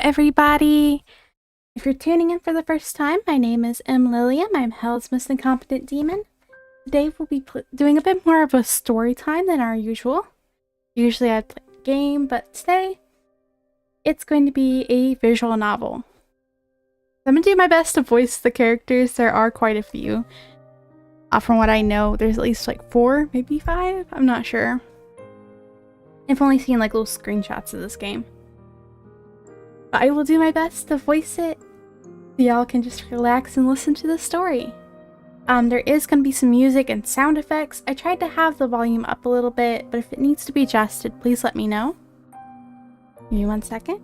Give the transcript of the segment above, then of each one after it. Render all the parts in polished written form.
everybody! If you're tuning in for the first time, my name is Lillium. I'm Hell's Most Incompetent Demon. Today we'll be doing a bit more of a story time than our usual. Usually I'd play a game, but today it's going to be a visual novel. I'm going to do my best to voice the characters. There are quite a few. From what I know, there's at least like 4, maybe 5? I'm not sure. I've only seen like little screenshots of this game. But I will do my best to voice it so y'all can just relax and listen to the story. There is going to be some music and sound effects. I tried to have the volume up a little bit, but if it needs to be adjusted, please let me know. Give me 1 second.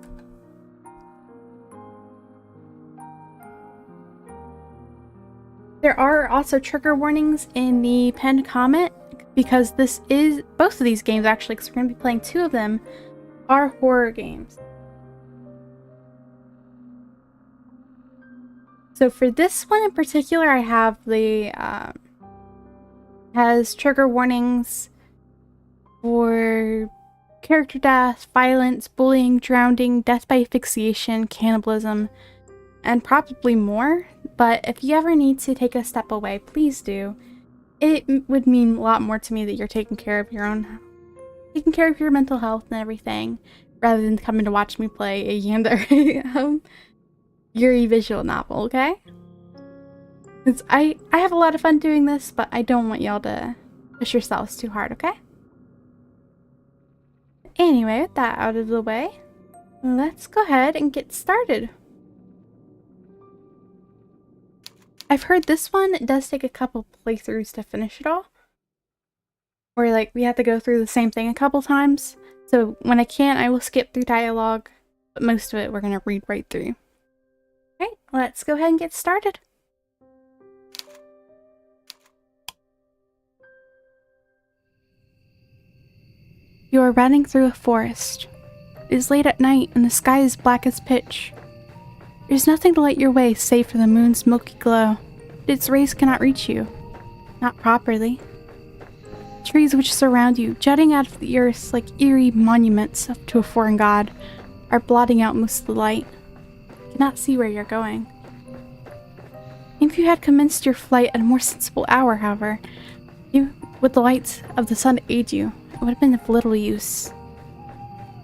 There are also trigger warnings in the pinned comment because both of these games actually, because we're going to be playing 2 of them, are horror games. So for this one in particular, I have the has trigger warnings for character death, violence, bullying, drowning, death by asphyxiation, cannibalism, and probably more. But if you ever need to take a step away, please do. It would mean a lot more to me that you're taking care of your mental health and everything, rather than coming to watch me play a Yuri visual novel, okay? Because I have a lot of fun doing this, but I don't want y'all to push yourselves too hard, okay? Anyway, with that out of the way, let's go ahead and get started. I've heard this one, it does take a couple playthroughs to finish it all. Or like, we have to go through the same thing a couple times. So when I can, I will skip through dialogue, but most of it we're going to read right through. Okay, let's go ahead and get started. You are running through a forest. It is late at night and the sky is black as pitch. There's nothing to light your way save for the moon's milky glow. Its rays cannot reach you. Not properly. Trees which surround you, jutting out of the earth like eerie monuments to a foreign god, are blotting out most of the light. You cannot see where you're going. If you had commenced your flight at a more sensible hour, however, with the lights of the sun to aid you, it would have been of little use.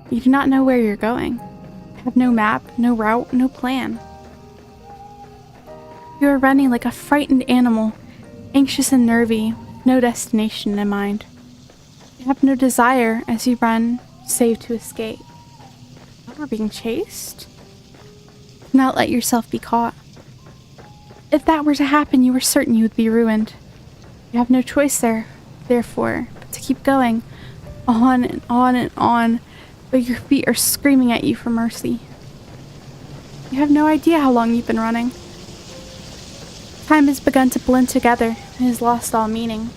You do not know where you're going. You have no map, no route, no plan. You are running like a frightened animal, anxious and nervy, no destination in mind. You have no desire as you run, save to escape. You are being chased? Do not let yourself be caught. If that were to happen, you are certain you would be ruined. You have no choice therefore, but to keep going, on and on and on, but your feet are screaming at you for mercy. You have no idea how long you've been running. Time has begun to blend together and has lost all meaning.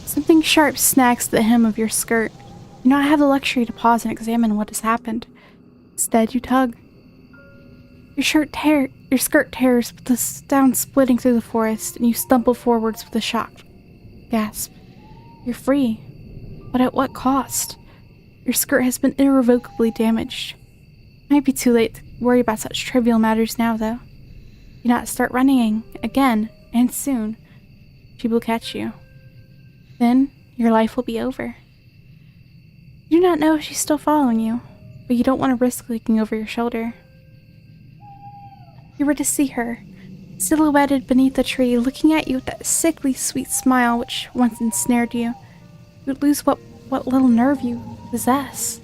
Something sharp snags the hem of your skirt. You do not have the luxury to pause and examine what has happened. Instead, you tug. Your skirt tears with the sound splitting through the forest, and you stumble forwards with a shocked gasp. You're free. But at what cost? Your skirt has been irrevocably damaged. It might be too late to worry about such trivial matters now, though. Do not start running again, and soon she will catch you. Then your life will be over. You do not know if she's still following you, but you don't want to risk looking over your shoulder. You were to see her, silhouetted beneath a tree, looking at you with that sickly sweet smile which once ensnared you. You would lose what little nerve you possess.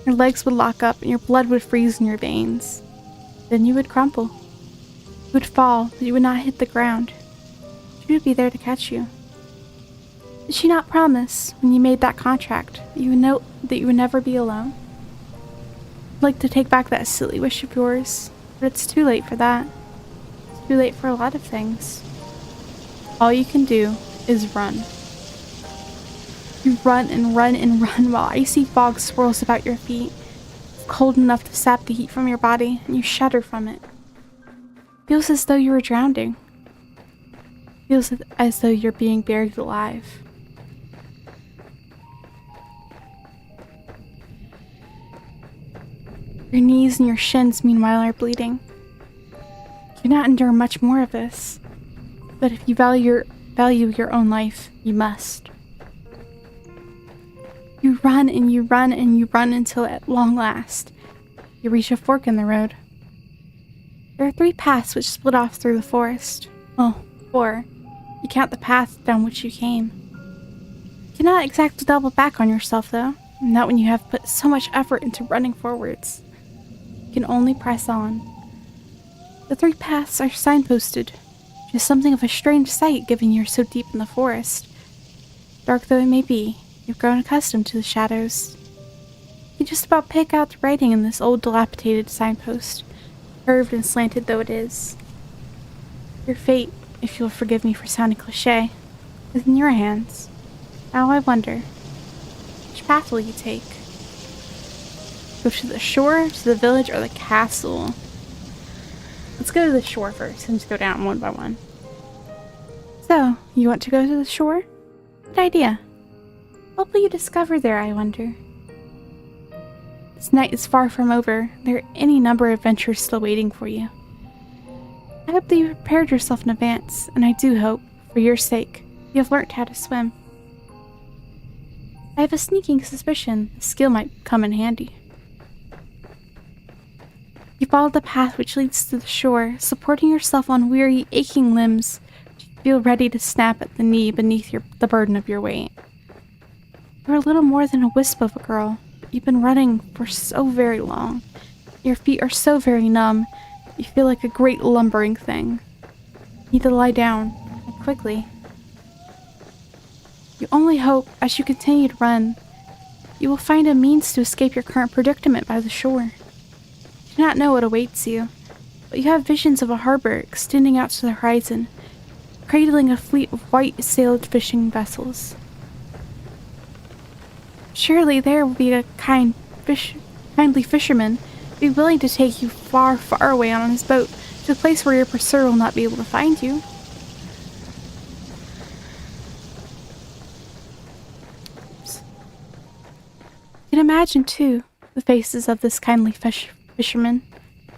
Your legs would lock up and your blood would freeze in your veins. Then you would crumple. You would fall, but you would not hit the ground. She would be there to catch you. Did she not promise, when you made that contract, that you would never be alone? I'd like to take back that silly wish of yours, but it's too late for that. It's too late for a lot of things. All you can do is run. You run and run and run while icy fog swirls about your feet. It's cold enough to sap the heat from your body, and you shudder from it. It feels as though you were drowning. It feels as though you're being buried alive. Your knees and your shins, meanwhile, are bleeding. You cannot endure much more of this. But if you value your own life, you must. You run and you run and you run until at long last, you reach a fork in the road. There are 3 paths which split off through the forest. Well, 4. You count the path down which you came. You cannot exactly double back on yourself, though. Not when you have put so much effort into running forwards. You can only press on. The 3 paths are signposted, which is something of a strange sight given you're so deep in the forest. Dark though it may be, you've grown accustomed to the shadows. You can just about pick out the writing in this old dilapidated signpost, curved and slanted though it is. Your fate, if you'll forgive me for sounding cliché, is in your hands. Now I wonder, which path will you take? Go to the shore, to the village, or the castle? Let's go to the shore first and just go down one by one. So, you want to go to the shore? Good idea. What will you discover there, I wonder? This night is far from over. There are any number of adventures still waiting for you. I hope that you prepared yourself in advance, and I do hope, for your sake, you have learnt how to swim. I have a sneaking suspicion the skill might come in handy. You follow the path which leads to the shore, supporting yourself on weary, aching limbs, which you feel ready to snap at the knee beneath the burden of your weight. You're a little more than a wisp of a girl, but you've been running for so very long. Your feet are so very numb, you feel like a great lumbering thing. You need to lie down, and quickly. You only hope, as you continue to run, you will find a means to escape your current predicament by the shore. You do not know what awaits you, but you have visions of a harbor extending out to the horizon, cradling a fleet of white-sailed fishing vessels. Surely there will be a kindly fisherman be willing to take you far, far away on his boat to a place where your pursuer will not be able to find you. You can imagine, too, the faces of this kindly fisherman,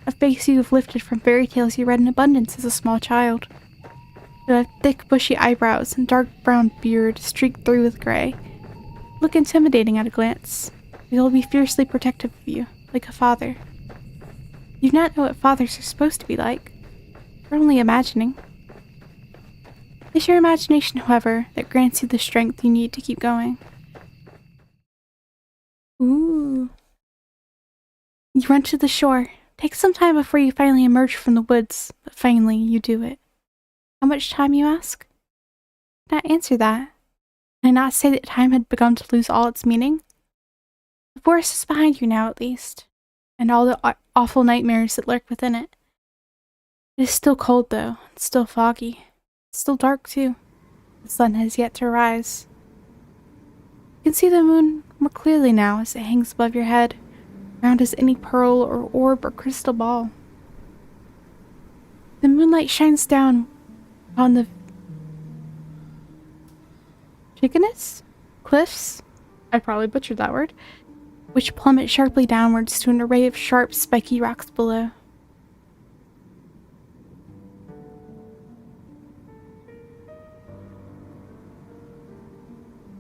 a face you have lifted from fairy tales you read in abundance as a small child. You have thick, bushy eyebrows and dark brown beard streaked through with gray. Look intimidating at a glance. He will be fiercely protective of you, like a father. You do not know what fathers are supposed to be like. You're only imagining. It's your imagination, however, that grants you the strength you need to keep going. Ooh. You run to the shore. Takes some time before you finally emerge from the woods, but finally you do it. How much time, you ask? I cannot answer that. Can I not say that time had begun to lose all its meaning? The forest is behind you now, at least, and all the awful nightmares that lurk within it. It is still cold, though, and still foggy. It's still dark, too. The sun has yet to rise. You can see the moon more clearly now as it hangs above your head, round as any pearl or orb or crystal ball. The moonlight shines down on the cliffs? I probably butchered that word, which plummet sharply downwards to an array of sharp, spiky rocks below.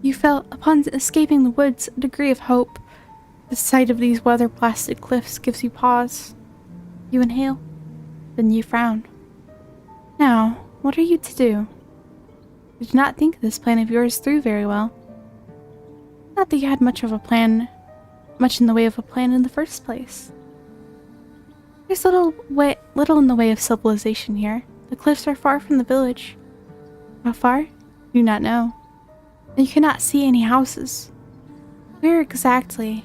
You felt, upon escaping the woods, a degree of hope. The sight of these weather-blasted cliffs gives you pause. You inhale, then you frown. Now, what are you to do? You did not think this plan of yours through very well. Not that you had much in the way of a plan in the first place. There's little in the way of civilization here. The cliffs are far from the village. How far? You do not know. And you cannot see any houses. Where exactly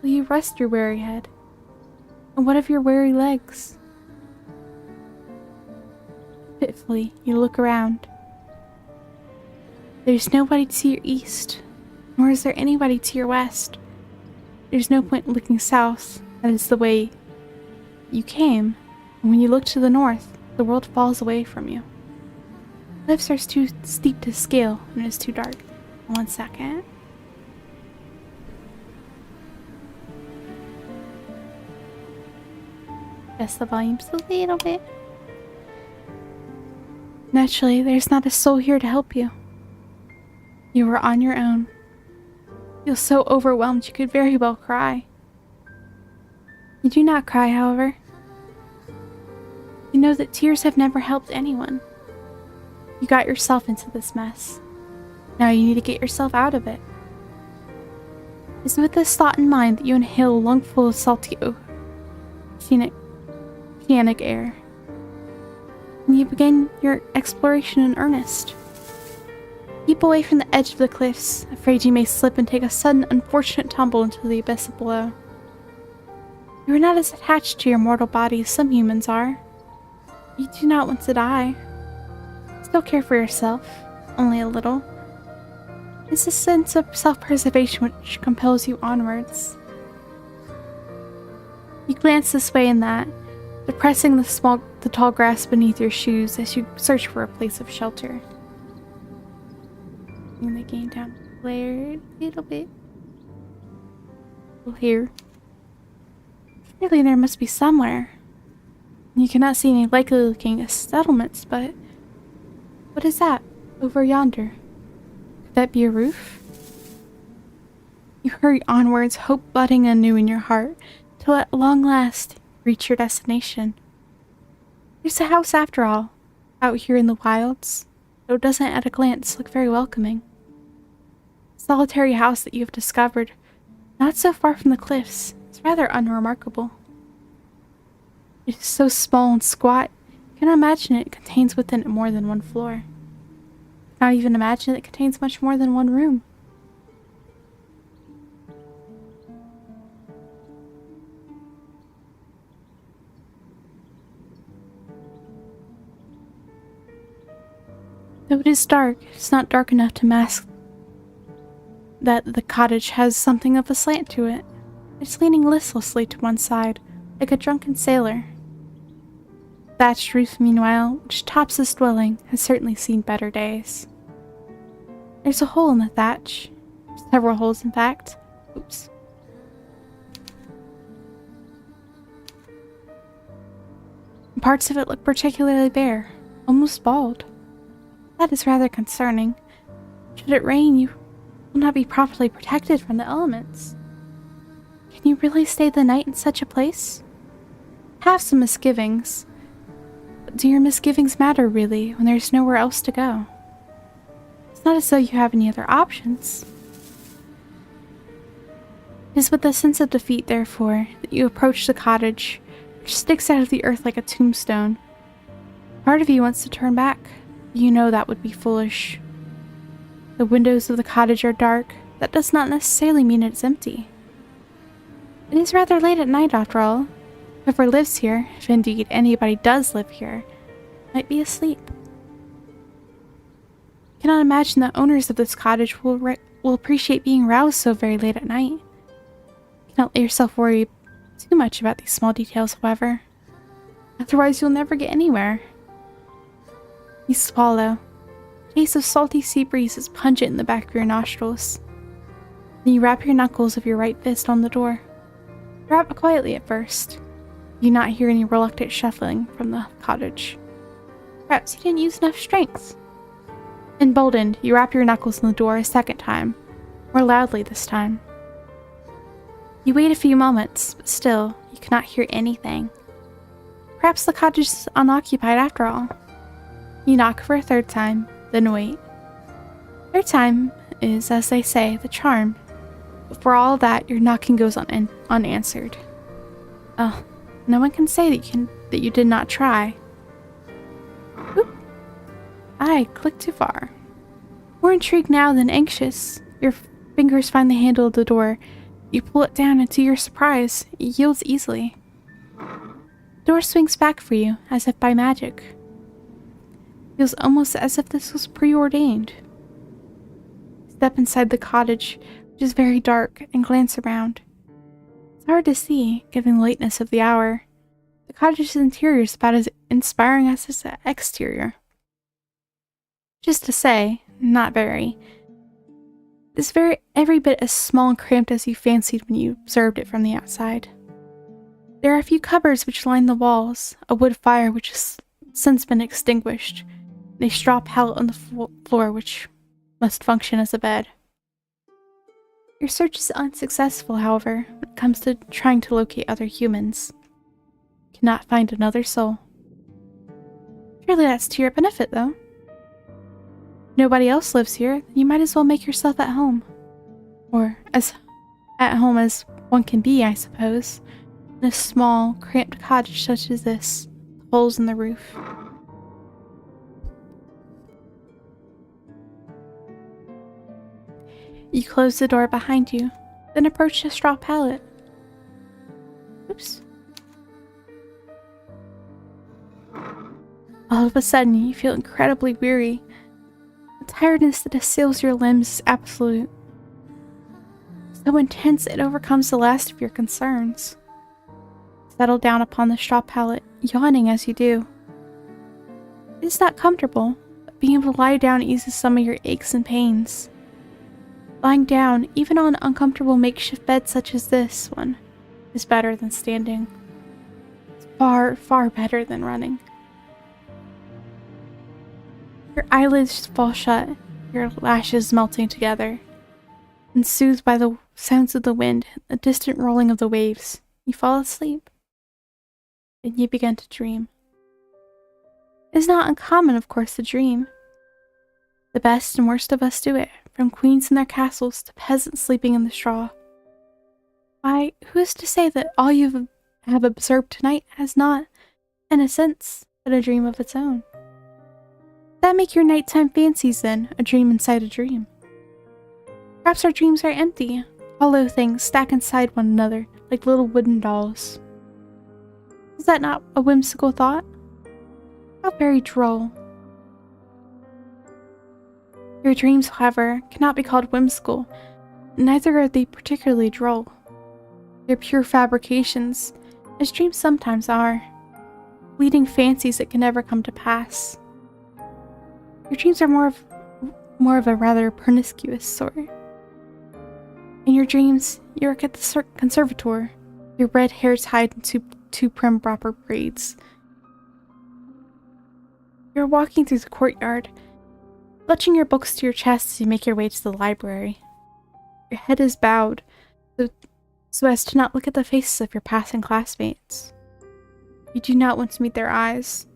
will you rest your weary head? And what of your weary legs? Fitfully, you look around. There's nobody to your east, nor is there anybody to your west. There's no point in looking south. That is the way you came. And when you look to the north, the world falls away from you. Cliffs are too steep to scale, and it's too dark. 1 second. Adjust the volume just a little bit. Naturally, there's not a soul here to help you. You are on your own. You feel so overwhelmed you could very well cry. You do not cry, however. You know that tears have never helped anyone. You got yourself into this mess. Now you need to get yourself out of it. It's with this thought in mind that you inhale a lungful of salty oceanic air. And you begin your exploration in earnest. Keep away from the edge of the cliffs, afraid you may slip and take a sudden unfortunate tumble into the abyss below. You are not as attached to your mortal body as some humans are. You do not want to die. Still care for yourself, only a little. It's a sense of self-preservation which compels you onwards. You glance this way and that, depressing the tall grass beneath your shoes as you search for a place of shelter. And they gain down there a little bit. Well, here. Surely there must be somewhere. You cannot see any likely-looking settlements, but what is that over yonder? Could that be a roof? You hurry onwards, hope budding anew in your heart, till at long last you reach your destination. There's a house after all, out here in the wilds, though it doesn't at a glance look very welcoming. A solitary house that you have discovered, not so far from the cliffs, is rather unremarkable. It is so small and squat, you cannot imagine it contains within it more than one floor. You cannot even imagine it contains much more than one room. Though it is dark, it's not dark enough to mask that the cottage has something of a slant to it. It's leaning listlessly to one side, like a drunken sailor. The thatched roof, meanwhile, which tops this dwelling, has certainly seen better days. There's a hole in the thatch. Several holes, in fact. Oops. Parts of it look particularly bare, almost bald. That is rather concerning. Should it rain, you will not be properly protected from the elements. Can you really stay the night in such a place? Have some misgivings. But do your misgivings matter, really, when there's nowhere else to go? It's not as though you have any other options. It is with a sense of defeat, therefore, that you approach the cottage, which sticks out of the earth like a tombstone. Part of you wants to turn back, but you know that would be foolish. The windows of the cottage are dark. That does not necessarily mean it's empty. It is rather late at night, after all. Whoever lives here, if indeed anybody does live here, might be asleep. I cannot imagine that owners of this cottage will appreciate being roused so very late at night. You cannot let yourself worry too much about these small details, however. Otherwise, you'll never get anywhere. You swallow. The taste of salty sea breeze is pungent in the back of your nostrils. Then you rap your knuckles of your right fist on the door. You rap quietly at first. You do not hear any reluctant shuffling from the cottage. Perhaps you didn't use enough strength. Emboldened, you rap your knuckles on the door a second time, more loudly this time. You wait a few moments, but still, you cannot hear anything. Perhaps the cottage is unoccupied after all. You knock for a third time, then wait. Third time is, as they say, the charm. But for all that, your knocking goes unanswered. Oh, no one can say that you did not try. Oop. I clicked too far. More intrigued now than anxious, your fingers find the handle of the door. You pull it down, and to your surprise, it yields easily. The door swings back for you, as if by magic. It feels almost as if this was preordained. Step inside the cottage, which is very dark, and glance around. It's hard to see, given the lateness of the hour. The cottage's interior is about as inspiring as its exterior. Just to say, not very. It's every bit as small and cramped as you fancied when you observed it from the outside. There are a few cupboards which line the walls, a wood fire which has since been extinguished, and a straw pallet on the floor which must function as a bed. Your search is unsuccessful, however, when it comes to trying to locate other humans. You cannot find another soul. Surely that's to your benefit, though. If nobody else lives here, then you might as well make yourself at home. Or as at home as one can be, I suppose, in a small, cramped cottage such as this, with holes in the roof. You close the door behind you, then approach the straw pallet. Oops. All of a sudden, you feel incredibly weary. The tiredness that assails your limbs is absolute. So intense it overcomes the last of your concerns. Settle down upon the straw pallet, yawning as you do. It is not comfortable, but being able to lie down eases some of your aches and pains. Lying down, even on an uncomfortable makeshift bed such as this one, is better than standing. It's far, far better than running. Your eyelids fall shut, your lashes melting together. And soothed by the sounds of the wind, the distant rolling of the waves, you fall asleep. Then you begin to dream. It is not uncommon, of course, to dream. The best and worst of us do it, from queens in their castles to peasants sleeping in the straw. Why, who is to say that all you have observed tonight has not, in a sense, been a dream of its own? That make your nighttime fancies, then, a dream inside a dream. Perhaps our dreams are empty, hollow things stacked inside one another like little wooden dolls. Is that not a whimsical thought? How very droll. Your dreams, however, cannot be called whimsical, and neither are they particularly droll. They're pure fabrications, as dreams sometimes are, fleeting fancies that can never come to pass. Your dreams are more of a rather promiscuous sort. In your dreams, you work at the conservatoire, your red hair tied into two prim proper braids. You're walking through the courtyard, clutching your books to your chest as you make your way to the library. Your head is bowed, so as to not look at the faces of your passing classmates. You do not want to meet their eyes.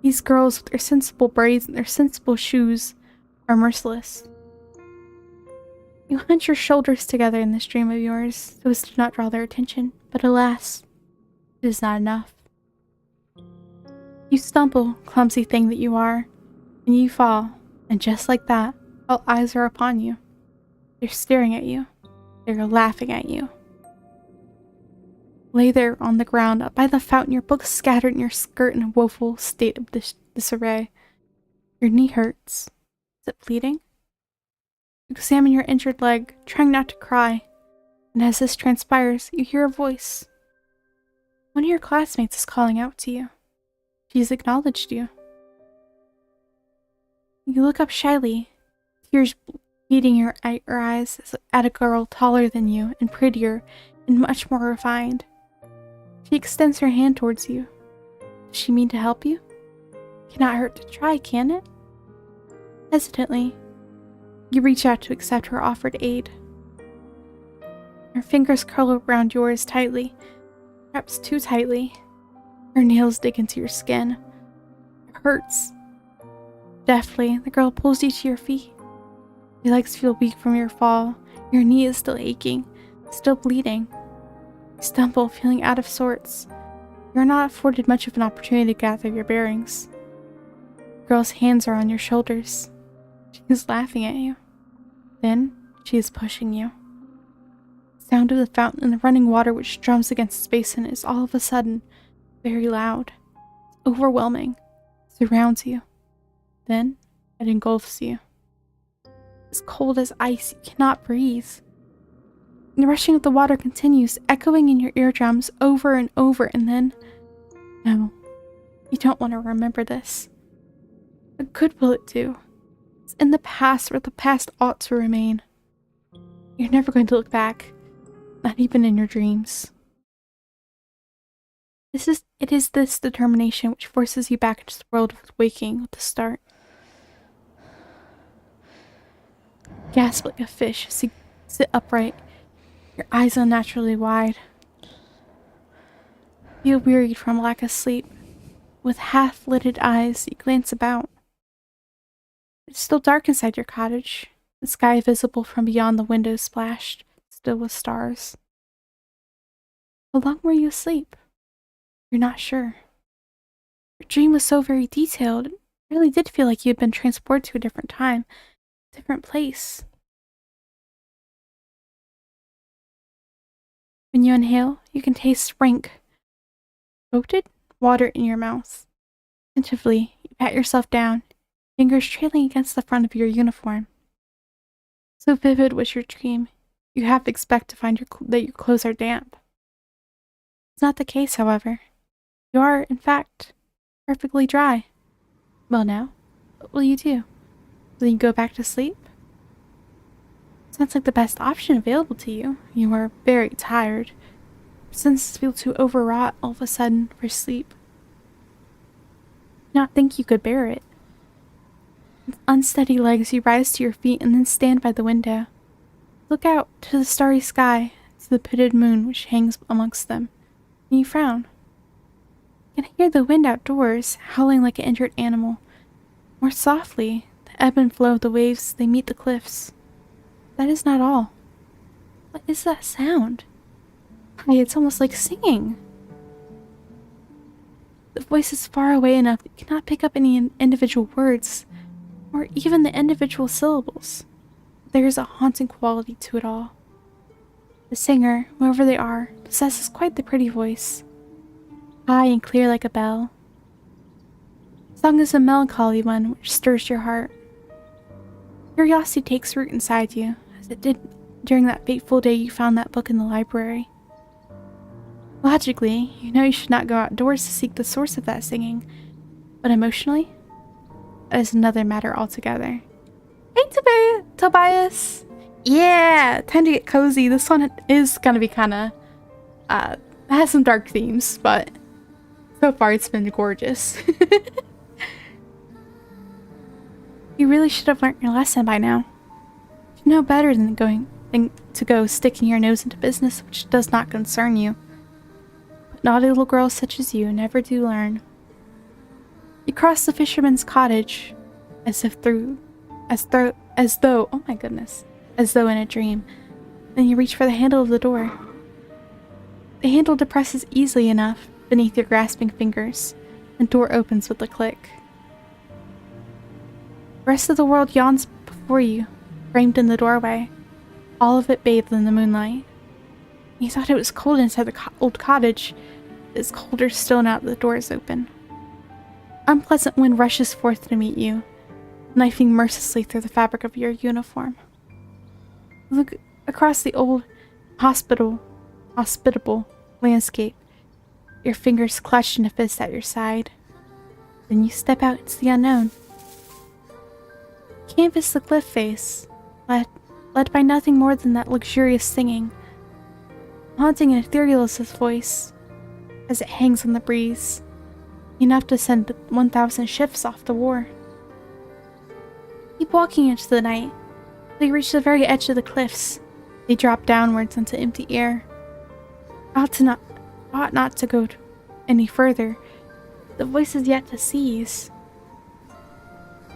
These girls with their sensible braids and their sensible shoes are merciless. You hunch your shoulders together in this dream of yours so as to not draw their attention, but alas, it is not enough. You stumble, clumsy thing that you are, and you fall, and just like that, all eyes are upon you. They're staring at you. They're laughing at you. Lay there on the ground, up by the fountain, your books scattered in your skirt in a woeful state of disarray. Your knee hurts. Is it bleeding? You examine your injured leg, trying not to cry, and as this transpires, you hear a voice. One of your classmates is calling out to you. She has acknowledged you. You look up shyly, tears beading your eyes at a girl taller than you and prettier and much more refined. She extends her hand towards you. Does she mean to help you? Cannot hurt to try, can it? Hesitantly, you reach out to accept her offered aid. Her fingers curl around yours tightly, perhaps too tightly. Her nails dig into your skin. It hurts. Deftly, the girl pulls you to your feet. Your legs feel weak from your fall. Your knee is still aching, still bleeding. You stumble, feeling out of sorts. You are not afforded much of an opportunity to gather your bearings. The girl's hands are on your shoulders. She is laughing at you. Then, she is pushing you. The sound of the fountain and the running water which drums against its basin is all of a sudden very loud. It's overwhelming. It surrounds you. Then, it engulfs you. It's cold as ice. You cannot breathe. And the rushing of the water continues, echoing in your eardrums over and over, and then... No, you don't want to remember this. What good will it do? It's in the past where the past ought to remain. You're never going to look back, not even in your dreams. It is this determination which forces you back into the world of waking with the start. Gasp like a fish as you sit upright, your eyes unnaturally wide. Feel wearied from lack of sleep. With half-lidded eyes, you glance about. It's still dark inside your cottage, the sky visible from beyond the windows splashed, still with stars. How long were you asleep? You're not sure. Your dream was so very detailed, it really did feel like you had been transported to a different time, a different place. When you inhale, you can taste rank, coated water in your mouth. Attentively, you pat yourself down, fingers trailing against the front of your uniform. So vivid was your dream, you half expect to find that your clothes are damp. It's not the case, however. You are, in fact, perfectly dry. Well now, what will you do? Will you go back to sleep? Sounds like the best option available to you. You are very tired. Your senses feel too overwrought all of a sudden for sleep. Do not think you could bear it. With unsteady legs, you rise to your feet and then stand by the window. Look out to the starry sky, to the pitted moon which hangs amongst them, and you frown. You can hear the wind outdoors, howling like an injured animal. More softly, the ebb and flow of the waves as they meet the cliffs. That is not all. What is that sound? Why, it's almost like singing. The voice is far away enough that you cannot pick up any individual words, or even the individual syllables. There is a haunting quality to it all. The singer, whoever they are, possesses quite the pretty voice, high and clear like a bell. The song is a melancholy one which stirs your heart. Curiosity takes root inside you, as it did during that fateful day you found that book in the library. Logically, you know you should not go outdoors to seek the source of that singing, but emotionally, that is another matter altogether. Hey, Tobias! Yeah! Time to get cozy. This one is gonna be kinda, has some dark themes, but so far it's been gorgeous. You really should have learnt your lesson by now. You know better than to go sticking your nose into business which does not concern you. But naughty little girls such as you never do learn. You cross the fisherman's cottage, as though, oh my goodness, as though in a dream. Then you reach for the handle of the door. The handle depresses easily enough beneath your grasping fingers, and door opens with a click. The rest of the world yawns before you, framed in the doorway, all of it bathed in the moonlight. You thought it was cold inside the old cottage. It's colder still now that the door is open. Unpleasant wind rushes forth to meet you, knifing mercilessly through the fabric of your uniform. You look across the old, hospitable landscape, your fingers clutched in a fist at your side. Then you step out into the unknown. Canvas the cliff face, led by nothing more than that luxurious singing, haunting and ethereal is his voice, as it hangs on the breeze, enough to send 1,000 ships off to war. Keep walking into the night, till you reach the very edge of the cliffs. They drop downwards into empty air. Ought not to go any further. The voice is yet to cease.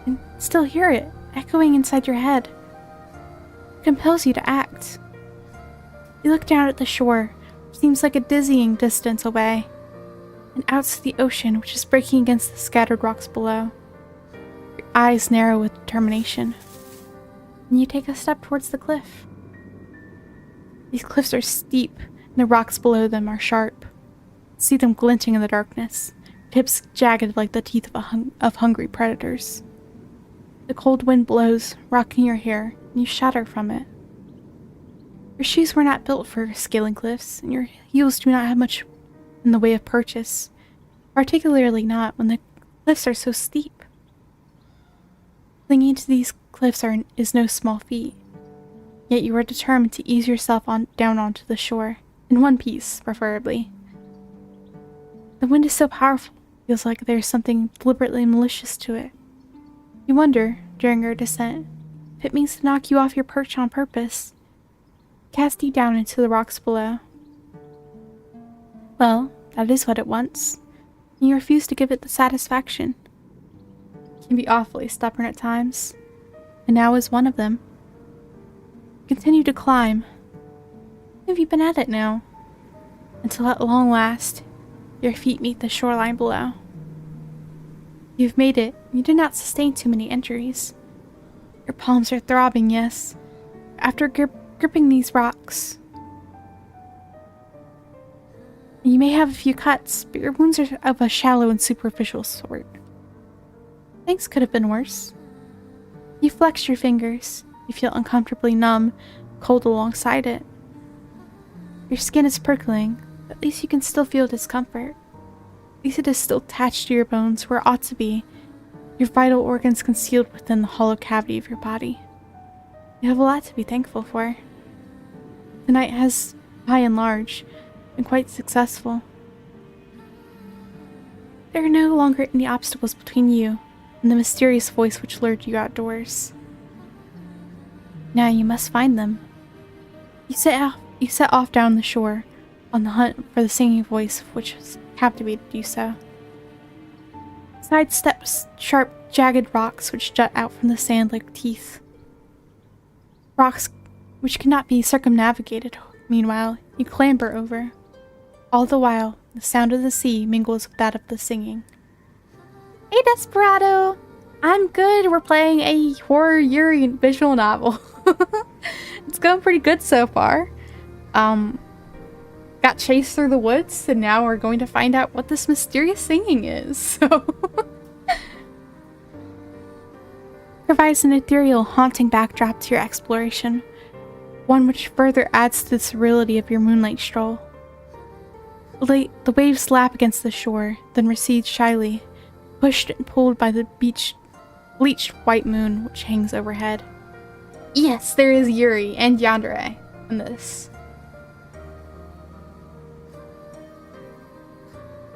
And still hear it, echoing inside your head. It compels you to act. You look down at the shore, which seems like a dizzying distance away, and out to the ocean, which is breaking against the scattered rocks below. Your eyes narrow with determination, and you take a step towards the cliff. These cliffs are steep, and the rocks below them are sharp. See them glinting in the darkness, tips jagged like the teeth of hungry predators. The cold wind blows, rocking your hair, and you shudder from it. Your shoes were not built for scaling cliffs, and your heels do not have much in the way of purchase, particularly not when the cliffs are so steep. Clinging to these cliffs is no small feat, yet you are determined to ease yourself down onto the shore, in one piece, preferably. The wind is so powerful, it feels like there's something deliberately malicious to it. You wonder, during your descent, if it means to knock you off your perch on purpose, cast you down into the rocks below. Well, that is what it wants, and you refuse to give it the satisfaction. It can be awfully stubborn at times, and now is one of them. Continue to climb. How have you been at it now? Until at long last, your feet meet the shoreline below. You've made it. You did not sustain too many injuries. Your palms are throbbing, yes. After gripping these rocks. You may have a few cuts, but your wounds are of a shallow and superficial sort. Things could have been worse. You flex your fingers. You feel uncomfortably numb, cold alongside it. Your skin is prickling, but at least you can still feel discomfort. At least it is still attached to your bones where it ought to be, your vital organs concealed within the hollow cavity of your body. You have a lot to be thankful for. The night has, by and large, been quite successful. There are no longer any obstacles between you and the mysterious voice which lured you outdoors. Now you must find them. You set off down the shore, on the hunt for the singing voice which has captivated you so. Sidestep sharp, jagged rocks which jut out from the sand like teeth. Rocks which cannot be circumnavigated. Meanwhile, you clamber over. All the while, the sound of the sea mingles with that of the singing. Hey, Desperado! I'm good. We're playing a horror yuri visual novel. It's going pretty good so far. Got chased through the woods, and now we're going to find out what this mysterious singing is. So, provides an ethereal, haunting backdrop to your exploration, one which further adds to the surreality of your moonlight stroll. The waves lap against the shore, then recede shyly, pushed and pulled by the bleached white moon which hangs overhead. Yes, there is Yuri and Yandere in this.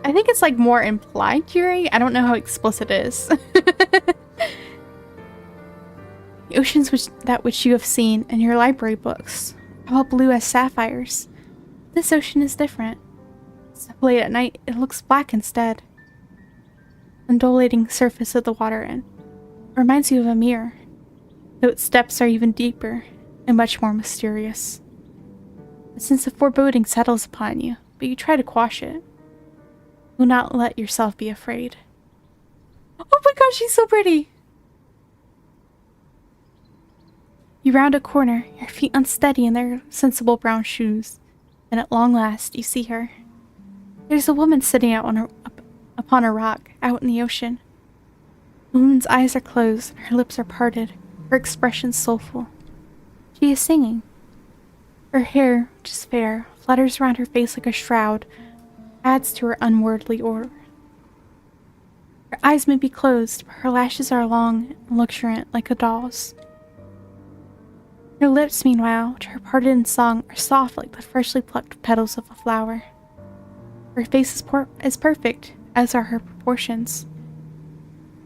I think it's like more implied Yuri. I don't know how explicit it is. The oceans which you have seen in your library books are all blue as sapphires. This ocean is different. Late at night, it looks black instead. The undulating surface of the water reminds you of a mirror, though its depths are even deeper and much more mysterious. A sense of foreboding settles upon you, but you try to quash it. You will not let yourself be afraid. Oh my gosh, she's so pretty! You round a corner, your feet unsteady in their sensible brown shoes, and at long last you see her. There's a woman sitting out upon a rock, out in the ocean. The woman's eyes are closed, and her lips are parted, her expression soulful. She is singing. Her hair, which is fair, flutters around her face like a shroud, adds to her unworldly order. Her eyes may be closed, but her lashes are long and luxuriant like a doll's. Her lips, meanwhile, which are parted in song, are soft like the freshly plucked petals of a flower. Her face is perfect, as are her proportions.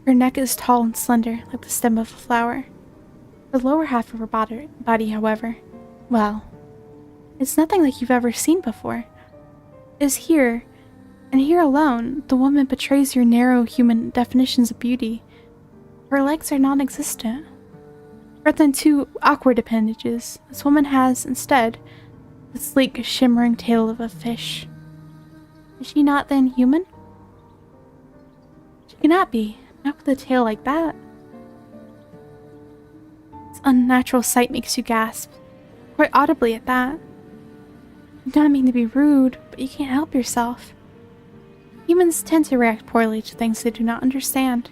Her neck is tall and slender, like the stem of a flower. The lower half of her body, however, well, it's nothing like you've ever seen before. It is here, and here alone, the woman betrays your narrow human definitions of beauty. Her legs are non-existent. Rather than two awkward appendages, this woman has, instead, the sleek, shimmering tail of a fish. Is she not then human? She cannot be, not with a tail like that. This unnatural sight makes you gasp, quite audibly at that. You do not mean to be rude, but you can't help yourself. Humans tend to react poorly to things they do not understand.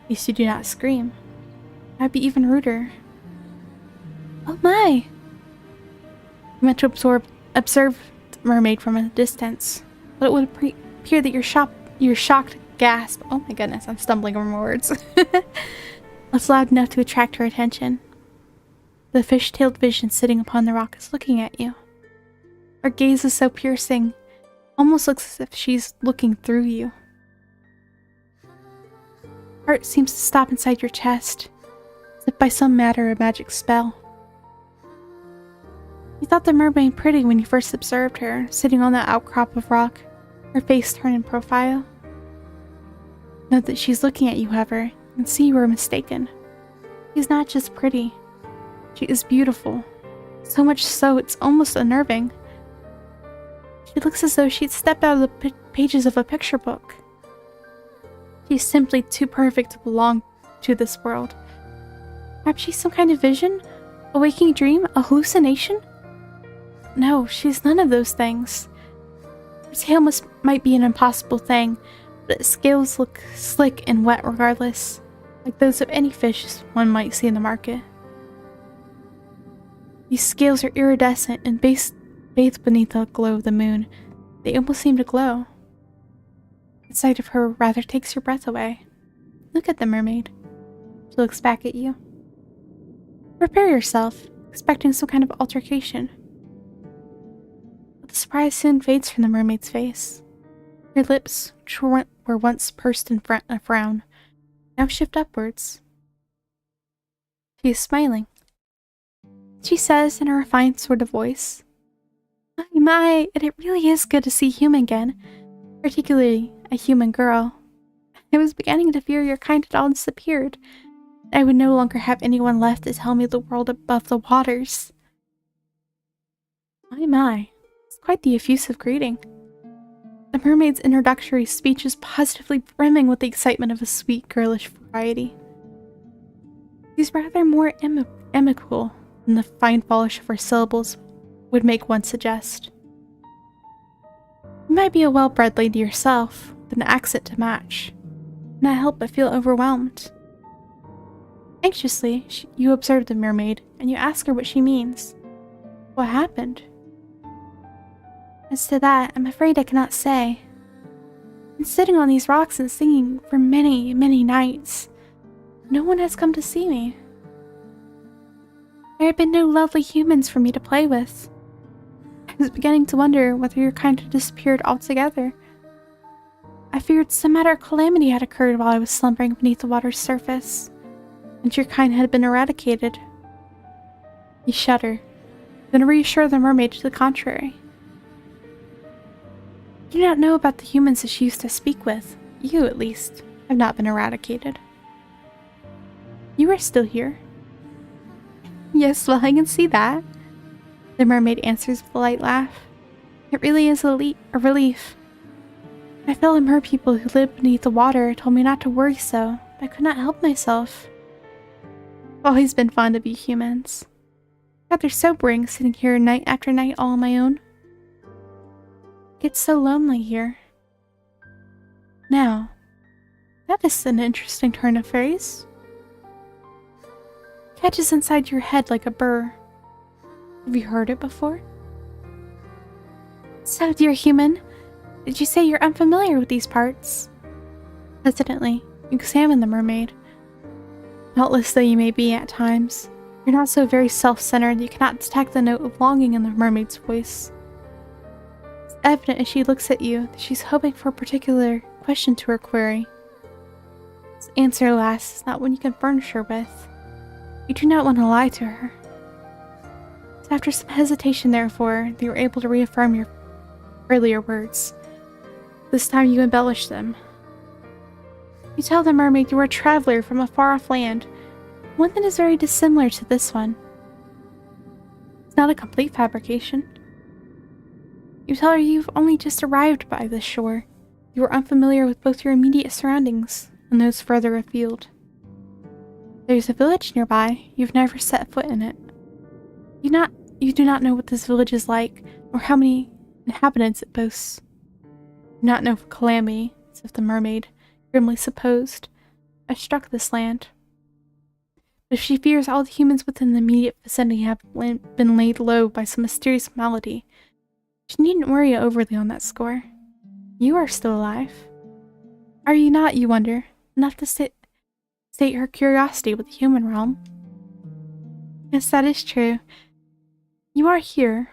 At least you do not scream. That would be even ruder. Oh my! You meant to observe the mermaid from a distance, but it would appear that your shocked gasp, oh my goodness, I'm stumbling over my words, was loud enough to attract her attention. The fish-tailed vision sitting upon the rock is looking at you. Her gaze is so piercing, Almost looks as if she's looking through you. Heart seems to stop inside your chest, as if by some matter of magic spell. You thought the mermaid pretty when you first observed her, sitting on that outcrop of rock, her face turned in profile. Note that she's looking at you, however, and see you were mistaken. She's not just pretty. She is beautiful. So much so, it's almost unnerving. She looks as though she'd stepped out of the pages of a picture book. She's simply too perfect to belong to this world. Perhaps she's some kind of vision? A waking dream? A hallucination? No, she's none of those things. Her tail might be an impossible thing, but its scales look slick and wet regardless, like those of any fish one might see in the market. These scales are iridescent and bathed beneath the glow of the moon. They almost seem to glow. The sight of her rather takes your breath away. Look at the mermaid. She looks back at you. Prepare yourself, expecting some kind of altercation. But the surprise soon fades from the mermaid's face. Her lips, which were once pursed in a frown, now shift upwards. She is smiling. She says in a refined sort of voice, My, and it really is good to see human again, particularly a human girl. I was beginning to fear your kind had all disappeared. I would no longer have anyone left to tell me the world above the waters. My, it's quite the effusive greeting. The mermaid's introductory speech is positively brimming with the excitement of a sweet, girlish variety. She's rather more amicable than the fine polish of her syllables would make one suggest. You might be a well-bred lady yourself, with an accent to match. Not help but feel overwhelmed. Anxiously, you observe the mermaid, and you ask her what she means. What happened? As to that, I'm afraid I cannot say. I've been sitting on these rocks and singing for many, many nights. No one has come to see me. There have been no lovely humans for me to play with. I was beginning to wonder whether your kind had disappeared altogether. I feared some matter of calamity had occurred while I was slumbering beneath the water's surface, and your kind had been eradicated. You shudder, then reassure the mermaid to the contrary. You do not know about the humans that she used to speak with. You, at least, have not been eradicated. You are still here. Yes, well, I can see that. The mermaid answers with a light laugh. It really is a relief. My fellow merpeople who live beneath the water told me not to worry so, but I could not help myself. I've always been fond of you humans. Rather sobering sitting here night after night all on my own. It gets so lonely here. Now, that is an interesting turn of phrase. Catches inside your head like a burr. Have you heard it before? So, dear human, did you say you're unfamiliar with these parts? Hesitantly, you examine the mermaid. Doubtless though you may be at times, you're not so very self-centered you cannot detect the note of longing in the mermaid's voice. It's evident as she looks at you that she's hoping for a particular question to her query. This answer, alas, is not one you can furnish her with. You do not want to lie to her. It's after some hesitation, therefore, that you are able to reaffirm your earlier words. This time you embellish them. You tell the mermaid you are a traveler from a far-off land, one that is very dissimilar to this one. It's not a complete fabrication. You tell her you've only just arrived by this shore. You are unfamiliar with both your immediate surroundings and those further afield. There's a village nearby. You've never set foot in it. You do not know what this village is like, or how many inhabitants it boasts. You do not know of calamity, as if the mermaid, grimly supposed, has struck this land. But if she fears all the humans within the immediate vicinity have been laid low by some mysterious malady, she needn't worry overly on that score. You are still alive. Are you not, you wonder, enough to sate her curiosity with the human realm? Yes, that is true. You are here.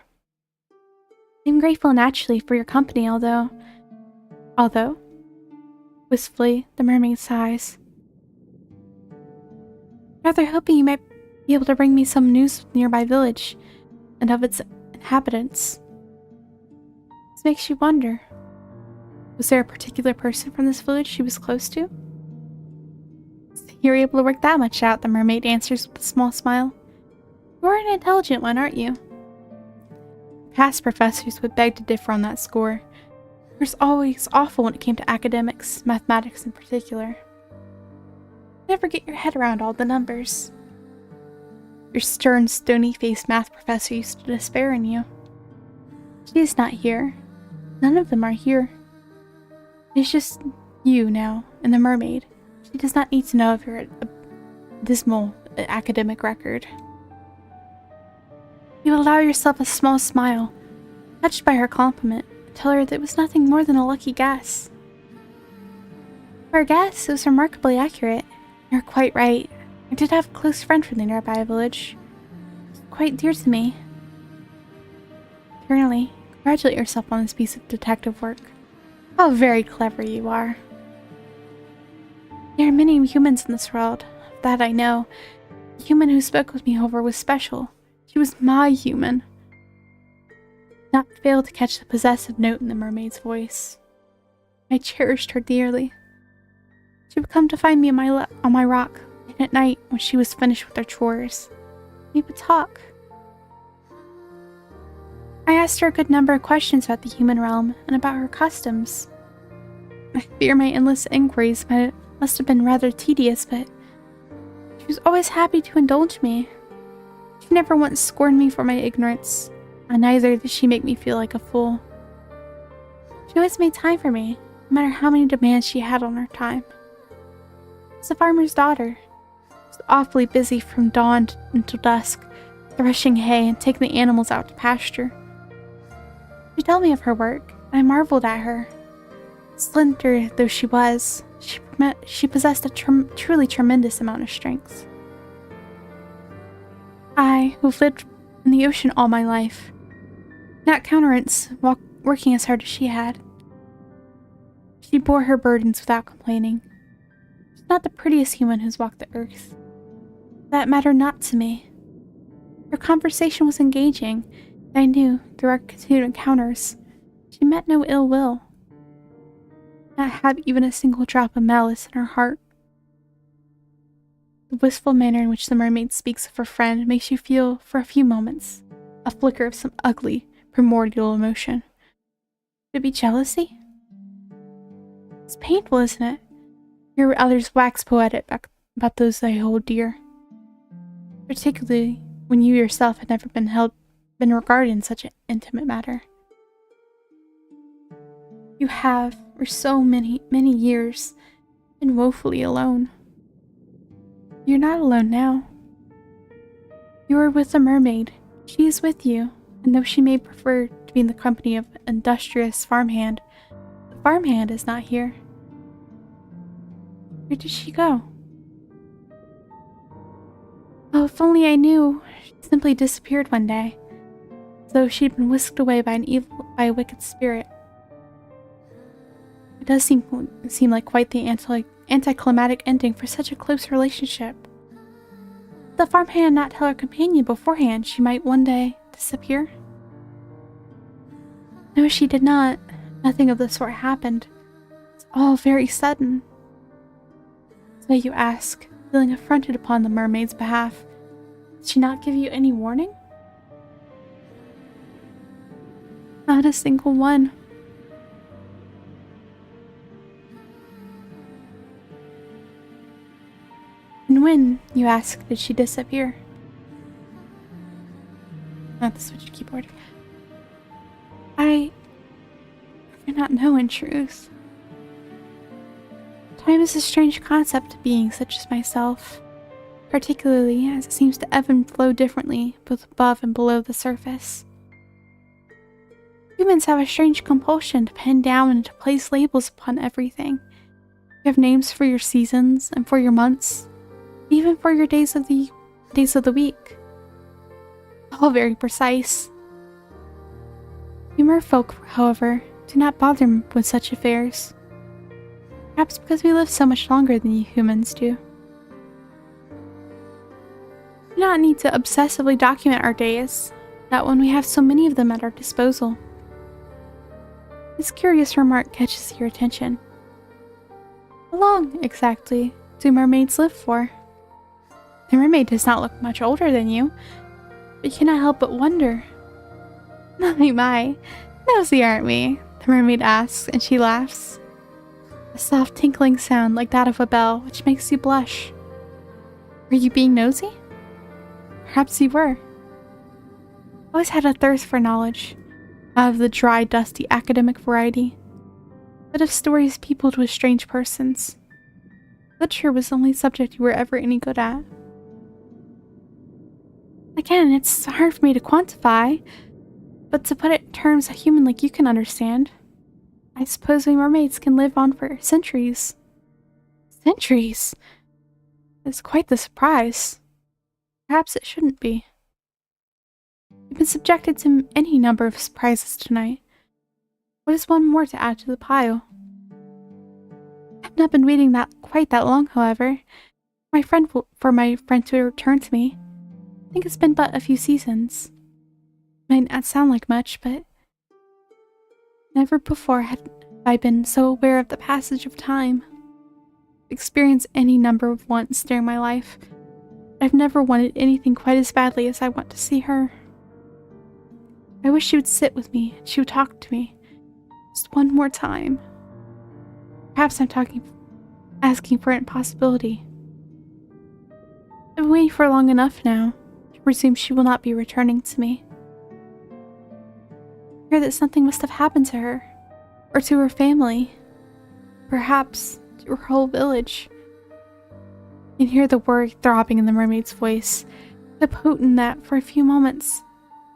I'm grateful naturally for your company, although, wistfully, the mermaid sighs. Rather hoping you might be able to bring me some news of the nearby village and of its inhabitants. This makes you wonder. Was there a particular person from this village she was close to? You're able to work that much out, the mermaid answers with a small smile. You're an intelligent one, aren't you? Past professors would beg to differ on that score. It was always awful when it came to academics, mathematics in particular. Never get your head around all the numbers. Your stern, stony-faced math professor used to despair in you. She is not here. None of them are here. It's just you now, and the mermaid. She does not need to know of your dismal academic record. You allow yourself a small smile, touched by her compliment, and tell her that it was nothing more than a lucky guess. For a guess, it was remarkably accurate. You're quite right. I did have a close friend from the nearby village. It's quite dear to me. Eternally, congratulate yourself on this piece of detective work. How very clever you are. There are many humans in this world, that I know. The human who spoke with me, however, was special. She was my human. Not fail to catch the possessive note in the mermaid's voice. I cherished her dearly. She would come to find me on my rock, and at night, when she was finished with her chores, we would talk. I asked her a good number of questions about the human realm and about her customs. I fear my endless inquiries must have been rather tedious, but she was always happy to indulge me. She never once scorned me for my ignorance, and neither did she make me feel like a fool. She always made time for me, no matter how many demands she had on her time. As a farmer's daughter, she was awfully busy from dawn until dusk, threshing hay and taking the animals out to pasture. She told me of her work, and I marveled at her. Slender though she was, she possessed a truly tremendous amount of strength. I, who've lived in the ocean all my life, not countenance working as hard as she had. She bore her burdens without complaining. She's not the prettiest human who's walked the earth. That mattered not to me. Her conversation was engaging, and I knew, through our continued encounters, she meant no ill will. Not had even a single drop of malice in her heart. The wistful manner in which the mermaid speaks of her friend makes you feel, for a few moments, a flicker of some ugly, primordial emotion. Could it be jealousy? It's painful, isn't it? Hear others wax poetic about those they hold dear. Particularly when you yourself had never been regarded in such an intimate matter. You have, for so many years, been woefully alone. You're not alone now. You are with the mermaid. She is with you, and though she may prefer to be in the company of an industrious farmhand, the farmhand is not here. Where did she go? Oh, if only I knew. She simply disappeared one day, as though she'd been whisked away by a wicked spirit. It does seem like quite the anticlimactic ending for such a close relationship. Did the farmhand not tell her companion beforehand she might one day disappear? No, she did not. Nothing of the sort happened. It's all very sudden. So you ask, feeling affronted upon the mermaid's behalf. Did she not give you any warning? Not a single one. And when, you ask, did she disappear? Not the switch keyboard. I do not know in truth. Time is a strange concept to beings such as myself, particularly as it seems to ebb and flow differently both above and below the surface. Humans have a strange compulsion to pin down and to place labels upon everything. You have names for your seasons and for your months, even for your days of the week. All very precise. We merfolk, however, do not bother with such affairs. Perhaps because we live so much longer than you humans do. We do not need to obsessively document our days, not when we have so many of them at our disposal. This curious remark catches your attention. How long, exactly, do mermaids live for? The mermaid does not look much older than you, but you cannot help but wonder. My, nosy aren't we? The mermaid asks, and she laughs. A soft tinkling sound like that of a bell, which makes you blush. Were you being nosy? Perhaps you were. I always had a thirst for knowledge, not of the dry, dusty academic variety, but of stories peopled with strange persons. Literature was the only subject you were ever any good at. Again, it's hard for me to quantify, but to put it in terms a human like you can understand, I suppose we mermaids can live on for centuries. Centuries? It's quite the surprise. Perhaps it shouldn't be. You've been subjected to any number of surprises tonight. What is one more to add to the pile? I've not been waiting quite that long, however. For my friend to return to me. I think it's been but a few seasons. Might not sound like much, but never before had I been so aware of the passage of time. I've experienced any number of wants during my life. I've never wanted anything quite as badly as I want to see her. I wish she would sit with me and she would talk to me. Just one more time. Perhaps I'm asking for an impossibility. I've been waiting for long enough now to presume she will not be returning to me. I hear that something must have happened to her, or to her family, perhaps to her whole village. You can hear the worry throbbing in the mermaid's voice, so potent that for a few moments,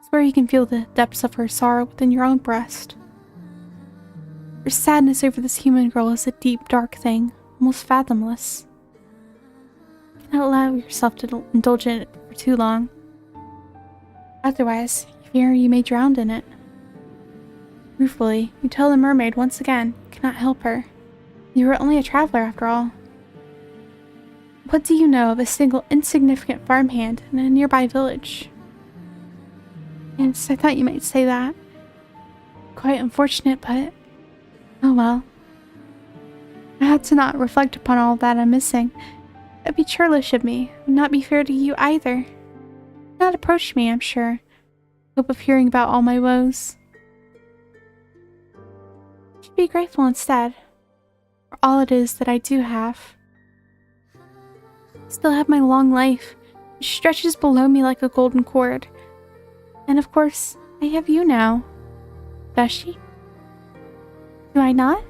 I swear you can feel the depths of her sorrow within your own breast. Her sadness over this human girl is a deep, dark thing, almost fathomless. You cannot allow yourself to indulge in it for too long. Otherwise, you fear you may drown in it. Ruefully, you tell the mermaid once again you cannot help her. You are only a traveler after all. What do you know of a single insignificant farmhand in a nearby village? Yes, I thought you might say that. Quite unfortunate, but oh well. I had to not reflect upon all that I'm missing. That'd be churlish of me. Would not be fair to you either. Do not approach me, I'm sure. Hope of hearing about all my woes. You should be grateful instead for all it is that I do have. I still have my long life, which stretches below me like a golden cord. And of course, I have you now. Does she? Do I not?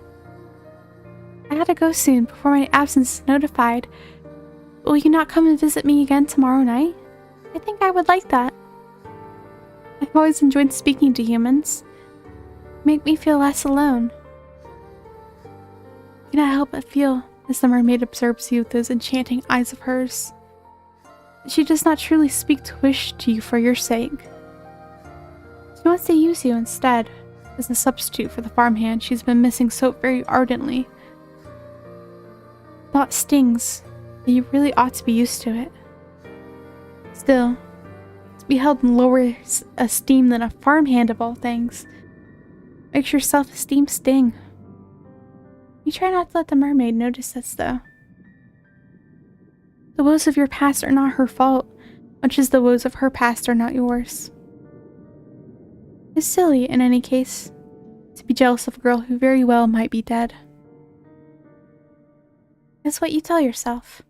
I gotta go soon before my absence is notified. Will you not come and visit me again tomorrow night? I think I would like that. I've always enjoyed speaking to humans. Make me feel less alone. I cannot help but feel, as the mermaid observes you with those enchanting eyes of hers, that she does not truly speak to wish to you for your sake. She wants to use you instead, as a substitute for the farmhand she's been missing so very ardently. The thought stings, but you really ought to be used to it. Still, to be held in lower esteem than a farmhand of all things makes your self-esteem sting. You try not to let the mermaid notice this, though. The woes of your past are not her fault, much as the woes of her past are not yours. It's silly, in any case, to be jealous of a girl who very well might be dead. It's what you tell yourself.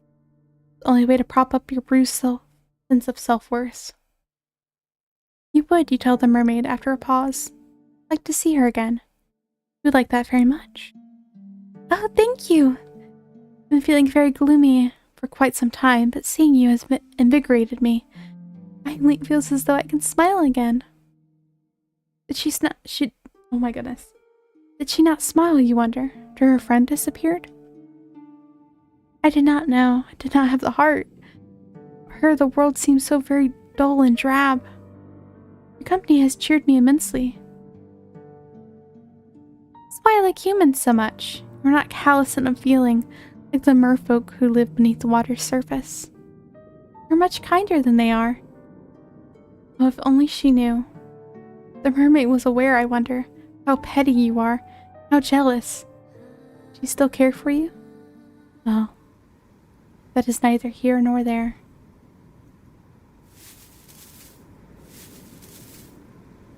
The only way to prop up your bruised sense of self-worth. You tell the mermaid after a pause, like to see her again. You would like that very much. Oh, thank you! I've been feeling very gloomy for quite some time, but seeing you has invigorated me. Finally, it feels as though I can smile again. Oh my goodness. Did she not smile, you wonder, after her friend disappeared? I did not know. I did not have the heart. For her, the world seemed so very dull and drab. Your company has cheered me immensely. That's why I like humans so much. We're not callous and unfeeling like the merfolk who live beneath the water's surface. We're much kinder than they are. Oh, if only she knew. The mermaid was aware, I wonder, how petty you are, how jealous. Do you still care for you? Oh, that is neither here nor there.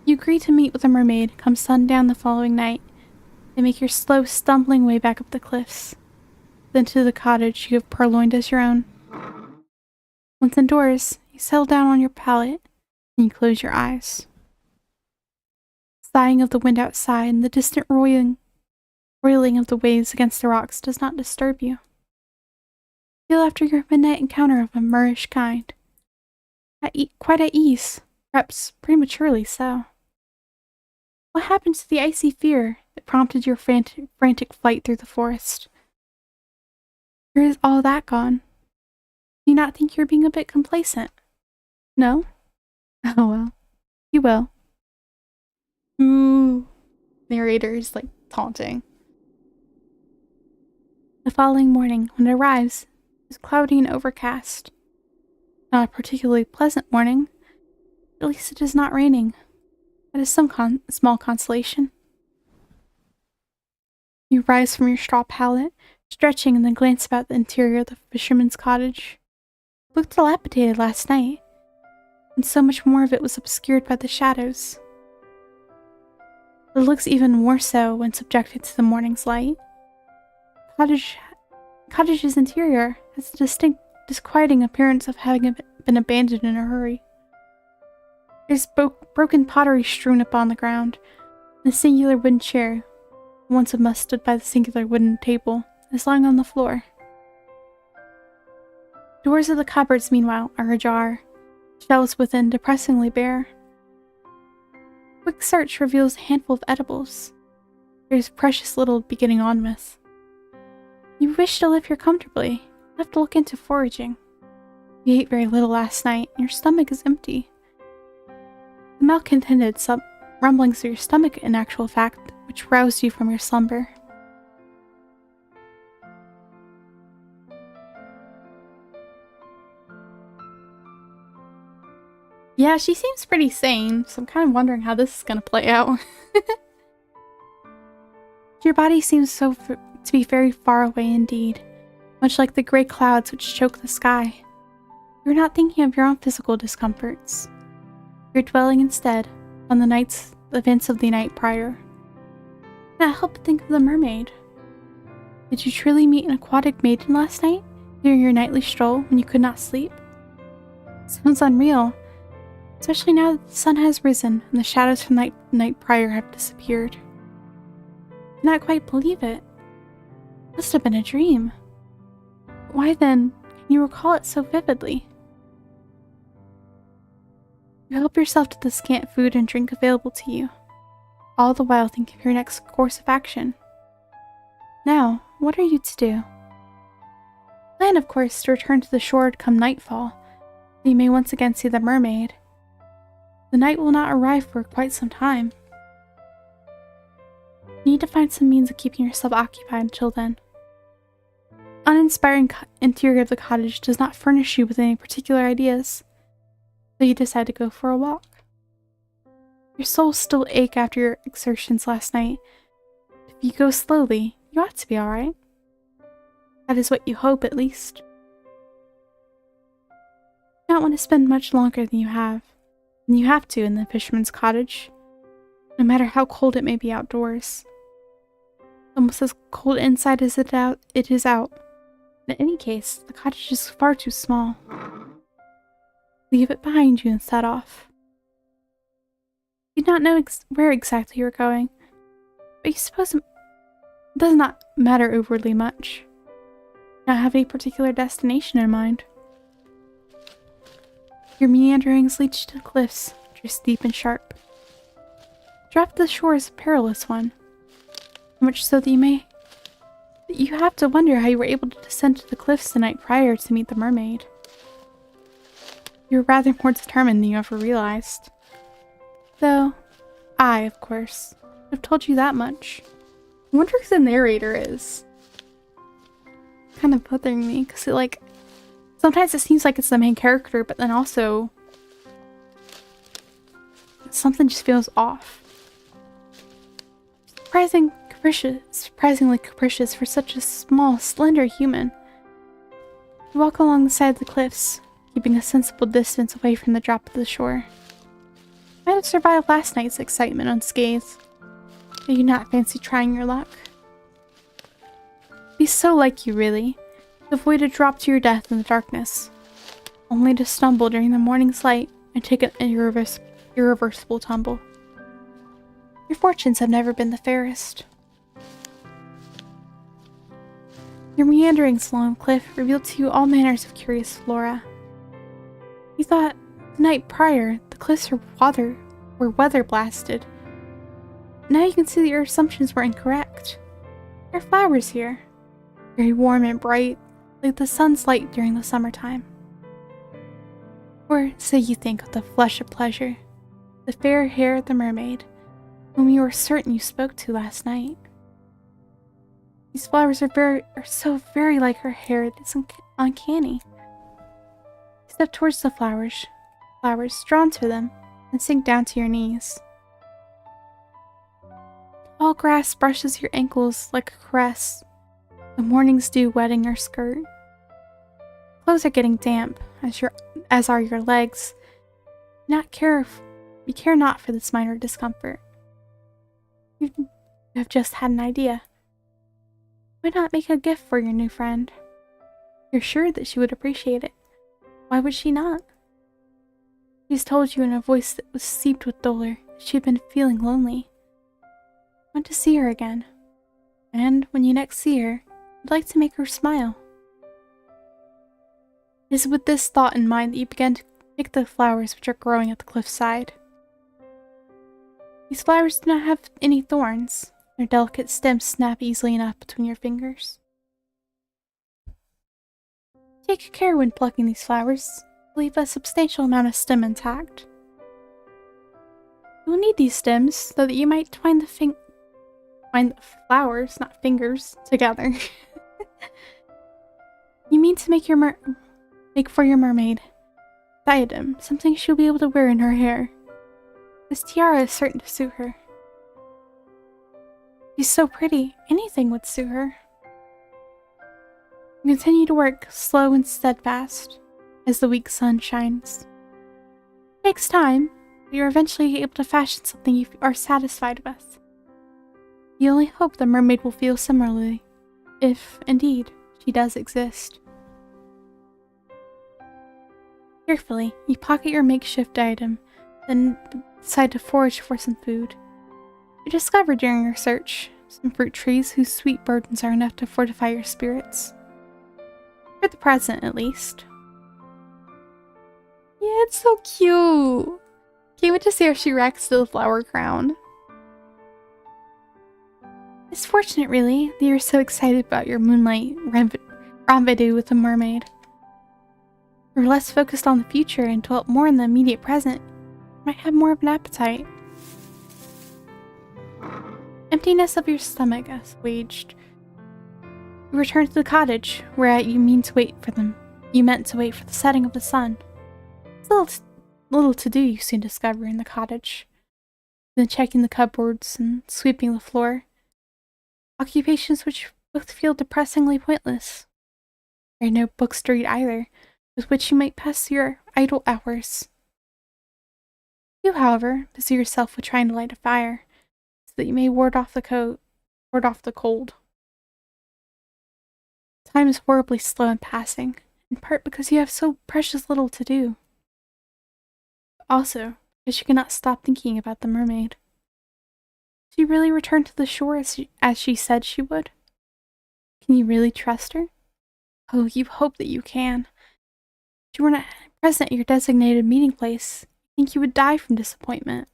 You agree to meet with the mermaid come sundown the following night. They make your slow, stumbling way back up the cliffs, then to the cottage you have purloined as your own. Once indoors, you settle down on your pallet and you close your eyes. Sighing of the wind outside and the distant roiling of the waves against the rocks does not disturb you. Feel after your midnight encounter of a Moorish kind. Quite at ease, perhaps prematurely so. What happened to the icy fear that prompted your frantic flight through the forest? Where is all that gone? Do you not think you're being a bit complacent? No? Oh well. You will. Ooh. Narrator is like taunting. The following morning, when it arrives, is cloudy and overcast. Not a particularly pleasant morning. At least it is not raining. That is some small consolation. You rise from your straw pallet, stretching, and then glance about the interior of the fisherman's cottage. It looked dilapidated last night, and so much more of it was obscured by the shadows. It looks even more so when subjected to the morning's light. Cottage's interior has a distinct, disquieting appearance of having been abandoned in a hurry. There's broken pottery strewn upon the ground, and a singular wooden chair, once a must stood by the singular wooden table, is lying on the floor. Doors of the cupboards, meanwhile, are ajar, shelves within depressingly bare. Quick search reveals a handful of edibles. There's precious little to be getting on with. You wish to live here comfortably. You have to look into foraging. You ate very little last night, and your stomach is empty. The malcontented rumblings through your stomach, in actual fact, which roused you from your slumber. Yeah, she seems pretty sane, so I'm kind of wondering how this is going to play out. Your body seems to be very far away indeed, much like the gray clouds which choke the sky. You're not thinking of your own physical discomforts. You're dwelling instead on the events of the night prior. I cannot help but think of the mermaid. Did you truly meet an aquatic maiden last night, during your nightly stroll when you could not sleep? Sounds unreal, especially now that the sun has risen and the shadows from night prior have disappeared. I cannot quite believe it. It must have been a dream. Why then can you recall it so vividly? You help yourself to the scant food and drink available to you, all the while thinking of your next course of action. Now, what are you to do? Plan, of course, to return to the shore come nightfall, that you may once again see the mermaid. The night will not arrive for quite some time. You need to find some means of keeping yourself occupied until then. The uninspiring interior of the cottage does not furnish you with any particular ideas, so you decide to go for a walk. Your soul still ache after your exertions last night. If you go slowly, you ought to be alright. That is what you hope, at least. You do not want to spend much longer than you have to in the fisherman's cottage, no matter how cold it may be outdoors. Almost as cold inside as it is out. In any case, the cottage is far too small. Leave it behind you and set off. You do not know where exactly you are going, but you suppose it does not matter overly much. You do not have any particular destination in mind. Your meanderings lead you to the cliffs, which are steep and sharp. Drop to the shore is a perilous one, so much so that you have to wonder how you were able to descend to the cliffs the night prior to meet the mermaid. You were rather more determined than you ever realized. Though, I, of course, have told you that much. I wonder who the narrator is. Kind of bothering me, because it, like, sometimes it seems like it's the main character, but then also something just feels off. Surprisingly capricious for such a small, slender human. You walk along the side of the cliffs, keeping a sensible distance away from the drop of the shore. Might have survived last night's excitement unscathed. Do you not fancy trying your luck? Be so like you, really, to avoid a drop to your death in the darkness, only to stumble during the morning's light and take an irreversible tumble. Your fortunes have never been the fairest. Your meanderings along the cliff revealed to you all manners of curious flora. You thought the night prior the cliffs were weather blasted. Now you can see that your assumptions were incorrect. There are flowers here, very warm and bright, like the sun's light during the summertime. Or so you think with a flush of pleasure, the fair hair of the mermaid, whom you were certain you spoke to last night. These flowers are so very like her hair, it's uncanny. You step towards the flowers, drawn to them, and sink down to your knees. Tall grass brushes your ankles like a caress, the morning's dew wetting your skirt. Clothes are getting damp, as are your legs. You care not for this minor discomfort. You have just had an idea. Why not make a gift for your new friend? You're sure that she would appreciate it. Why would she not? She's told you in a voice that was seeped with dolor that she had been feeling lonely. Want to see her again. And when you next see her, you'd like to make her smile. It is with this thought in mind that you begin to pick the flowers which are growing at the cliffside. These flowers do not have any thorns. Their delicate stems snap easily enough between your fingers. Take care when plucking these flowers. Leave a substantial amount of stem intact. You will need these stems so that you might twine the flowers, not fingers, together. You mean to make for your mermaid diadem, something she'll be able to wear in her hair. This tiara is certain to suit her. She's so pretty, anything would suit her. You continue to work, slow and steadfast, as the weak sun shines. It takes time, but you're eventually able to fashion something you are satisfied with. You only hope the mermaid will feel similarly, if, indeed, she does exist. Carefully, you pocket your makeshift item, then decide to forage for some food. You discover during your search some fruit trees whose sweet burdens are enough to fortify your spirits. For the present, at least. Yeah, it's so cute! Can't wait to see how she reacts to the flower crown. It's fortunate, really, that you're so excited about your moonlight rendezvous with the mermaid. If you're less focused on the future and dwelt more in the immediate present, you might have more of an appetite. Emptiness of your stomach assuaged. You return to the cottage, whereat you meant to wait for the setting of the sun. It's little to do, you soon discover, in the cottage. Then checking the cupboards and sweeping the floor. Occupations which both feel depressingly pointless. There are no books to read either, with which you might pass your idle hours. You, however, busy yourself with trying to light a fire, so that you may ward off the cold. Time is horribly slow in passing, in part because you have so precious little to do. Also, because you cannot stop thinking about the mermaid. Did she really return to the shore as she said she would? Can you really trust her? Oh, you hope that you can. If you were not present at your designated meeting place, I think you would die from disappointment.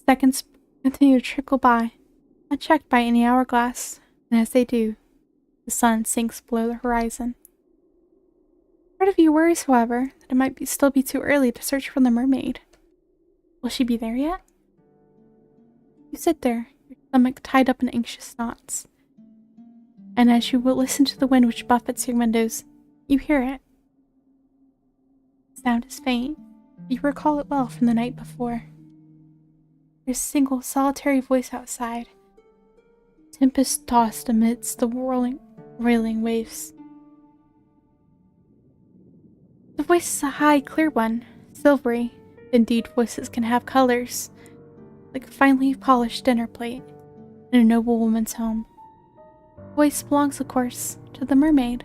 Seconds continue to trickle by, unchecked by any hourglass, and as they do, the sun sinks below the horizon. Part of you worries, however, that it might still be too early to search for the mermaid. Will she be there yet? You sit there, your stomach tied up in anxious knots. And as you will listen to the wind which buffets your windows, you hear it. The sound is faint. You recall it well from the night before. There's a single solitary voice outside, tempest tossed amidst the roiling waves. The voice is a high, clear one, silvery. Indeed, voices can have colors, like a finely polished dinner plate in a noble woman's home. The voice belongs, of course, to the mermaid.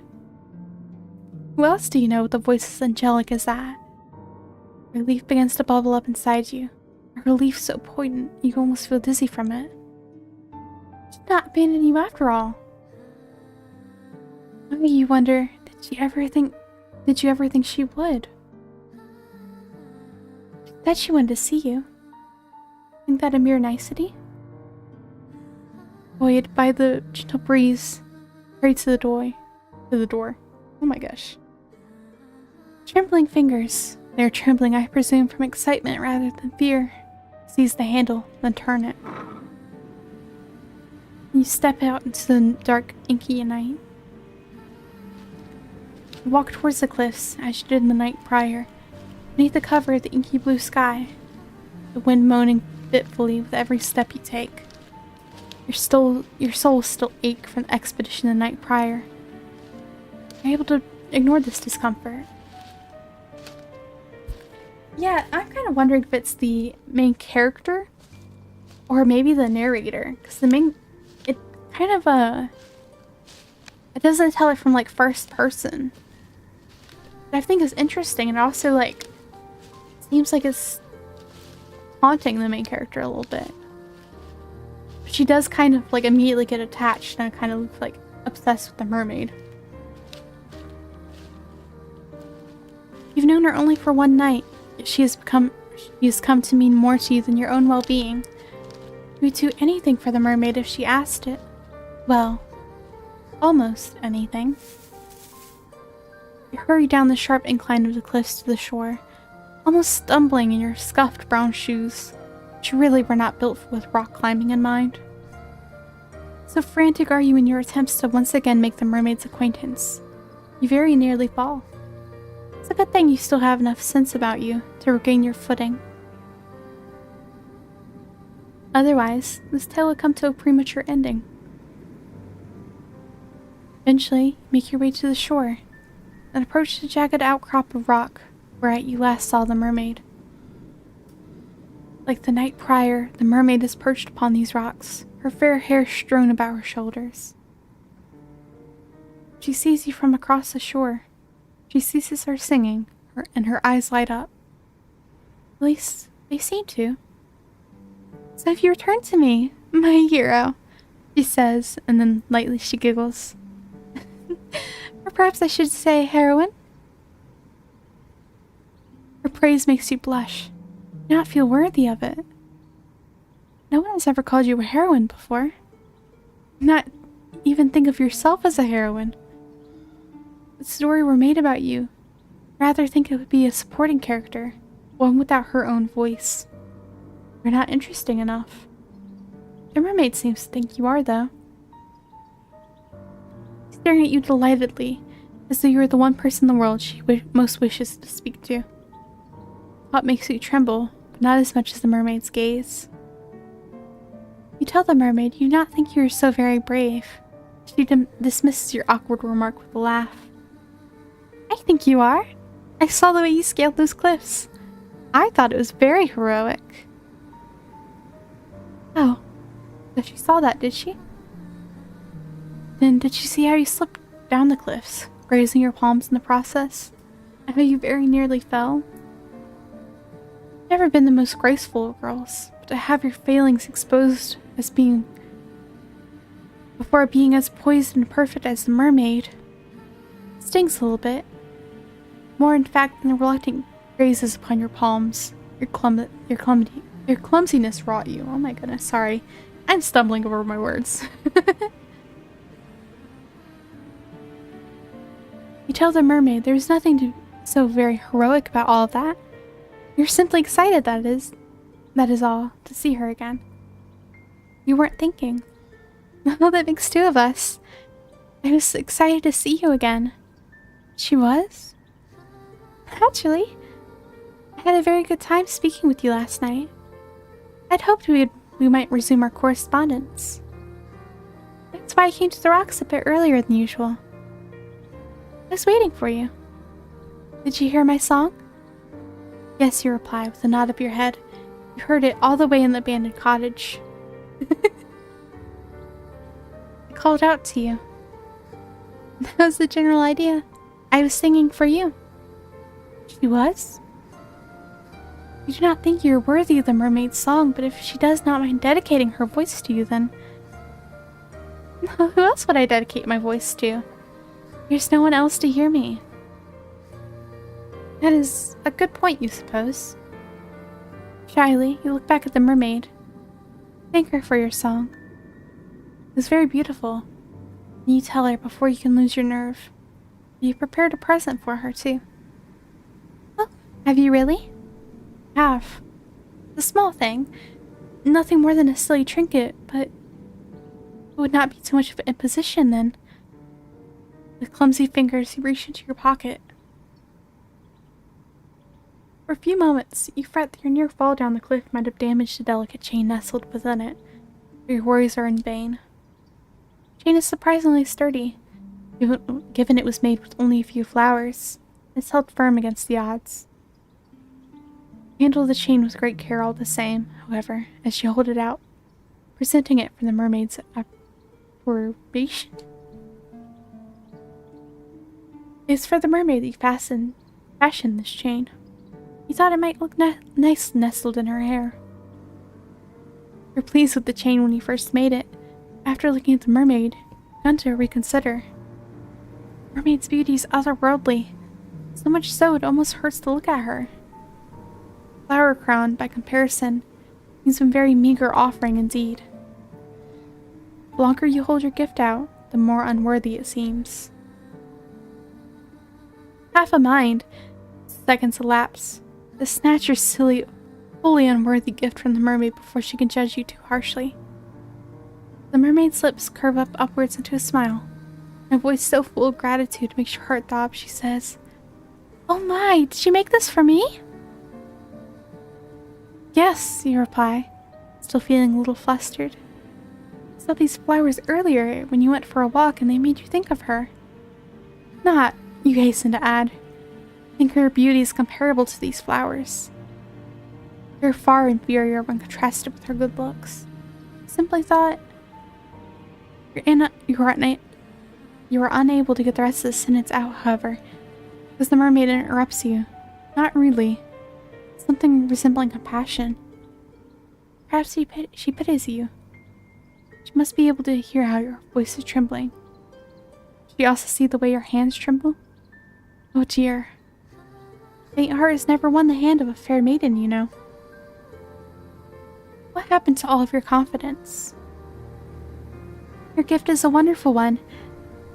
Who else do you know with a voice as angelic as that? Relief begins to bubble up inside you, a relief so potent you almost feel dizzy from it. She did not abandon you after all. Maybe you wonder, did you ever think she would? She said she wanted to see you. Think that a mere nicety? Buoyed by the gentle breeze, hurried to the door. Oh my gosh. Trembling fingers, they are trembling, I presume, from excitement rather than fear. Seize the handle, then turn it. You step out into the dark, inky night. You walk towards the cliffs, as you did in the night prior, beneath the cover of the inky blue sky, the wind moaning fitfully with every step you take. Your soul still ache from the expedition the night prior. You're able to ignore this discomfort. Yeah, I'm kind of wondering if it's the main character or maybe the narrator, because it doesn't tell it from like first person. But I think it's interesting, and also like seems like it's haunting the main character a little bit. She does kind of like immediately get attached and kind of like obsessed with the mermaid. You've known her only for one night, yet she has come to mean more to you than your own well-being. You would do anything for the mermaid if she asked it. Well, almost anything. You hurry down the sharp incline of the cliffs to the shore, almost stumbling in your scuffed brown shoes, which really were not built with rock climbing in mind. So frantic are you in your attempts to once again make the mermaid's acquaintance. You very nearly fall. It's a good thing you still have enough sense about you to regain your footing. Otherwise, this tale would come to a premature ending. Eventually, you make your way to the shore, and approach the jagged outcrop of rock whereat you last saw the mermaid. Like the night prior, the mermaid is perched upon these rocks, her fair hair strewn about her shoulders. She sees you from across the shore. She ceases her singing, and her eyes light up. At least, they seem to. So have you returned to me, my hero? She says, and then lightly she giggles. Or perhaps I should say heroine? Her praise makes you blush. You do not feel worthy of it. No one has ever called you a heroine before. Not even think of yourself as a heroine. If the story were made about you, rather think it would be a supporting character, one without her own voice. You're not interesting enough. The mermaid seems to think you are, though. Staring at you delightedly, as though you were the one person in the world she most wishes to speak to. Thought makes you tremble, but not as much as the mermaid's gaze. You tell the mermaid you do not think you are so very brave. She dismisses your awkward remark with a laugh. I think you are. I saw the way you scaled those cliffs. I thought it was very heroic. Oh, so she saw that, did she? Then did she see how you slipped down the cliffs, grazing your palms in the process? And how you very nearly fell? Never been the most graceful of girls, but to have your failings exposed as before being as poised and perfect as the mermaid stings a little bit. More in fact than the reluctant grazes upon your palms. Your clumsiness wrought you. Oh my goodness, sorry. I'm stumbling over my words. You tell the mermaid there's nothing so very heroic about all of that. You're simply excited, that is all, to see her again. You weren't thinking. Oh, that makes two of us. I was excited to see you again. She was? Actually, I had a very good time speaking with you last night. I'd hoped we might resume our correspondence. That's why I came to the rocks a bit earlier than usual. I was waiting for you. Did you hear my song? Yes, you reply with a nod of your head. You heard it all the way in the abandoned cottage. I called out to you. That was the general idea. I was singing for you. She was? You do not think you are worthy of the mermaid's song, but if she does not mind dedicating her voice to you, then... Who else would I dedicate my voice to? There's no one else to hear me. That is a good point, you suppose. Shyly, you look back at the mermaid. Thank her for your song. It was very beautiful. And you tell her before you can lose your nerve. You prepared a present for her, too. Oh, have you really? Have. It's a small thing. Nothing more than a silly trinket, but it would not be too much of an imposition then. With clumsy fingers, you reach into your pocket. For a few moments, you fret that your near fall down the cliff might have damaged the delicate chain nestled within it, but your worries are in vain. The chain is surprisingly sturdy, given it was made with only a few flowers. It's held firm against the odds. You handle the chain with great care all the same, however, as you hold it out, presenting it for the mermaid's approbation. It's for the mermaid that you fashioned this chain. You thought it might look nice nestled in her hair. You're pleased with the chain when you first made it. After looking at the mermaid, you began to reconsider. Mermaid's beauty is otherworldly, so much so it almost hurts to look at her. Flower crown, by comparison, means a very meager offering indeed. The longer you hold your gift out, the more unworthy it seems. Half a mind, seconds elapse, to snatch your silly, wholly unworthy gift from the mermaid before she can judge you too harshly. The mermaid's lips curve upwards into a smile. In a voice so full of gratitude makes your heart throb, she says, "Oh my, did you make this for me?" "Yes," you reply, still feeling a little flustered. "I saw these flowers earlier when you went for a walk and they made you think of her." "Not," you hasten to add, "think her beauty is comparable to these flowers. You're far inferior when contrasted with her good looks. Simply thought..." You are unable to get the rest of the sentence out, however, because the mermaid interrupts you, not rudely, something resembling compassion. Perhaps she pities you. She must be able to hear how your voice is trembling. Does she also see the way your hands tremble? Oh dear. Faint heart has never won the hand of a fair maiden, you know. What happened to all of your confidence? Your gift is a wonderful one.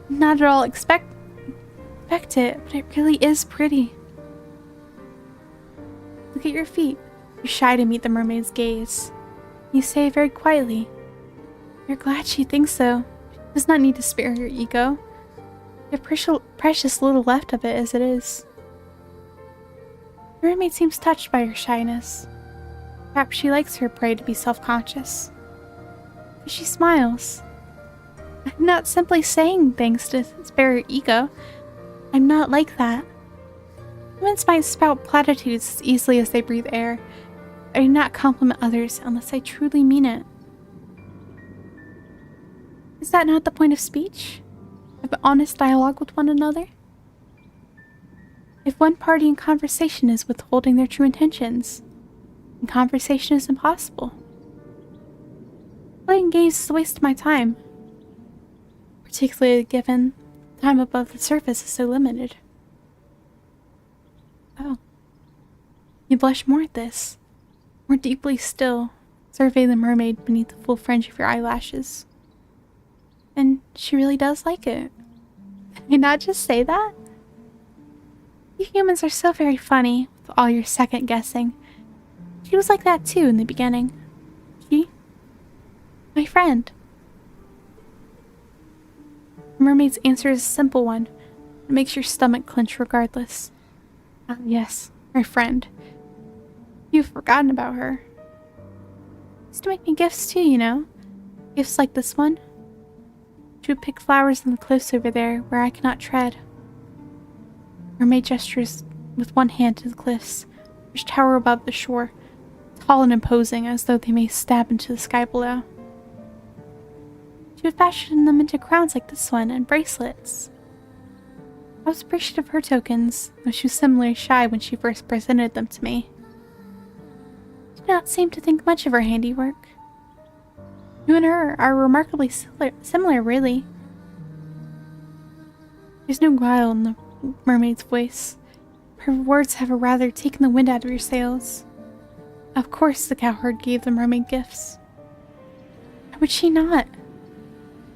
Not at all expect it, but it really is pretty. Look at your feet. You're shy to meet the mermaid's gaze. You say very quietly, "You're glad she thinks so. She does not need to spare your ego. You have precious little left of it as it is." The mermaid seems touched by your shyness. Perhaps she likes her prey to be self-conscious. But she smiles. "I'm not simply saying things to spare your ego. I'm not like that. Humans might spout platitudes as easily as they breathe air. I do not compliment others unless I truly mean it." Is that not the point of speech? Of honest dialogue with one another? If one party in conversation is withholding their true intentions, then conversation is impossible. Playing games is a waste of my time, particularly given time above the surface is so limited. Oh. You blush more at this. More deeply still, survey the mermaid beneath the full fringe of your eyelashes. And she really does like it. Did I not just say that? You humans are so very funny, with all your second guessing. She was like that too in the beginning. She? My friend. The mermaid's answer is a simple one. It makes your stomach clench regardless. Ah, yes, my friend. You've forgotten about her. She used to make me gifts too, you know. Gifts like this one. She would pick flowers on the cliffs over there where I cannot tread. Mermaid gestures with one hand to the cliffs, which tower above the shore, tall and imposing as though they may stab into the sky below. She would fashion them into crowns like this one and bracelets. I was appreciative of her tokens, though she was similarly shy when she first presented them to me. She did not seem to think much of her handiwork. You and her are remarkably similar, really. There's no guile in the mermaid's voice. Her words have rather taken the wind out of your sails. Of course the cowherd gave the mermaid gifts. How would she not?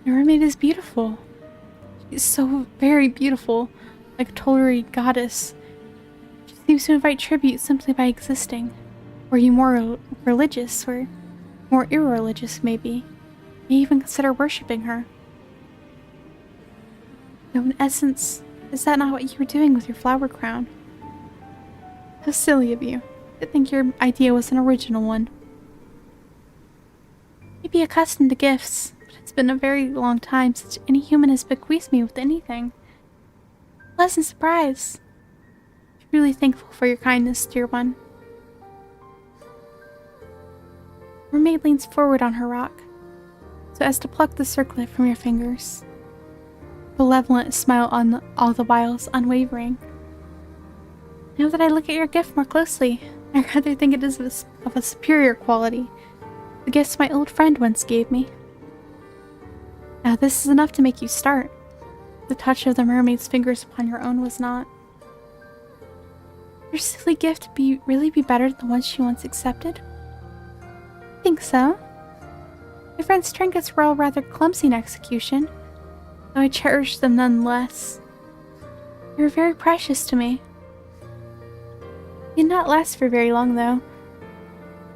The mermaid is beautiful. She's so very beautiful, like a Tolari goddess. She seems to invite tribute simply by existing. Were you more religious, or more irreligious maybe, may even consider worshipping her. Though in essence, is that not what you were doing with your flower crown? How silly of you. I think your idea was an original one. You'd be accustomed to gifts, but it's been a very long time since any human has bequeathed me with anything. Pleasant surprise. I'm really thankful for your kindness, dear one. Mermaid leans forward on her rock, so as to pluck the circlet from your fingers. Benevolent smile all the while is unwavering. Now that I look at your gift more closely, I rather think it is of a superior quality. The gifts my old friend once gave me. Now this is enough to make you start. The touch of the mermaid's fingers upon your own was not. Your silly gift really be better than the one she once accepted? I think so. My friend's trinkets were all rather clumsy in execution, though I cherish them nonetheless. They were very precious to me. They did not last for very long, though.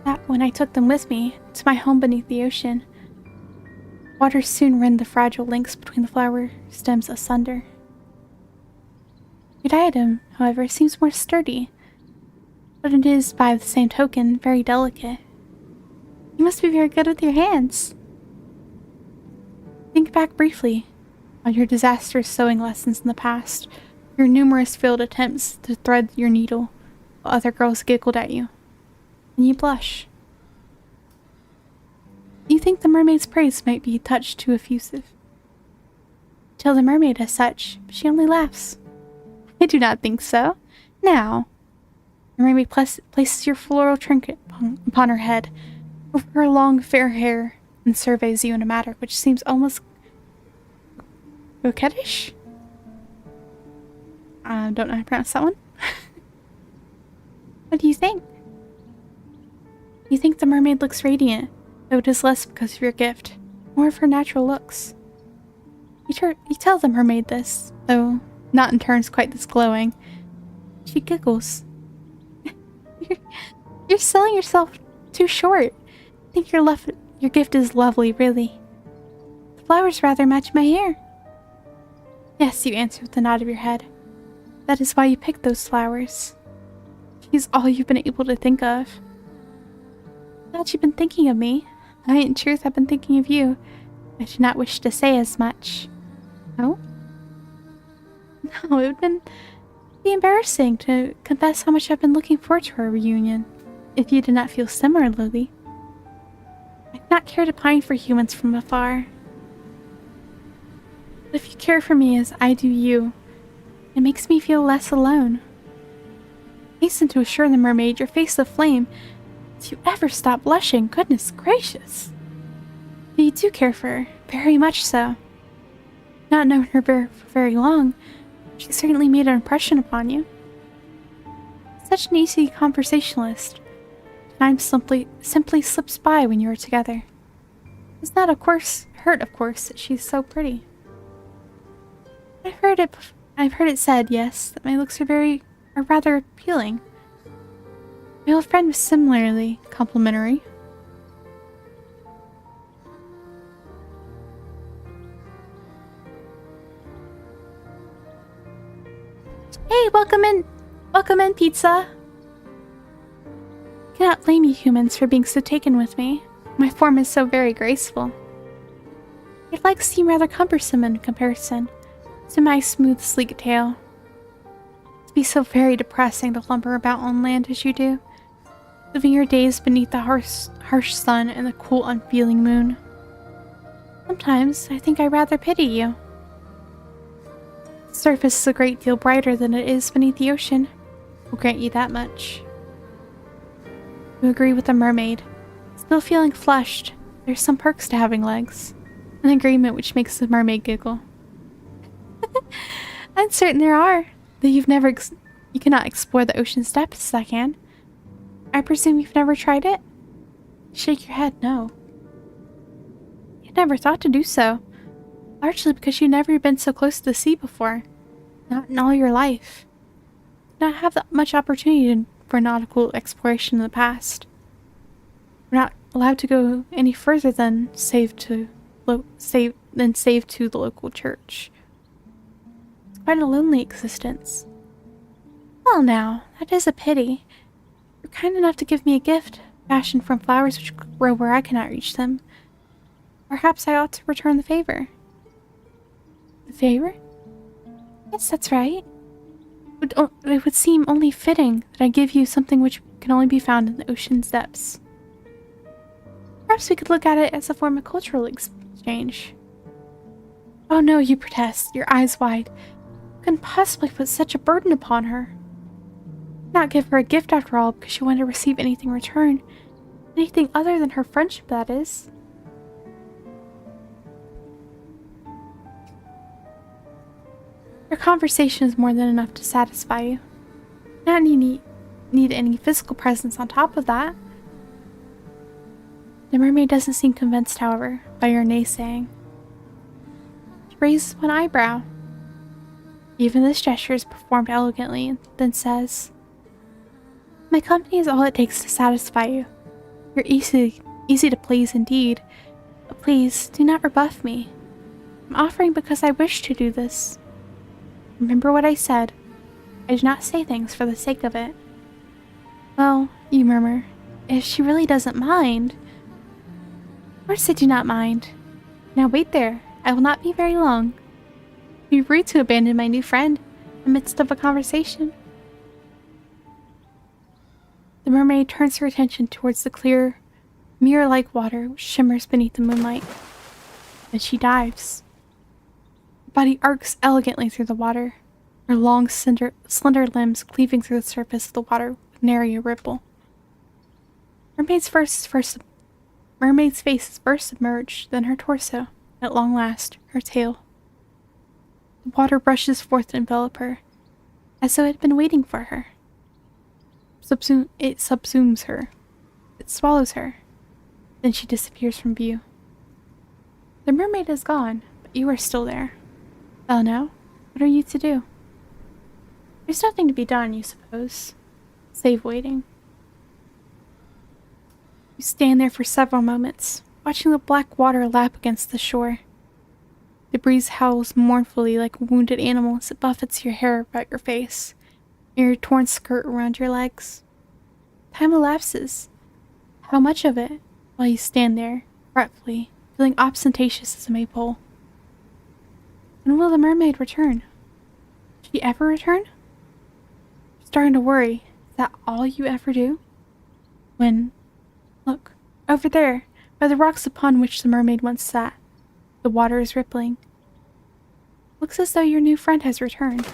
That when I took them with me to my home beneath the ocean, water soon rend the fragile links between the flower stems asunder. Your diadem, however, seems more sturdy, but it is, by the same token, very delicate. You must be very good with your hands. Think back briefly on your disastrous sewing lessons in the past, your numerous failed attempts to thread your needle while other girls giggled at you, and you blush. You think the mermaid's praise might be a touch too effusive. Tell the mermaid as such, but she only laughs. I do not think so. Now, the mermaid places your floral trinket upon her head, over her long fair hair, and surveys you in a manner which seems almost coquettish? I don't know how to pronounce that one. What do you think? You think the mermaid looks radiant, though it is less because of your gift, more of her natural looks. You tell the mermaid this, though not in terms quite this glowing. She giggles. You're selling yourself too short. I think your gift is lovely, really. The flowers rather match my hair. Yes, you answer with a nod of your head. That is why you picked those flowers. She's all you've been able to think of. Glad you've been thinking of me. I, in truth, have been thinking of you. I do not wish to say as much. No? No, it would be embarrassing to confess how much I've been looking forward to our reunion, if you did not feel similarly. I do not care to pine for humans from afar. But if you care for me as I do you, it makes me feel less alone. Hasten to assure the mermaid, your face aflame. Do you ever stop blushing? Goodness gracious. But you do care for her, very much so. Not known her for very long, she certainly made an impression upon you. Such an easy conversationalist. Time simply slips by when you are together. It's not, of course, that she's so pretty. I've heard it said, yes, that my looks are rather appealing. My old friend was similarly complimentary. Welcome in, pizza! I cannot blame you humans for being so taken with me. My form is so very graceful. Your legs seem rather cumbersome in comparison to my smooth, sleek tail. It'd be so very depressing to lumber about on land as you do, living your days beneath the harsh sun and the cool, unfeeling moon. Sometimes I think I rather pity you. The surface is a great deal brighter than it is beneath the ocean. I'll grant you that much. You agree with the mermaid. Still feeling flushed, there's some perks to having legs. An agreement which makes the mermaid giggle. I'm certain there are, though you cannot explore the ocean's depths as I can. I presume you've never tried it? Shake your head, no. You've never thought to do so, largely because you've never been so close to the sea before. Not in all your life. Did not have that much opportunity for nautical exploration in the past. We're not allowed to go any further than save to the local church. It's quite a lonely existence. Well now, that is a pity. You're kind enough to give me a gift, fashioned from flowers which grow where I cannot reach them. Perhaps I ought to return the favor. The favor? Yes, that's right. It would seem only fitting that I give you something which can only be found in the ocean's depths. Perhaps we could look at it as a form of cultural exchange. Oh no, you protest, your eyes wide. You couldn't possibly put such a burden upon her. Not give her a gift after all because she wanted to receive anything in return. Anything other than her friendship, that is. Your conversation is more than enough to satisfy you. Not need any physical presence on top of that. The mermaid doesn't seem convinced, however, by your naysaying. She raises one eyebrow. Even this gesture is performed elegantly, and then says, "My company is all it takes to satisfy you. You're easy to please indeed, but please do not rebuff me. I'm offering because I wish to do this. Remember what I said. I do not say things for the sake of it." Well, you murmur, if she really doesn't mind. Of course I do not mind. Now wait there. I will not be very long. It'd be rude to abandon my new friend in the midst of a conversation. The mermaid turns her attention towards the clear, mirror-like water which shimmers beneath the moonlight. Then she dives. Her body arcs elegantly through the water, her long, slender limbs cleaving through the surface of the water with nary a ripple. Mermaid's face is first submerged, then her torso, and at long last, her tail. The water brushes forth to envelop her, as though it had been waiting for her. It subsumes her. It swallows her. Then she disappears from view. The mermaid is gone, but you are still there. Well now, what are you to do? There's nothing to be done, you suppose, save waiting. You stand there for several moments, watching the black water lap against the shore. The breeze howls mournfully like a wounded animal as it buffets your hair about your face, and your torn skirt around your legs. Time elapses. How much of it? While you stand there, fretfully, feeling ostentatious as a maypole. When will the mermaid return? Will she ever return? You're starting to worry. Is that all you ever do? When... Look, over there, by the rocks upon which the mermaid once sat. The water is rippling. Looks as though your new friend has returned.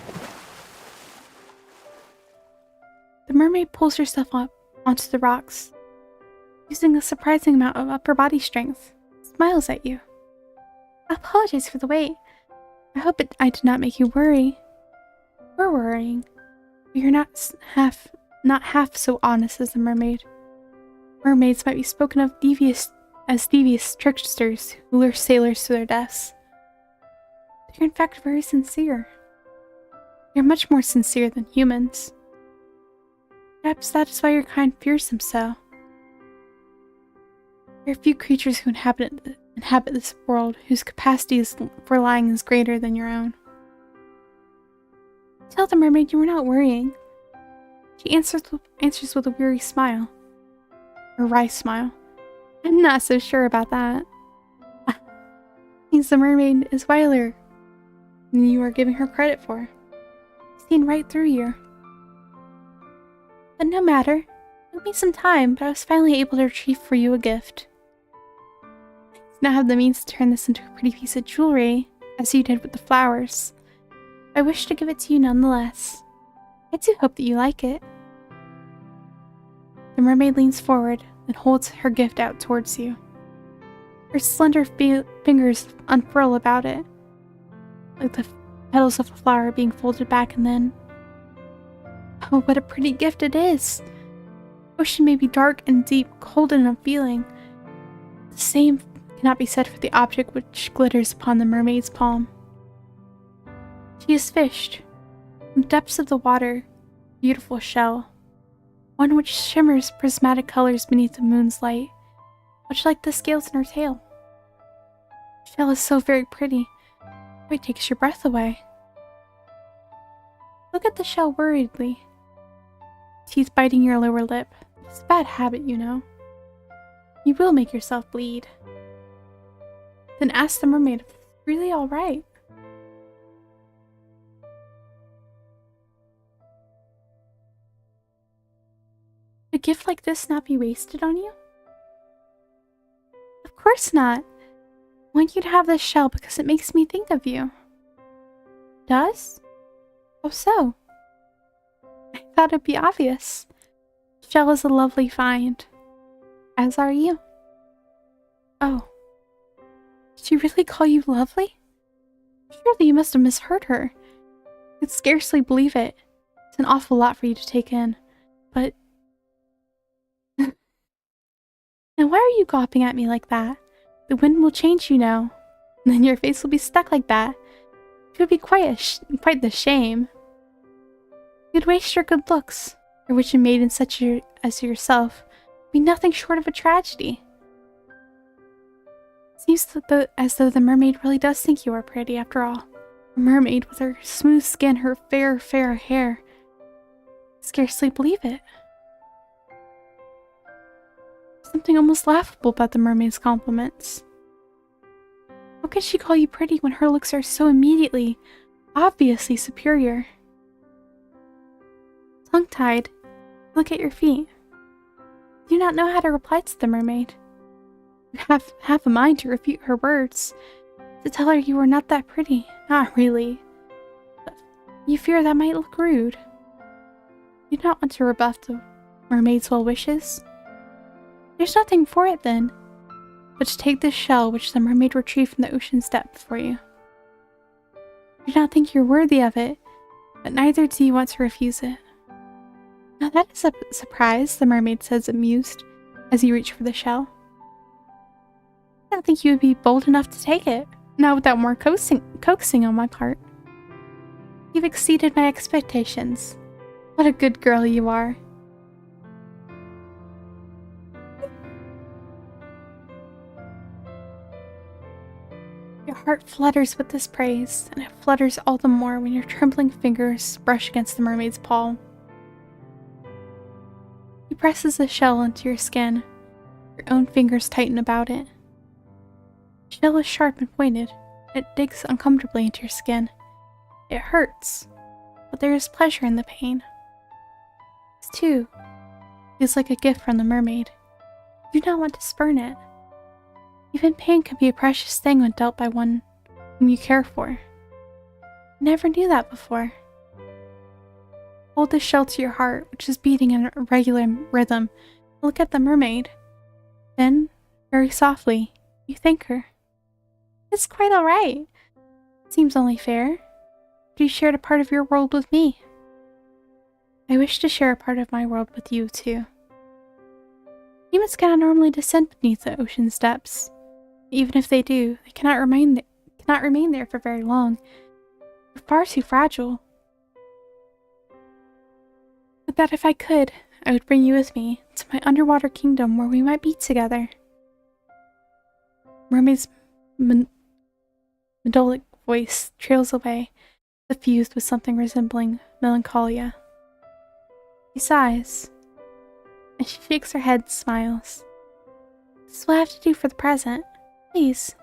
The mermaid pulls herself up onto the rocks, using a surprising amount of upper body strength, smiles at you. I apologize for the wait. I hope I did not make you worry. We're worrying, but you're not half so honest as the mermaid. Mermaids might be spoken of as devious tricksters who lure sailors to their deaths. But you're in fact very sincere. You're much more sincere than humans. Perhaps that is why your kind fears them so. There are few creatures who inhabit this world whose capacity for lying is greater than your own. Tell the mermaid you were not worrying. She answers with a weary smile. A wry smile. I'm not so sure about that. Means the mermaid is wiler than you are giving her credit for. I've seen right through you. But no matter. It took me some time, but I was finally able to retrieve for you a gift. I now have the means to turn this into a pretty piece of jewelry, as you did with the flowers. I wish to give it to you nonetheless. I do hope that you like it. The mermaid leans forward and holds her gift out towards you. Her slender fingers unfurl about it, like the petals of a flower being folded back, and then... Oh, what a pretty gift it is! The ocean may be dark and deep, cold and unfeeling. The same cannot be said for the object which glitters upon the mermaid's palm. She has fished, from the depths of the water, a beautiful shell, one which shimmers prismatic colors beneath the moon's light, much like the scales in her tail. The shell is so very pretty, it takes your breath away. Look at the shell worriedly, teeth biting your lower lip. It's a bad habit, you know. You will make yourself bleed. Then ask the mermaid if it's really alright. Would a gift like this not be wasted on you? Of course not. I want you to have this shell because it makes me think of you. Does? How so? I thought it'd be obvious. The shell is a lovely find. As are you. Oh. Did she really call you lovely? Surely you must have misheard her. I could scarcely believe it. It's an awful lot for you to take in. But... Now why are you gawping at me like that? The wind will change, you know. And then your face will be stuck like that. It would be quite the shame. You'd waste your good looks, for which a maiden such as yourself would be nothing short of a tragedy. Seems as though the mermaid really does think you are pretty, after all. A mermaid with her smooth skin, her fair hair. I scarcely believe it. Something almost laughable about the mermaid's compliments. How could she call you pretty when her looks are so immediately, obviously superior? Tongue-tied, look at your feet. You do not know how to reply to the mermaid. You have a mind to refute her words, to tell her you are not that pretty. Not really. But you fear that might look rude. You do not want to rebuff the mermaid's well wishes. There's nothing for it then, but to take this shell which the mermaid retrieved from the ocean's depth for you. You do not think you're worthy of it, but neither do you want to refuse it. Now that is a surprise, the mermaid says, amused, as you reach for the shell. I don't think you would be bold enough to take it, not without more coaxing on my part. You've exceeded my expectations. What a good girl you are. Your heart flutters with this praise, and it flutters all the more when your trembling fingers brush against the mermaid's palm. He presses the shell into your skin. Your own fingers tighten about it. The shell is sharp and pointed. It digs uncomfortably into your skin. It hurts, but there is pleasure in the pain. This, too, feels like a gift from the mermaid. You do not want to spurn it. Even pain can be a precious thing when dealt by one whom you care for. I never knew that before. Hold the shell to your heart, which is beating in a regular rhythm. Look at the mermaid. Then, very softly, you thank her. It's quite alright. Seems only fair. But you shared a part of your world with me. I wish to share a part of my world with you, too. Humans cannot normally descend beneath the ocean's depths. Even if they do, they cannot remain there for very long. They're far too fragile. But that if I could, I would bring you with me to my underwater kingdom where we might be together. Mermaid's melodic voice trails away, suffused with something resembling melancholia. She sighs, and she shakes her head and smiles. This is what I have to do for the present. Please,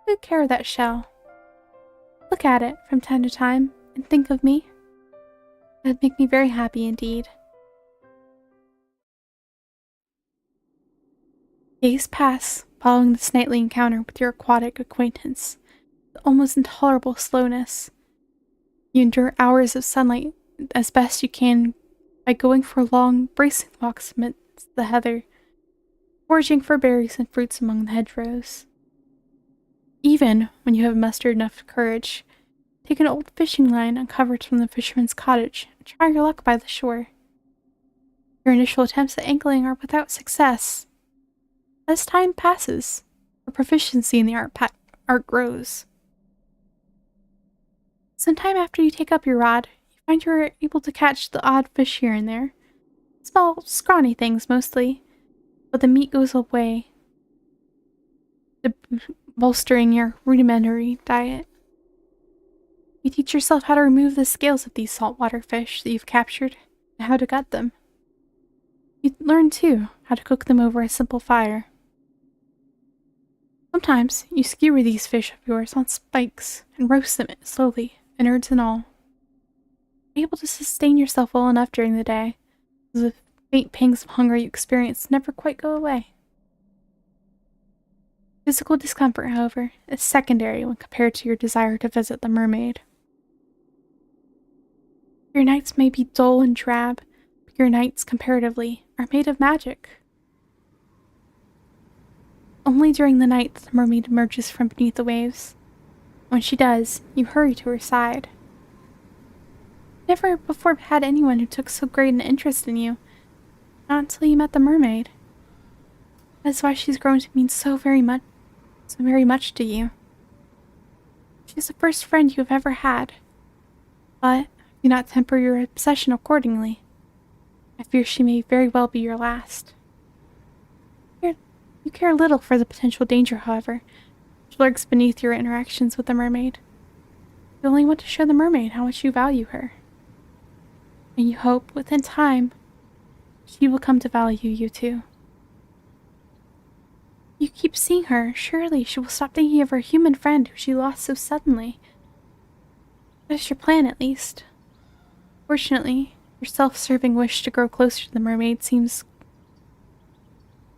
take care of that shell. Look at it from time to time and think of me. That would make me very happy indeed. Days pass following this nightly encounter with your aquatic acquaintance with almost intolerable slowness. You endure hours of sunlight as best you can by going for long, bracing walks amidst the heather, foraging for berries and fruits among the hedgerows. Even when you have mustered enough courage, take an old fishing line uncovered from the fisherman's cottage and try your luck by the shore. Your initial attempts at angling are without success. As time passes, your proficiency in the art grows. Sometime after you take up your rod, you find you are able to catch the odd fish here and there. Small, scrawny things mostly, but the meat goes away, bolstering your rudimentary diet. You teach yourself how to remove the scales of these saltwater fish that you've captured and how to gut them. You learn, too, how to cook them over a simple fire. Sometimes you skewer these fish of yours on spikes and roast them slowly, innards and all. You're able to sustain yourself well enough during the day, as the faint pangs of hunger you experience never quite go away. Physical discomfort, however, is secondary when compared to your desire to visit the mermaid. Your nights may be dull and drab, but your nights, comparatively, are made of magic. Only during the night the mermaid emerges from beneath the waves. When she does, you hurry to her side. Never before had anyone who took so great an interest in you, not until you met the mermaid. That's why she's grown to mean so very much to you. She's the first friend you have ever had, but do not temper your obsession accordingly. I fear she may very well be your last. You care little for the potential danger, however, which lurks beneath your interactions with the mermaid. You only want to show the mermaid how much you value her. And you hope, within time, she will come to value you too. You keep seeing her, surely she will stop thinking of her human friend who she lost so suddenly. That is your plan, at least. Fortunately, your self-serving wish to grow closer to the mermaid seems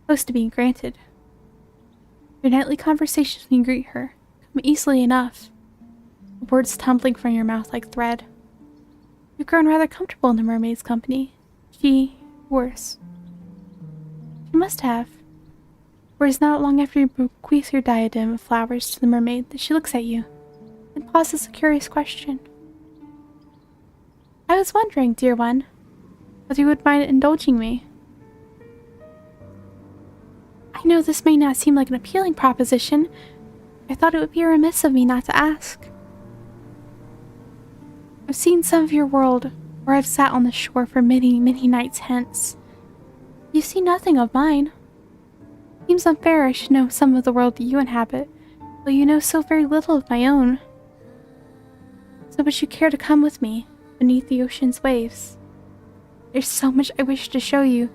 close to being granted. Your nightly conversations when you greet her come easily enough, the words tumbling from your mouth like thread. You've grown rather comfortable in the mermaid's company. She, worse. She must have. For it is not long after you bequeath your diadem of flowers to the mermaid that she looks at you, and pauses a curious question. I was wondering, dear one, whether you would mind indulging me. I know this may not seem like an appealing proposition. I thought it would be remiss of me not to ask. I've seen some of your world, where I've sat on the shore for many, many nights hence. You see nothing of mine. Seems unfair I should know some of the world that you inhabit, though you know so very little of my own. So would you care to come with me, beneath the ocean's waves? There's so much I wish to show you,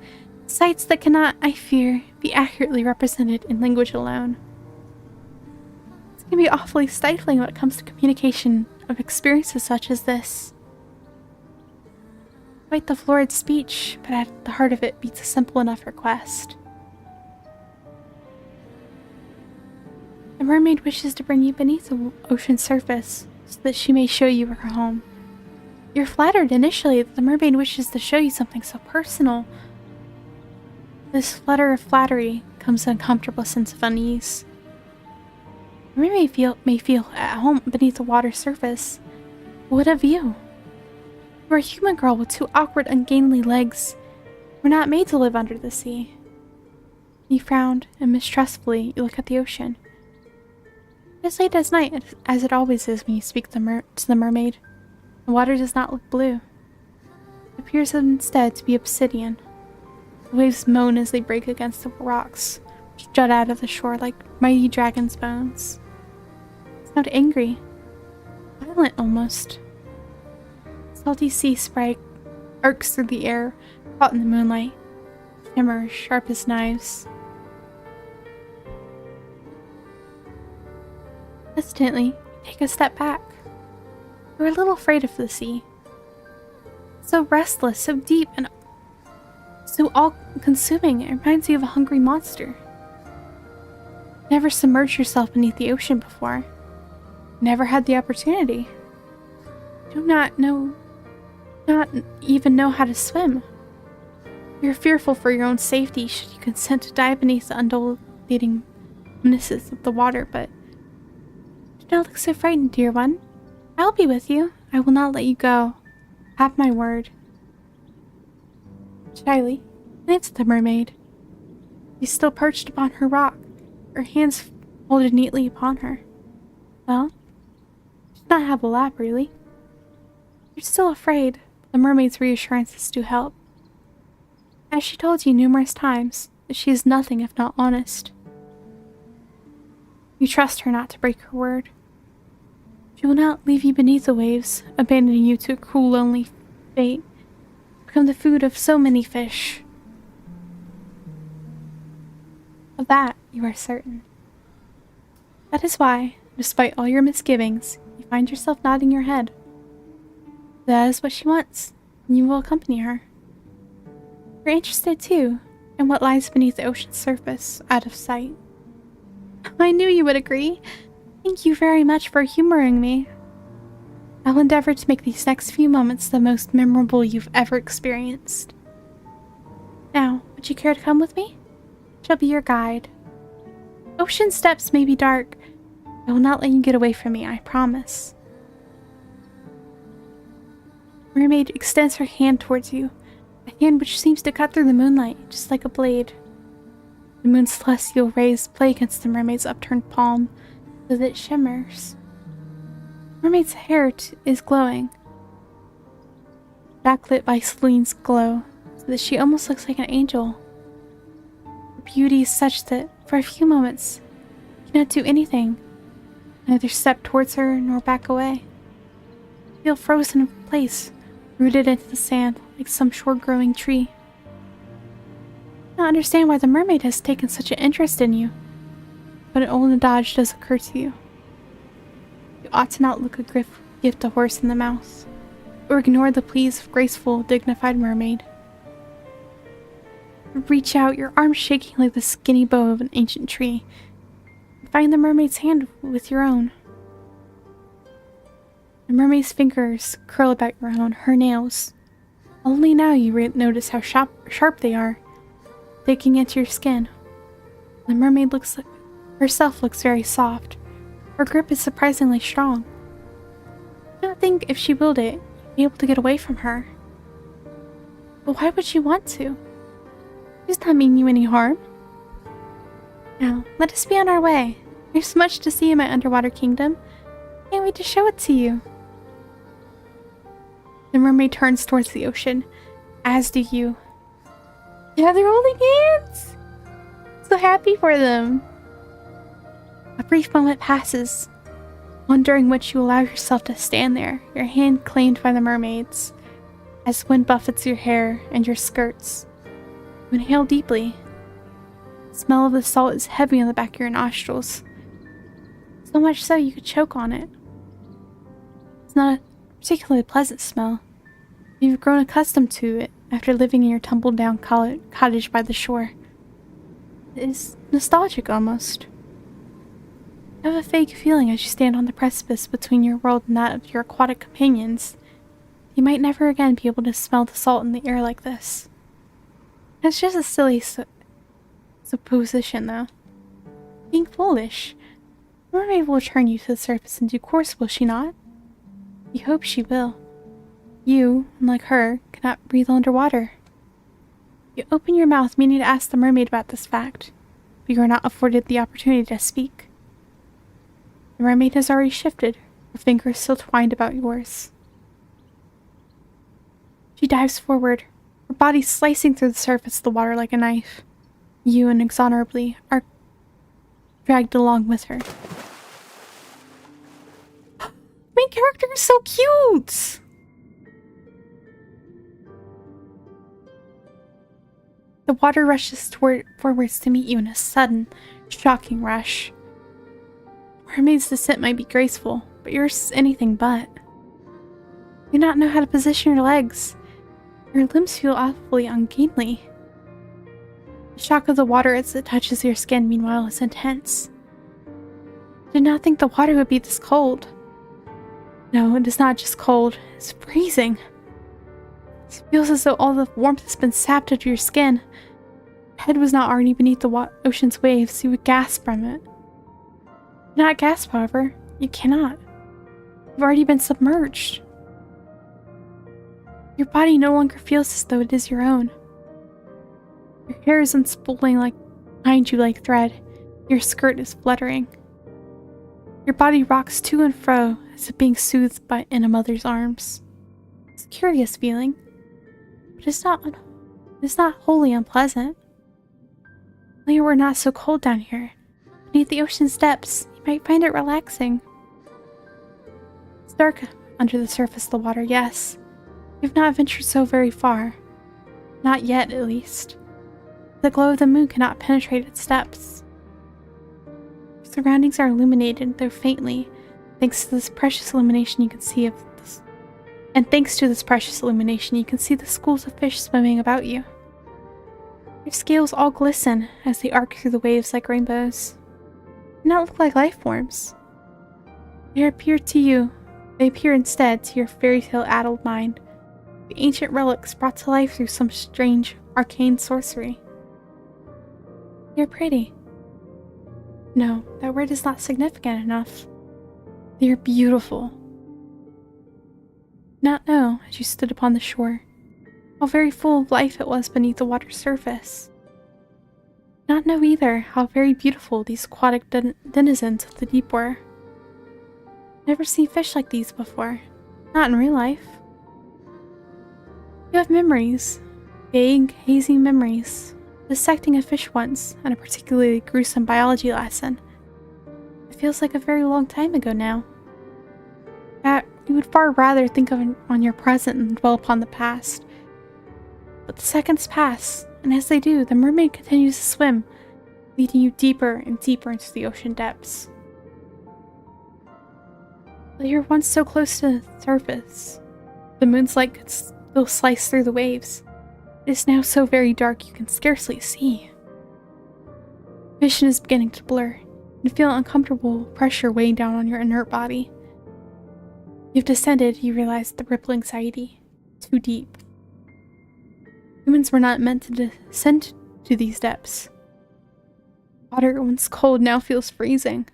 sights that cannot, I fear, be accurately represented in language alone. It can be awfully stifling when it comes to communication of experiences such as this. Quite the florid speech, but at the heart of it beats a simple enough request. The mermaid wishes to bring you beneath the ocean's surface so that she may show you her home. You're flattered initially that the mermaid wishes to show you something so personal. This flutter of flattery comes an uncomfortable sense of unease. The mermaid may feel at home beneath the water's surface. What of you? You're a human girl with two awkward, ungainly legs. We're not made to live under the sea. You frowned, and mistrustfully you look at the ocean. It's late as night, as it always is when you speak to the mermaid. The water does not look blue. It appears instead to be obsidian. The waves moan as they break against the rocks, which jut out of the shore like mighty dragon's bones. They sound angry, violent almost. Salty sea sprite arcs through the air, caught in the moonlight. Shimmer sharp as knives. Hesitantly, you take a step back. You're a little afraid of the sea. So restless, so deep, and so all-consuming, it reminds you of a hungry monster. Never submerged yourself beneath the ocean before. Never had the opportunity. Do not even know how to swim. You're fearful for your own safety should you consent to dive beneath the undulating menaces of the water, but do not look so frightened, dear one. I'll be with you. I will not let you go. Have my word. Shyly, answered the mermaid. She's still perched upon her rock, her hands folded neatly upon her. Well, she did not have a lap, really. You're still afraid. The mermaid's reassurances do help. As she told you numerous times, that she is nothing if not honest. You trust her not to break her word. She will not leave you beneath the waves, abandoning you to a cruel, lonely fate, become the food of so many fish. Of that, you are certain. That is why, despite all your misgivings, you find yourself nodding your head. That is what she wants, and you will accompany her. You're interested, too, in what lies beneath the ocean's surface, out of sight. I knew you would agree. Thank you very much for humoring me. I'll endeavor to make these next few moments the most memorable you've ever experienced. Now, would you care to come with me? I shall be your guide. Ocean steps may be dark. I will not let you get away from me, I promise. The mermaid extends her hand towards you, a hand which seems to cut through the moonlight, just like a blade. The moon's celestial rays play against the mermaid's upturned palm, so that it shimmers. The mermaid's hair is glowing, backlit by Celine's glow, so that she almost looks like an angel. Her beauty is such that, for a few moments, you cannot do anything, neither step towards her nor back away. You feel frozen in place, rooted into the sand like some shore-growing tree. I don't understand why the mermaid has taken such an interest in you, but an old adage does occur to you. You ought to not look a gift a horse in the mouth, or ignore the pleas of graceful, dignified mermaid. Reach out, your arms shaking like the skinny bow of an ancient tree, and find the mermaid's hand with your own. The mermaid's fingers curl about your own, her nails. Only now you notice how sharp they are, digging into your skin. The mermaid herself looks very soft. Her grip is surprisingly strong. I don't think if she willed it, you'd be able to get away from her. But why would she want to? She does not mean you any harm. Now, let us be on our way. There's much to see in my underwater kingdom. Can't wait to show it to you. The mermaid turns towards the ocean, as do you. Yeah, they're holding hands! So happy for them. A brief moment passes, one during which you allow yourself to stand there, your hand claimed by the mermaids, as wind buffets your hair and your skirts. You inhale deeply. The smell of the salt is heavy on the back of your nostrils, so much so you could choke on it. It's not a particularly pleasant smell. You've grown accustomed to it after living in your tumbled-down cottage by the shore. It is nostalgic almost. You have a vague feeling as you stand on the precipice between your world and that of your aquatic companions. You might never again be able to smell the salt in the air like this. It's just a silly supposition, though. Being foolish. The mermaid will return you to the surface in due course, will she not? You hope she will. You, unlike her, cannot breathe underwater. You open your mouth meaning to ask the mermaid about this fact, but you are not afforded the opportunity to speak. The mermaid has already shifted, her fingers still twined about yours. She dives forward, her body slicing through the surface of the water like a knife. You, inexorably, are dragged along with her. Main character is so cute! The water rushes forwards to meet you in a sudden, shocking rush. Mermaid's descent might be graceful, but yours is anything but. You do not know how to position your legs. Your limbs feel awfully ungainly. The shock of the water as it touches your skin, meanwhile, is intense. I did not think the water would be this cold. No, it is not just cold, it's freezing. It feels as though all the warmth has been sapped out of your skin. If your head was not already beneath the ocean's waves, you would gasp from it. Do not gasp, however. You cannot. You've already been submerged. Your body no longer feels as though it is your own. Your hair is unspooling behind you like thread. Your skirt is fluttering. Your body rocks to and fro as if being soothed in a mother's arms. It's a curious feeling, but it's not wholly unpleasant. Only it were not so cold down here. Beneath the ocean's depths, you might find it relaxing. It's dark under the surface of the water, yes. You've not ventured so very far. Not yet, at least. The glow of the moon cannot penetrate its depths. Your surroundings are illuminated, though faintly, thanks to this precious illumination you can see the schools of fish swimming about you. Your scales all glisten as they arc through the waves like rainbows. They do not look like life forms. They appear instead to your fairy tale-addled mind, the ancient relics brought to life through some strange, arcane sorcery. You're pretty. No, that word is not significant enough. You're beautiful. Not know, as you stood upon the shore, how very full of life it was beneath the water's surface. Not know either how very beautiful these aquatic denizens of the deep were. Never seen fish like these before, not in real life. You have memories, vague, hazy memories, dissecting a fish once on a particularly gruesome biology lesson. It feels like a very long time ago now. You would far rather think on your present than dwell upon the past. But the seconds pass, and as they do, the mermaid continues to swim, leading you deeper and deeper into the ocean depths. But you were once so close to the surface. The moon's light could still slice through the waves. It is now so very dark you can scarcely see. Vision is beginning to blur, and feel uncomfortable pressure weighing down on your inert body. You've descended, you realize the rippling anxiety. Too deep. Humans were not meant to descend to these depths. Water, once cold, now feels freezing.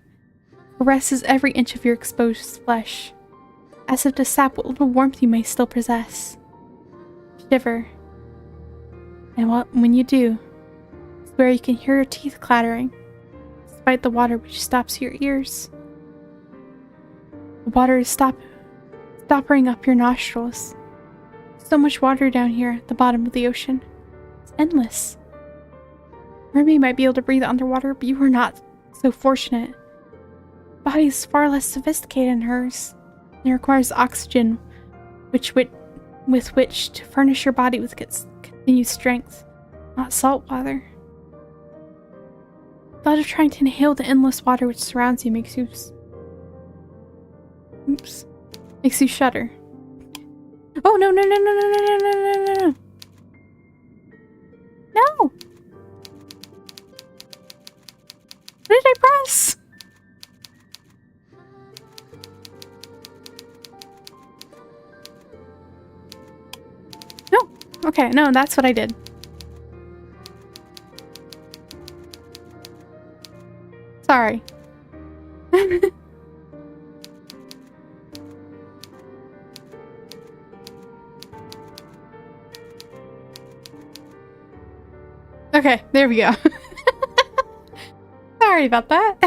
Caresses every inch of your exposed flesh, as if to sap what little warmth you may still possess. Shiver. And when you do, it's where you can hear your teeth clattering, despite the water which stops your ears. The water is stopping up your nostrils. So much water down here at the bottom of the ocean. It's endless. Mermaid might be able to breathe underwater, but you are not so fortunate. Your body is far less sophisticated than hers. It requires oxygen, with which to furnish your body with continued strength, not salt water. The thought of trying to inhale the endless water which surrounds you makes you shudder. Oh, no, no, no, no, no, no, no, no, no, no. No! What did I press? No. Okay, no, that's what I did. Sorry. Okay, there we go. Sorry about that.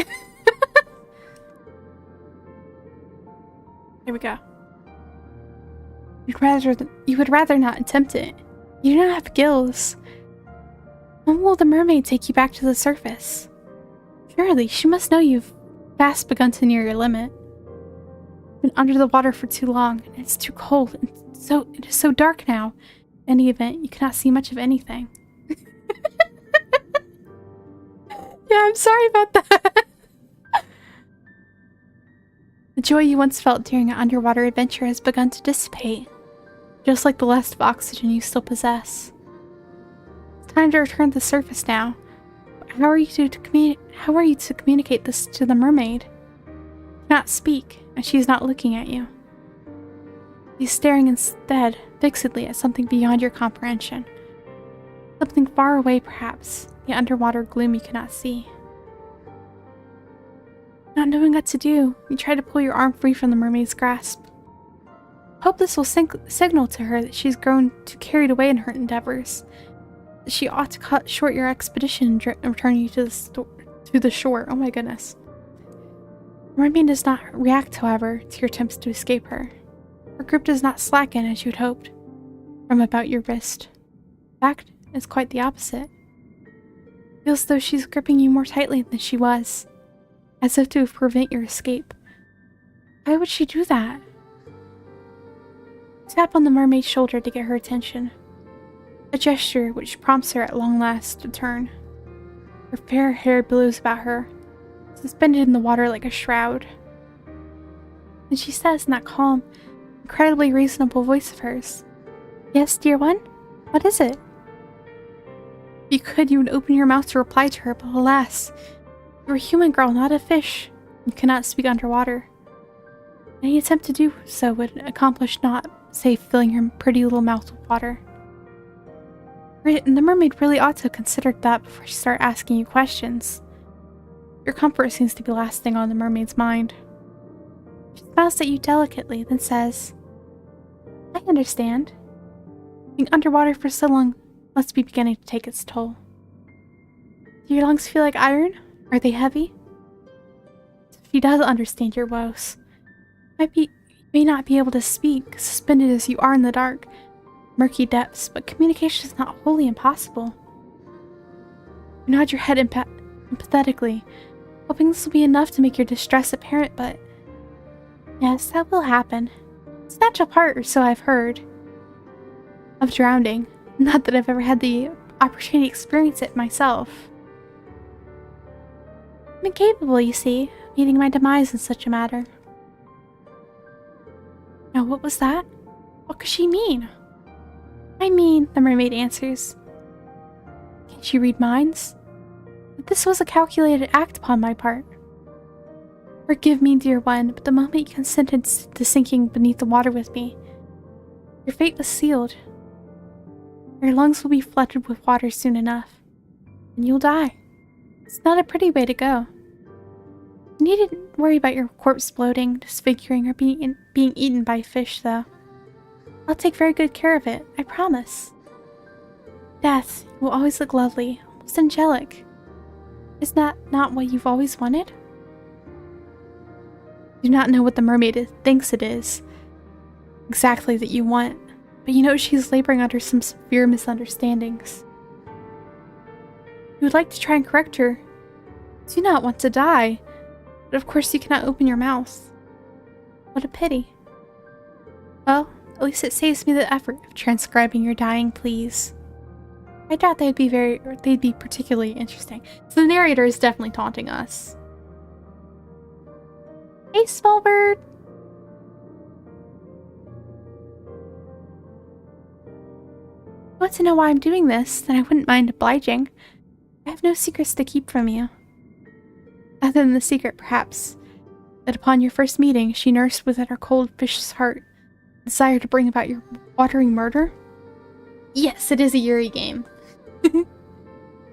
Here we go. You would rather not attempt it. You do not have gills. When will the mermaid take you back to the surface? Surely, she must know you've fast begun to near your limit. Been under the water for too long, and it's too cold, and it is so dark now. In any event, you cannot see much of anything. I'm sorry about that. The joy you once felt during an underwater adventure has begun to dissipate, just like the less of oxygen you still possess. It's time to return to the surface now. How are you to communicate this to the mermaid? You cannot speak, and she is not looking at you. She's staring instead, fixedly at something beyond your comprehension. Something far away, perhaps, the underwater gloom you cannot see. Not knowing what to do, you try to pull your arm free from the mermaid's grasp. Hope this will signal to her that she's grown too carried away in her endeavors. That she ought to cut short your expedition and return you to the shore. Oh my goodness. The mermaid does not react, however, to your attempts to escape her. Her grip does not slacken as you had hoped, from about your wrist. In fact, it's quite the opposite. It feels as though she's gripping you more tightly than she was, as if to prevent your escape. Why would she do that? Tap on the mermaid's shoulder to get her attention. A gesture which prompts her at long last to turn. Her fair hair billows about her, suspended in the water like a shroud. And she says in that calm, incredibly reasonable voice of hers, "Yes, dear one? What is it?" If you could, you would open your mouth to reply to her, but alas, you're a human girl, not a fish. You cannot speak underwater. Any attempt to do so would accomplish naught, save filling your pretty little mouth with water. And the mermaid really ought to have considered that before she started asking you questions. Your comfort seems to be the last thing on the mermaid's mind. She smiles at you delicately, then says, "I understand. Being underwater for so long must be beginning to take its toll. Do your lungs feel like iron? Are they heavy?" She does understand your woes. You may not be able to speak, suspended as you are in the dark, murky depths, but communication is not wholly impossible. You nod your head empathetically, hoping this will be enough to make your distress apparent, but yes, that will happen. It's a natural part, or so I've heard, of drowning. Not that I've ever had the opportunity to experience it myself. I'm incapable, you see, of meeting my demise in such a matter. Now, what was that? What could she mean? I mean, the mermaid answers, can she read minds? But this was a calculated act upon my part. Forgive me, dear one, but the moment you consented to sinking beneath the water with me, your fate was sealed. Your lungs will be flooded with water soon enough, and you'll die. It's not a pretty way to go. You needn't worry about your corpse bloating, disfiguring, or being eaten by fish, though. I'll take very good care of it, I promise. Death will always look lovely, almost angelic. Is that not what you've always wanted? You do not know what the mermaid thinks it is exactly that you want, but you know she's laboring under some severe misunderstandings. You would like to try and correct her. You do not want to die, but of course you cannot open your mouth. What a pity. Well, at least it saves me the effort of transcribing your dying pleas. I doubt they'd be particularly interesting. So the narrator is definitely taunting us. Hey, small bird! If you want to know why I'm doing this, then I wouldn't mind obliging. I have no secrets to keep from you. Other than the secret, perhaps, that upon your first meeting, she nursed within her cold fish's heart the desire to bring about your watering murder? Yes, it is a Yuri game.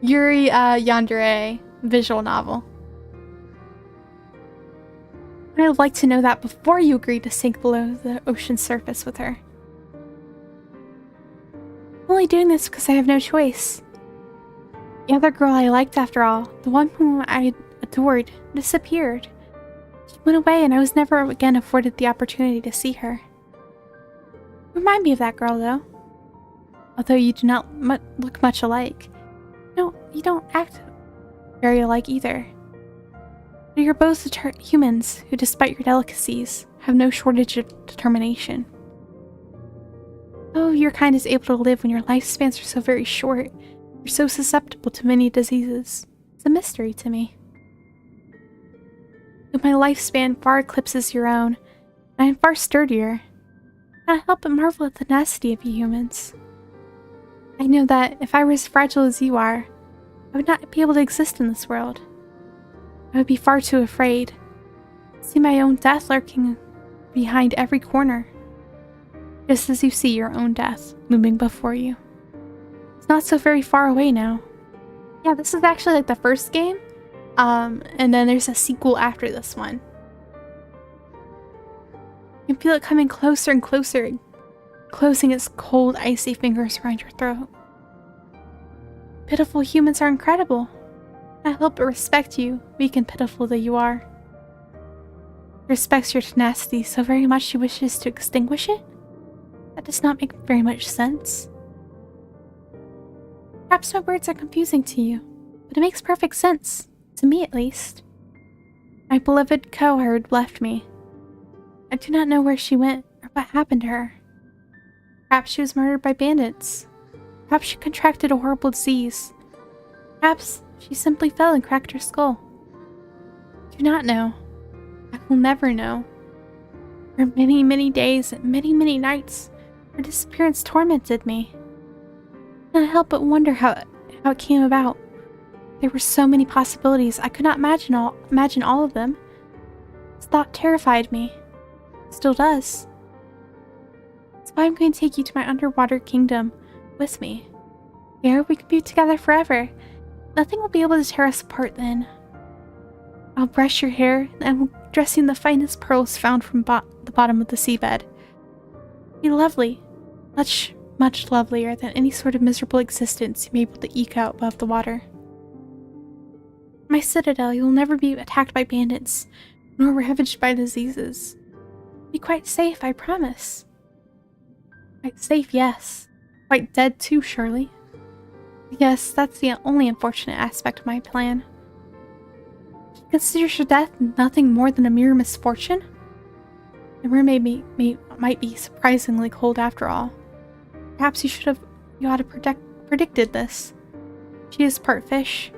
Yuri Yandere visual novel. I would like to know that before you agreed to sink below the ocean's surface with her. I'm only doing this because I have no choice. The other girl I liked, after all, the one whom I adored, disappeared. She went away and I was never again afforded the opportunity to see her. You remind me of that girl, though. Although you do not look much alike. No, you don't act very alike either. But you're both humans who, despite your delicacies, have no shortage of determination. Oh, your kind is able to live when your lifespans are so very short. You're so susceptible to many diseases. It's a mystery to me. Though my lifespan far eclipses your own, and I am far sturdier, I cannot help but marvel at the tenacity of you humans. I know that if I were as fragile as you are, I would not be able to exist in this world. I would be far too afraid. I see my own death lurking behind every corner, just as you see your own death looming before you. It's not so very far away now. Yeah, this is actually like the first game, and then there's a sequel after this one. You can feel it coming closer and closer, closing its cold, icy fingers around your throat. Pitiful humans are incredible. I hope but respect you, weak and pitiful though you are. He respects your tenacity so very much he wishes to extinguish it? That does not make very much sense. Perhaps my words are confusing to you, but it makes perfect sense, to me at least. My beloved cowherd left me. I do not know where she went or what happened to her. Perhaps she was murdered by bandits. Perhaps she contracted a horrible disease. Perhaps she simply fell and cracked her skull. I do not know. I will never know. For many, many days and many, many nights, her disappearance tormented me. I cannot help but wonder how it came about. There were so many possibilities, I could not imagine all of them. This thought terrified me. It still does. That's why I'm going to take you to my underwater kingdom with me. Here we can be together forever. Nothing will be able to tear us apart then. I'll brush your hair and will dress you in the finest pearls found from the bottom of the seabed. Be lovely. Much, much lovelier than any sort of miserable existence you may be able to eke out above the water. My citadel, you will never be attacked by bandits, nor ravaged by diseases. Be quite safe, I promise. Quite safe, yes. Quite dead too, surely. Yes, that's the only unfortunate aspect of my plan. She considers your death nothing more than a mere misfortune? The mermaid might be surprisingly cold after all. Perhaps you ought to predicted this. She is part fish.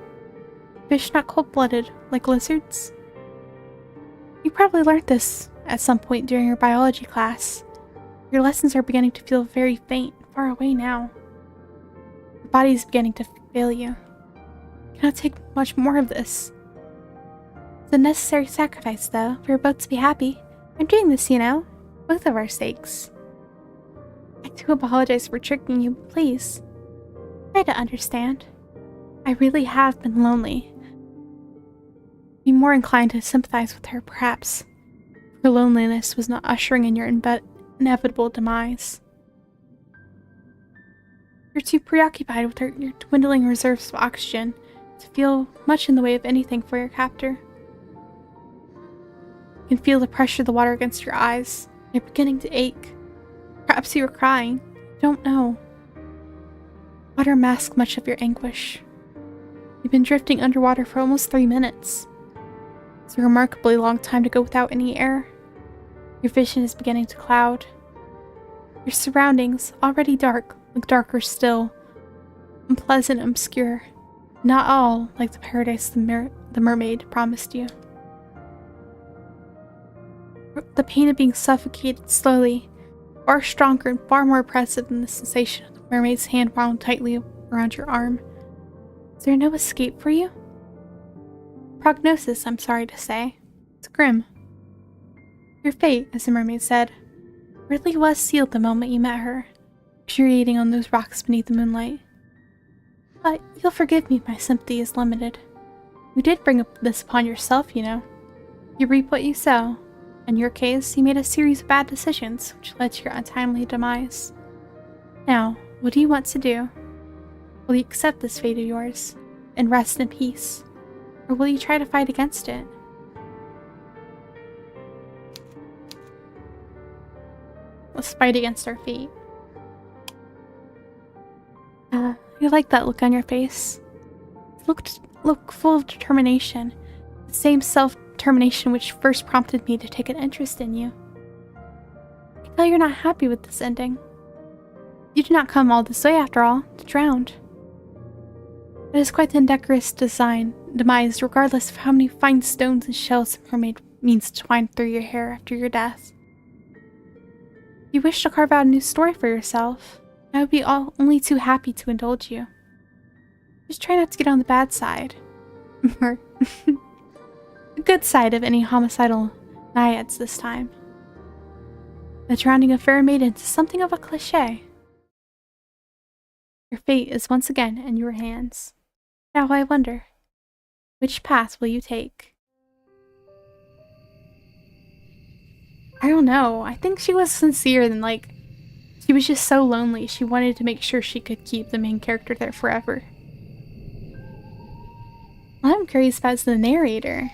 Fish not cold-blooded, like lizards. You probably learned this at some point during your biology class. Your lessons are beginning to feel very faint, far away now. Your body is beginning to fail you. You cannot take much more of this. It's a necessary sacrifice, though, for both to be happy. I'm doing this, you know, both of our sakes. I do apologize for tricking you, please. Try to understand. I really have been lonely. Be more inclined to sympathize with her, perhaps. Her loneliness was not ushering in your inevitable demise. You're too preoccupied with your dwindling reserves of oxygen to feel much in the way of anything for your captor. You can feel the pressure of the water against your eyes. They're beginning to ache. Perhaps you were crying. I don't know. Water masks much of your anguish. You've been drifting underwater for almost 3 minutes. It's a remarkably long time to go without any air. Your vision is beginning to cloud. Your surroundings, already dark, look darker still. Unpleasant and obscure. Not all like the paradise the mermaid promised you. The pain of being suffocated slowly, far stronger and far more oppressive than the sensation of the mermaid's hand wound tightly around your arm. Is there no escape for you? Prognosis, I'm sorry to say. It's grim. Your fate, as the mermaid said, really was sealed the moment you met her, luxuriating on those rocks beneath the moonlight. But you'll forgive me if my sympathy is limited. You did bring this upon yourself, you know. You reap what you sow. In your case, you made a series of bad decisions, which led to your untimely demise. Now, what do you want to do? Will you accept this fate of yours, and rest in peace? Or will you try to fight against it? Let's fight against our fate. I like that look on your face. Look full of determination. The same self-determination which first prompted me to take an interest in you. I can tell you're not happy with this ending. You did not come all this way, after all, to drown. It is quite the indecorous demise, regardless of how many fine stones and shells the mermaid means to twine through your hair after your death. If you wish to carve out a new story for yourself, I would be only too happy to indulge you. Just try not to get on the bad side. Or the good side of any homicidal naiads this time. The drowning of fair maidens is something of a cliché. Your fate is once again in your hands. Now I wonder, which path will you take? I don't know. I think she was sincere and she was just so lonely. She wanted to make sure she could keep the main character there forever. What I'm curious about is the narrator.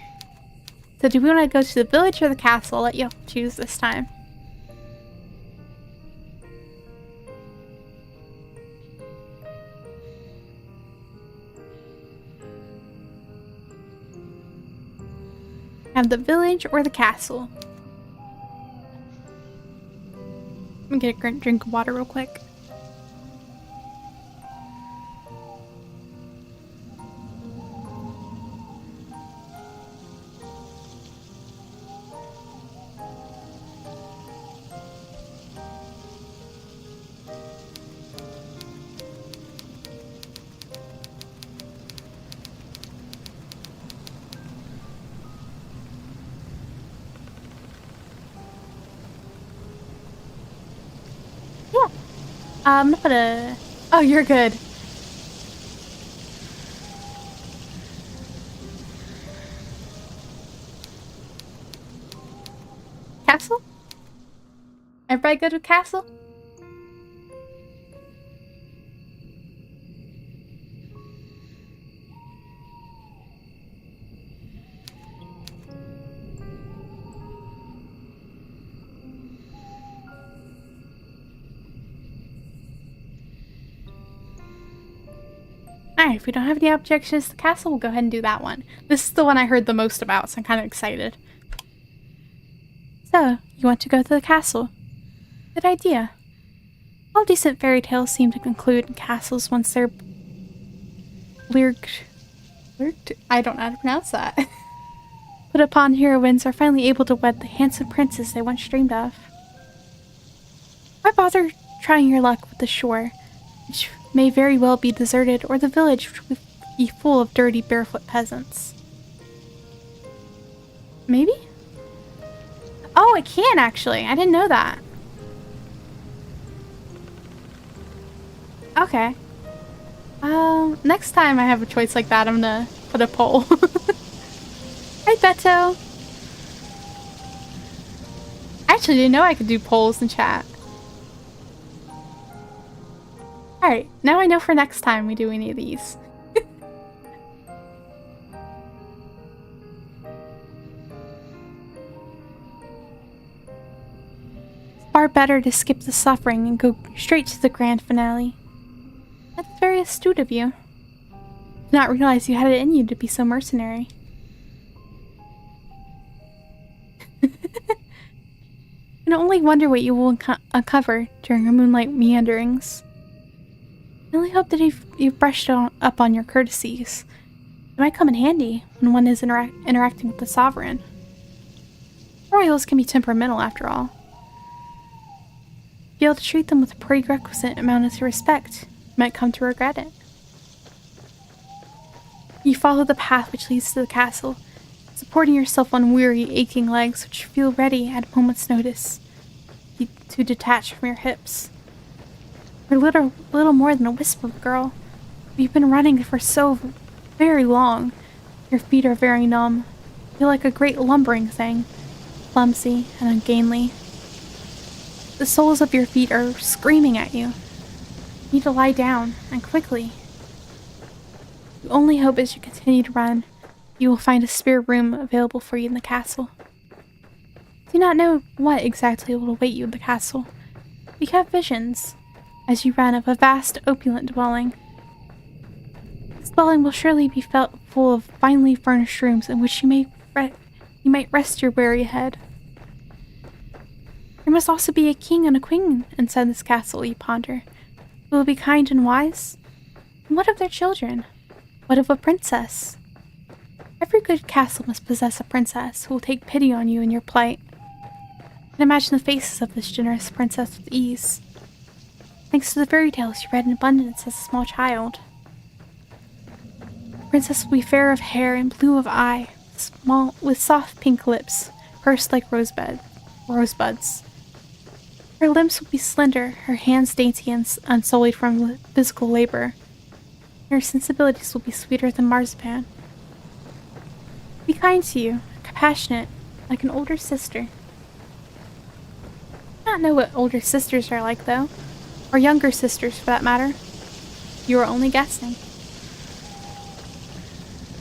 So do we want to go to the village or the castle? I'll let you choose this time. Have the village or the castle? Let me get a drink of water real quick. I'm gonna put a... Oh, you're good. Castle? Everybody go to castle? Alright, if we don't have any objections to the castle, we'll go ahead and do that one. This is the one I heard the most about, so I'm kind of excited. So, you want to go to the castle? Good idea. All decent fairy tales seem to conclude in castles once they're... I don't know how to pronounce that. Put upon heroines are finally able to wed the handsome princes they once dreamed of. Why bother trying your luck with the shore, which may very well be deserted, or the village which would be full of dirty barefoot peasants? Maybe? Oh, it can actually. I didn't know that. Okay. Next time I have a choice like that, I'm gonna put a poll. Right, Beto? I actually didn't know I could do polls in chat. Alright, now I know for next time we do any of these. It's far better to skip the suffering and go straight to the grand finale. That's very astute of you. Did not realize you had it in you to be so mercenary. I can only wonder what you will uncover during your moonlight meanderings. I only hope that you've brushed up on your courtesies. It might come in handy when one is interacting with the sovereign. Royals can be temperamental after all. Be able to treat them with a prerequisite amount of respect. You might come to regret it. You follow the path which leads to the castle, supporting yourself on weary, aching legs which feel ready at a moment's notice to detach from your hips. You're little more than a wisp of a girl. You've been running for so very long. Your feet are very numb. You feel like a great lumbering thing, clumsy and ungainly. The soles of your feet are screaming at you. You need to lie down, and quickly. You only hope as you continue to run, you will find a spare room available for you in the castle. You do not know what exactly will await you in the castle. You have visions, as you run, of a vast, opulent dwelling. This dwelling will surely be full of finely furnished rooms in which you might rest your weary head. There must also be a king and a queen inside this castle, you ponder. Who will be kind and wise? And what of their children? What of a princess? Every good castle must possess a princess who will take pity on you in your plight. I can imagine the faces of this generous princess with ease, thanks to the fairy tales you read in abundance as a small child. The princess will be fair of hair and blue of eye, with soft pink lips, pursed like rosebuds. Her limbs will be slender, her hands dainty and unsullied from physical labor. Her sensibilities will be sweeter than marzipan. Be kind to you, compassionate, like an older sister. I don't know what older sisters are like, though. Or younger sisters, for that matter. You are only guessing.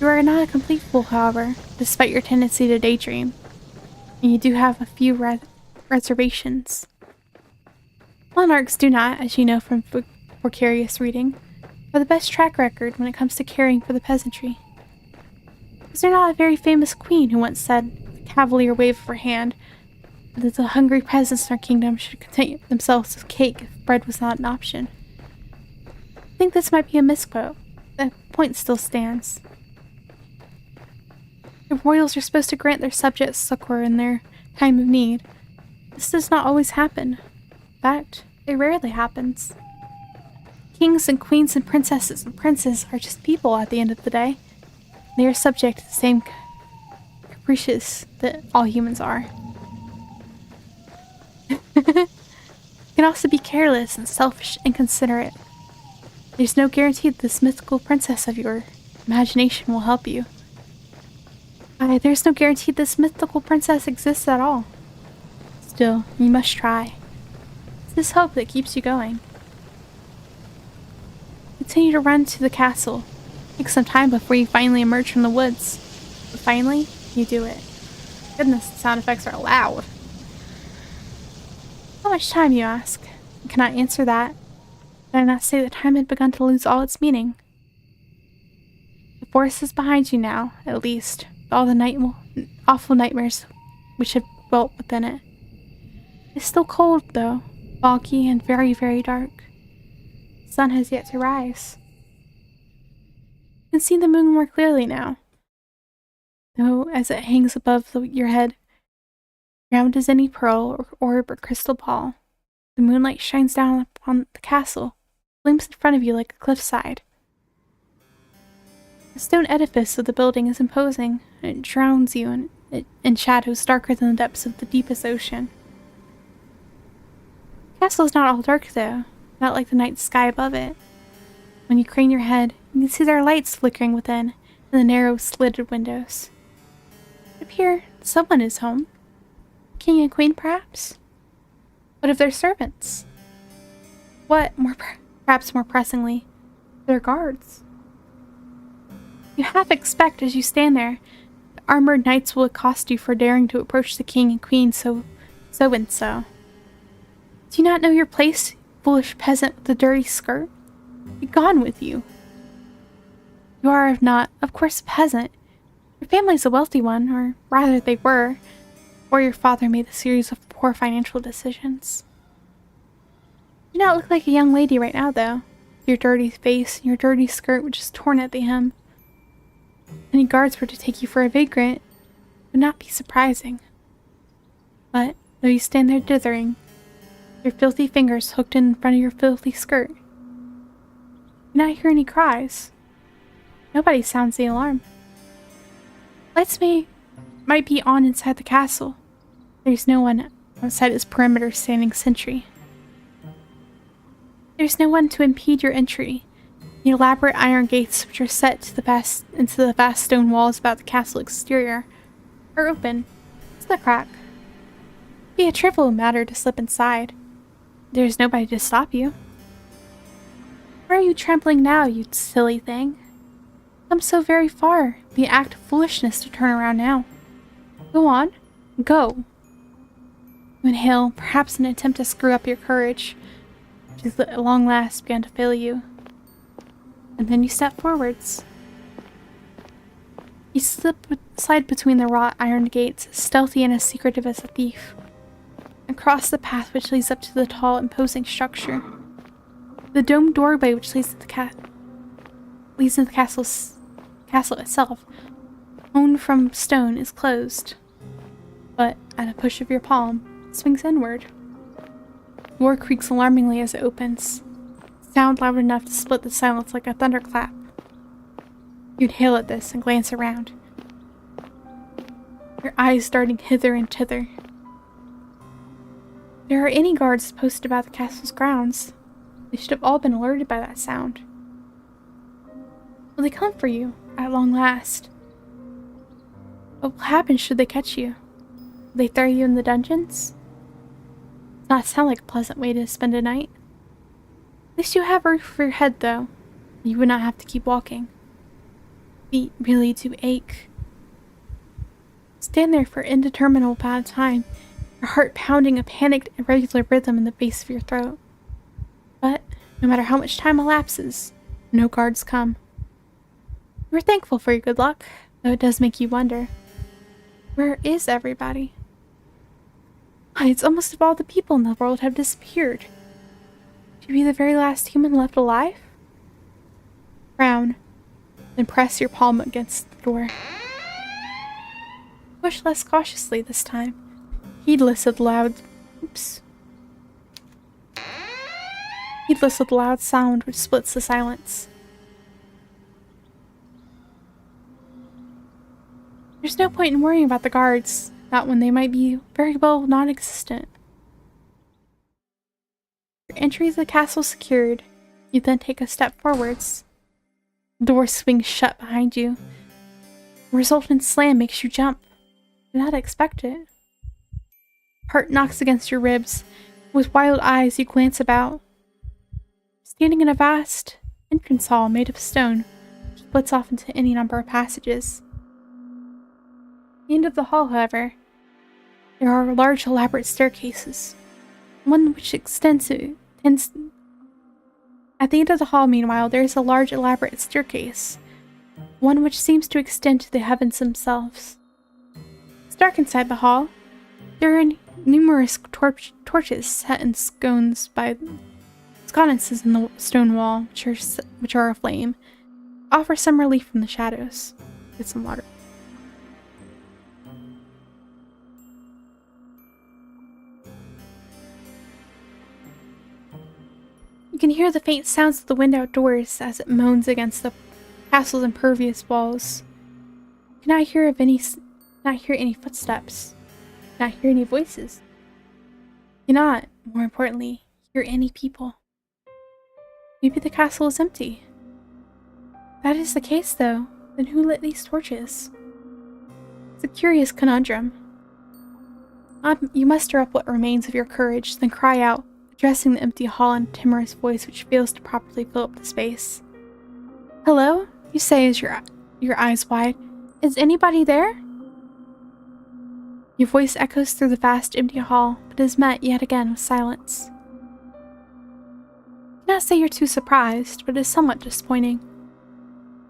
You are not a complete fool, however, despite your tendency to daydream. And you do have a few reservations. Monarchs do not, as you know from curious reading, have the best track record when it comes to caring for the peasantry. Was there not a very famous queen who once said, with a cavalier wave of her hand, that the hungry peasants in our kingdom should content themselves with cake if bread was not an option? I think this might be a misquote. The point still stands. The royals are supposed to grant their subjects succor in their time of need. This does not always happen. In fact, it rarely happens. Kings and queens and princesses and princes are just people at the end of the day. They are subject to the same caprices that all humans are. You can also be careless and selfish and inconsiderate. There's no guarantee that this mythical princess of your imagination will help you. There's no guarantee this mythical princess exists at all. Still, you must try. It's this hope that keeps you going. Continue to run to the castle. Take some time before you finally emerge from the woods. But finally, you do it. Goodness, the sound effects are loud. How much time, you ask? I cannot answer that. Did I not say that time had begun to lose all its meaning? The forest is behind you now, at least, with all the awful nightmares which have dwelt within it. It's still cold, though, foggy and very, very dark. The sun has yet to rise. You can see the moon more clearly now, though as it hangs above your head, round as any pearl or orb or crystal ball, the moonlight shines down upon the castle, gleams in front of you like a cliffside. The stone edifice of the building is imposing, and it drowns you in shadows darker than the depths of the deepest ocean. The castle is not all dark, though, not like the night sky above it. When you crane your head, you can see there are lights flickering within, in the narrow, slitted windows. It appears someone is home. King and queen, perhaps? What of their servants? What, perhaps more pressingly, their guards? You half expect, as you stand there, the armored knights will accost you for daring to approach the king and queen so and so. Do you not know your place, foolish peasant with the dirty skirt? Be gone with you. You are, if not, of course, a peasant. Your family's a wealthy one, or rather they were, before your father made a series of poor financial decisions. You do not look like a young lady right now, though. Your dirty face and your dirty skirt, which is torn at the hem. Any guards were to take you for a vagrant, it would not be surprising. But, though you stand there dithering, your filthy fingers hooked in front of your filthy skirt, you do not hear any cries. Nobody sounds the alarm. Lights might be on inside the castle. There's no one outside its perimeter standing sentry. There's no one to impede your entry. The elaborate iron gates which are set into the vast stone walls about the castle exterior are open to the crack. It'd be a trivial matter to slip inside. There's nobody to stop you. Why are you trembling now, you silly thing? Come so very far. It'd be an act of foolishness to turn around now. Go on. Go. You inhale, perhaps in an attempt to screw up your courage, which has at long last begun to fail you. And then you step forwards. You slide between the wrought iron gates, stealthy and as secretive as a thief, and cross the path which leads up to the tall, imposing structure. The domed doorway which leads into the castle castle itself, honed from stone, is closed. But at a push of your palm, it swings inward. The door creaks alarmingly as it opens. Sound loud enough to split the silence like a thunderclap. You inhale at this and glance around, your eyes darting hither and thither. There are any guards posted about the castle's grounds. They should have all been alerted by that sound. Will they come for you, at long last? What will happen should they catch you? Will they throw you in the dungeons? Does not sound like a pleasant way to spend a night. At least you have a roof over your head, though. You would not have to keep walking. Feet really do ache. Stand there for an indeterminable amount of time, your heart pounding a panicked, irregular rhythm in the base of your throat. But, no matter how much time elapses, no guards come. You are thankful for your good luck, though it does make you wonder. Where is everybody? Why, it's almost if all the people in the world have disappeared. Would you be the very last human left alive? Frown, then press your palm against the door. Push less cautiously this time, heedless of the loud sound which splits the silence. There's no point in worrying about the guards, not when they might be very well non-existent. Your entry to the castle secured, you then take a step forwards. The door swings shut behind you. The resultant slam makes you jump. You did not expect it. Heart knocks against your ribs. With wild eyes, you glance about. Standing in a vast entrance hall made of stone, which splits off into any number of passages. At the end of the hall, however, there are large, elaborate staircases. One which extends to... At the end of the hall, meanwhile, there is a large, elaborate staircase. One which seems to extend to the heavens themselves. It's dark inside the hall. There are numerous torches set in sconces in the stone wall, which are aflame. Offer some relief from the shadows. Get some water. You can hear the faint sounds of the wind outdoors as it moans against the castle's impervious walls. You cannot hear any footsteps. You cannot hear any voices. You cannot, more importantly, hear any people. Maybe the castle is empty. If that is the case, though, then who lit these torches? It's a curious conundrum. You muster up what remains of your courage, then cry out, addressing the empty hall in a timorous voice which fails to properly fill up the space. Hello? You say as your eyes wide. Is anybody there? Your voice echoes through the vast empty hall, but is met yet again with silence. I cannot say you're too surprised, but it is somewhat disappointing.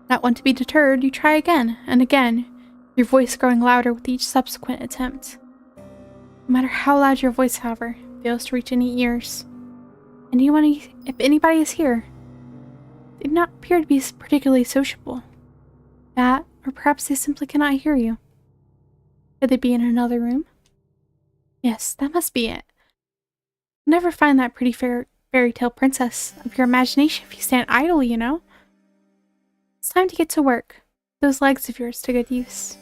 Not one to be deterred, you try again and again, your voice growing louder with each subsequent attempt. No matter how loud your voice, however, fails to reach any ears. And if anybody is here, they do not appear to be particularly sociable. That, or perhaps they simply cannot hear you. Could they be in another room? Yes, that must be it. You'll never find that pretty fairy tale princess of your imagination if you stand idle, you know. It's time to get to work. Those legs of yours to good use.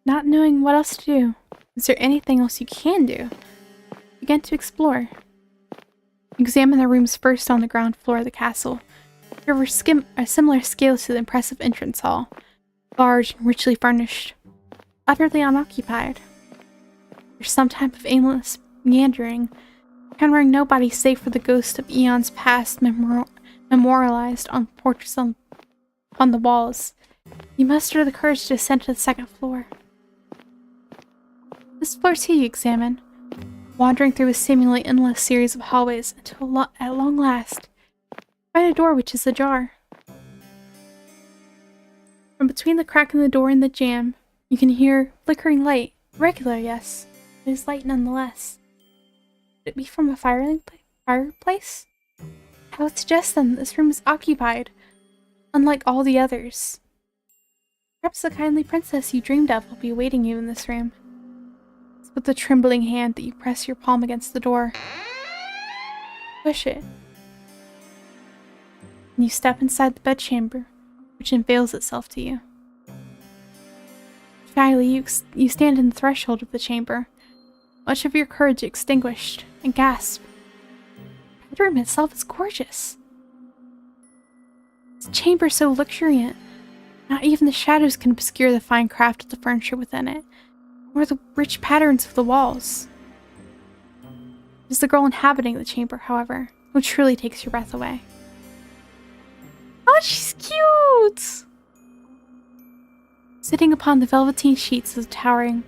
Not knowing what else to do, is there anything else you can do? Begin to explore. Examine the rooms first on the ground floor of the castle. There were a similar scale to the impressive entrance hall. Large and richly furnished, utterly unoccupied. There's some type of aimless meandering, encountering nobody save for the ghost of eons past memorialized on portraits on the walls. You muster the courage to ascend to the second floor. This floor too you examine, wandering through a seemingly endless series of hallways until at long last, find a door which is ajar. From between the crack in the door and the jamb, you can hear flickering light. Regular, yes, but it is light nonetheless. Could it be from a fireplace? I would suggest then that this room is occupied. unlike all the others. Perhaps the kindly princess you dreamed of will be awaiting you in this room. It's with a trembling hand that you press your palm against the door. Push it. And you step inside the bedchamber, which unveils itself to you. Shyly, you stand in the threshold of the chamber, much of your courage extinguished, and gasp. The bedroom itself is gorgeous. This chamber is so luxuriant, not even the shadows can obscure the fine craft of the furniture within it, or the rich patterns of the walls. It is the girl inhabiting the chamber, however, who truly takes your breath away. Oh, she's cute! Sitting upon the velveteen sheets of the towering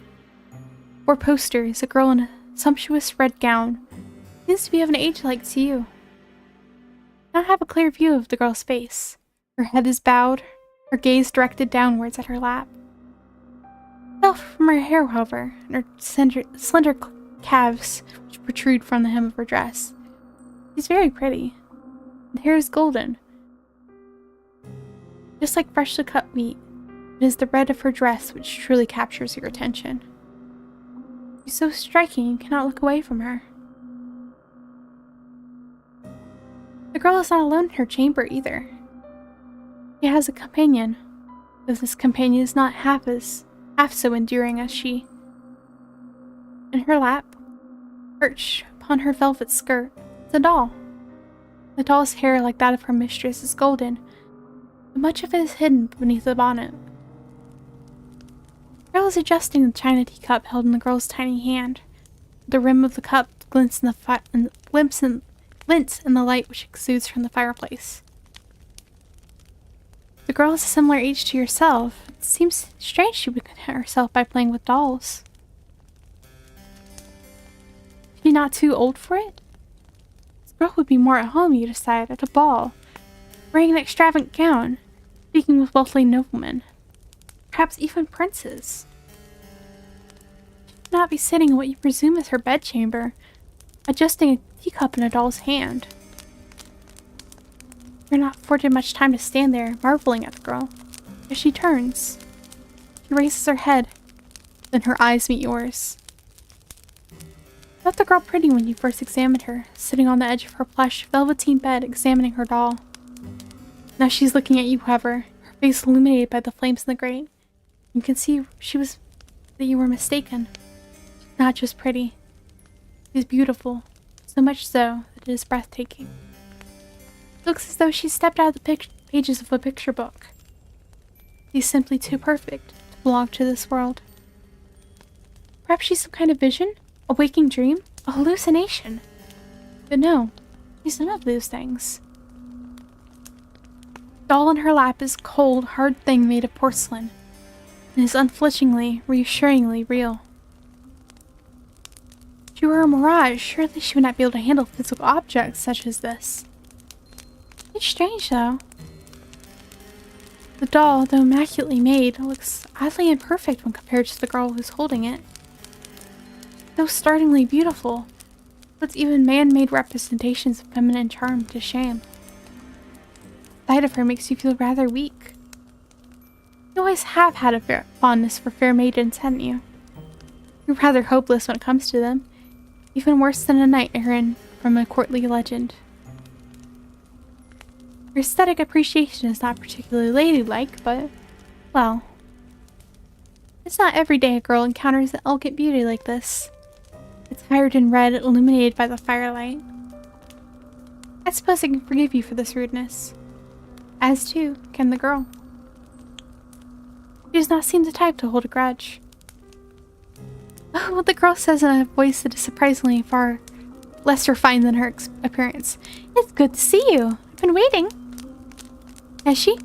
four-poster is a girl in a sumptuous red gown. Seems to be of an age like to you. I don't have a clear view of the girl's face. Her head is bowed, her gaze directed downwards at her lap. Fell from her hair, however, and her slender calves, which protrude from the hem of her dress. She's very pretty. The hair is golden. Just like freshly cut meat, it is the red of her dress which truly captures your attention. She's so striking you cannot look away from her. The girl is not alone in her chamber either. She has a companion, though this companion is not half so enduring as she. In her lap, perched upon her velvet skirt, is a doll. The doll's hair, like that of her mistress, is golden, but much of it is hidden beneath the bonnet. The girl is adjusting the china teacup held in the girl's tiny hand. The rim of the cup glints in the light which exudes from the fireplace. The girl is a similar age to yourself. It seems strange she would content herself by playing with dolls. Is she not too old for it? This girl would be more at home, you decide, at a ball, wearing an extravagant gown, speaking with wealthy noblemen, perhaps even princes. She should not be sitting in what you presume is her bedchamber, adjusting a teacup in a doll's hand. You're not afforded much time to stand there, marveling at the girl. As she turns, she raises her head, then her eyes meet yours. You thought the girl pretty when you first examined her, sitting on the edge of her plush velveteen bed examining her doll. Now she's looking at you, however, her face illuminated by the flames in the grate. You can see that you were mistaken. She's not just pretty. She's beautiful, so much so that it is breathtaking. It looks as though she stepped out of the pages of a picture book. She's simply too perfect to belong to this world. Perhaps she's some kind of vision? A waking dream? A hallucination? But no, she's none of those things. The doll in her lap is a cold, hard thing made of porcelain, and is unflinchingly, reassuringly real. If she were a mirage, surely she would not be able to handle physical objects such as this. It's strange, though. The doll, though immaculately made, looks oddly imperfect when compared to the girl who's holding it. So startlingly beautiful, puts even man-made representations of feminine charm to shame. The sight of her makes you feel rather weak. You always have had a fondness for fair maidens, hadn't you? You're rather hopeless when it comes to them, even worse than a knight errant from a courtly legend. Your aesthetic appreciation is not particularly ladylike, but, well, it's not every day a girl encounters an elegant beauty like this. It's attired in red, illuminated by the firelight. I suppose I can forgive you for this rudeness. As too can the girl. She does not seem the type to hold a grudge. Oh, what the girl says in a voice that is surprisingly far less refined than her appearance. It's good to see you. I've been waiting. Has she?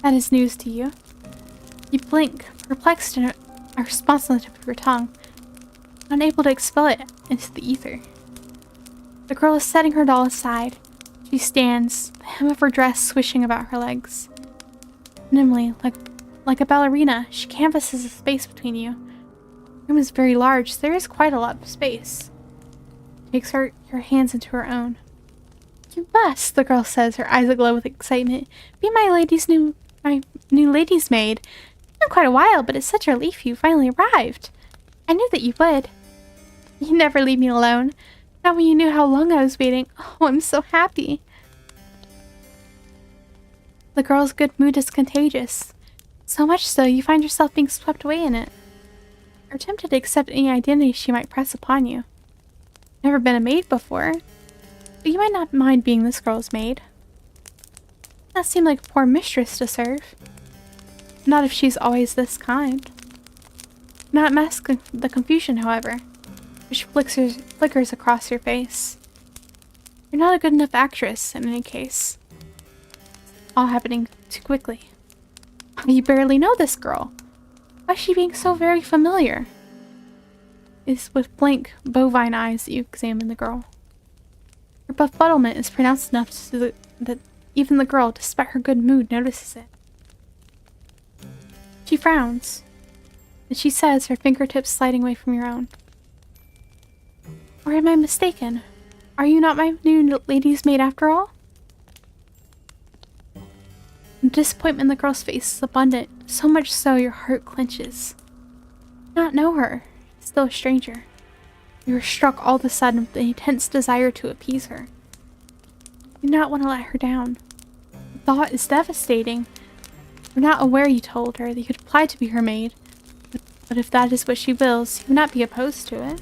That is news to you. You blink, perplexed in a response on the tip of your tongue, unable to expel it into the ether. The girl is setting her doll aside. She stands, the hem of her dress swishing about her legs. Nimbly, like a ballerina, she canvasses the space between you. The room is very large, so there is quite a lot of space. She takes your hands into her own. You must, the girl says, her eyes aglow with excitement. Be my new lady's maid. It's been quite a while, but it's such a relief you finally arrived. I knew that you would. You never leave me alone. Not when you knew how long I was waiting. Oh, I'm so happy. The girl's good mood is contagious. So much so, you find yourself being swept away in it. You're tempted to accept any identity she might press upon you. Never been a maid before, but you might not mind being this girl's maid. That seemed like a poor mistress to serve. Not if she's always this kind. Not mask the confusion, however, which flickers across your face. You're not a good enough actress, in any case. All happening too quickly. You barely know this girl. Why is she being so very familiar? It's with blank, bovine eyes that you examine the girl. Her befuddlement is pronounced enough that even the girl, despite her good mood, notices it. She frowns, and she says, her fingertips sliding away from your own. Or am I mistaken? Are you not my new lady's maid after all? The disappointment in the girl's face is abundant, so much so your heart clenches. You do not know her, still a stranger. You are struck all of a sudden with the intense desire to appease her. You do not want to let her down. The thought is devastating. You're not aware, you told her, that you could apply to be her maid, but if that is what she wills, you would not be opposed to it.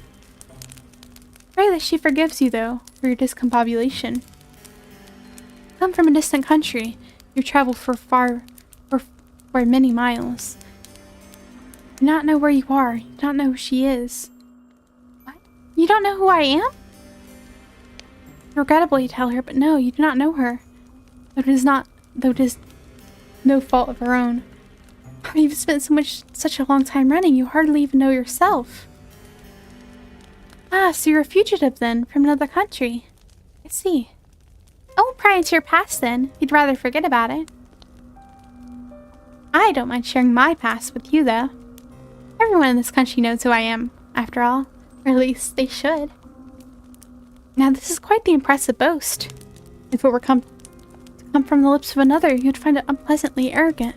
Pray that she forgives you, though, for your discombobulation. You come from a distant country. You traveled for many miles. You do not know where you are. You do not know who she is. What? You don't know who I am? Regrettably, you tell her, but no, you do not know her. Though it is no fault of her own. You've spent such a long time running, you hardly even know yourself. Ah, so you're a fugitive then, from another country. I see. I won't pry into your past then. You'd rather forget about it. I don't mind sharing my past with you, though. Everyone in this country knows who I am, after all. Or at least they should. Now, this is quite the impressive boast. If it were to come from the lips of another, you'd find it unpleasantly arrogant.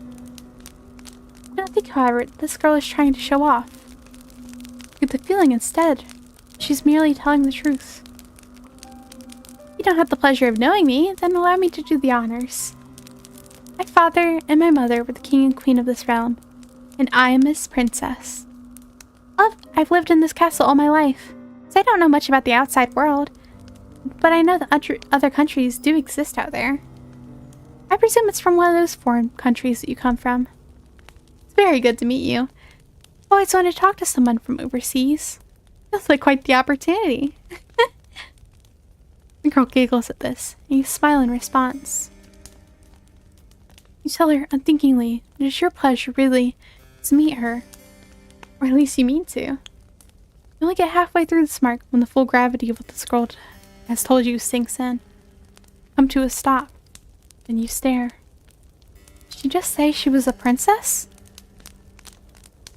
I don't think, however, this girl is trying to show off. Get the feeling instead. She's merely telling the truth. You don't have the pleasure of knowing me, then allow me to do the honors. My father and my mother were the king and queen of this realm, and I am his princess. I've lived in this castle all my life, so I don't know much about the outside world, but I know that other countries do exist out there. I presume it's from one of those foreign countries that you come from. It's very good to meet you. I've always wanted to talk to someone from overseas. Feels like quite the opportunity. The girl giggles at this, and you smile in response. You tell her unthinkingly that it's your pleasure, really, to meet her. Or at least you mean to. You only get halfway through this mark when the full gravity of what this girl has told you sinks in. Come to a stop, and you stare. Did she just say she was a princess?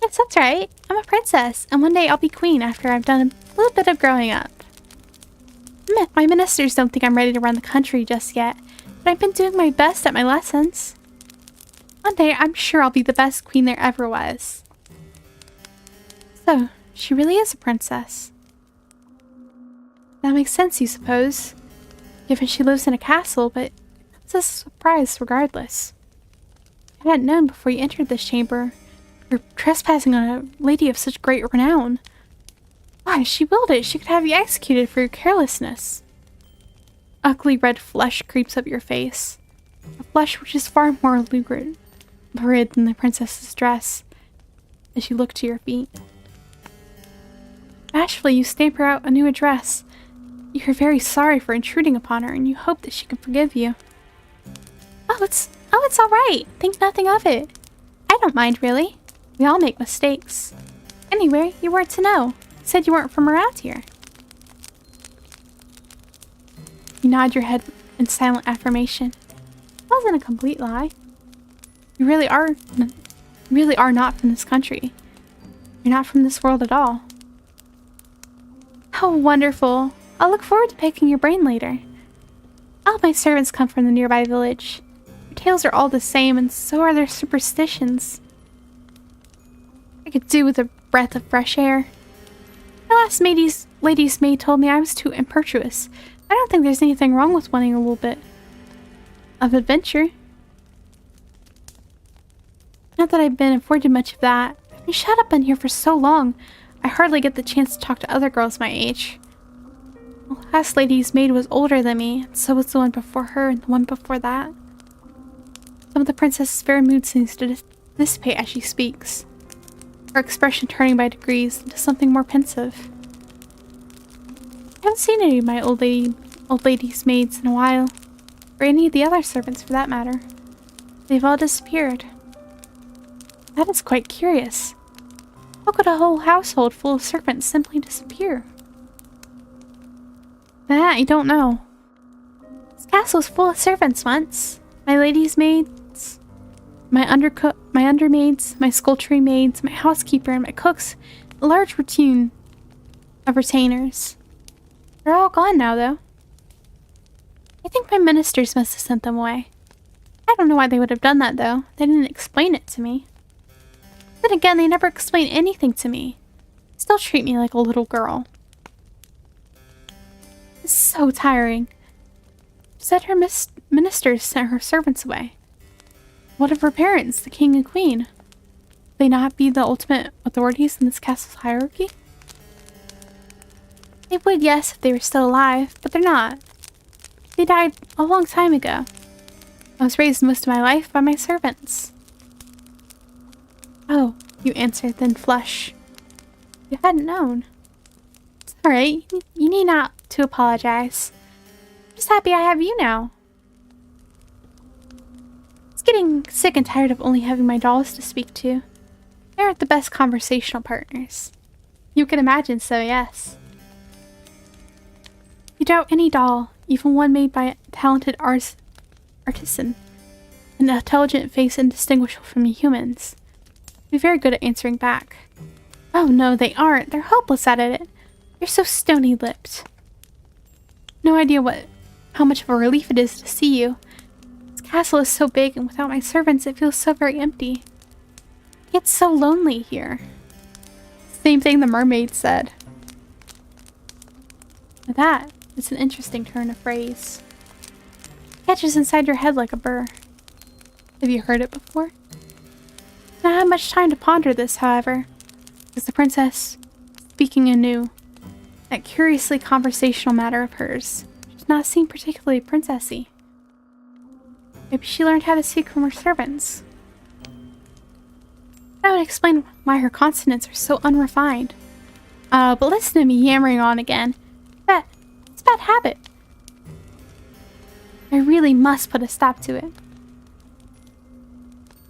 Yes, that's right. I'm a princess, and one day I'll be queen after I've done a little bit of growing up. My ministers don't think I'm ready to run the country just yet, but I've been doing my best at my lessons. One day, I'm sure I'll be the best queen there ever was. So, she really is a princess. That makes sense, you suppose, given she lives in a castle, but it's a surprise regardless. I hadn't known before you entered this chamber you're trespassing on a lady of such great renown. Why, she willed it. She could have you executed for your carelessness. Ugly red flush creeps up your face. A flush which is far more lurid than the princess's dress, as you look to your feet. Bashfully, you stammer out a new address. You're very sorry for intruding upon her, and you hope that she can forgive you. Oh, it's all right. Think nothing of it. I don't mind, really. We all make mistakes. Anyway, you weren't to know. You said you weren't from around here. You nod your head in silent affirmation. It wasn't a complete lie. You really are not from this country. You're not from this world at all. How wonderful. I'll look forward to picking your brain later. All my servants come from the nearby village. Their tales are all the same, and so are their superstitions. I could do with a breath of fresh air. My last lady's maid told me I was too impetuous. I don't think there's anything wrong with wanting a little bit of adventure. Not that I've been afforded much of that. I've been shut up in here for so long, I hardly get the chance to talk to other girls my age. The last lady's maid was older than me, and so was the one before her and the one before that. Some of the princess's fair mood seems to dissipate as she speaks, her expression turning by degrees into something more pensive. I haven't seen any of my old lady's maids in a while, or any of the other servants for that matter. They've all disappeared. That is quite curious. How could a whole household full of servants simply disappear? That I don't know. This castle was full of servants once. My lady's maids, my undermaids, my scullery maids, my housekeeper, and my cooks. A large routine of retainers. They're all gone now, though. I think my ministers must have sent them away. I don't know why they would have done that, though. They didn't explain it to me. Then again, they never explain anything to me. They still treat me like a little girl. It's so tiring. She said her ministers sent her servants away. What of her parents, the king and queen? Would they not be the ultimate authorities in this castle's hierarchy? They would, yes, if they were still alive, but they're not. They died a long time ago. I was raised most of my life by my servants. Oh, you answered, then flush. You hadn't known. It's alright, you need not to apologize. I'm just happy I have you now. It's getting sick and tired of only having my dolls to speak to. They aren't the best conversational partners. You can imagine so, yes. You doubt any doll, even one made by a talented artisan, an intelligent face indistinguishable from humans. Be very good at answering back. Oh no, they aren't. They're hopeless at it. You're so stony-lipped. No idea how much of a relief it is to see you. This castle is so big, and without my servants, it feels so very empty. It gets so lonely here. Same thing the mermaid said. Now that is an interesting turn of phrase. It catches inside your head like a burr. Have you heard it before? I don't have much time to ponder this, however, because the princess, speaking anew, that curiously conversational matter of hers, does not seem particularly princessy. Maybe she learned how to speak from her servants. That would explain why her consonants are so unrefined. But listen to me yammering on again. It's a bad habit. I really must put a stop to it.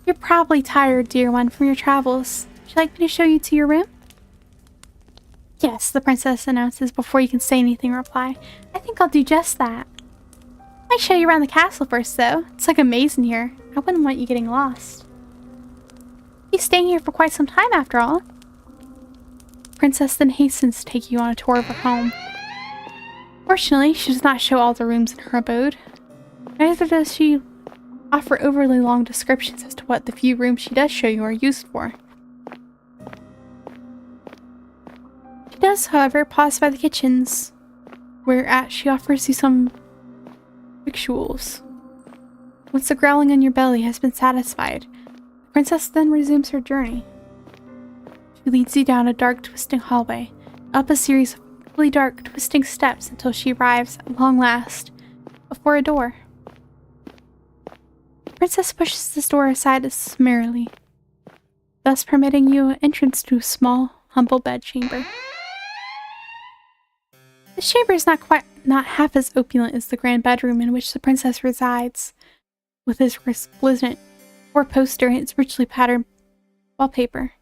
You're probably tired, dear one, from your travels. Would you like me to show you to your room? Yes, the princess announces before you can say anything or reply. I think I'll do just that. I might show you around the castle first, though. It's like a maze in here. I wouldn't want you getting lost. You're staying here for quite some time, after all. The princess then hastens to take you on a tour of her home. Fortunately, she does not show all the rooms in her abode. Neither does she offer overly long descriptions as to what the few rooms she does show you are used for. She does, however, pause by the kitchens, whereat she offers you some victuals. Once the growling in your belly has been satisfied, the princess then resumes her journey. She leads you down a dark, twisting hallway, up a series of really dark, twisting steps until she arrives, at long last, before a door. The princess pushes this door aside summarily, thus permitting you entrance to a small, humble bedchamber. This chamber is not half as opulent as the grand bedroom in which the princess resides, with its resplendent four-poster and its richly patterned wallpaper.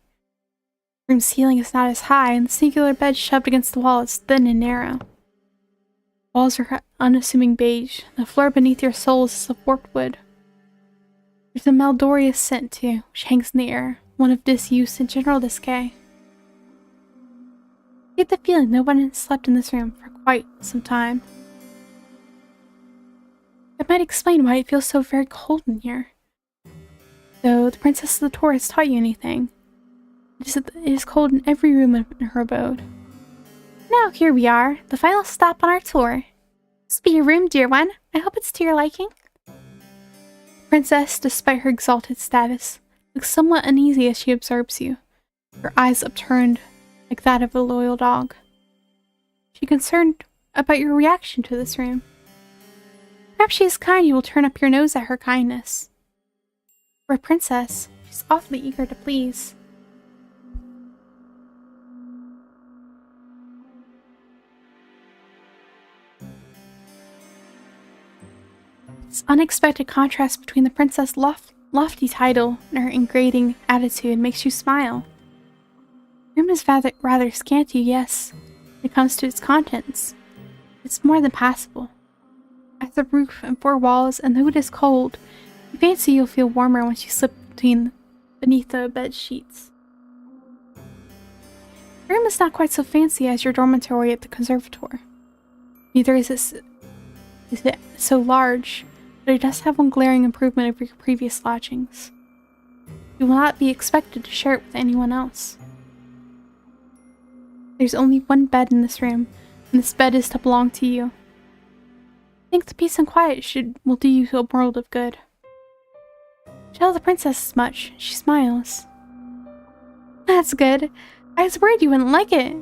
The room's ceiling is not as high, and the singular bed shoved against the wall is thin and narrow. Walls are unassuming beige, and the floor beneath your soles is of warped wood. There's a malodorous scent, too, which hangs in the air, one of disuse and general decay. You get the feeling no one has slept in this room for quite some time. That might explain why it feels so very cold in here. Though the Princess of the Tour has taught you anything, it is cold in every room in her abode. Now here we are, the final stop on our tour. This will be your room, dear one. I hope it's to your liking. The princess, despite her exalted status, looks somewhat uneasy as she observes you, her eyes upturned like that of a loyal dog. She's concerned about your reaction to this room. Perhaps she is kind you will turn up your nose at her kindness. For a princess, she's awfully eager to please. This unexpected contrast between the princess' lofty title and her ingratiating attitude makes you smile. The room is rather scanty, yes, when it comes to its contents. It's more than passable. At the roof and four walls, and though it is cold, you fancy you'll feel warmer once you slip beneath the bed sheets. The room is not quite so fancy as your dormitory at the conservatoire. Neither is it so large, but it does have one glaring improvement over your previous lodgings. You will not be expected to share it with anyone else. There's only one bed in this room, and this bed is to belong to you. I think the peace and quiet will do you a world of good. Tell the princess as much. She smiles. That's good. I was worried you wouldn't like it.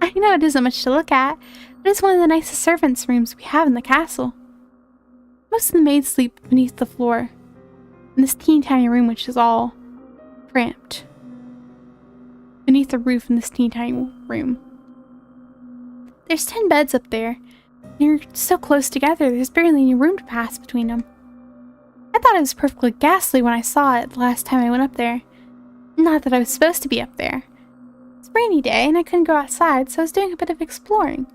I know it isn't much to look at, but it's one of the nicest servants' rooms we have in the castle. Most of the maids sleep beneath the floor, in this teeny-tiny room which is all cramped. Beneath the roof in this teeny-tiny room. There's 10 beds up there. They're so close together, there's barely any room to pass between them. I thought it was perfectly ghastly when I saw it the last time I went up there. Not that I was supposed to be up there. It's a rainy day and I couldn't go outside, so I was doing a bit of exploring.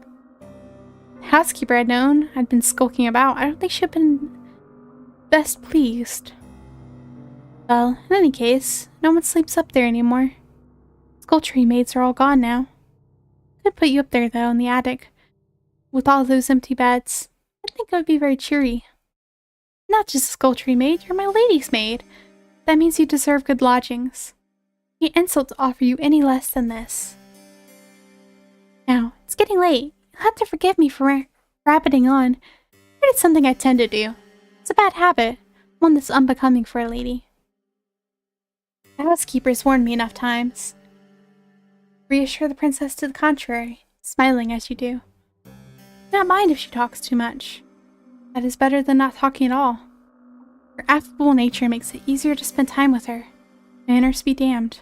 The housekeeper had known I'd been skulking about. I don't think she'd been best pleased. Well, in any case, no one sleeps up there anymore. Sculpture maids are all gone now. Could put you up there, though, in the attic. With all those empty beds, I think it would be very cheery. Not just a sculpture maid, you're my lady's maid. That means you deserve good lodgings. It insult to offer you any less than this. Now, it's getting late. You'll have to forgive me for rabbiting on, but it's something I tend to do. It's a bad habit, one that's unbecoming for a lady. The housekeeper's warned me enough times. Reassure the princess to the contrary, smiling as you do. Do not mind if she talks too much. That is better than not talking at all. Her affable nature makes it easier to spend time with her. Manners be damned.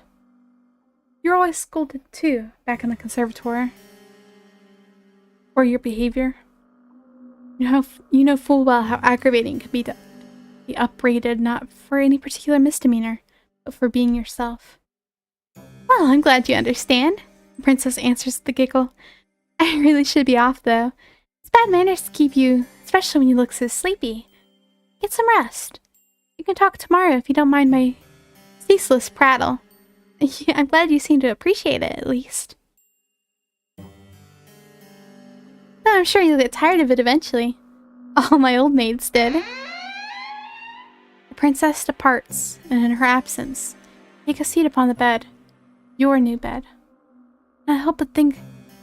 You're always scolded too, back in the conservatoire. For your behavior. You know full well how aggravating it can be to be upbraided not for any particular misdemeanor, but for being yourself. Well, I'm glad you understand, the princess answers with a giggle. I really should be off, though. It's bad manners to keep you, especially when you look so sleepy. Get some rest. You can talk tomorrow if you don't mind my ceaseless prattle. I'm glad you seem to appreciate it, at least. Though I'm sure you'll get tired of it eventually. All my old maids did. The princess departs, and in her absence, take a seat upon the bed. Your new bed. I help but think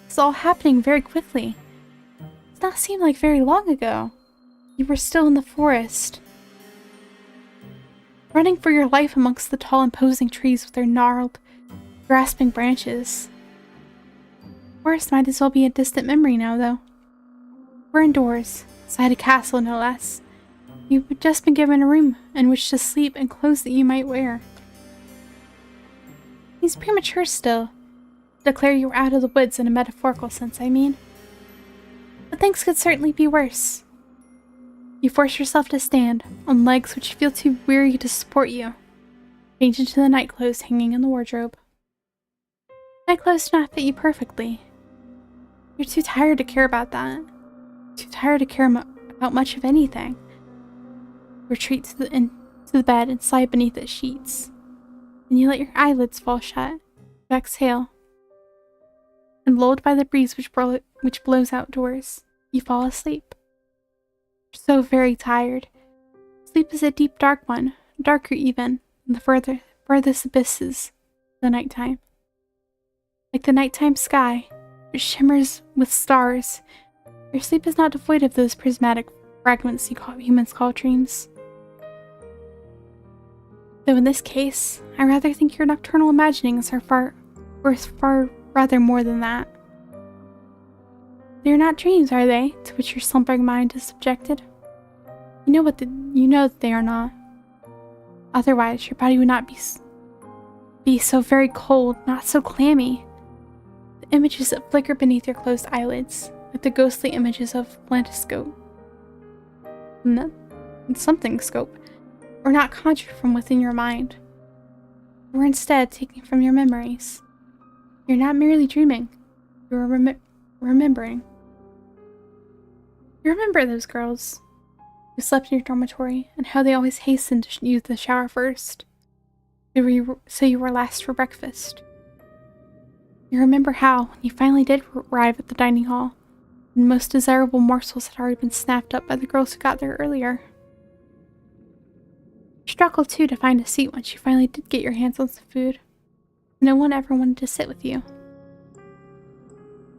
it's all happening very quickly. It does not seem like very long ago. You were still in the forest, running for your life amongst the tall imposing trees with their gnarled, grasping branches. Forest might as well be a distant memory now, though. We're indoors, inside a castle no less. You've just been given a room in which to sleep and clothes that you might wear. He's premature still. Declare you were out of the woods in a metaphorical sense, I mean. But things could certainly be worse. You force yourself to stand on legs which feel too weary to support you. Change into the night clothes hanging in the wardrobe. Night clothes do not fit you perfectly. You're too tired to care about that. Too tired to care about much of anything. Retreat to the bed and slide beneath its sheets. Then you let your eyelids fall shut. You exhale. And lulled by the breeze which blows outdoors, you fall asleep. You're so very tired. Sleep is a deep, dark one, darker even than the furthest abysses of the nighttime. Like the nighttime sky, which shimmers with stars, your sleep is not devoid of those prismatic fragments humans call dreams. Though in this case, I rather think your nocturnal imaginings are far rather more than that. They are not dreams, are they, to which your slumbering mind is subjected? You know that they are not. Otherwise, your body would not be so very cold, not so clammy. The images that flicker beneath your closed eyelids, like the ghostly images of Plantoscope. Something scope, were not conjured from within your mind. They were instead taken from your memories. You're not merely dreaming, you are remembering. You remember those girls who slept in your dormitory and how they always hastened to use the shower first, so you were last for breakfast. You remember how, when you finally did arrive at the dining hall, the most desirable morsels had already been snapped up by the girls who got there earlier. You struggled too to find a seat once you finally did get your hands on some food. No one ever wanted to sit with you.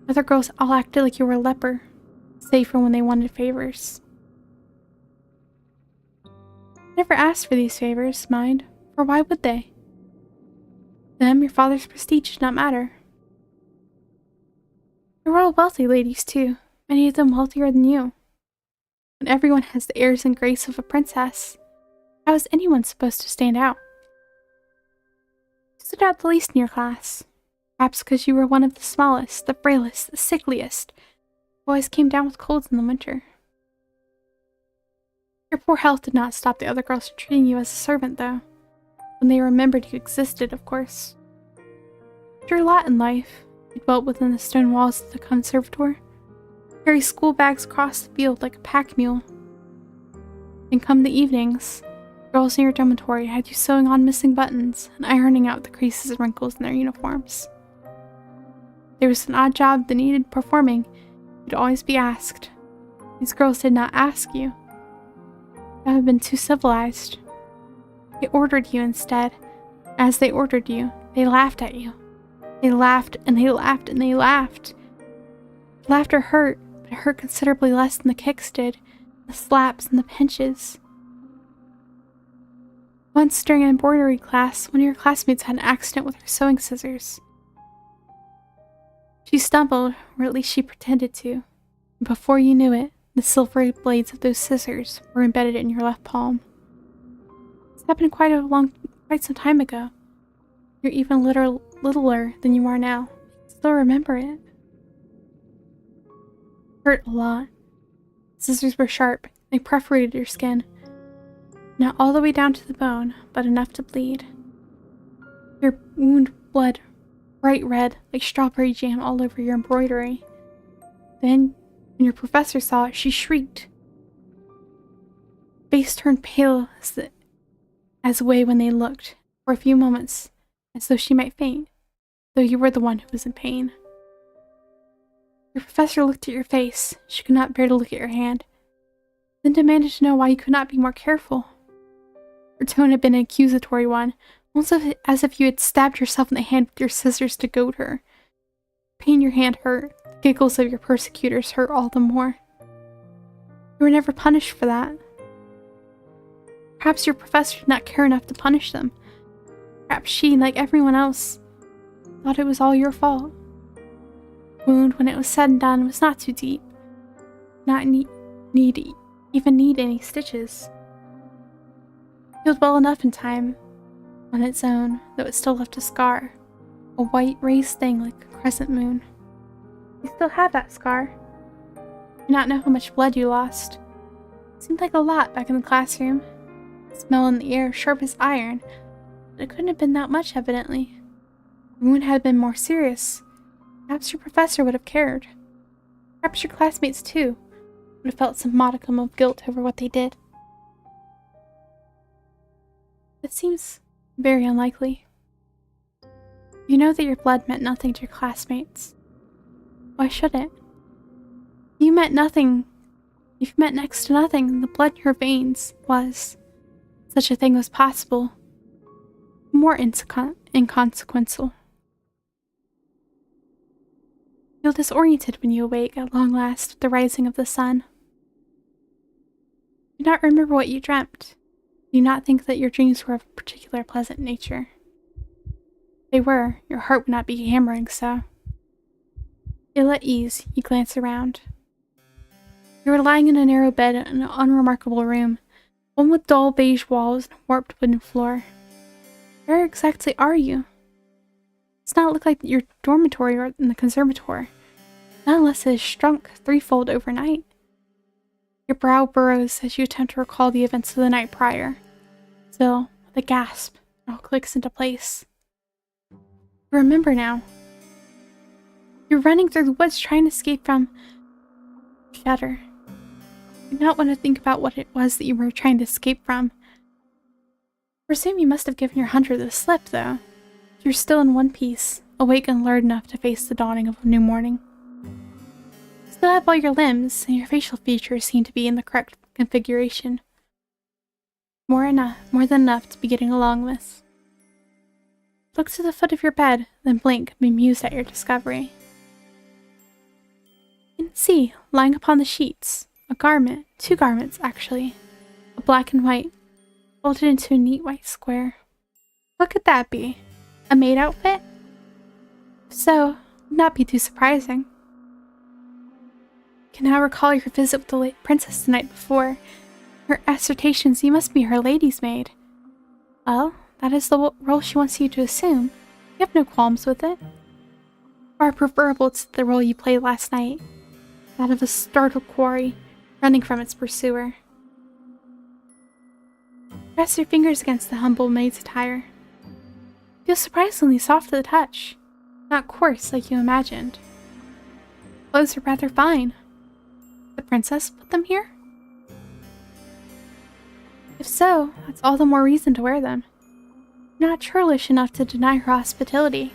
Other girls all acted like you were a leper, save for when they wanted favors. Never asked for these favors, mind, for why would they? Them, your father's prestige did not matter. They were all wealthy ladies, too, many of them wealthier than you. When everyone has the airs and grace of a princess, how is anyone supposed to stand out? You stood out the least in your class, perhaps because you were one of the smallest, the frailest, the sickliest, who always came down with colds in the winter. Your poor health did not stop the other girls from treating you as a servant, though, when they remembered you existed, of course. Your lot in life, you dwelt within the stone walls of the conservatoire, carry school bags across the field like a pack mule. And come the evenings, girls in your dormitory had you sewing on missing buttons and ironing out the creases and wrinkles in their uniforms. If there was an odd job that needed performing, you'd always be asked. These girls did not ask you. You have been too civilized. They ordered you instead. As they ordered you, they laughed at you. They laughed and they laughed and they laughed. The laughter hurt, but it hurt considerably less than the kicks did, the slaps and the pinches. Once during an embroidery class, one of your classmates had an accident with her sewing scissors. She stumbled, or at least she pretended to, and before you knew it, the silvery blades of those scissors were embedded in your left palm. This happened quite some time ago. You're even littler than you are now. I still remember it. It hurt a lot. The scissors were sharp. They perforated your skin. Not all the way down to the bone, but enough to bleed. Your wound bled bright red, like strawberry jam all over your embroidery. Then, when your professor saw it, she shrieked. Face turned pale as away when they looked, for a few moments, as though she might faint, though you were the one who was in pain. Your professor looked at your face. She could not bear to look at your hand, then demanded to know why you could not be more careful. Her tone had been an accusatory one, almost as if you had stabbed yourself in the hand with your scissors to goad her. The pain in your hand hurt. The giggles of your persecutors hurt all the more. You were never punished for that. Perhaps your professor did not care enough to punish them. Perhaps she, like everyone else, thought it was all your fault. The wound, when it was said and done, was not too deep. Not even need any stitches. It healed well enough in time, on its own, though it still left a scar. A white raised thing like a crescent moon. You still have that scar. You do not know how much blood you lost. It seemed like a lot back in the classroom. The smell in the air sharp as iron, but it couldn't have been that much, evidently. The wound had been more serious. Perhaps your professor would have cared. Perhaps your classmates, too, would have felt some modicum of guilt over what they did. It seems very unlikely. You know that your blood meant nothing to your classmates. Why should it? You meant nothing You've met next to nothing, and the blood in your veins was, such a thing was possible, more inconsequential. You feel disoriented when you awake at long last with the rising of the sun. You do not remember what you dreamt. You do not think that your dreams were of a particular pleasant nature. If they were, your heart would not be hammering so. Ill at ease, you glance around. You are lying in a narrow bed in an unremarkable room, one with dull beige walls and a warped wooden floor. Where exactly are you? It does not look like your dormitory or in the conservatory, not unless it has shrunk threefold overnight. Your brow burrows as you attempt to recall the events of the night prior. Still, with a gasp, it all clicks into place. You remember now. You're running through the woods trying to escape from... Shudder. You do not want to think about what it was that you were trying to escape from. I presume you must have given your hunter the slip, though. You're still in one piece, awake and alert enough to face the dawning of a new morning. You still have all your limbs, and your facial features seem to be in the correct configuration. More than enough to be getting along with. Look to the foot of your bed, then blink, bemused at your discovery. You can see, lying upon the sheets, a garment, 2 garments actually, a black and white, folded into a neat white square. What could that be? A maid outfit? If so, would not be too surprising. You can now recall your visit with the late princess the night before. Her assertions you must be her lady's maid. Well, that is the role she wants you to assume. You have no qualms with it. Far preferable to the role you played last night. That of a startled quarry, running from its pursuer. Press your fingers against the humble maid's attire. Feels surprisingly soft to the touch, not coarse like you imagined. Clothes are rather fine. The princess put them here? If so, that's all the more reason to wear them. You're not churlish enough to deny her hospitality.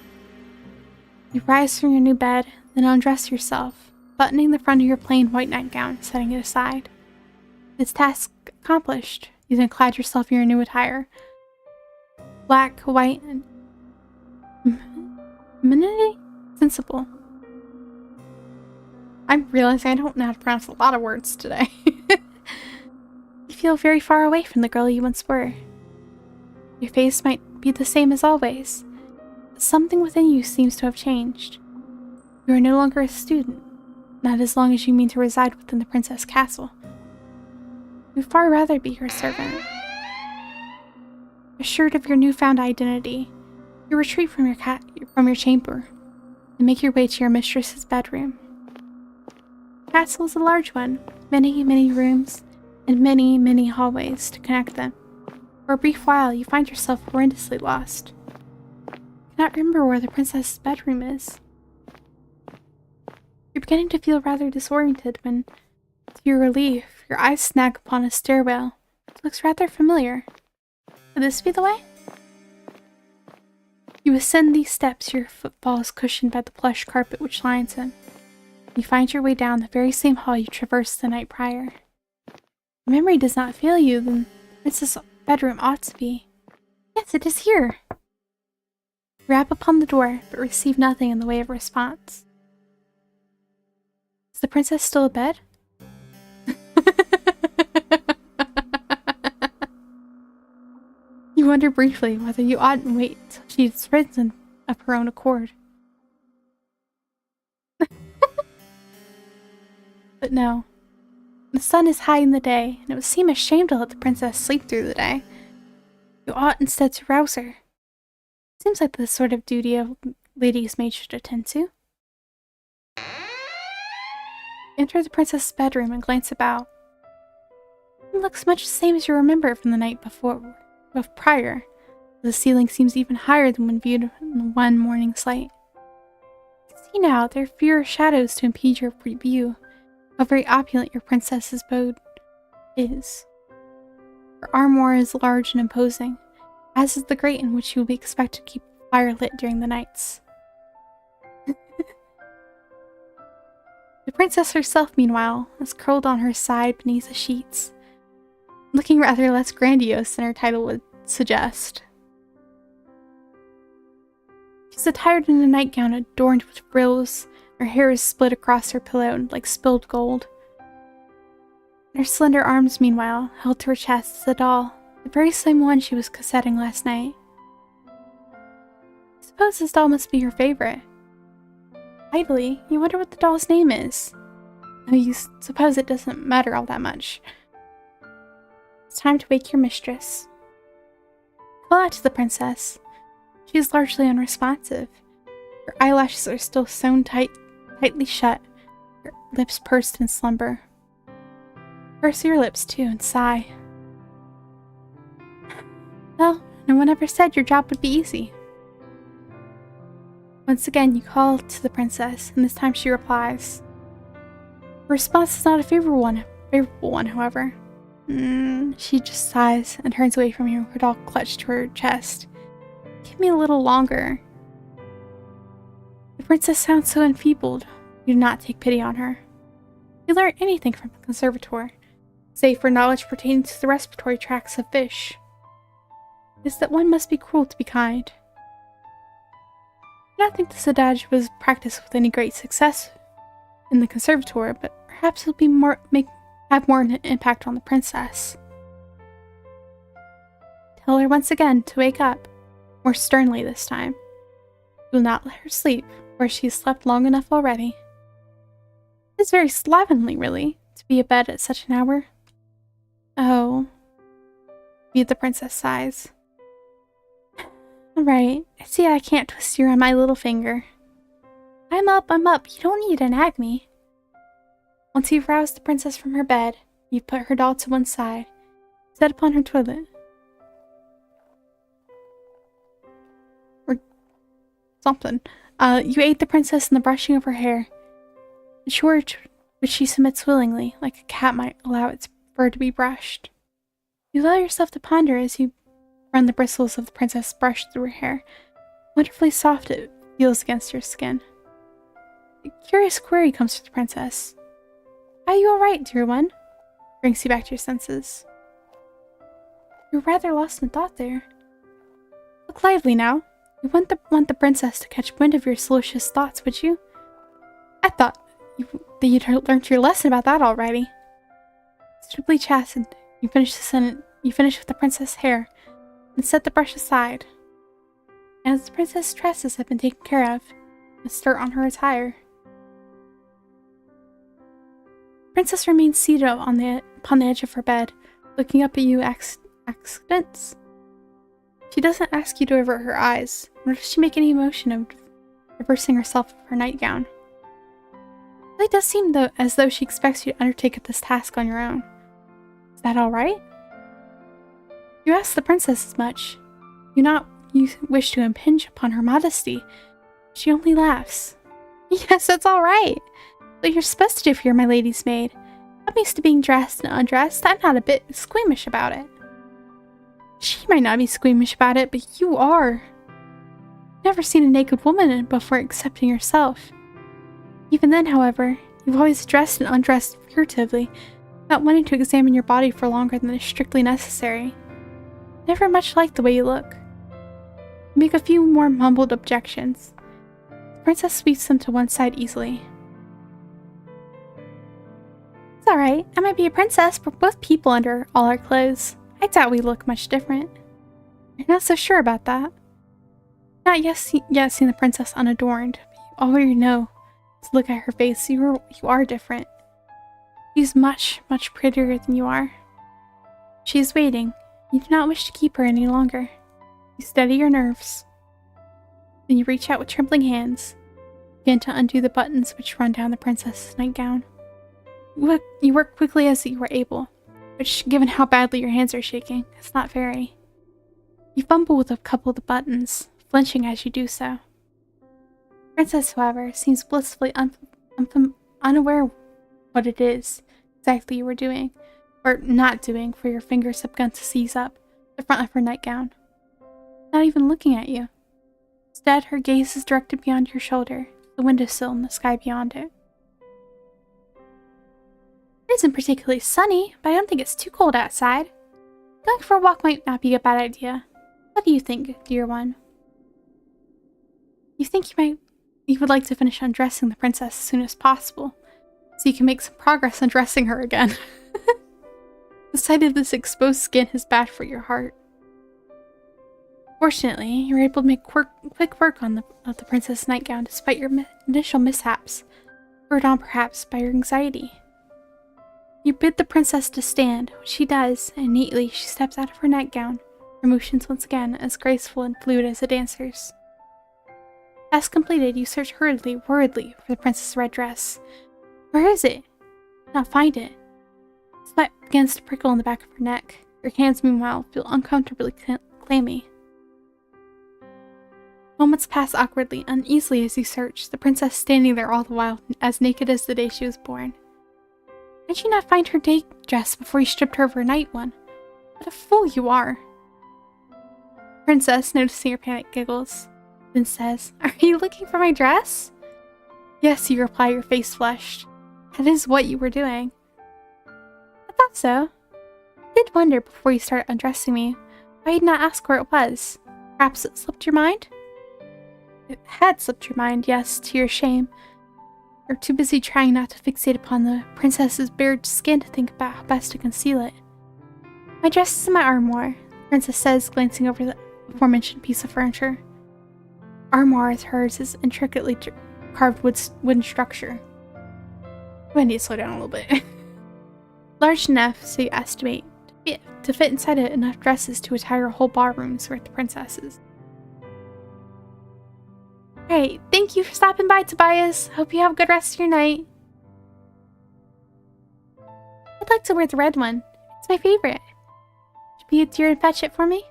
You rise from your new bed, then undress yourself, buttoning the front of your plain white nightgown, setting it aside. This task accomplished, you then clad yourself in your new attire. Black, white, and femininity? Sensible. I'm realizing I don't know how to pronounce a lot of words today. You feel very far away from the girl you once were. Your face might be the same as always, but something within you seems to have changed. You are no longer a student, not as long as you mean to reside within the princess castle. You would far rather be her servant. Assured of your newfound identity, you retreat from your chamber and make your way to your mistress's bedroom. The castle is a large one, many, many rooms, and many, many hallways to connect them. For a brief while, you find yourself horrendously lost. You cannot remember where the princess's bedroom is. You're beginning to feel rather disoriented when, to your relief, your eyes snag upon a stairwell that looks rather familiar. Could this be the way? You ascend these steps, your footfalls cushioned by the plush carpet which lines them. You find your way down the very same hall you traversed the night prior. If memory does not fail you, then the princess's bedroom ought to be. Yes, it is here! You rap upon the door, but receive nothing in the way of response. Is the princess still abed? You wonder briefly whether you oughtn't wait till she's risen of her own accord. But no. The sun is high in the day, and it would seem a shame to let the princess sleep through the day. You ought instead to rouse her. Seems like the sort of duty a lady's maid should attend to. Enter the princess's bedroom and glance about. It looks much the same as you remember from the night prior. The ceiling seems even higher than when viewed in one morning's light. See now, there are fewer shadows to impede your view. How very opulent your princess's abode is. Her armoire is large and imposing, as is the grate in which you will be expected to keep the fire lit during the nights. You The princess herself, meanwhile, was curled on her side beneath the sheets, looking rather less grandiose than her title would suggest. She's attired in a nightgown adorned with frills. Her hair is split across her pillow like spilled gold. Her slender arms, meanwhile, held to her chest as a doll, the very same one she was cassetting last night. I suppose this doll must be her favorite. Idly, you wonder what the doll's name is. Though you suppose it doesn't matter all that much. It's time to wake your mistress. Call out to the princess. She is largely unresponsive. Her eyelashes are still sewn tightly shut, her lips pursed in slumber. Purse your lips too and sigh. Well, no one ever said your job would be easy. Once again, you call to the princess, and this time she replies. Her response is not a favorable one, however. She just sighs and turns away from you, her doll clutched to her chest. Give me a little longer. The princess sounds so enfeebled. You do not take pity on her. You learn anything from the conservator, save for knowledge pertaining to the respiratory tracts of fish. It is that one must be cruel to be kind. I do not think this adage was practiced with any great success in the conservator, but perhaps it will have more an impact on the princess. Tell her once again to wake up, more sternly this time. You will not let her sleep, for she has slept long enough already. It is very slovenly, really, to be abed at such an hour. Oh, the princess sighs. Alright, I see I can't twist you around my little finger. I'm up, you don't need to nag me. Once you've roused the princess from her bed, you put her doll to one side, set upon her toilet. Or something. You aid the princess in the brushing of her hair, a chore which she submits willingly, like a cat might allow its fur to be brushed. You allow yourself to ponder as you run the bristles of the princess brush through her hair. Wonderfully soft it feels against your skin. A curious query comes to the princess. Are you alright, dear one? Brings you back to your senses. You're rather lost in thought there. Look lively now. You wouldn't want the princess to catch wind of your salacious thoughts, would you? I thought that you'd learned your lesson about that already. Suitably chastened, you finish with the princess' hair, and set the brush aside. As the princess' tresses have been taken care of, you must start on her attire. The princess remains seated upon the edge of her bed, looking up at you accidents. She doesn't ask you to avert her eyes, nor does she make any motion of reversing herself of her nightgown. It really does seem as though she expects you to undertake this task on your own. Is that alright? You ask the princess as much. You wish to impinge upon her modesty. She only laughs. Yes, that's alright. What you're supposed to do if you're my lady's maid. I'm used to being dressed and undressed. I'm not a bit squeamish about it. She might not be squeamish about it, but you are. Never seen a naked woman before excepting yourself. Even then, however, you've always dressed and undressed furtively, not wanting to examine your body for longer than is strictly necessary. Never much liked the way you look. You make a few more mumbled objections. The princess sweeps them to one side easily. It's alright, I might be a princess, but we're both people under all our clothes. I doubt we look much different. You're not so sure about that. Not yet seen the princess unadorned, but you already know, to look at her face, you are different. She's much, much prettier than you are. She is waiting. You do not wish to keep her any longer. You steady your nerves. Then you reach out with trembling hands, begin to undo the buttons which run down the princess's nightgown. You work quickly as you are able, which, given how badly your hands are shaking, is not very. You fumble with a couple of the buttons, flinching as you do so. The princess, however, seems blissfully unaware what it is exactly you were doing, or not doing, for your fingers have begun to seize up the front of her nightgown. Not even looking at you. Instead, her gaze is directed beyond your shoulder, the windowsill and the sky beyond it. It isn't particularly sunny, but I don't think it's too cold outside. Going for a walk might not be a bad idea. What do you think, dear one? You think you would like to finish undressing the princess as soon as possible, so you can make some progress undressing her again. The sight of this exposed skin is bad for your heart. Fortunately, you were able to make quick work of the princess' nightgown despite your initial mishaps, spurred on perhaps by your anxiety. You bid the princess to stand, which she does, and neatly she steps out of her nightgown, her motions once again as graceful and fluid as a dancer's. Task completed, you search worriedly for the princess' red dress. Where is it? Cannot find it. Sweat begins to prickle in the back of her neck. Your hands, meanwhile, feel uncomfortably clammy. Moments pass awkwardly, uneasily as you search, the princess standing there all the while, as naked as the day she was born. Did you not find her day dress before you stripped her of her night one? What a fool you are! Princess, noticing your panic, giggles, then says, Are you looking for my dress? Yes, you reply, your face flushed. That is what you were doing. I thought so. I did wonder before you started undressing me why you'd not ask where it was. Perhaps it slipped your mind? It had slipped your mind, yes, to your shame. You're too busy trying not to fixate upon the princess's bared skin to think about how best to conceal it. My dress is in my armoire, the princess says, glancing over the aforementioned piece of furniture. Armoire as hers is intricately carved wooden structure. I need to slow down a little bit. Large enough, so you estimate, to fit inside it enough dresses to attire a whole ballroom's worth of princesses. Alright, thank you for stopping by, Tobias. Hope you have a good rest of your night. I'd like to wear the red one. It's my favorite. Would you be a dear and fetch it for me?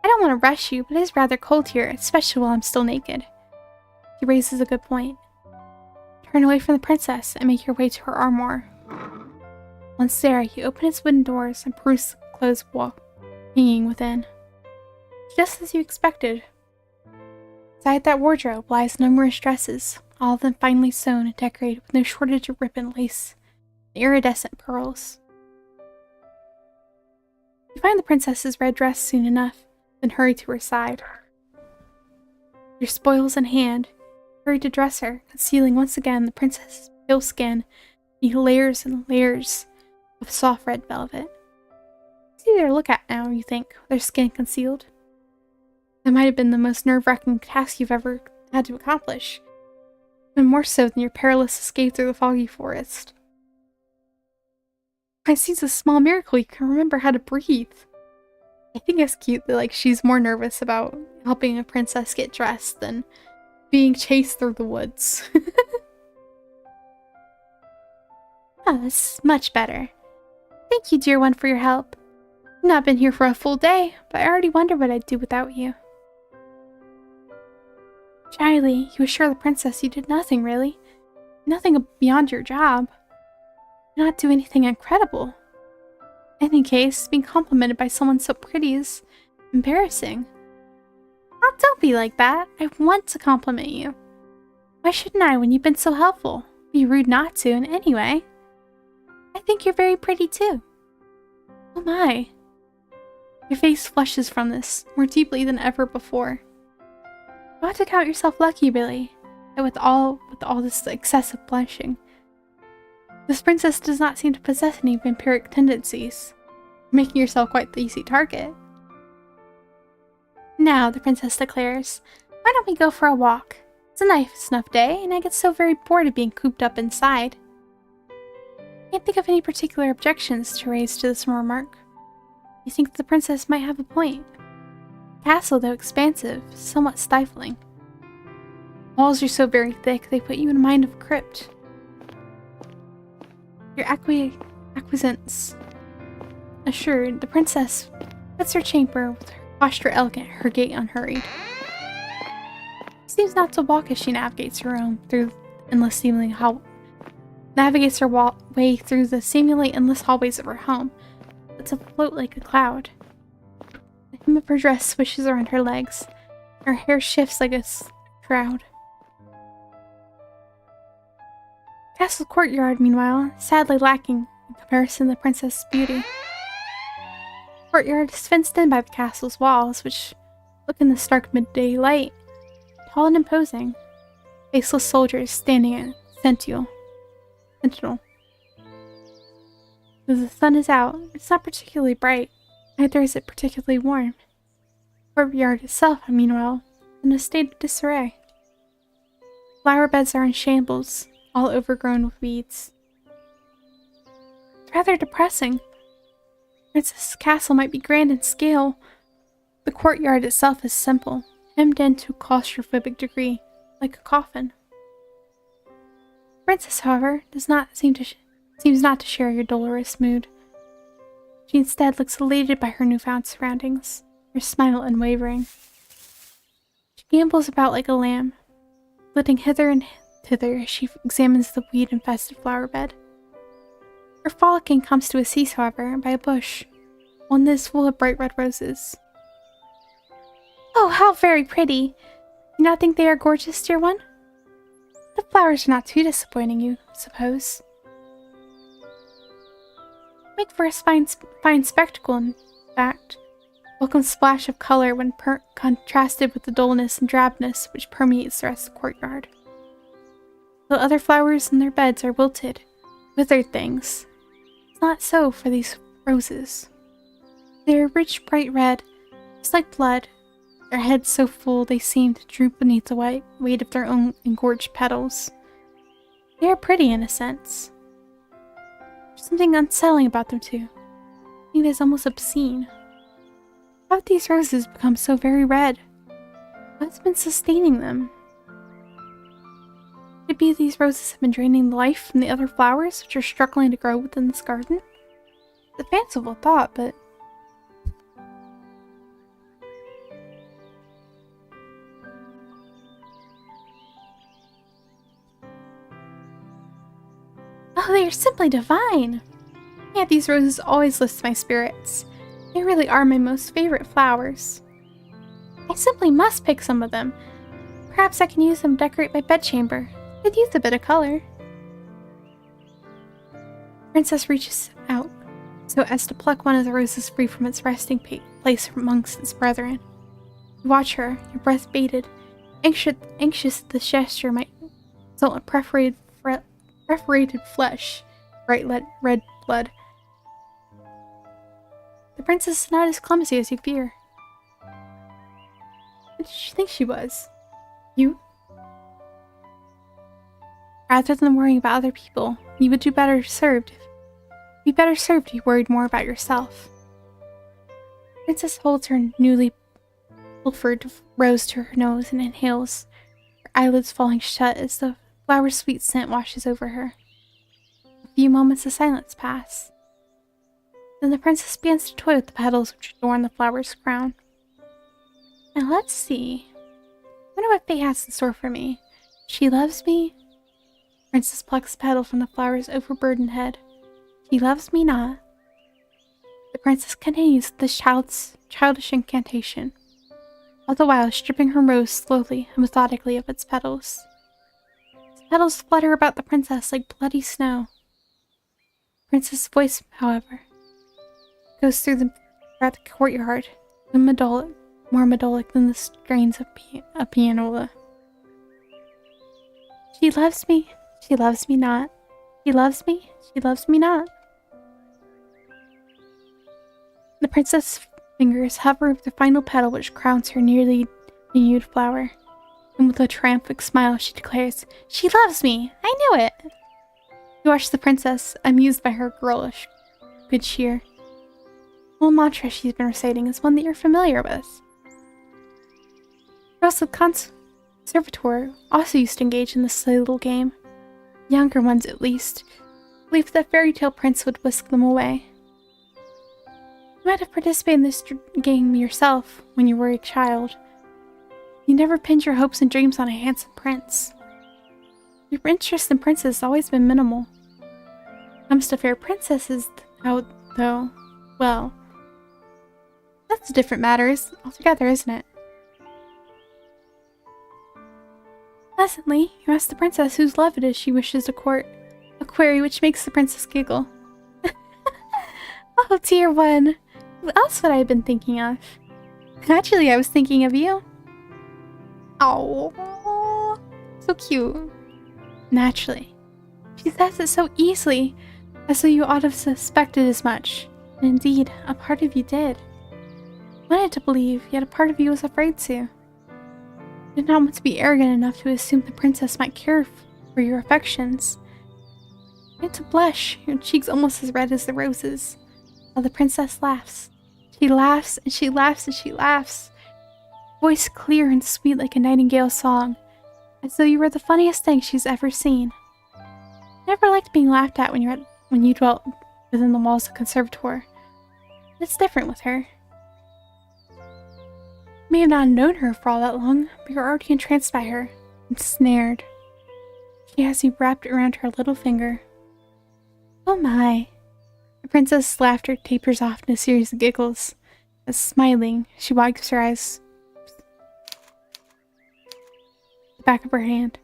I don't want to rush you, but it is rather cold here, especially while I'm still naked. He raises a good point. Turn away from the princess and make your way to her armoire. Once there, you open its wooden doors and peruse the clothes wall hanging within. Just as you expected. Inside that wardrobe lies numerous dresses, all of them finely sewn and decorated with no shortage of ribbon, lace, and iridescent pearls. You find the princess's red dress soon enough, then hurry to her side. Your spoils in hand, hurry to dress her, concealing once again the princess's pale skin beneath layers and layers of soft red velvet. It's easy to look at now, you think, with their skin concealed. That might have been the most nerve-wracking task you've ever had to accomplish, even more so than your perilous escape through the foggy forest. I see it's a small miracle you can remember how to breathe. I think it's cute that she's more nervous about helping a princess get dressed than being chased through the woods. Oh, this is much better. Thank you, dear one, for your help. I've not been here for a full day, but I already wonder what I'd do without you. Shyly, you assure the princess you did nothing, really. Nothing beyond your job. You did not do anything incredible. In any case, being complimented by someone so pretty is embarrassing. Oh, don't be like that. I want to compliment you. Why shouldn't I when you've been so helpful? It'd be rude not to in any way. I think you're very pretty too. Oh my. Your face flushes from this, more deeply than ever before. You ought to count yourself lucky, Billy, that with all this excessive blushing. This princess does not seem to possess any vampiric tendencies, making yourself quite the easy target. Now, the princess declares, why don't we go for a walk? It's a nice enough day, and I get so very bored of being cooped up inside. I can't think of any particular objections to raise to this remark. You think the princess might have a point. The castle, though expansive, is somewhat stifling. Walls are so very thick, they put you in mind of a crypt. Your acquiescence assured, the princess quits her chamber with her posture elegant, her gait unhurried. She seems not to walk as she navigates her way through the seemingly endless hallways of her home, but to float like a cloud. The hem of her dress swishes around her legs. Her hair shifts like a shroud. Castle courtyard, meanwhile, sadly lacking in comparison to the princess's beauty. The courtyard is fenced in by the castle's walls, which look in the stark midday light, tall and imposing. Faceless soldiers standing at sentinel. Though the sun is out, it's not particularly bright, neither is it particularly warm. The courtyard itself, meanwhile, is in a state of disarray. Flower beds are in shambles, all overgrown with weeds. It's rather depressing. Princess Castle might be grand in scale. The courtyard itself is simple, hemmed in to a claustrophobic degree, like a coffin. The princess, however, does not seems not to share your dolorous mood. She instead looks elated by her newfound surroundings, her smile unwavering. She gambols about like a lamb, flitting hither and thither as she examines the weed-infested flower bed. Her frolicking comes to a cease, however, by a bush, one that is full of bright red roses. "Oh, how very pretty! Do you not think they are gorgeous, dear one? The flowers are not too disappointing, you suppose. Make for a fine spectacle, in fact. Welcome splash of color when contrasted with the dullness and drabness which permeates the rest of the courtyard. Though other flowers in their beds are wilted, withered things, it's not so for these roses. They are rich, bright red, just like blood, their heads so full they seem to droop beneath the weight of their own engorged petals. They are pretty in a sense. There's something unsettling about them too. I think it is almost obscene. How have these roses become so very red? What's been sustaining them? Could it be these roses have been draining the life from the other flowers which are struggling to grow within this garden? It's a fanciful thought, but... Oh, they are simply divine! Yeah, these roses always lift my spirits. They really are my most favorite flowers. I simply must pick some of them. Perhaps I can use them to decorate my bedchamber. Could use a bit of color. The princess reaches out, so as to pluck one of the roses free from its resting place amongst its brethren. You watch her, your breath bated, anxious that the gesture might result in perforated flesh, bright red blood. The princess is not as clumsy as you fear. What did she think she was? You? Rather than worrying about other people, you would be better served if you worried more about yourself. The princess holds her newly pilfered rose to her nose and inhales, her eyelids falling shut as the flower's sweet scent washes over her. A few moments of silence pass. Then the princess begins to toy with the petals which adorn the flower's crown. Now let's see. I wonder what fate has in store for me. She loves me? The princess plucks a petal from the flower's overburdened head. She loves me not. The princess continues this childish incantation, all the while stripping her rose slowly and methodically of its petals. The petals flutter about the princess like bloody snow. The princess' voice, however, goes throughout the courtyard, more melodic than the strains of a pianola. She loves me not. She loves me not. The princess' fingers hover over the final petal which crowns her nearly denuded flower, and with a triumphant smile she declares, "She loves me! I knew it!" You watch the princess, amused by her girlish good cheer. The whole mantra she's been reciting is one that you're familiar with. Girls of conservatoire also used to engage in this silly little game. Younger ones, at least, believed that fairy tale prince would whisk them away. You might have participated in this game yourself when you were a child. You never pinned your hopes and dreams on a handsome prince. Your interest in princes has always been minimal. When it comes to fair princesses, though, well, that's a different matter altogether, isn't it? Pleasantly, you ask the princess whose love it is she wishes to court. query which makes the princess giggle. Oh, dear one. Who else would I have been thinking of? Actually, I was thinking of you. Oh, so cute. Naturally. She says it so easily, as though you ought to have suspected as much. And indeed, a part of you did. Wanted to believe, yet a part of you was afraid to. Did not want to be arrogant enough to assume the princess might care for your affections. You had to blush, your cheeks almost as red as the roses, while the princess laughs. She laughs, and she laughs, and she laughs. Voice clear and sweet like a nightingale's song, as though you were the funniest thing she's ever seen. Never liked being laughed at when you dwelt within the walls of the conservatoire. It's different with her. You may have not known her for all that long, but you're already entranced by her, ensnared. She has you wrapped around her little finger. Oh my. The princess's laughter tapers off in a series of giggles, as smiling, she wipes her eyes with the back of her hand.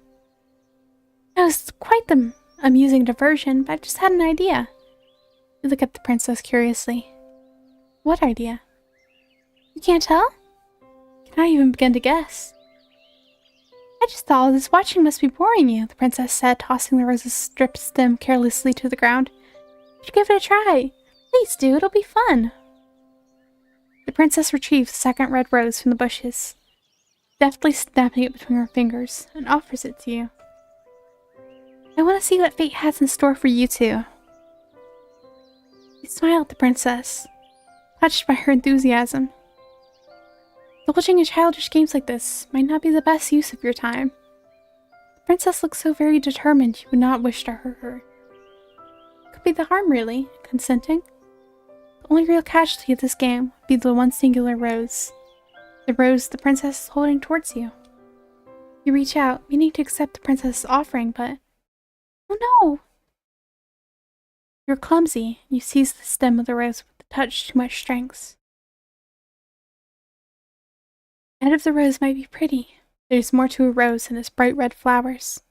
It was quite the amusing diversion, but I just had an idea. You look at the princess curiously. What idea? You can't tell? Cannot even begin to guess. I just thought all this watching must be boring you, the princess said, tossing the rose's stripped stem carelessly to the ground. You should give it a try. Please do, it'll be fun. The princess retrieves the second red rose from the bushes, deftly snapping it between her fingers, and offers it to you. I want to see what fate has in store for you two. You smile at the princess, touched by her enthusiasm. Indulging in childish games like this might not be the best use of your time. The princess looks so very determined you would not wish to hurt her. Could be the harm, really, consenting. The only real casualty of this game would be the one singular rose. The rose the princess is holding towards you. You reach out, meaning to accept the princess's offering, but... Oh no! You're clumsy, and you seize the stem of the rose with a touch too much strength. The head of the rose might be pretty. There's more to a rose than its bright red flowers.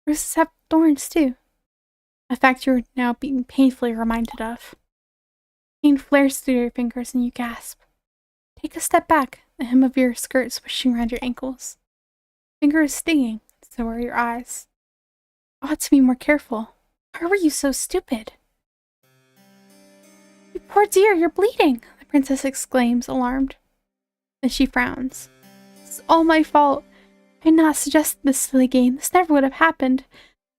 Roses have thorns, too. A fact you're now being painfully reminded of. Pain flares through your fingers and you gasp. Take a step back, the hem of your skirt swishing around your ankles. Finger is stinging, so are your eyes. Ought to be more careful. Why were you so stupid? You poor dear, you're bleeding, the princess exclaims, alarmed. Then she frowns. This is all my fault. I had not suggested this silly game. This never would have happened.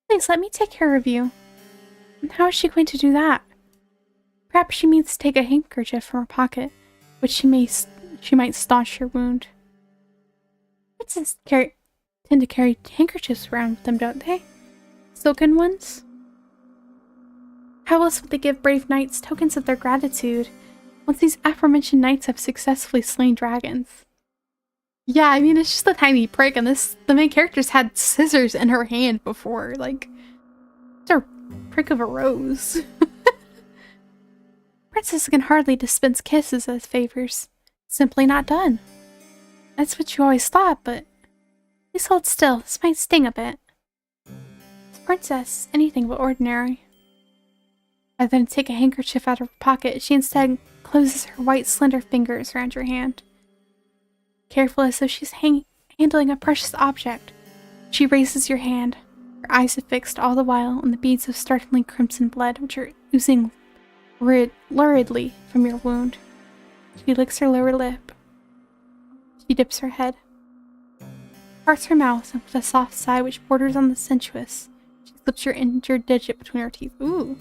Please let me take care of you. And how is she going to do that? Perhaps she means to take a handkerchief from her pocket, which she might staunch your wound. Princes tend to carry handkerchiefs around with them, don't they? Silken ones? How else would they give brave knights tokens of their gratitude once these aforementioned knights have successfully slain dragons? Yeah, I mean, it's just a tiny prick, and the main character's had scissors in her hand before. Like, it's a prick of a rose. Princess can hardly dispense kisses as favors. Simply not done. That's what you always thought, but please hold still. This might sting a bit. The princess, anything but ordinary. Rather than take a handkerchief out of her pocket, she instead closes her white, slender fingers around your hand. Careful as though she's handling a precious object, she raises your hand, her eyes affixed all the while on the beads of startlingly crimson blood which are oozing luridly from your wound. She licks her lower lip. She dips her head, parts her mouth, and with a soft sigh which borders on the sensuous, she slips your injured digit between her teeth. Ooh.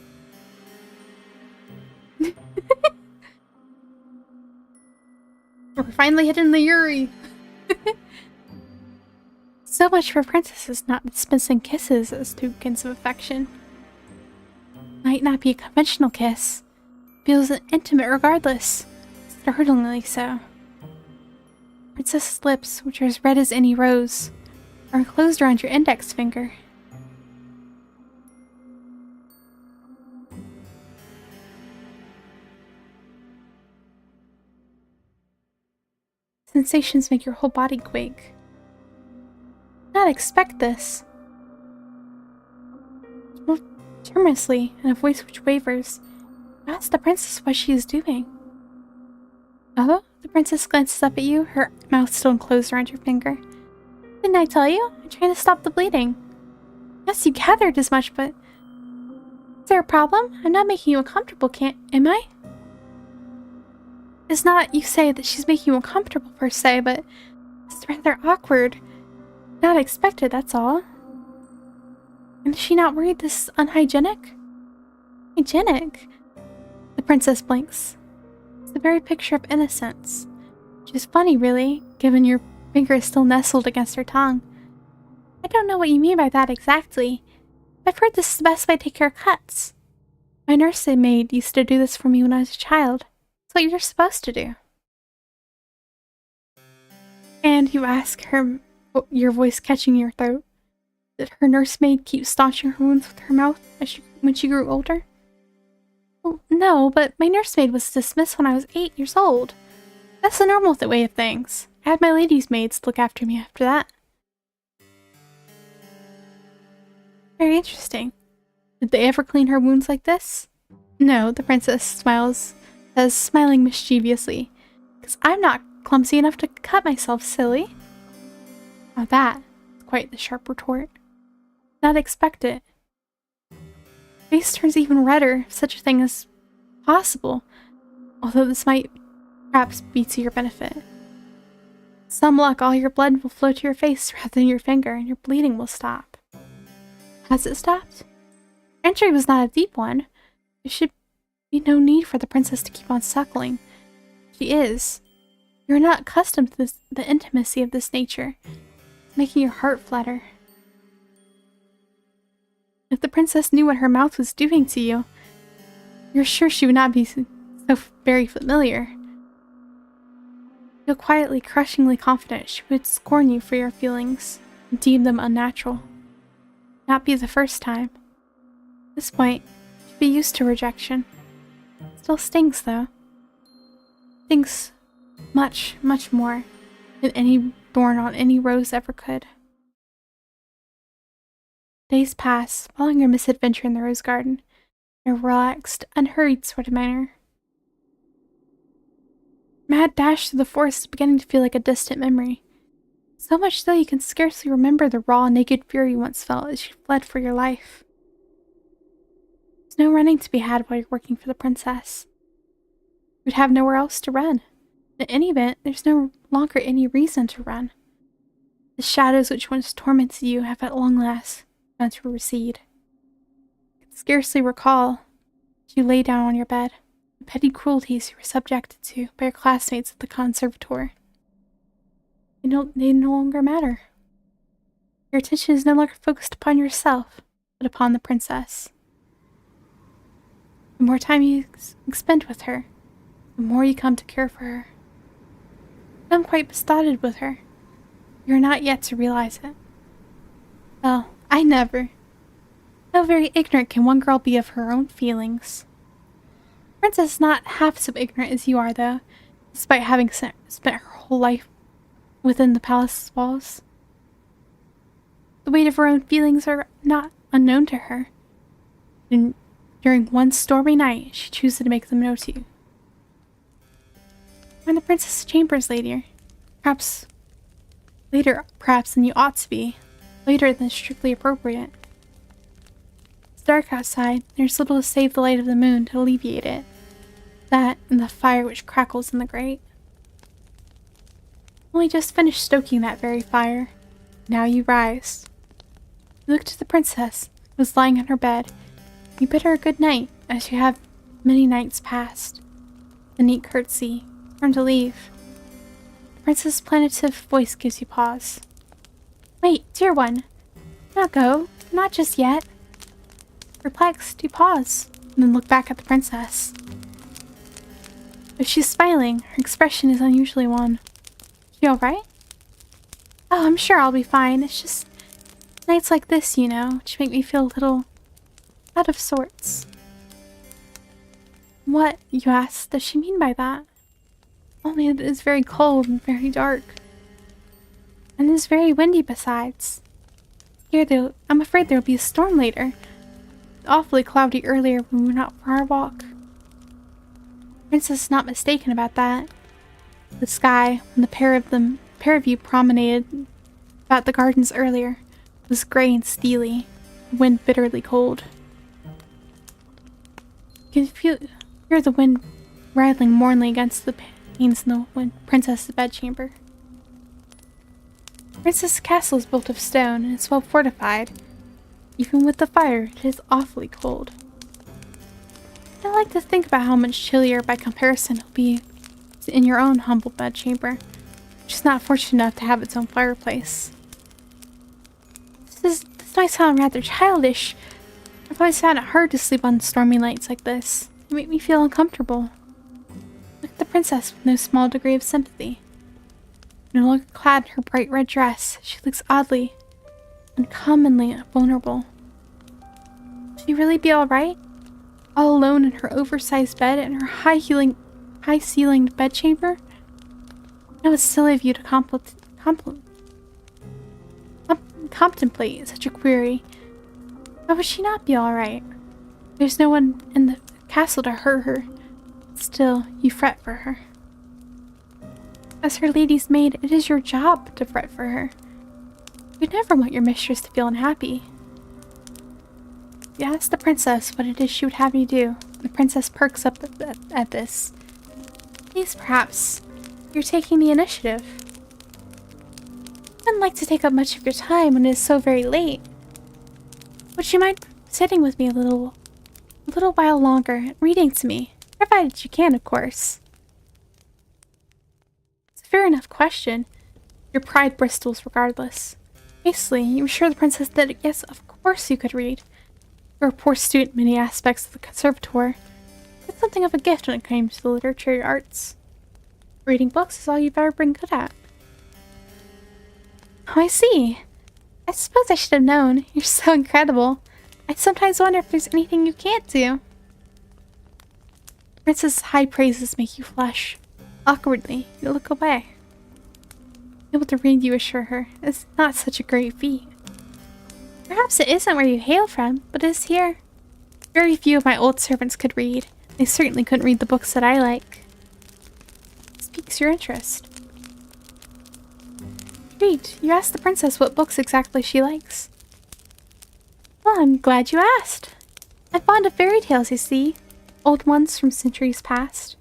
We're finally hitting the yuri. So much for princesses not dispensing kisses as tokens of affection. Might not be a conventional kiss. Feels intimate regardless. Startlingly so. Princess's lips, which are as red as any rose, are enclosed around your index finger. Sensations make your whole body quake. Did not expect this. Timorously, in a voice which wavers, you ask the princess what she is doing. Oh? The princess glances up at you, her mouth still enclosed around your finger. Didn't I tell you? I'm trying to stop the bleeding. Yes, you gathered as much, but... Is there a problem? I'm not making you uncomfortable, am I? It's not you say that she's making you uncomfortable per se, but it's rather awkward. Not expected, that's all. And is she not worried this is unhygienic? Hygienic? The princess blinks. It's the very picture of innocence. Which is funny, really, given your finger is still nestled against her tongue. I don't know what you mean by that exactly. I've heard this is the best way to take care of cuts. My nursery maid used to do this for me when I was a child. It's what you're supposed to do. And you ask her, your voice catching your throat, did her nursemaid keep staunching her wounds with her mouth when she grew older? Well, no, but my nursemaid was dismissed when I was 8 years old. That's the normal way of things. I had my lady's maids look after me after that. Very interesting. Did they ever clean her wounds like this? No, the princess says, smiling mischievously. Because I'm not clumsy enough to cut myself, silly. Now that is quite the sharp retort. Not expect it. Face turns even redder if such a thing is possible, although this might perhaps be to your benefit. Some luck, all your blood will flow to your face rather than your finger, and your bleeding will stop. Has it stopped? Entry was not a deep one. There should be no need for the princess to keep on suckling. She is. You are not accustomed to the intimacy of this nature, making your heart flutter. If the princess knew what her mouth was doing to you, you're sure she would not be so very familiar. Feel quietly, crushingly confident she would scorn you for your feelings and deem them unnatural. Not be the first time. At this point, you'd be used to rejection. Still stings, though. Stings much, much more than any thorn on any rose ever could. Days pass, following your misadventure in the rose garden, in a relaxed, unhurried sort of manner. Mad dash through the forest is beginning to feel like a distant memory. So much so you can scarcely remember the raw, naked fury you once felt as you fled for your life. There's no running to be had while you're working for the princess. You'd have nowhere else to run. In any event, there's no longer any reason to run. The shadows which once tormented you have at long last begun to recede. You can scarcely recall, as you lay down on your bed, the petty cruelties you were subjected to by your classmates at the conservatoire. They no longer matter. Your attention is no longer focused upon yourself, but upon the princess. The more time you expend with her, the more you come to care for her. You become quite besotted with her. You are not yet to realize it. Well, I never. How very ignorant can one girl be of her own feelings? The princess is not half so ignorant as you are, though, despite having spent her whole life within the palace's walls. The weight of her own feelings are not unknown to her. And during one stormy night, she chooses to make them known to you. We're in the princess's chambers later. Later than you ought to be. Later than strictly appropriate. It's dark outside. There's little to save the light of the moon to alleviate it. That and the fire which crackles in the grate. Only just finished stoking that very fire. Now you rise. You look to the princess, who was lying on her bed. You bid her a good night, as you have many nights past. The neat curtsy, turn to leave. The princess's plaintive voice gives you pause. Wait, dear one. Do not go. Not just yet. Perplexed, you pause, and then look back at the princess. If she's smiling, her expression is unusually wan. You alright? Oh, I'm sure I'll be fine. It's just nights like this, you know, which make me feel a little out of sorts. What, you ask, does she mean by that? Only it is very cold and very dark. And it is very windy besides. I'm afraid there will be a storm later. awfully cloudy earlier when we went out for our walk. The princess is not mistaken about that. The sky, when the pair of you promenaded about the gardens earlier, was gray and steely, the wind bitterly cold. You can hear the wind rattling mournfully against the panes in the princess's bedchamber. The princess's castle is built of stone and is well fortified. Even with the fire, it is awfully cold. I like to think about how much chillier by comparison it will be in your own humble bedchamber, which is not fortunate enough to have its own fireplace. This might sound rather childish. I've always found it hard to sleep on stormy nights like this. They make me feel uncomfortable. Look at the princess with no small degree of sympathy. No longer clad in her bright red dress, she looks oddly, uncommonly vulnerable. Will she really be alright? All alone in her oversized bed in her high-ceilinged bedchamber? It was silly of you to contemplate such a query. How would she not be alright? There's no one in the castle to hurt her. Still, you fret for her. As her lady's maid, it is your job to fret for her. You'd never want your mistress to feel unhappy. You ask the princess what it is she would have you do. The princess perks up at this. Please, perhaps, you're taking the initiative. I wouldn't like to take up much of your time when it is so very late. Would you mind sitting with me a little while longer and reading to me? Provided you can, of course. It's a fair enough question. Your pride bristles regardless. Hastily, you assure the princess that yes, of course you could read. You're a poor student in many aspects of the conservatoire. It's something of a gift when it comes to the literary arts. Reading books is all you've ever been good at. Oh, I see. I suppose I should have known. You're so incredible. I sometimes wonder if there's anything you can't do. Princess's high praises make you flush. Awkwardly, you look away. Able to read, you assure her, is not such a great feat. Perhaps it isn't where you hail from, but it is here. Very few of my old servants could read. They certainly couldn't read the books that I like. It piques your interest. Read. You asked the princess what books exactly she likes. Well, I'm glad you asked. I'm fond of fairy tales, you see. Old ones from centuries past.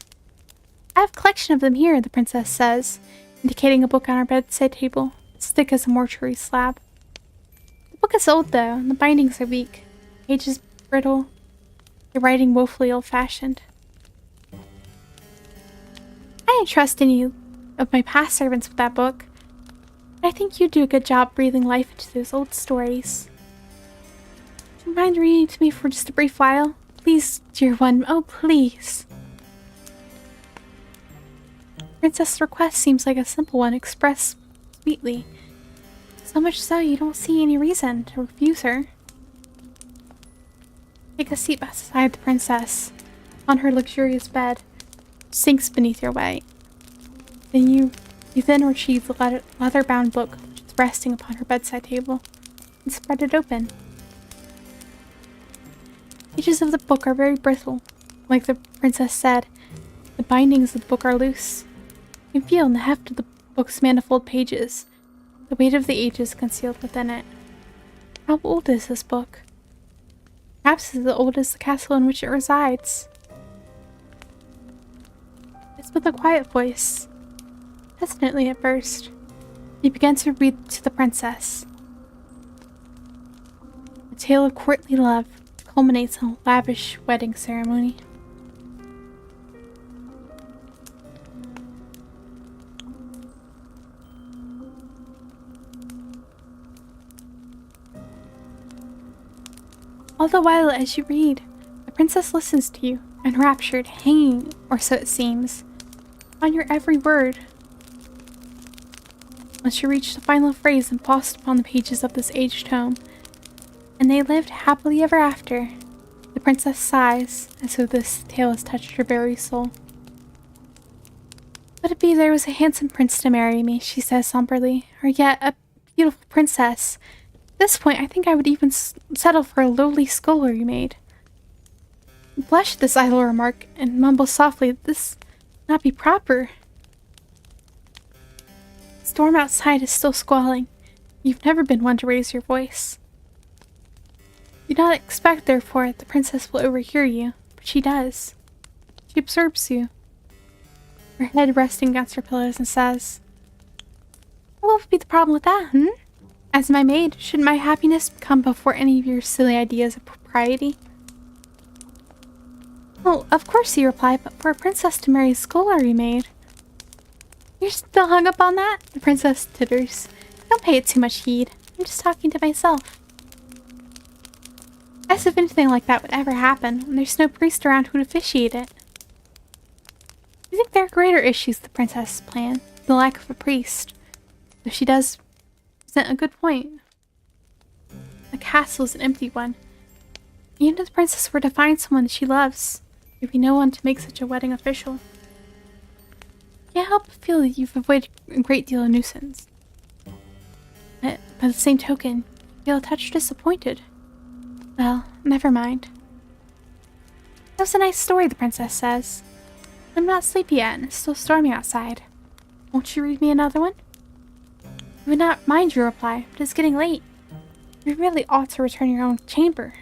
I have a collection of them here, the princess says, indicating a book on our bedside table, as thick as a mortuary slab. The book is old, though, and the bindings are weak. Pages brittle, the writing woefully old-fashioned. I didn't trust any of my past servants with that book. I think you'd do a good job breathing life into those old stories. Do you mind reading to me for just a brief while? Please, dear one. Oh, please. Princess' request seems like a simple one expressed sweetly. So much so you don't see any reason to refuse her. Take a seat beside the princess. On her luxurious bed. Sinks beneath your weight. Then you then retrieve the leather-bound book which is resting upon her bedside table and spread it open. The pages of the book are very brittle. Like the princess said, the bindings of the book are loose. You can feel in the heft of the book's manifold pages the weight of the ages concealed within it. How old is this book? Perhaps as old as the castle in which it resides. It's with a quiet voice. Hesitantly at first, he began to read to the princess. A tale of courtly love culminates in a lavish wedding ceremony. All the while as you read, the princess listens to you, enraptured, hanging, or so it seems, on your every word. Once you reach the final phrase embossed upon the pages of this aged tome, and they lived happily ever after, the princess sighs, as though this tale has touched her very soul. Let it be there was a handsome prince to marry me, she says somberly, or yet a beautiful princess, this point, I think I would even settle for a lowly scullery maid. Blush at this idle remark and mumble softly, this would not be proper. The storm outside is still squalling. You've never been one to raise your voice. Do not expect, therefore, that the princess will overhear you, but she does. She observes you, her head resting against her pillows, and says, "What would be the problem with that, As my maid, shouldn't my happiness come before any of your silly ideas of propriety?" "Oh, of course," you reply, "but for a princess to marry a scullery maid..." "You're still hung up on that?" The princess titters. "Don't pay it too much heed. I'm just talking to myself." As if anything like that would ever happen when there's no priest around who'd officiate it. I think there are greater issues with the princess's plan, the lack of a priest. Though she does present a good point. The castle is an empty one. Even if the princess were to find someone that she loves, there'd be no one to make such a wedding official. Can't help but feel that you've avoided a great deal of nuisance. But by the same token, you feel a touch disappointed. Well, never mind. "That was a nice story," the princess says. "I'm not sleepy yet, and it's still stormy outside. Won't you read me another one?" "I would not mind," you reply, "but it's getting late. You really ought to return to your own chamber."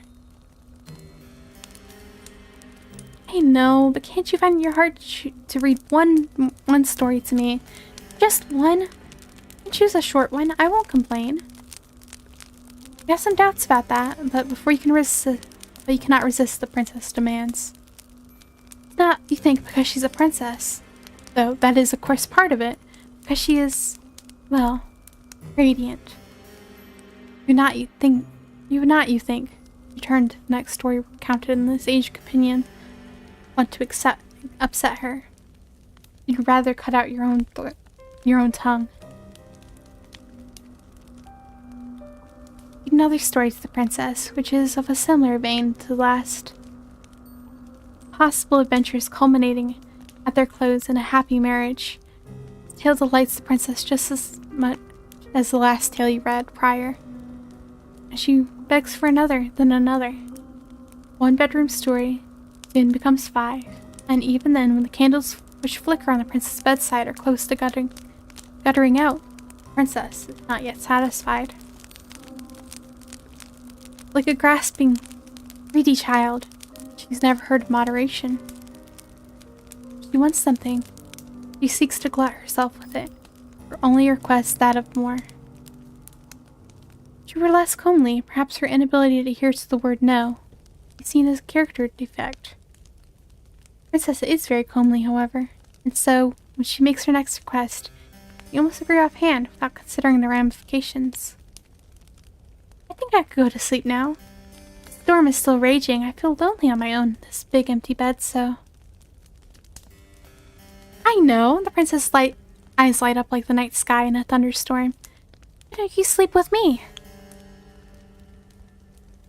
"I know, but can't you find in your heart to read one story to me? Just one? You can choose a short one. I won't complain." I have some doubts about that, but you cannot resist the princess demands. It's not, you think, because she's a princess, though that is of course part of it, because she is, well, radiant. You would not, you think, return to the next story recounted in this aged companion, want to upset her. You'd rather cut out your own tongue. Another story to the princess, which is of a similar vein to the last. Possible adventures culminating at their close in a happy marriage. The tale delights the princess just as much as the last tale you read prior. And she begs for another, then another. One bedroom story soon becomes 5, and even then, when the candles which flicker on the princess's bedside are close to guttering out, the princess is not yet satisfied. Like a grasping, greedy child, she's never heard of moderation. She wants something. She seeks to glut herself with it. Her only request that of more. If she were less comely, perhaps her inability to adhere to the word no is seen as a character defect. Princess is very comely, however, and so, when she makes her next request, you almost agree offhand without considering the ramifications. "I think I could go to sleep now. The storm is still raging. I feel lonely on my own in this big empty bed, so..." "I know," the princess's eyes light up like the night sky in a thunderstorm. "Why don't you sleep with me?"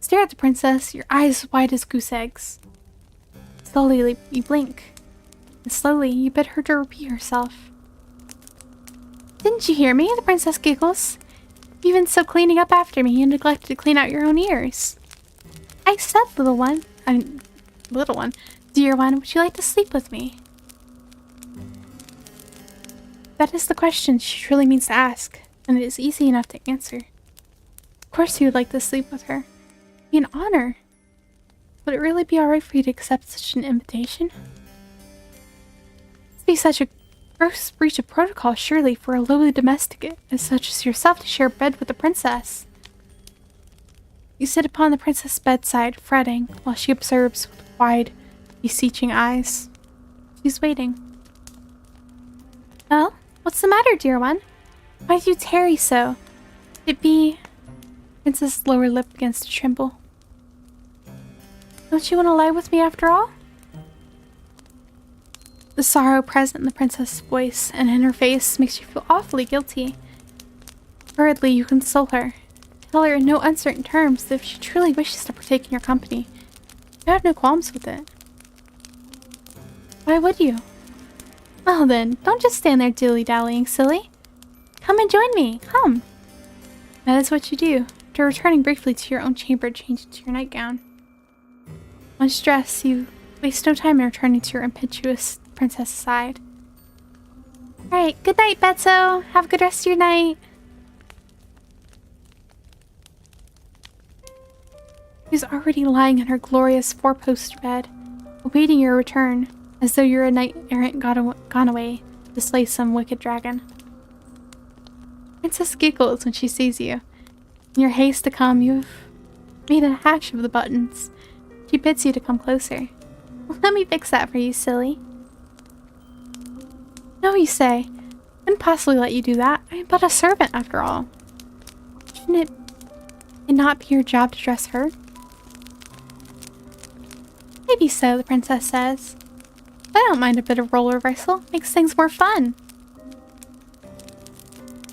Stare at the princess, your eyes wide as goose eggs. Slowly you blink, and slowly you bid her to repeat herself. "Didn't you hear me?" The princess giggles. "Even so, cleaning up after me, you neglected to clean out your own ears." "I said, little one, dear one, would you like to sleep with me?" That is the question she truly means to ask, and it is easy enough to answer. Of course he would like to sleep with her. It'd be an honor. Would it really be alright for you to accept such an invitation? It'd be such a gross breach of protocol, surely, for a lowly domestic as such as yourself to share a bed with the princess. You sit upon the princess's bedside, fretting, while she observes with wide, beseeching eyes. She's waiting. "Well, what's the matter, dear one? Why do you tarry so? Could it be..." Princess's lower lip begins to tremble. "Don't you want to lie with me after all?" The sorrow present in the princess's voice and in her face makes you feel awfully guilty. Hurriedly, you console her. Tell her in no uncertain terms that if she truly wishes to partake in your company, you have no qualms with it. Why would you? Well then, don't just stand there dilly-dallying, silly. Come and join me, come. That is what you do, After returning briefly to your own chamber, change into your nightgown. Once dressed, you waste no time in returning to your impetuous princess side. Alright, good night, Betso. Have a good rest of your night. She's already lying in her glorious four-post bed, awaiting your return, as though you're a knight-errant gone away to slay some wicked dragon. Princess giggles when she sees you. In your haste to come, you've made a hash of the buttons. She bids you to come closer. Let me fix that for you, silly. No, you say. I couldn't possibly let you do that. I am but a servant, after all. Shouldn't it not be your job to dress her? Maybe so, the princess says. I don't mind a bit of role reversal. Makes things more fun.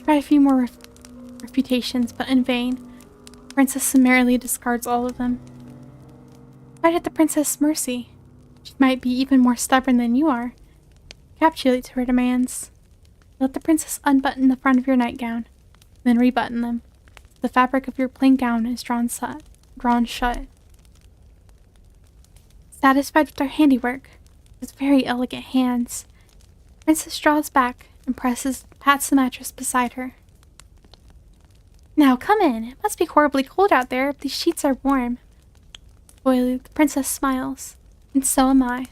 Try a few more refutations, but in vain. The princess summarily discards all of them. Right at the princess' mercy. She might be even more stubborn than you are. Capitulate to her demands. Let the princess unbutton the front of your nightgown, then rebutton them. The fabric of your plain gown is drawn shut. Satisfied with her handiwork, with very elegant hands, the princess draws back and pats the mattress beside her. Now come in. It must be horribly cold out there if these sheets are warm. Spoiledly, the princess smiles, and so am I.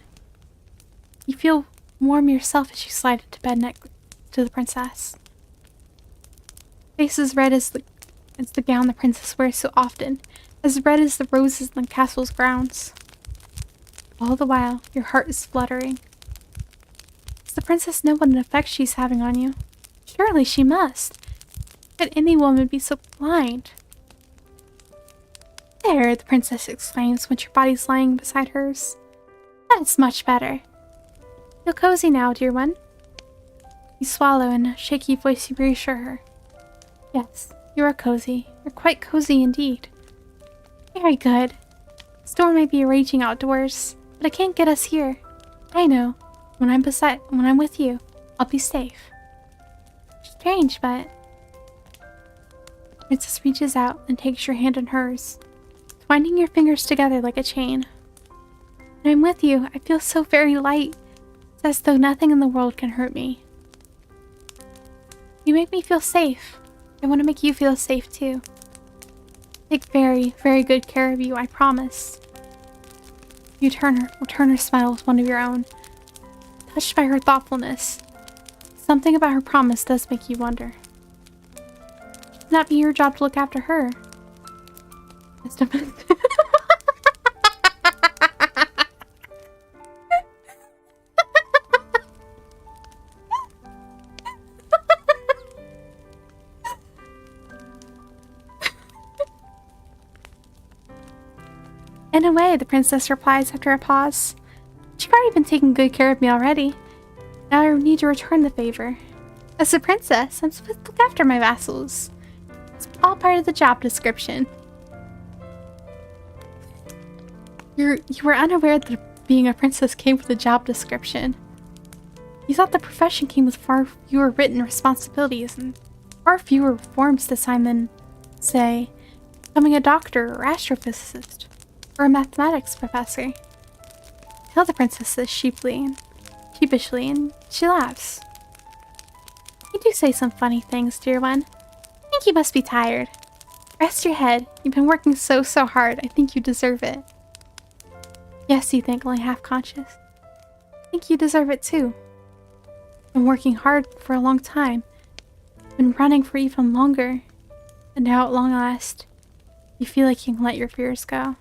You feel warm yourself as you slide into bed next to the princess. Face as red as the gown the princess wears so often, as red as the roses in the castle's grounds. All the while, your heart is fluttering. Does the princess know what an effect she's having on you? Surely she must. How could any woman be so blind? There, the princess exclaims when your body's lying beside hers. That's much better. Feel cozy now, dear one. You swallow and in a shaky voice you reassure her. Yes, you are cozy. You're quite cozy indeed. Very good. The storm may be raging outdoors, but it can't get us here. I know. When I'm with you, I'll be safe. Strange, but... The princess reaches out and takes your hand in hers, twining your fingers together like a chain. When I'm with you, I feel so very light. It's as though nothing in the world can hurt me. You make me feel safe. I want to make you feel safe too. Take very, very good care of you, I promise. You return her smile with one of your own. Touched by her thoughtfulness, something about her promise does make you wonder. Shouldn't that be your job to look after her? In a way, the princess replies after a pause. You've already been taking good care of me already. Now I need to return the favor. As a princess, I'm supposed to look after my vassals. It's all part of the job description. You were unaware that being a princess came with a job description. You thought the profession came with far fewer written responsibilities and far fewer forms to sign than, say, becoming a doctor or astrophysicist, or a mathematics professor. Tell the princess this sheepishly, and she laughs. You do say some funny things, dear one. I think you must be tired. Rest your head. You've been working so hard. I think you deserve it. Yes, you think, only half conscious. I think you deserve it too. Been working hard for a long time. Been running for even longer. And now at long last, you feel like you can let your fears go.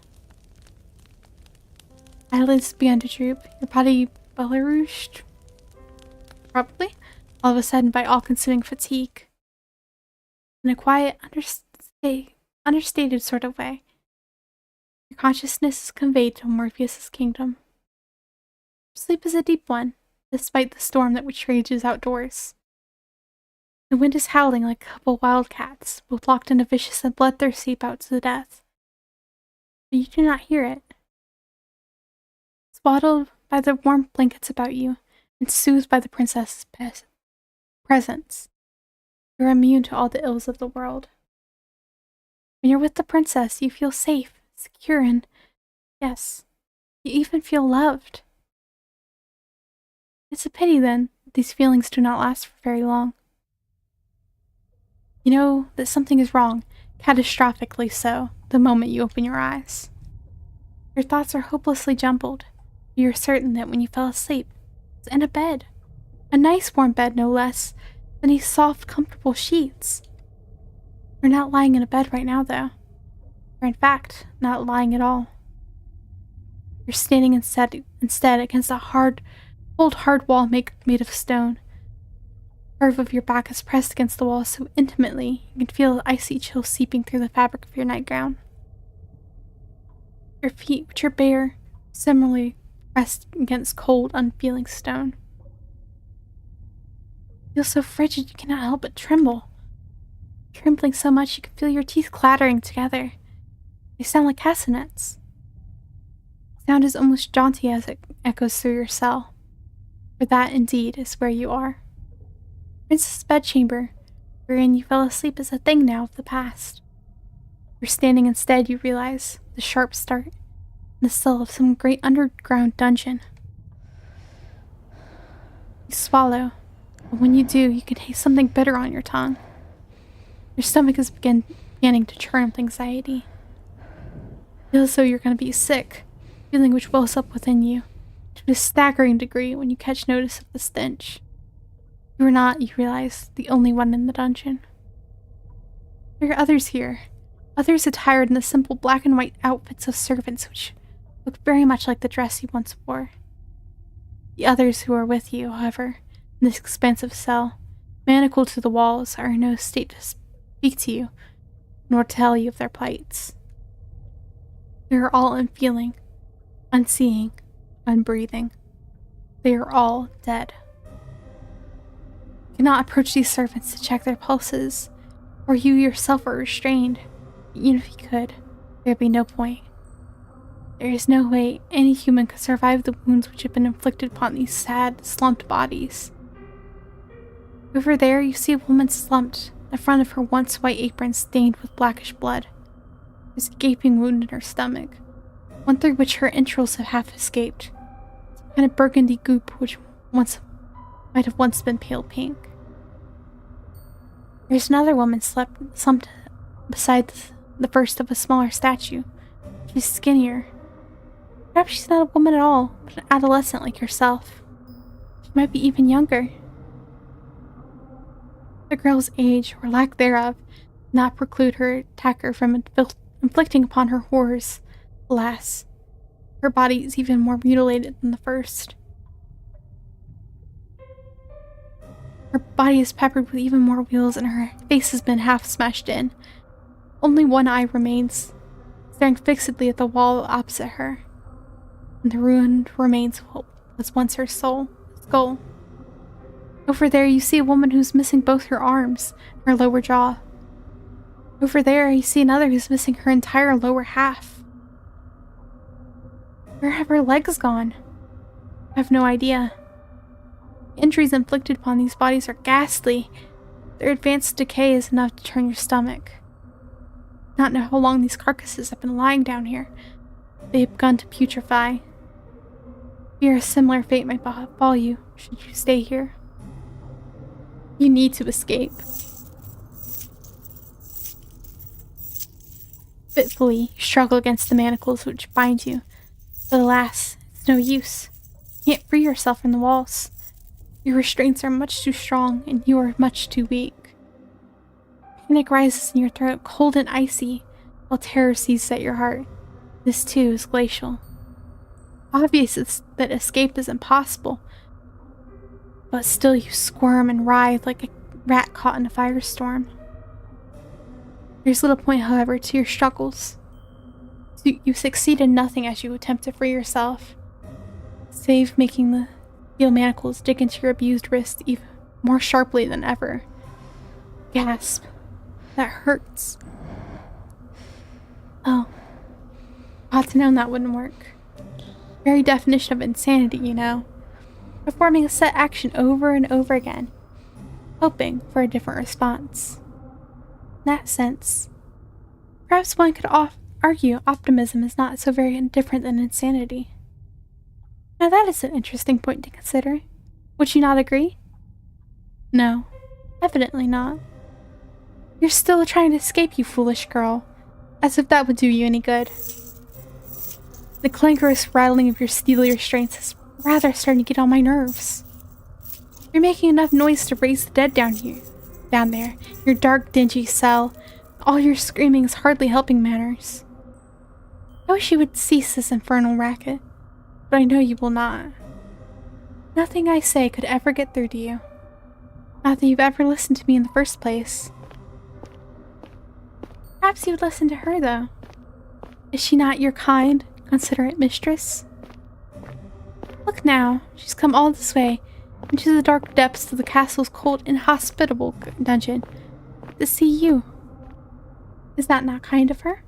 Eyelids began to droop, your body bellerouged, probably, all of a sudden by all-consuming fatigue. In a quiet, understated sort of way, your consciousness is conveyed to Morpheus' kingdom. Sleep is a deep one, despite the storm that rages outdoors. The wind is howling like a couple wildcats, both locked in a vicious and bloodthirsty bout to the death. But you do not hear it. Swaddled by the warm blankets about you, and soothed by the princess's presence, you are immune to all the ills of the world. When you're with the princess, you feel safe, secure, and yes, you even feel loved. It's a pity, then, that these feelings do not last for very long. You know that something is wrong, catastrophically so, the moment you open your eyes. Your thoughts are hopelessly jumbled. You're certain that when you fell asleep, it was in a bed. A nice warm bed, no less than these soft, comfortable sheets. You're not lying in a bed right now, though. You're in fact not lying at all. You're standing instead against a cold hard wall made of stone. The curve of your back is pressed against the wall so intimately you can feel the icy chill seeping through the fabric of your nightgown. Your feet, which are bare, similarly pressed against cold, unfeeling stone. You feel so frigid you cannot help but tremble. Trembling so much you can feel your teeth clattering together. They sound like castanets. The sound is almost jaunty as it echoes through your cell. For that, indeed, is where you are. Princess' bedchamber, wherein you fell asleep, is a thing now of the past. You're standing instead, you realize, with a sharp start, in the cell of some great underground dungeon. You swallow, but when you do, you can taste something bitter on your tongue. Your stomach is beginning to churn with anxiety. You feel as though you're going to be sick, feeling which wells up within you, to a staggering degree when you catch notice of the stench. You are not, you realize, the only one in the dungeon. There are others here, others attired in the simple black and white outfits of servants which look very much like the dress you once wore. The others who are with you, however, in this expansive cell, manacled to the walls, are in no state to speak to you, nor tell you of their plights. They are all unfeeling, unseeing, unbreathing. They are all dead. You cannot approach these servants to check their pulses, or you yourself are restrained. Even if you could, there would be no point. There is no way any human could survive the wounds which have been inflicted upon these sad, slumped bodies. Over there you see a woman slumped, the front of her once white apron stained with blackish blood. There's a gaping wound in her stomach, one through which her entrails have half escaped. Some kind of burgundy goop which might have once been pale pink. There's another woman slumped beside the first of a smaller statue. She's skinnier. Perhaps she's not a woman at all, but an adolescent like yourself. She might be even younger. The girl's age, or lack thereof, did not preclude her attacker from inflicting upon her horrors. Alas, her body is even more mutilated than the first. Her body is peppered with even more wheals, and her face has been half smashed in. Only one eye remains, staring fixedly at the wall opposite her, and the ruined remains of what was once her skull. Over there you see a woman who's missing both her arms and her lower jaw. Over there you see another who's missing her entire lower half. Where have her legs gone? I have no idea. The injuries inflicted upon these bodies are ghastly. Their advanced decay is enough to turn your stomach. I do not know how long these carcasses have been lying down here. They have begun to putrefy. Fear a similar fate might befall you should you stay here. You need to escape. Fitfully, you struggle against the manacles which bind you, but alas, it's no use. You can't free yourself from the walls. Your restraints are much too strong, and you are much too weak. Panic rises in your throat, cold and icy, while terror seizes at your heart. This too is glacial. Obvious that escape is impossible, but still you squirm and writhe like a rat caught in a firestorm. There's little point, however, to your struggles. You succeed in nothing as you attempt to free yourself, save making the steel manacles dig into your abused wrist even more sharply than ever. Gasp. That hurts. Oh. Ought to know that wouldn't work. Very definition of insanity, you know. Performing a set action over and over again, hoping for a different response. In that sense, Perhaps one could argue optimism is not so very different than insanity. Now that is an interesting point to consider. Would you not agree? No, evidently not. You're still trying to escape, you foolish girl. As if that would do you any good. The clankerous rattling of your steely restraints is rather starting to get on my nerves. You're making enough noise to raise the dead down there, your dark, dingy cell. All your screaming is hardly helping matters. I wish you would cease this infernal racket, but I know you will not. Nothing I say could ever get through to you. Not that you've ever listened to me in the first place. Perhaps you would listen to her, though. Is she not your kind, considerate mistress? Look now, she's come all this way, into the dark depths of the castle's cold, inhospitable dungeon, to see you. Is that not kind of her?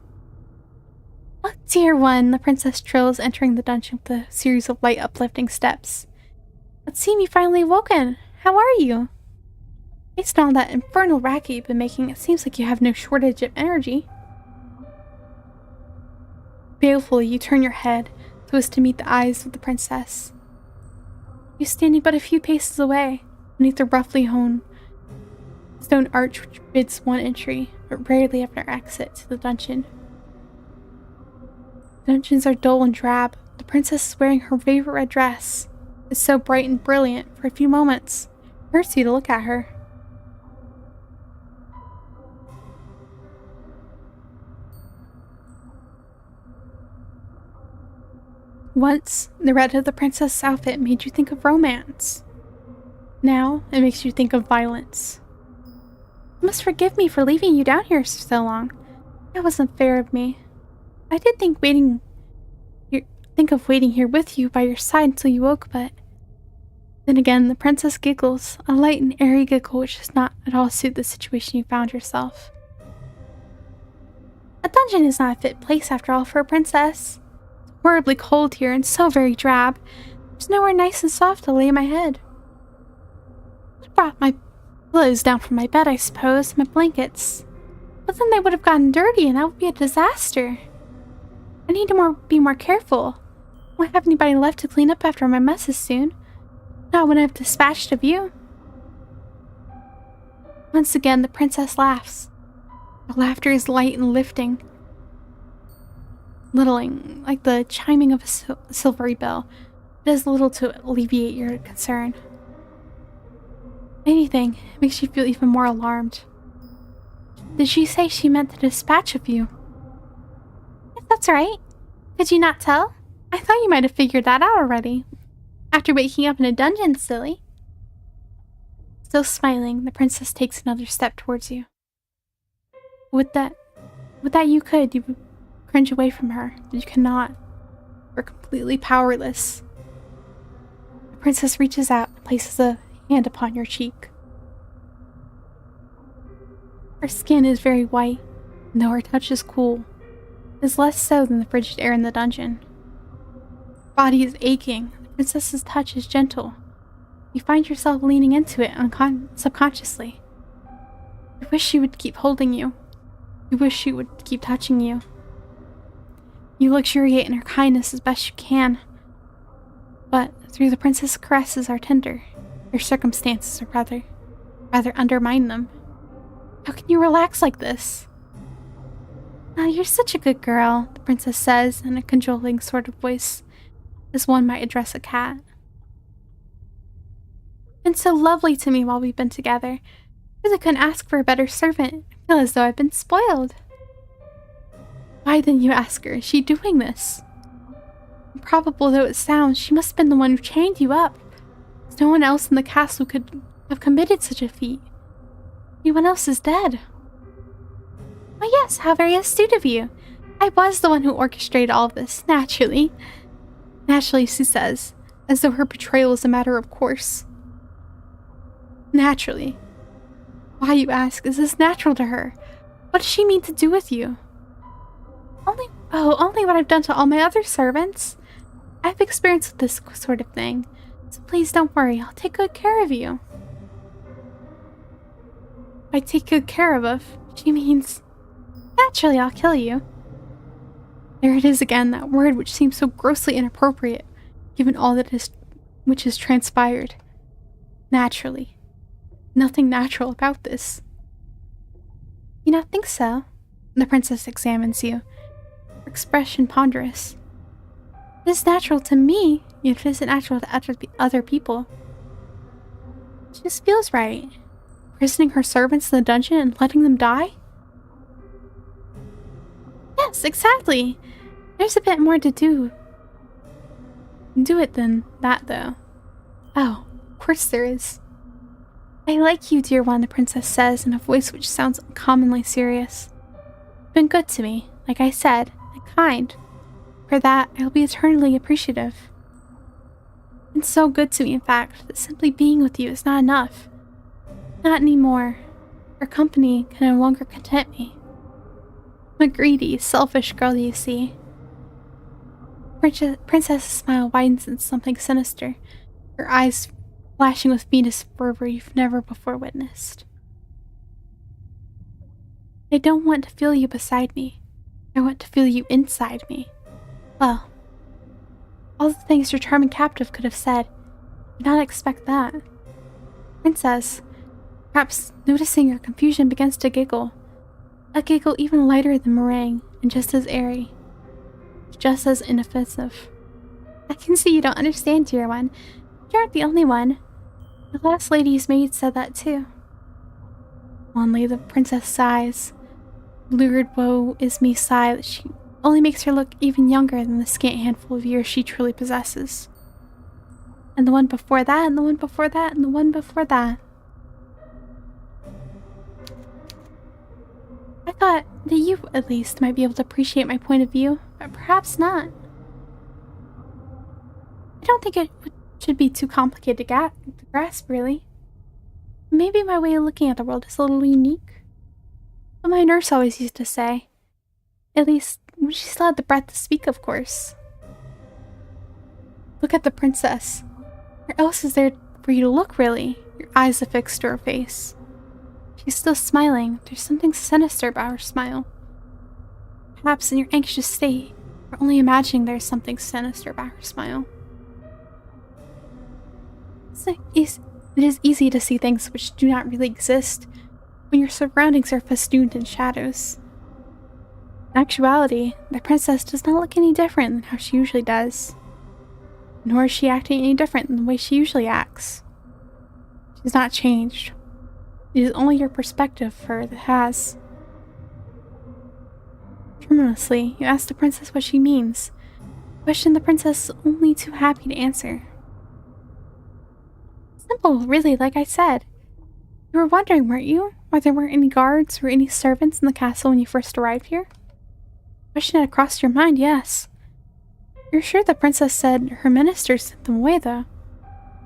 Oh, dear one, the princess trills, entering the dungeon with a series of light, uplifting steps. It seems you finally awoken. How are you? Based on all that infernal racket you've been making, it seems like you have no shortage of energy. Balefully, you turn your head so as to meet the eyes of the princess. You're standing but a few paces away, beneath the roughly hewn stone arch which bids one entry, but rarely ever exit to the dungeon. Dungeons are dull and drab. The princess is wearing her favorite red dress. It's so bright and brilliant, for a few moments, it hurts you to look at her. Once, the red of the princess's outfit made you think of romance. Now, it makes you think of violence. You must forgive me for leaving you down here so long. That wasn't fair of me. I did think of waiting here with you by your side until you woke, but... Then again, the princess giggles, a light and airy giggle which does not at all suit the situation you found yourself. A dungeon is not a fit place, after all, for a princess. Horribly cold here and so very drab. There's nowhere nice and soft to lay my head. I brought my pillows down from my bed, I suppose, my blankets. But then they would have gotten dirty and that would be a disaster. I need to be more careful. I won't have anybody left to clean up after my messes soon. Not when I've dispatched of you. Once again, the princess laughs. Her laughter is light and lifting. Littling, like the chiming of a silvery bell. It does little to alleviate your concern. Anything, it makes you feel even more alarmed. Did she say she meant the dispatch of you? Yes, that's right. Could you not tell? I thought you might have figured that out already. After waking up in a dungeon, silly. Still smiling, the princess takes another step towards you. With that you would cringe away from her, but you cannot. You're completely powerless. The princess reaches out and places a hand upon your cheek. Her skin is very white, and though her touch is cool, it is less so than the frigid air in the dungeon. Her body is aching. The princess's touch is gentle. You find yourself leaning into it subconsciously. You wish she would keep holding you. You wish she would keep touching you. You luxuriate in her kindness as best you can. But through the princess' caresses are tender. Your circumstances are rather undermine them. How can you relax like this? Oh, you're such a good girl, the princess says in a cajoling sort of voice, as one might address a cat. Been so lovely to me while we've been together. Really couldn't ask for a better servant. I feel as though I've been spoiled. Why then, you ask her, is she doing this? Improbable though it sounds, she must have been the one who chained you up. No one else in the castle could have committed such a feat. Everyone else is dead. Oh yes, how very astute of you. I was the one who orchestrated all this, naturally. Naturally, she says, as though her betrayal is a matter of course. Naturally. Why, you ask, is this natural to her? What does she mean to do with you? Only what I've done to all my other servants. I've experience with this sort of thing, so please don't worry, I'll take good care of you. I take good care of, she means... Naturally, I'll kill you. There it is again, that word which seems so grossly inappropriate, given all which has transpired. Naturally. Nothing natural about this. You not think so? The princess examines you, her expression ponderous. It is natural to me, yet it isn't natural to other people. It just feels right. Prisoning her servants in the dungeon and letting them die? Yes, exactly. There's a bit more to do it than that, though. Oh, of course there is. I like you, dear one, the princess says in a voice which sounds uncommonly serious. You've been good to me, like I said, and kind. For that, I will be eternally appreciative. You've been so good to me, in fact, that simply being with you is not enough. Not anymore. Your company can no longer content me. I'm a greedy, selfish girl, you see. Princess's smile widens into something sinister, her eyes flashing with Venus fervor you've never before witnessed. I don't want to feel you beside me. I want to feel you inside me. Well, all the things your charming captive could have said, I did not expect that. Princess, perhaps noticing your confusion, begins to giggle. A giggle even lighter than meringue and just as airy. Just as inoffensive. I can see you don't understand, dear one. You aren't the only one. The last lady's maid said that too. Fondly, the princess sighs. Lurid woe is me sigh that she only makes her look even younger than the scant handful of years she truly possesses. And the one before that, and the one before that, and the one before that. I thought that you, at least, might be able to appreciate my point of view, but perhaps not. I don't think it should be too complicated to grasp, really. Maybe my way of looking at the world is a little unique. But my nurse always used to say. At least, when she still had the breath to speak, of course. Look at the princess. Where else is there for you to look, really? Your eyes affixed to her face. She's still smiling. There's something sinister about her smile. Perhaps in your anxious state, you're only imagining there's something sinister about her smile. It is easy to see things which do not really exist when your surroundings are festooned in shadows. In actuality, the princess does not look any different than how she usually does. Nor is she acting any different than the way she usually acts. She's not changed. It is only your perspective of her that has. Tremulously, you ask the princess what she means, a question the princess is only too happy to answer. Simple, really, like I said. You were wondering, weren't you, why there weren't any guards or any servants in the castle when you first arrived here? The question had crossed your mind, yes. You're sure the princess said her ministers sent them away, though.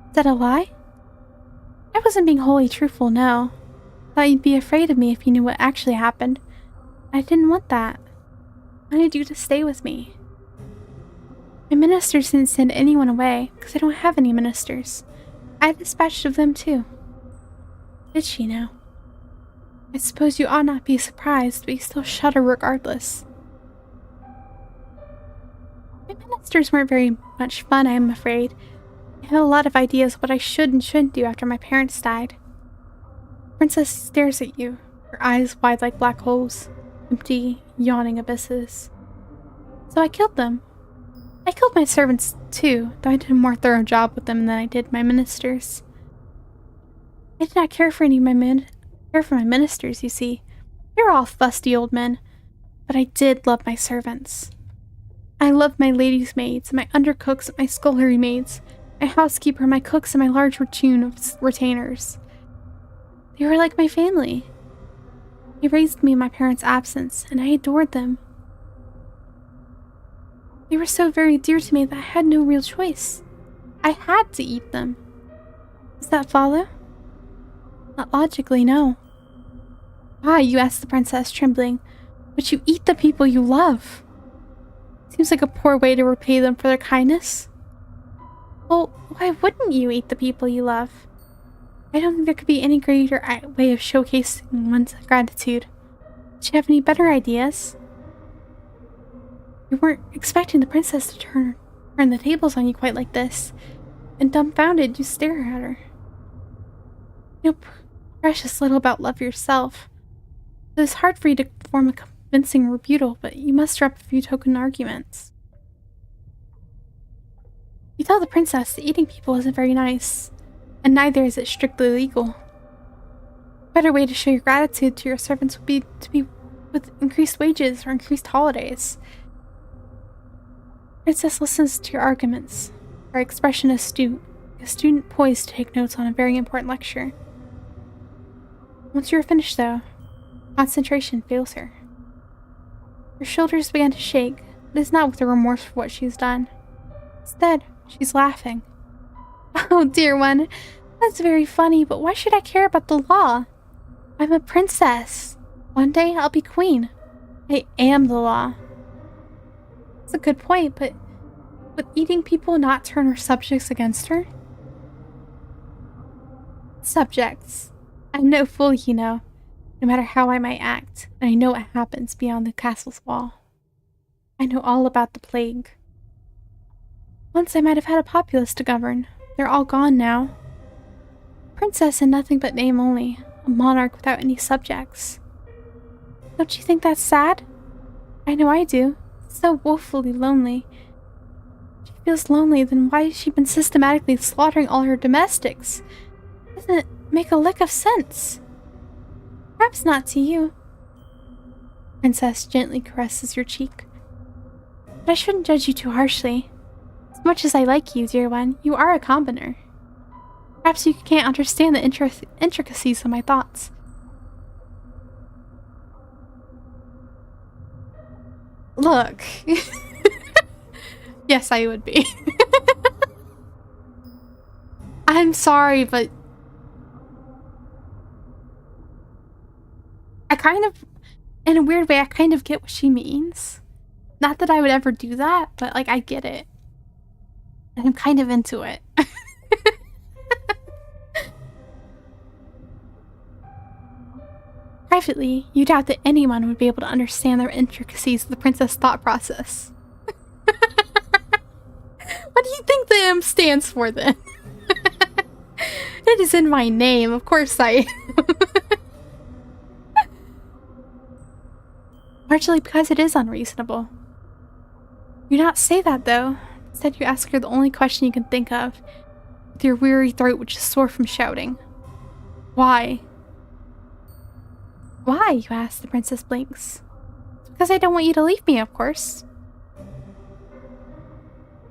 Is that a lie? I wasn't being wholly truthful, no. Thought you'd be afraid of me if you knew what actually happened. I didn't want that. I wanted you to stay with me. My ministers didn't send anyone away, because I don't have any ministers. I dispatched of them, too. Did she now? I suppose you ought not be surprised, but you still shudder regardless. My ministers weren't very much fun, I am afraid. I had a lot of ideas of what I should and shouldn't do after my parents died. The princess stares at you, her eyes wide like black holes, empty, yawning abysses. So I killed them. I killed my servants too, though I did a more thorough job with them than I did my ministers. I did not care for my ministers, you see. They were all fusty old men, but I did love my servants. I loved my ladies' maids, my undercooks, my scullery maids, my housekeeper, my cooks, and my large retinue of retainers. They were like my family. They raised me in my parents' absence, and I adored them. They were so very dear to me that I had no real choice. I had to eat them. Does that follow? Not logically, no. Why, you asked the princess, trembling, but you eat the people you love. Seems like a poor way to repay them for their kindness. Well, why wouldn't you eat the people you love? I don't think there could be any greater way of showcasing one's gratitude. Do you have any better ideas? You weren't expecting the princess to turn the tables on you quite like this, and dumbfounded, you stare at her. You know precious little about love yourself. It is hard for you to form a convincing rebuttal, but you muster up a few token arguments. You tell the princess that eating people isn't very nice, and neither is it strictly legal. A better way to show your gratitude to your servants would be with increased wages or increased holidays. Princess listens to your arguments, her expression astute, a student poised to take notes on a very important lecture. Once you are finished, though, concentration fails her. Her shoulders begin to shake, but it is not with a remorse for what she has done. Instead, she's laughing. Oh, dear one, that's very funny, but why should I care about the law? I'm a princess. One day I'll be queen. I am the law. That's a good point, but would eating people not turn her subjects against her? Subjects. I'm no fool, you know, no matter how I might act, and I know what happens beyond the castle's wall. I know all about the plague. Once I might have had a populace to govern. They're all gone now. Princess in nothing but name only, a monarch without any subjects. Don't you think that's sad? I know I do. It's so woefully lonely. If she feels lonely, then why has she been systematically slaughtering all her domestics? Doesn't it make a lick of sense? Perhaps not to you. Princess gently caresses your cheek. But I shouldn't judge you too harshly. As much as I like you, dear one, you are a commoner. Perhaps you can't understand the intricacies of my thoughts. Look. Yes, I would be. I'm sorry, but I kind of, in a weird way, I kind of get what she means. Not that I would ever do that, but like, I get it. And I'm kind of into it. Privately, you doubt that anyone would be able to understand the intricacies of the princess' thought process. What do you think the M stands for, then? It is in my name, of course I am. Largely because it is unreasonable. You do not say that, though. Instead, you ask her the only question you can think of, with your weary throat which is sore from shouting. Why? Why, you ask, the princess blinks. It's because I don't want you to leave me, of course.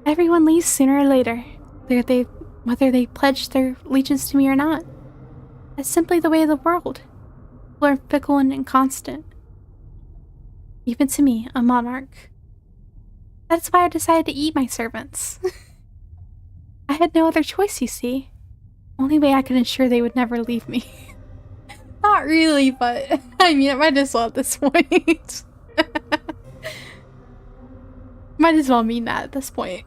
Everyone leaves sooner or later, whether they pledge their allegiance to me or not. That's simply the way of the world. People are fickle and inconstant. Even to me, a monarch. That's why I decided to eat my servants. I had no other choice, you see. Only way I could ensure they would never leave me. Not really, but I mean, it might as well at this point. Might as well mean that at this point.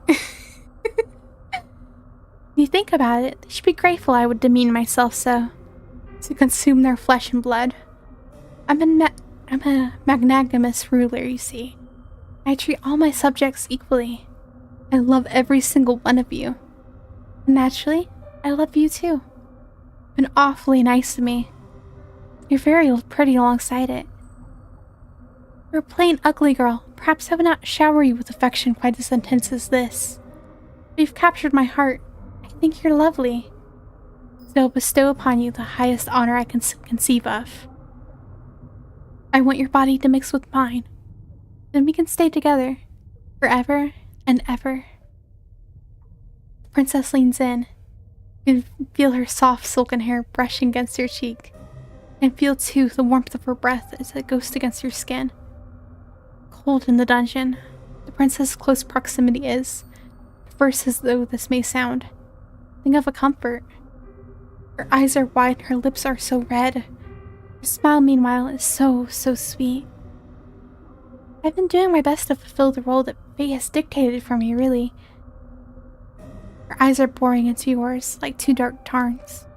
You think about it, they should be grateful I would demean myself so. To consume their flesh and blood. I'm a magnanimous ruler, you see. I treat all my subjects equally. I love every single one of you. And naturally, I love you too. You've been awfully nice to me. You're very pretty alongside it. You're a plain ugly girl. Perhaps I would not shower you with affection quite as intense as this. But you've captured my heart. I think you're lovely. So I'll bestow upon you the highest honor I can conceive of. I want your body to mix with mine. Then we can stay together. Forever and ever. The princess leans in. You can feel her soft silken hair brushing against your cheek. And feel too the warmth of her breath as it goes against your skin. Cold in the dungeon, the princess' close proximity is, first as though this may sound, thing of a comfort. Her eyes are wide and her lips are so red. Her smile, meanwhile, is so sweet. I've been doing my best to fulfill the role that fate has dictated for me, really. Her eyes are boring into yours like two dark tarns.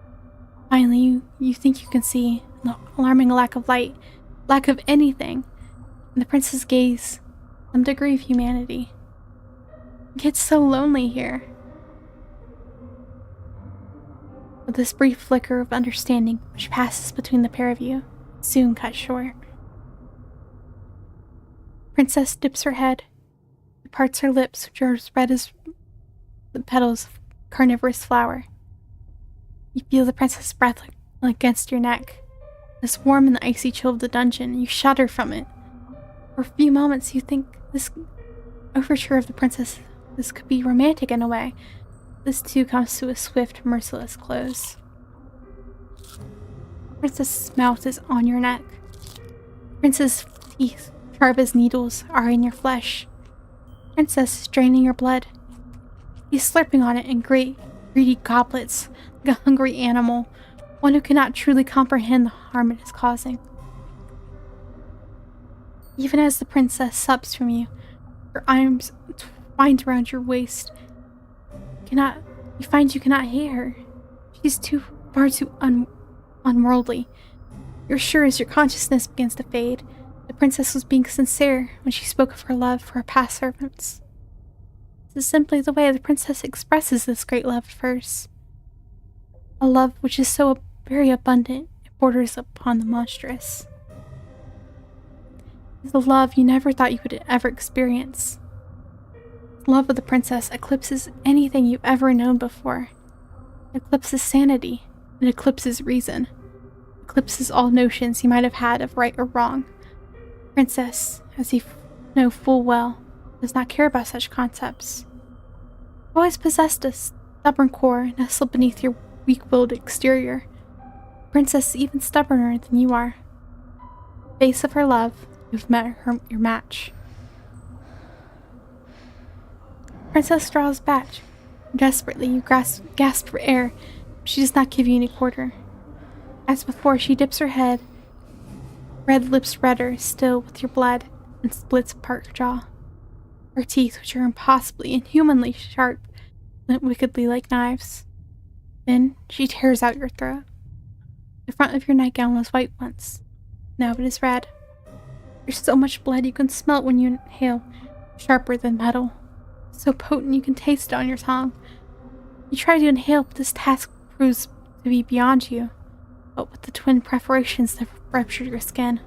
Finally, you think you can see, the alarming lack of light lack of anything, and the princess gaze some degree of humanity. It gets so lonely here. But this brief flicker of understanding which passes between the pair of you soon cut short. Princess dips her head, parts her lips, which are as red as the petals of carnivorous flower. You feel the princess' breath against your neck. It's warm in the icy chill of the dungeon. You shudder from it. For a few moments, you think this overture of the princess, this could be romantic in a way. This too comes to a swift, merciless close. The princess's mouth is on your neck. The princess's teeth, sharp as needles, are in your flesh. The princess is draining your blood. He's slurping on it in great, greedy goblets, like a hungry animal, one who cannot truly comprehend the harm it is causing. Even as the princess sups from you, her arms twined around your waist, you find you cannot hate her. She's far too unworldly. You're sure as your consciousness begins to fade, the princess was being sincere when she spoke of her love for her past servants. This is simply the way the princess expresses this great love at first. A love which is so very abundant, it borders upon the monstrous. It's a love you never thought you would ever experience. The love of the princess eclipses anything you've ever known before. It eclipses sanity. It eclipses reason. It eclipses all notions you might have had of right or wrong. Princess, as you know full well, does not care about such concepts. You've always possessed a stubborn core nestled beneath your weak-willed exterior. Princess is even stubborner than you are. In the face of her love, you've met your match. Princess draws back. Desperately, you gasp for air, but she does not give you any quarter. As before, she dips her head, red lips redder still with your blood, and splits apart her jaw. Her teeth, which are impossibly, inhumanly sharp, glint wickedly like knives. Then she tears out your throat. The front of your nightgown was white once. Now it is red. There's so much blood you can smell it when you inhale, sharper than metal. So potent you can taste it on your tongue. You try to inhale, but this task proves to be beyond you. But with the twin perforations that ruptured your skin.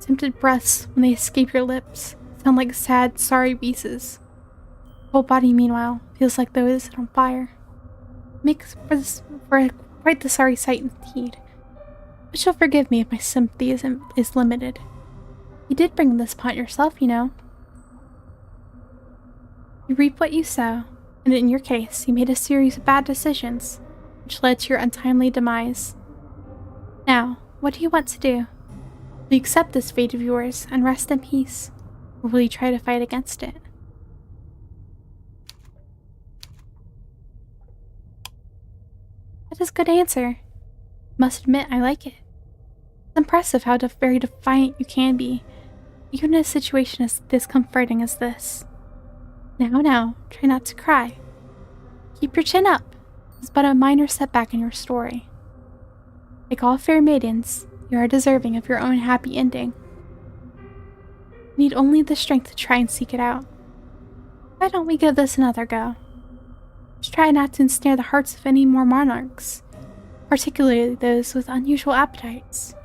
Tempted breaths, when they escape your lips, sound like sad, sorry wheezes. The whole body, meanwhile, feels like though it is on fire. It makes for quite the sorry sight indeed. But you'll forgive me if my sympathy is limited. You did bring this upon yourself, you know. You reap what you sow, and in your case, you made a series of bad decisions, which led to your untimely demise. Now, what do you want to do? Will you accept this fate of yours and rest in peace, or will you try to fight against it? That is a good answer. Must admit, I like it. It's impressive how very defiant you can be, even in a situation as discomforting as this. Now, try not to cry. Keep your chin up. It's but a minor setback in your story. Like all fair maidens, you are deserving of your own happy ending. You need only the strength to try and seek it out. Why don't we give this another go? Just try not to ensnare the hearts of any more monarchs, particularly those with unusual appetites.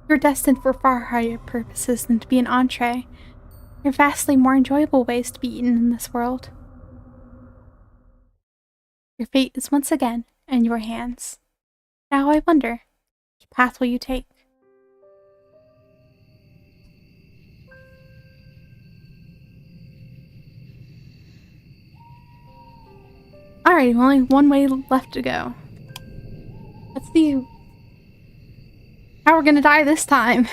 You're destined for far higher purposes than to be an entree. There are vastly more enjoyable ways to be eaten in this world. Your fate is once again in your hands. Now I wonder, which path will you take? Alright, only one way left to go. Let's see how we're gonna die this time.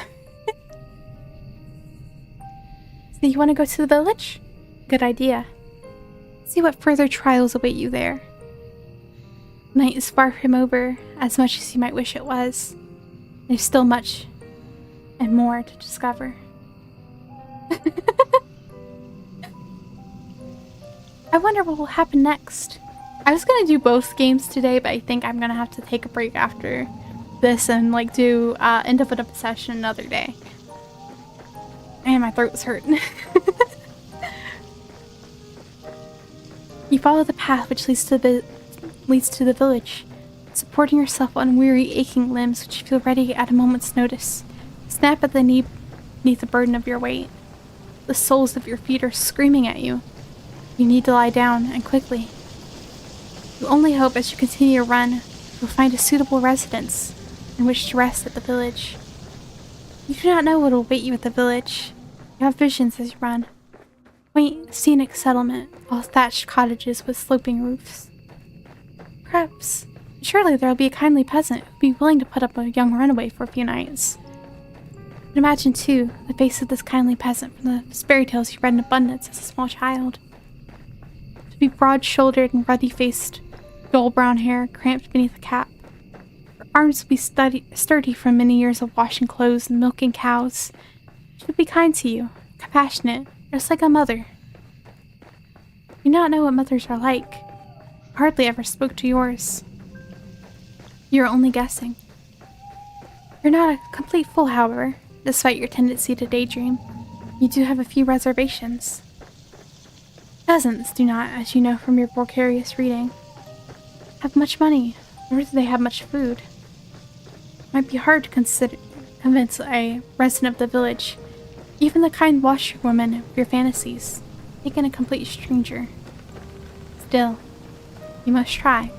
So you want to go to the village? Good idea. See what further trials await you there. Night is far from over, as much as you might wish it was. There's still much and more to discover. I wonder what will happen next. I was gonna do both games today, but I think I'm gonna have to take a break after this and like do end up in a session another day. Man, my throat's hurting. You follow the path which leads to the village, supporting yourself on weary, aching limbs which feel ready at a moment's notice. Snap at the knee beneath the burden of your weight. The soles of your feet are screaming at you. You need to lie down, and quickly. You only hope as you continue your run, you'll find a suitable residence in which to rest at the village. You do not know what will await you at the village. You have visions as you run. Quaint, scenic settlement, all thatched cottages with sloping roofs. Perhaps, surely there will be a kindly peasant who will be willing to put up a young runaway for a few nights. But imagine, too, the face of this kindly peasant from the fairy tales you read in abundance as a small child. To be broad-shouldered and ruddy-faced, dull brown hair cramped beneath a cap. Her arms would be sturdy from many years of washing clothes and milking cows. She would be kind to you, compassionate, just like a mother. You do not know what mothers are like. You hardly ever spoke to yours. You are only guessing. You're not a complete fool, however, despite your tendency to daydream. You do have a few reservations. Peasants do not, as you know from your precarious reading, have much money, nor do they have much food. It might be hard to convince a resident of the village, even the kind washerwoman of your fantasies, taking a complete stranger. Still, you must try.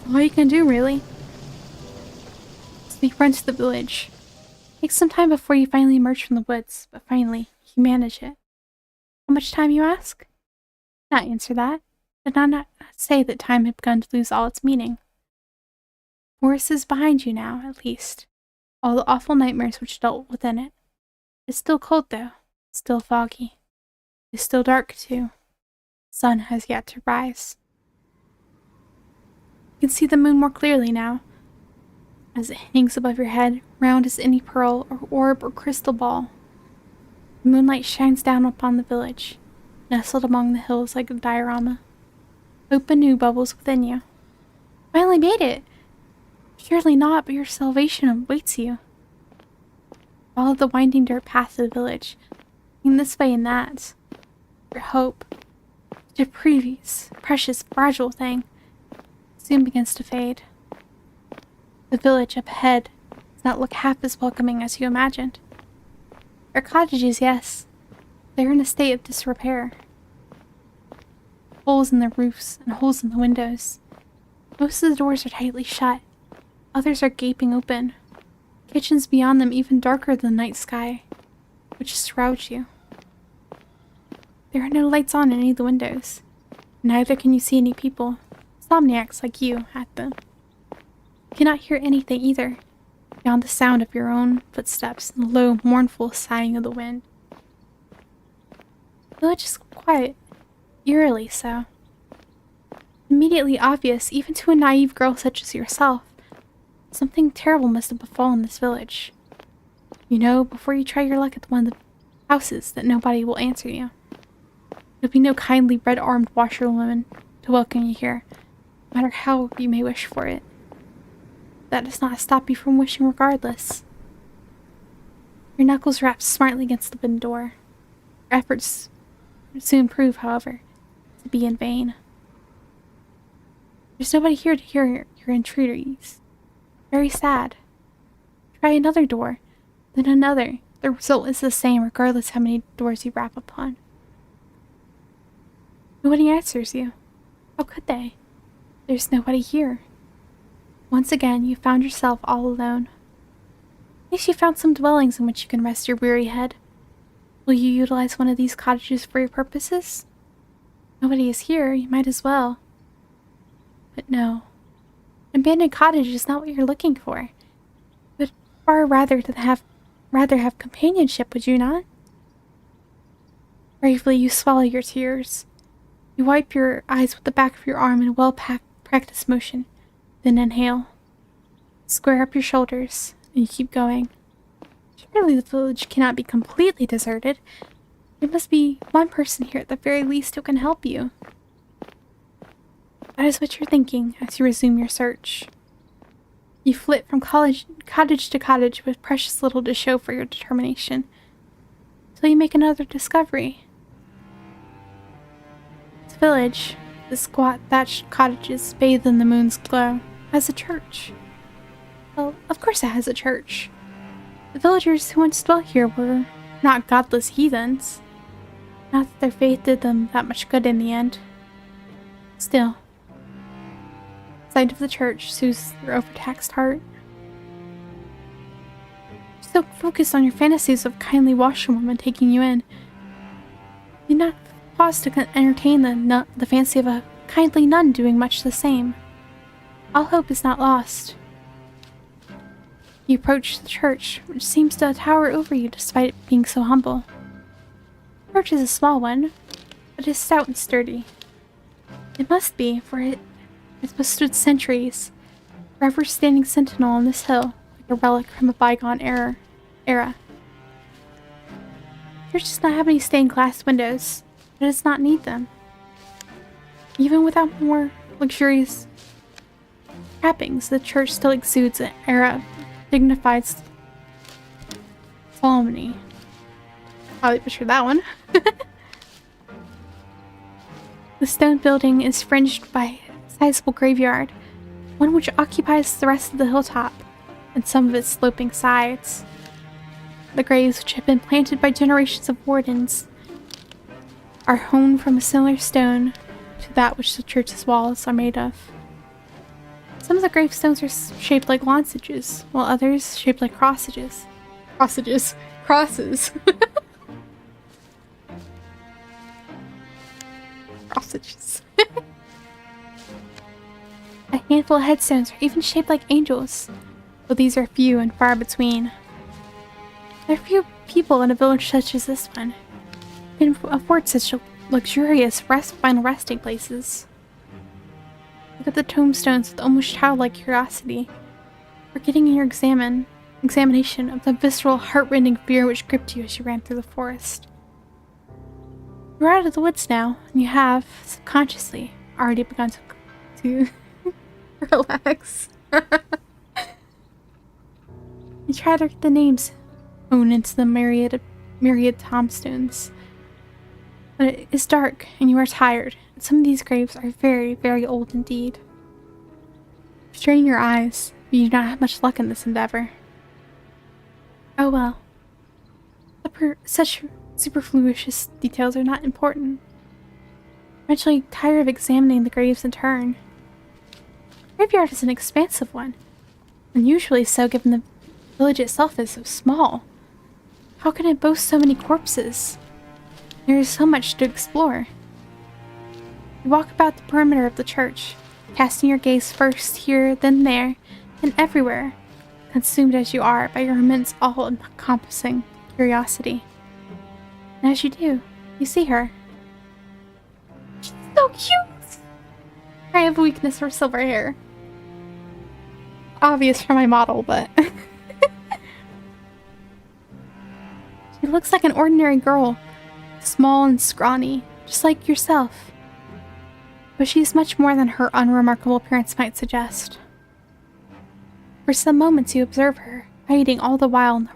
All you can do, really. So you run to the village. It takes some time before you finally emerge from the woods, but finally, you manage it. How much time, you ask? Not answer that. Did I not say that time had begun to lose all its meaning? Forest is behind you now, at least. All the awful nightmares which dwelt within it. It's still cold, though. It's still foggy. It's still dark, too. The sun has yet to rise. You can see the moon more clearly now, as it hangs above your head, round as any pearl or orb or crystal ball. The moonlight shines down upon the village, nestled among the hills like a diorama. Hope anew bubbles within you. Finally made it! Surely not, but your salvation awaits you. Follow the winding dirt path to the village, looking this way and that. Your hope, such a precious, fragile thing, soon begins to fade. The village up ahead does not look half as welcoming as you imagined. There are cottages, yes. They are in a state of disrepair. Holes in the roofs and holes in the windows. Most of the doors are tightly shut. Others are gaping open. Kitchens beyond them even darker than the night sky, which shrouds you. There are no lights on in any of the windows. Neither can you see any people, insomniacs like you, at them. You cannot hear anything either, beyond the sound of your own footsteps and the low, mournful sighing of the wind. The village is quiet, eerily so. Immediately obvious, even to a naive girl such as yourself, something terrible must have befallen this village. You know, before you try your luck at one of the houses, that nobody will answer you. There'll be no kindly red-armed washerwoman to welcome you here, no matter how you may wish for it. That does not stop you from wishing regardless. Your knuckles rap smartly against the wooden door. Your efforts soon prove, however, to be in vain. There's nobody here to hear your entreaties. Very sad. Try another door, then another. The result is the same regardless how many doors you rap upon. Nobody answers you. How could they? There's nobody here. Once again, you found yourself all alone. At least you found some dwellings in which you can rest your weary head. Will you utilize one of these cottages for your purposes? Nobody is here, you might as well. But no. An abandoned cottage is not what you're looking for. But far rather have companionship, would you not? Bravely you swallow your tears. You wipe your eyes with the back of your arm in a well-practiced motion, then inhale. Square up your shoulders, and you keep going. Surely the village cannot be completely deserted. There must be one person here at the very least who can help you. That is what you're thinking as you resume your search. You flit from cottage to cottage with precious little to show for your determination, till you make another discovery. This village, the squat thatched cottages bathed in the moon's glow, has a church. Well, of course it has a church. The villagers who once dwelt here were not godless heathens. Not that their faith did them that much good in the end. Still, the sight of the church soothes your overtaxed heart. You're so focused on your fantasies of kindly washerwoman taking you in. You do not pause to entertain the fancy of a kindly nun doing much the same. All hope is not lost. You approach the church, which seems to tower over you despite it being so humble. The church is a small one, but it is stout and sturdy. It must be, for it has withstood centuries, forever standing sentinel on this hill, like a relic from a bygone era. The church does not have any stained glass windows, but it does not need them. Even without more luxurious trappings, the church still exudes an era of dignified solemnity. Probably butchered that one. The stone building is fringed by a sizable graveyard, one which occupies the rest of the hilltop and some of its sloping sides. The graves, which have been planted by generations of wardens, are hewn from a similar stone to that which the church's walls are made of. Some of the gravestones are shaped like lozenges, while others shaped like crosses. Crosses. Crosses. A handful of headstones are even shaped like angels, though these are few and far between. There are few people in a village such as this one who can afford such luxurious final resting places. Look at the tombstones with almost childlike curiosity, forgetting in your examination of the visceral, heart-rending fear which gripped you as you ran through the forest. You're out of the woods now, and you have, subconsciously, already begun to relax. You try to get the names honed into the myriad tombstones. But it is dark, and you are tired, and some of these graves are very, very old indeed. Strain your eyes, but you do not have much luck in this endeavor. Oh well. Such superfluous details are not important. Eventually tired of examining the graves in turn. The graveyard is an expansive one, unusually so given the village itself is so small. How can it boast so many corpses? There is so much to explore. You walk about the perimeter of the church, casting your gaze first here, then there, and everywhere, consumed as you are by your immense, all-encompassing curiosity. And as you do, you see her. She's so cute! I have a weakness for silver hair. Obvious for my model, but... She looks like an ordinary girl, small and scrawny, just like yourself. But she is much more than her unremarkable appearance might suggest. For some moments you observe her, hiding all the while in the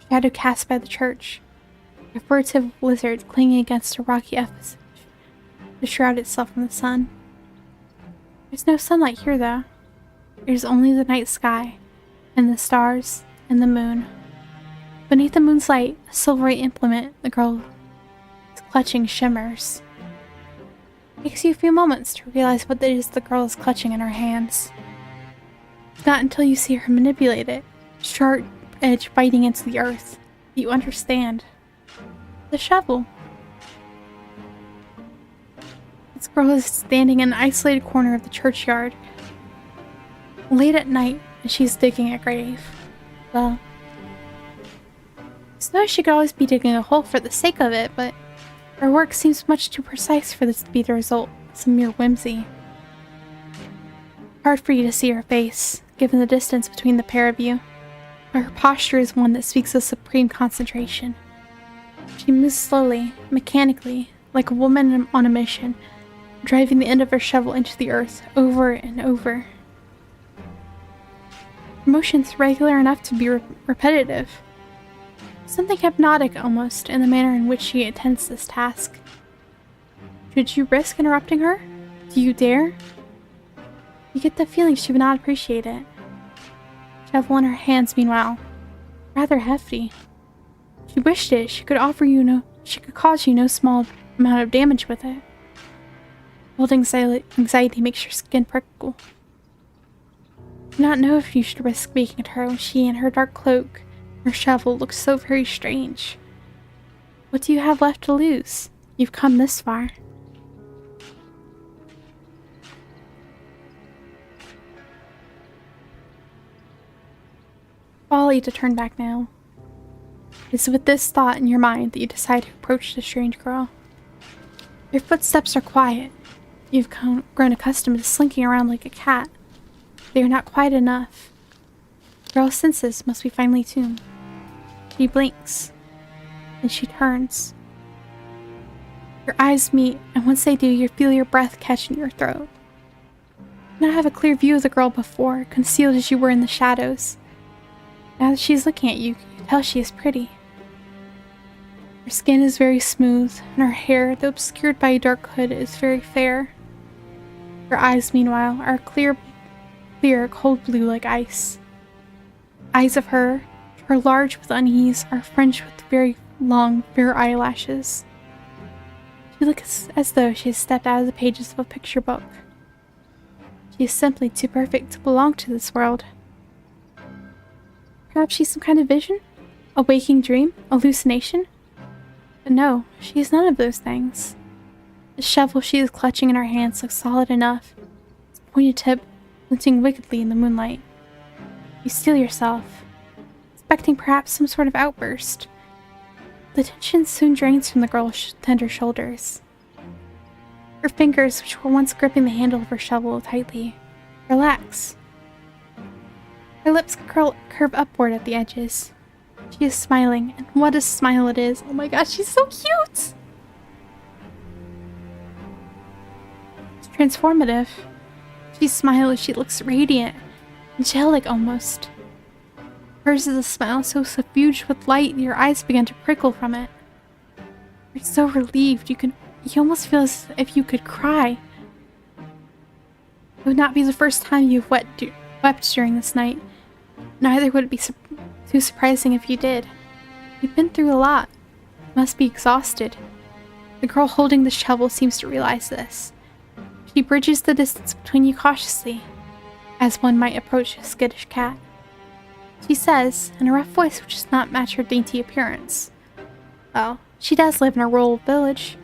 shadow cast by the church, a furtive lizard clinging against a rocky edifice to shroud itself from the sun. There's no sunlight here, though. There's only the night sky, and the stars, and the moon. Beneath the moon's light, a silvery implement the girl is clutching shimmers. It takes you a few moments to realize what it is the girl is clutching in her hands. It's not until you see her manipulate it, sharp edge biting into the earth, that you understand. The shovel. This girl is standing in an isolated corner of the churchyard, late at night, and she's digging a grave. Well, I suppose she could always be digging a hole for the sake of it, but her work seems much too precise for this to be the result of some mere whimsy. Hard for you to see her face, given the distance between the pair of you, but her posture is one that speaks of supreme concentration. She moves slowly, mechanically, like a woman on a mission, driving the end of her shovel into the earth over and over. Motions regular enough to be repetitive. Something hypnotic almost in the manner in which she attends this task. Should you risk interrupting her? Do you dare? You get the feeling she would not appreciate it. Shovel in her hands, meanwhile, rather hefty. She wished it. She could cause you no small amount of damage with it. Old anxiety makes your skin prickle. I do not know if you should risk speaking at her when she in her dark cloak, her shovel, looks so very strange. What do you have left to lose? You've come this far. Folly to turn back now. It is with this thought in your mind that you decide to approach the strange girl. Your footsteps are quiet. You've grown accustomed to slinking around like a cat. They are not quiet enough. The girl's senses must be finely tuned. She blinks. Then she turns. Your eyes meet, and once they do, you feel your breath catch in your throat. You now have a clear view of the girl before, concealed as you were in the shadows. Now that she is looking at you, you can tell she is pretty. Her skin is very smooth, and her hair, though obscured by a dark hood, is very fair. Her eyes, meanwhile, are clear, cold blue like ice. Eyes of her large with unease, are fringed with very long, fair eyelashes. She looks as though she has stepped out of the pages of a picture book. She is simply too perfect to belong to this world. Perhaps she's some kind of vision? A waking dream? Hallucination? But no, she is none of those things. The shovel she is clutching in her hands looks solid enough, its pointed tip glinting wickedly in the moonlight. You steel yourself, expecting perhaps some sort of outburst. The tension soon drains from the girl's tender shoulders. Her fingers, which were once gripping the handle of her shovel tightly, relax. Her lips curve upward at the edges. She is smiling, and what a smile it is! Oh my gosh, she's so cute! It's transformative. She smiles, she looks radiant, angelic almost. Hers is a smile so suffused with light your eyes begin to prickle from it. You're so relieved, you almost feel as if you could cry. It would not be the first time you've wept during this night. Neither would it be too surprising if you did. You've been through a lot. You must be exhausted. The girl holding the shovel seems to realize this. She bridges the distance between you cautiously, as one might approach a skittish cat. She says, in a rough voice which does not match her dainty appearance, "Well, she does live in a rural village.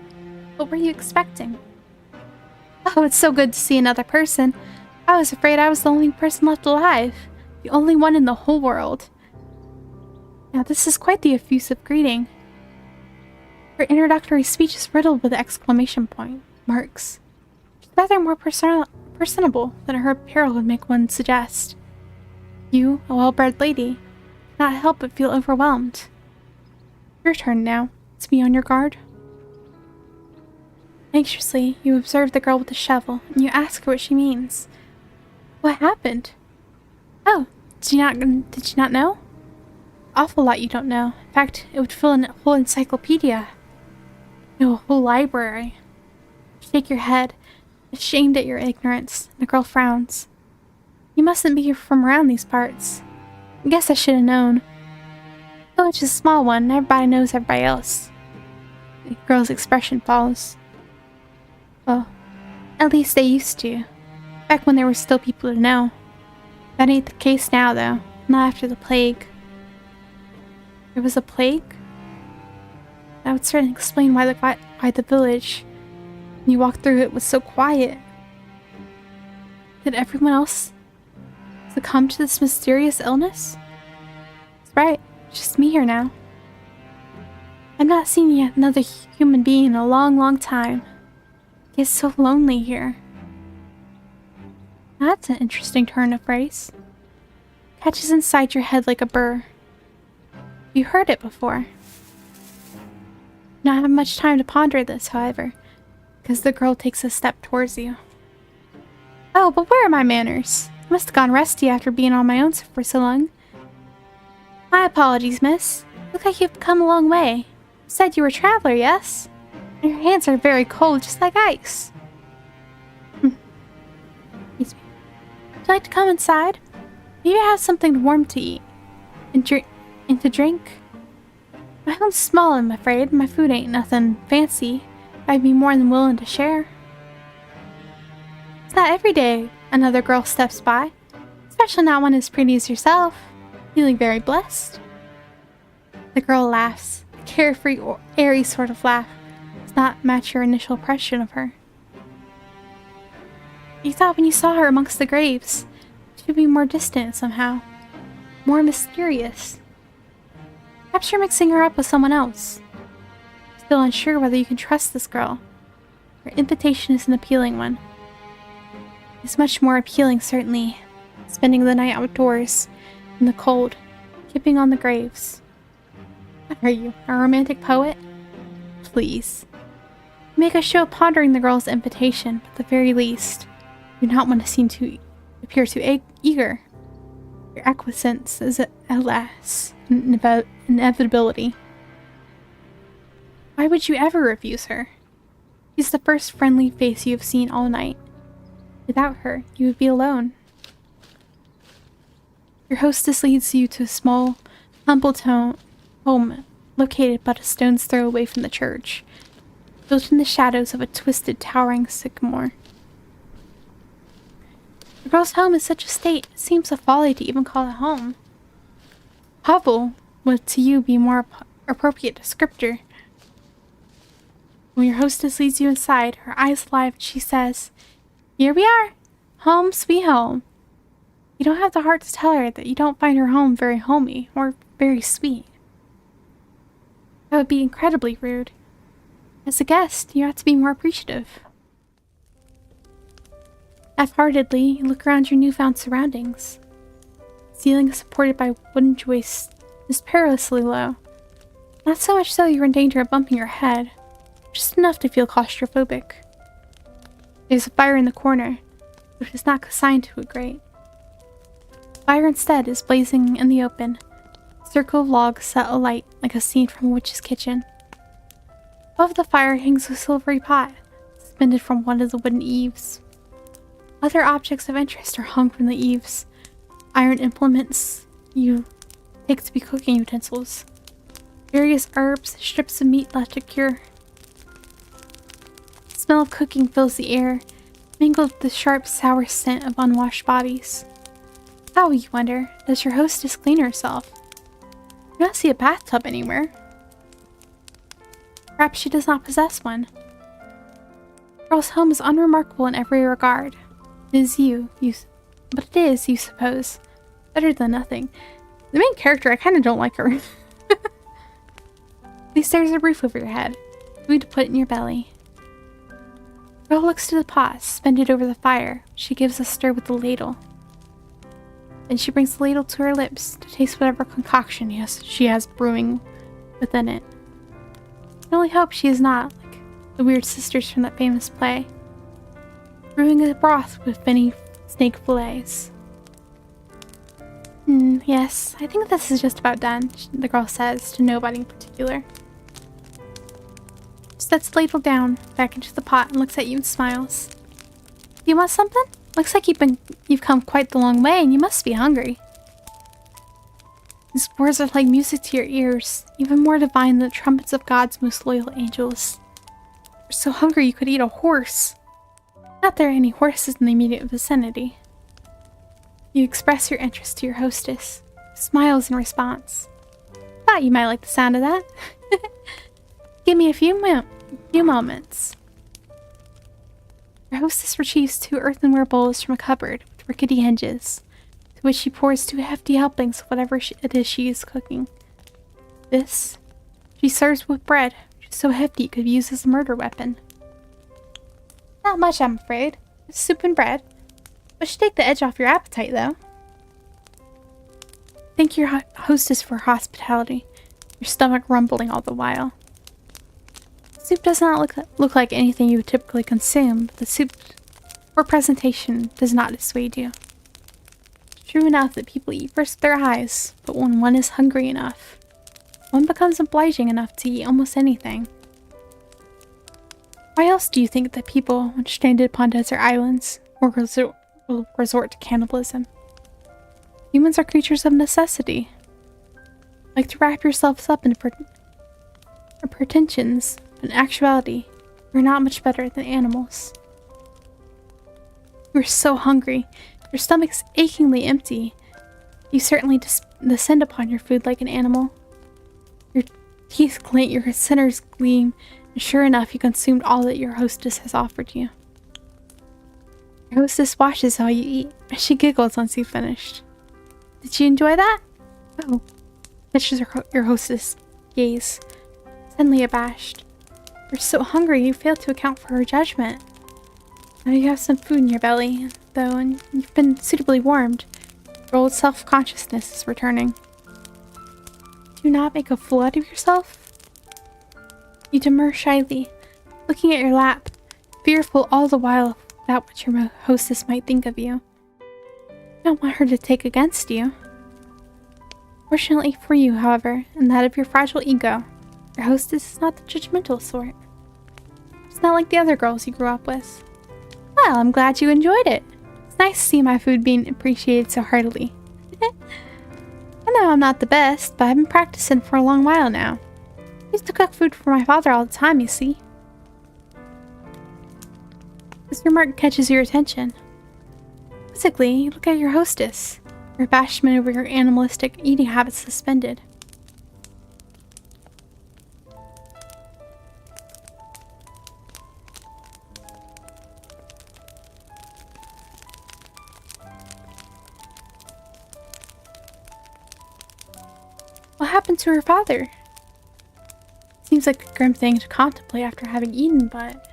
What were you expecting?" "Oh, it's so good to see another person. I was afraid I was the only person left alive. The only one in the whole world." Now this is quite the effusive greeting. Her introductory speech is riddled with exclamation marks. She's rather more personable than her apparel would make one suggest. You, a well-bred lady, cannot help but feel overwhelmed. Your turn now, to be on your guard. Anxiously, you observe the girl with the shovel, and you ask her what she means. What happened? Oh, did you not know? Awful lot you don't know. In fact, it would fill a whole encyclopedia. No, a whole library. You shake your head, ashamed at your ignorance. The girl frowns. You mustn't be from around these parts. I guess I should have known. The village is a small one, and everybody knows everybody else. The girl's expression falls. Well, at least they used to. Back when there were still people to know. That ain't the case now, though. Not after the plague. There was a plague? That would certainly explain why the village, when you walked through it, was so quiet. Did everyone else succumb to this mysterious illness? That's right, just me here now. I've not seen yet another human being in a long, long time. It's so lonely here. That's an interesting turn of phrase. Catches inside your head like a burr. You heard it before. Not have much time to ponder this, however, because the girl takes a step towards you. Oh, but where are my manners? Must have gone rusty after being on my own for so long. My apologies, miss. Look like you've come a long way. You said you were a traveler, yes? And your hands are very cold, just like ice. Excuse me. Would you like to come inside? Maybe I have something warm to eat. And to drink? My home's small, I'm afraid. My food ain't nothing fancy. I'd be more than willing to share. It's not every day another girl steps by. Especially not one as pretty as yourself. Feeling very blessed. The girl laughs. A carefree or airy sort of laugh. Does not match your initial impression of her. You thought when you saw her amongst the graves, she would be more distant somehow. More mysterious. Perhaps you're mixing her up with someone else. Still unsure whether you can trust this girl. Her invitation is an appealing one. It's much more appealing, certainly, spending the night outdoors, in the cold, keeping on the graves. What are you, a romantic poet? Please. You make a show of pondering the girl's invitation, but at the very least, you do not want to seem to appear too eager. Your acquiescence is, alas, an inevitability. Why would you ever refuse her? She's the first friendly face you have seen all night. Without her, you would be alone. Your hostess leads you to a small, humble home located but a stone's throw away from the church, built in the shadows of a twisted, towering sycamore. The girl's home is such a state, it seems a folly to even call it home. Hovel would to you be more appropriate descriptor. When your hostess leads you inside, her eyes alive, she says, "Here we are! Home sweet home." You don't have the heart to tell her that you don't find her home very homey or very sweet. That would be incredibly rude. As a guest, you have to be more appreciative. Half-heartedly, you look around your newfound surroundings. The ceiling is supported by wooden joists is perilously low. Not so much so you're in danger of bumping your head, just enough to feel claustrophobic. There's a fire in the corner, which is not consigned to a grate. The fire instead is blazing in the open, a circle of logs set alight like a scene from a witch's kitchen. Above the fire hangs a silvery pot, suspended from one of the wooden eaves. Other objects of interest are hung from the eaves. Iron implements you take to be cooking utensils. Various herbs, strips of meat left to cure. The smell of cooking fills the air, mingled with the sharp, sour scent of unwashed bodies. How, you wonder, does your hostess clean herself? You don't see a bathtub anywhere. Perhaps she does not possess one. The girl's home is unremarkable in every regard. It is but it is, you suppose, better than nothing. The main character, I kind of don't like her. At least there's a roof over your head, food to put in your belly. The girl looks to the pot, suspended over the fire. She gives a stir with the ladle. Then she brings the ladle to her lips to taste whatever concoction she has brewing within it. I can only hope she is not like the weird sisters from that famous play, brewing a broth with many snake fillets. Yes, I think this is just about done, the girl says to nobody in particular. She sets the ladle down, back into the pot, and looks at you and smiles. You want something? Looks like you've come quite the long way and you must be hungry. These words are like music to your ears, even more divine than the trumpets of God's most loyal angels. You're so hungry you could eat a horse. Not there are any horses in the immediate vicinity. You express your interest to your hostess, who smiles in response. Thought you might like the sound of that. Give me a few moments. Your hostess retrieves 2 earthenware bowls from a cupboard with rickety hinges, to which she pours 2 hefty helpings of whatever it is she is cooking. This, she serves with bread, which is so hefty it could be used as a murder weapon. Not much, I'm afraid. Just soup and bread. But should take the edge off your appetite, though. Thank your hostess for her hospitality, your stomach rumbling all the while. Soup does not look like anything you would typically consume, but the soup or presentation does not dissuade you. True enough that people eat first with their eyes, but when one is hungry enough, one becomes obliging enough to eat almost anything. Why else do you think that people, when stranded upon desert islands, will resort to cannibalism? Humans are creatures of necessity. Like to wrap yourselves up in pretensions, but in actuality, we're not much better than animals. You're so hungry, your stomach's achingly empty. You certainly descend upon your food like an animal. Your teeth glint, your sinners gleam, and sure enough, you consumed all that your hostess has offered you. Your hostess watches how you eat, and she giggles once you've finished. Did she enjoy that? Oh, catches your hostess' gaze, suddenly abashed. You're so hungry you fail to account for her judgment. Now you have some food in your belly, though, and you've been suitably warmed. Your old self-consciousness is returning. Do not make a fool out of yourself. You demur shyly, looking at your lap, fearful all the while about what your hostess might think of you. You don't want her to take against you. Fortunately for you, however, and that of your fragile ego, your hostess is not the judgmental sort. It's not like the other girls you grew up with. Well, I'm glad you enjoyed it. It's nice to see my food being appreciated so heartily. I know I'm not the best, but I've been practicing for a long while now. I used to cook food for my father all the time, you see. This remark catches your attention. Quizzically, you look at your hostess, your abashment over your animalistic eating habits suspended. What happened to her father? Seems like a grim thing to contemplate after having eaten, but...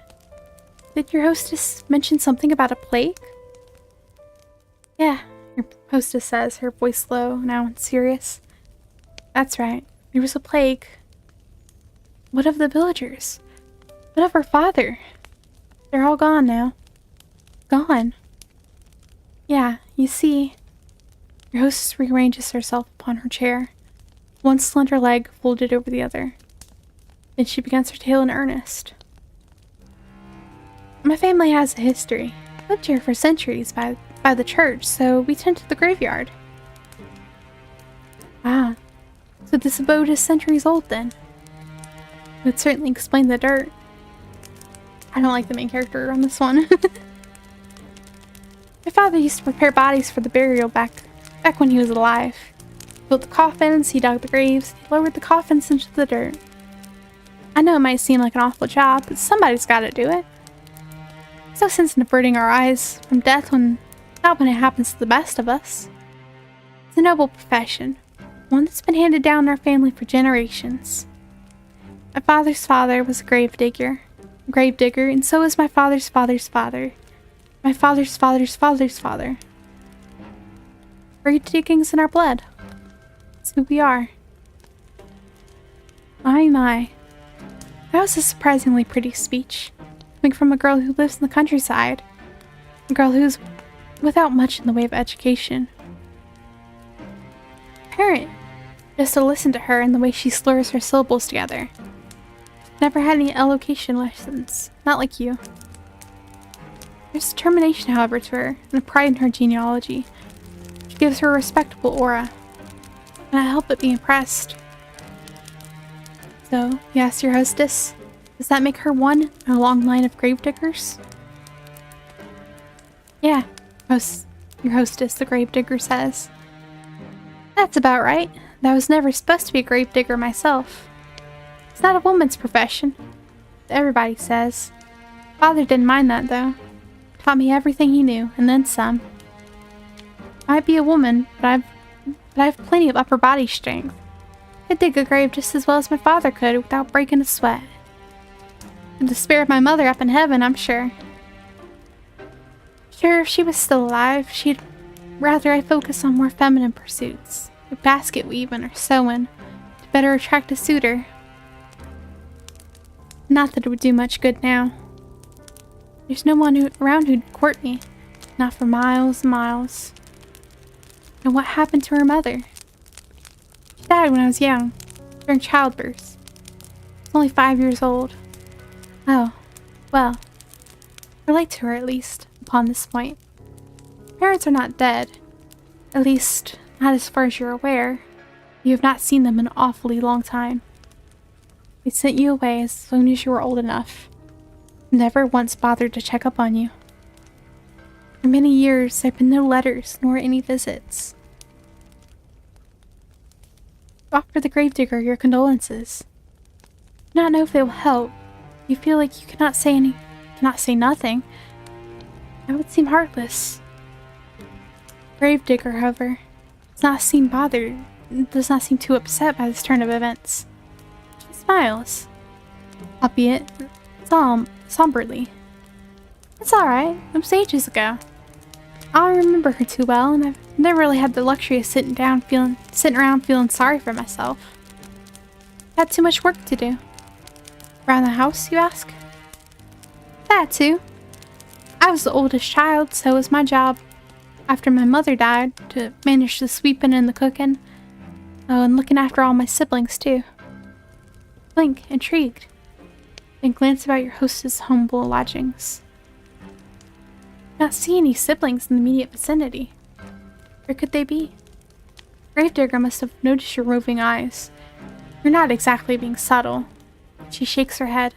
Did your hostess mention something about a plague? Yeah, your hostess says, her voice low, now and serious. That's right, there was a plague. What of the villagers? What of her father? They're all gone now. Gone? Yeah, you see... Your hostess rearranges herself upon her chair, one slender leg folded over the other. Then she begins her tale in earnest. My family has a history. Lived here for centuries by the church, so we tend to the graveyard. Ah, so this abode is centuries old then. It would certainly explain the dirt. I don't like the main character on this one. My father used to prepare bodies for the burial back when he was alive. He built the coffins, he dug the graves, he lowered the coffins into the dirt. I know it might seem like an awful job, but somebody's gotta do it. There's no sense in averting our eyes from death not when it happens to the best of us. It's a noble profession, one that's been handed down in our family for generations. My father's father was a grave digger, and so is my father's father's father. My father's father's father's father. Grave digging's in our blood. It's who we are. My. That was a surprisingly pretty speech, coming from a girl who lives in the countryside, a girl who's without much in the way of education. Parent, just to listen to her and the way she slurs her syllables together. Never had any elocution lessons, not like you. There's determination, however, to her, and a pride in her genealogy, which gives her a respectable aura. And I help but be impressed. So, you ask your hostess, does that make her one in a long line of gravediggers? Yeah, your hostess, the gravedigger says. That's about right. I was never supposed to be a gravedigger myself. It's not a woman's profession, everybody says. Father didn't mind that, though. Taught me everything he knew, and then some. Might be a woman, but I have plenty of upper body strength. I'd dig a grave just as well as my father could without breaking a sweat. And to spare my mother up in heaven, I'm sure. Sure, if she was still alive, she'd rather I focus on more feminine pursuits, like basket weaving or sewing, to better attract a suitor. Not that it would do much good now. There's no one around who'd court me, not for miles and miles. And what happened to her mother? She died when I was young, during childbirth. I was only 5 years old. Oh, well, I relate to her at least, upon this point. Parents are not dead. At least, not as far as you're aware. You have not seen them in an awfully long time. They sent you away as soon as you were old enough. Never once bothered to check up on you. For many years, there have been no letters nor any visits. Offer the gravedigger your condolences. Do not know if they will help. You feel like you cannot say nothing. That would seem heartless. Gravedigger, however, does not seem too upset by this turn of events. She smiles, albeit somberly. It's alright, it was ages ago. I don't remember her too well, and I've never really had the luxury of sitting around feeling sorry for myself. I had too much work to do. Around the house, you ask? That too. I was the oldest child, so it was my job, after my mother died, to manage the sweeping and the cooking. Oh, and looking after all my siblings too. Blink, intrigued. Then glance about your hostess' humble lodgings. Not see any siblings in the immediate vicinity. Where could they be? Gravedigger must have noticed your roving eyes. You're not exactly being subtle. She shakes her head.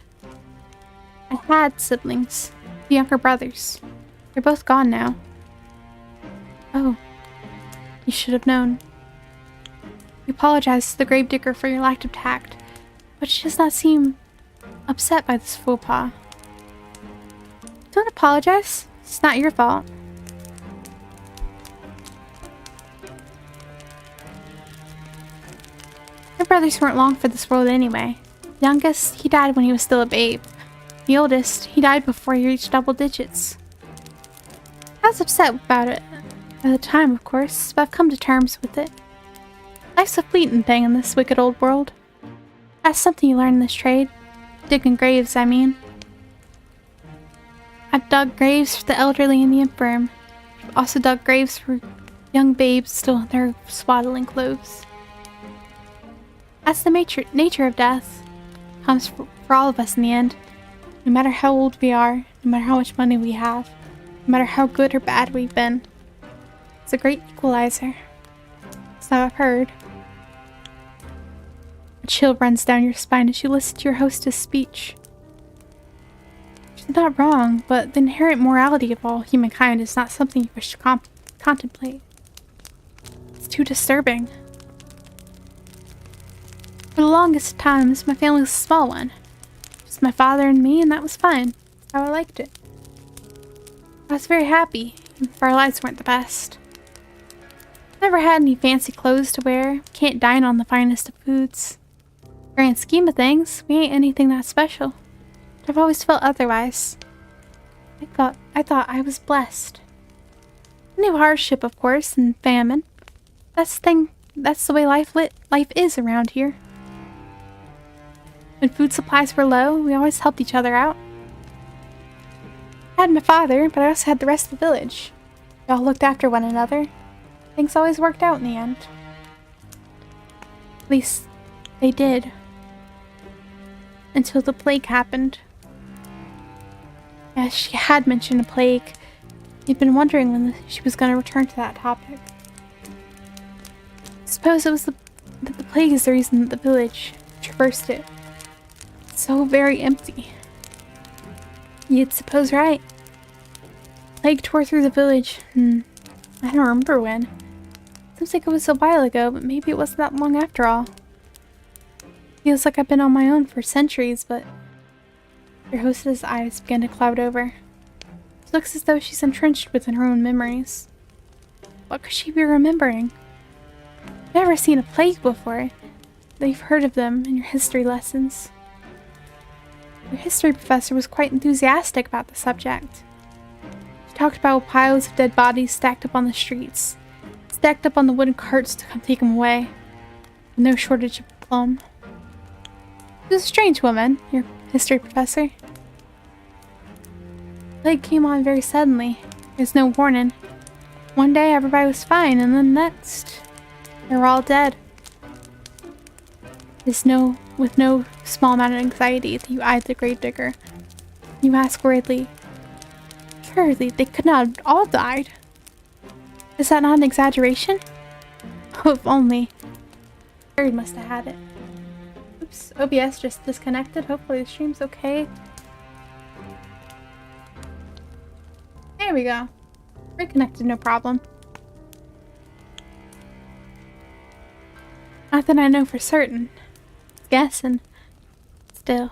I had siblings. The younger brothers. They're both gone now. Oh. You should have known. You apologize to the gravedigger for your lack of tact, but she does not seem upset by this faux pas. Don't apologize. It's not your fault. Your brothers weren't long for this world anyway. The youngest, he died when he was still a babe. The oldest, he died before he reached double digits. I was upset about it at the time, of course, but I've come to terms with it. Life's a fleeting thing in this wicked old world. That's something you learn in this trade. Digging graves, I mean. I've dug graves for the elderly and the infirm. I've also dug graves for young babes still in their swaddling clothes. That's the nature of death. Comes for all of us in the end. No matter how old we are, no matter how much money we have, no matter how good or bad we've been. It's a great equalizer. So I've heard. A chill runs down your spine as you listen to your hostess' speech. She's not wrong, but the inherent morality of all humankind is not something you wish to contemplate. It's too disturbing. For the longest times, my family was a small one. Just my father and me, and that was fine. That's how I liked it. I was very happy, even if our lives weren't the best. Never had any fancy clothes to wear, can't dine on the finest of foods. Grand scheme of things, we ain't anything that special. But I've always felt otherwise. I thought I was blessed. I knew hardship, of course, and famine. That's the way life is around here. When food supplies were low, we always helped each other out. I had my father, but I also had the rest of the village. We all looked after one another. Things always worked out in the end. At least, they did. Until the plague happened. Yes, she had mentioned a plague. You'd been wondering when she was going to return to that topic. I suppose it was the plague is the reason that the village traversed it. It's so very empty. You'd suppose right. Plague tore through the village. I don't remember when. Seems like it was a while ago, but maybe it wasn't that long after all. Feels like I've been on my own for centuries, but... Your hostess' eyes began to cloud over. It looks as though she's entrenched within her own memories. What could she be remembering? I've never seen a plague before. Though you've heard of them in your history lessons. Your history professor was quite enthusiastic about the subject. She talked about piles of dead bodies stacked up on the streets, stacked up on the wooden carts to come take them away. With no shortage of plum. She was a strange woman, your history professor. The plague came on very suddenly. There's no warning. One day everybody was fine, and then next, they were all dead. With no small amount of anxiety that you eyed the gravedigger. You ask worriedly, surely they could not have all died. Is that not an exaggeration? Oh, if only. Barry must have had it. Oops, OBS just disconnected. Hopefully the stream's okay. There we go. Reconnected, no problem. Not that I know for certain. Guessing. Still.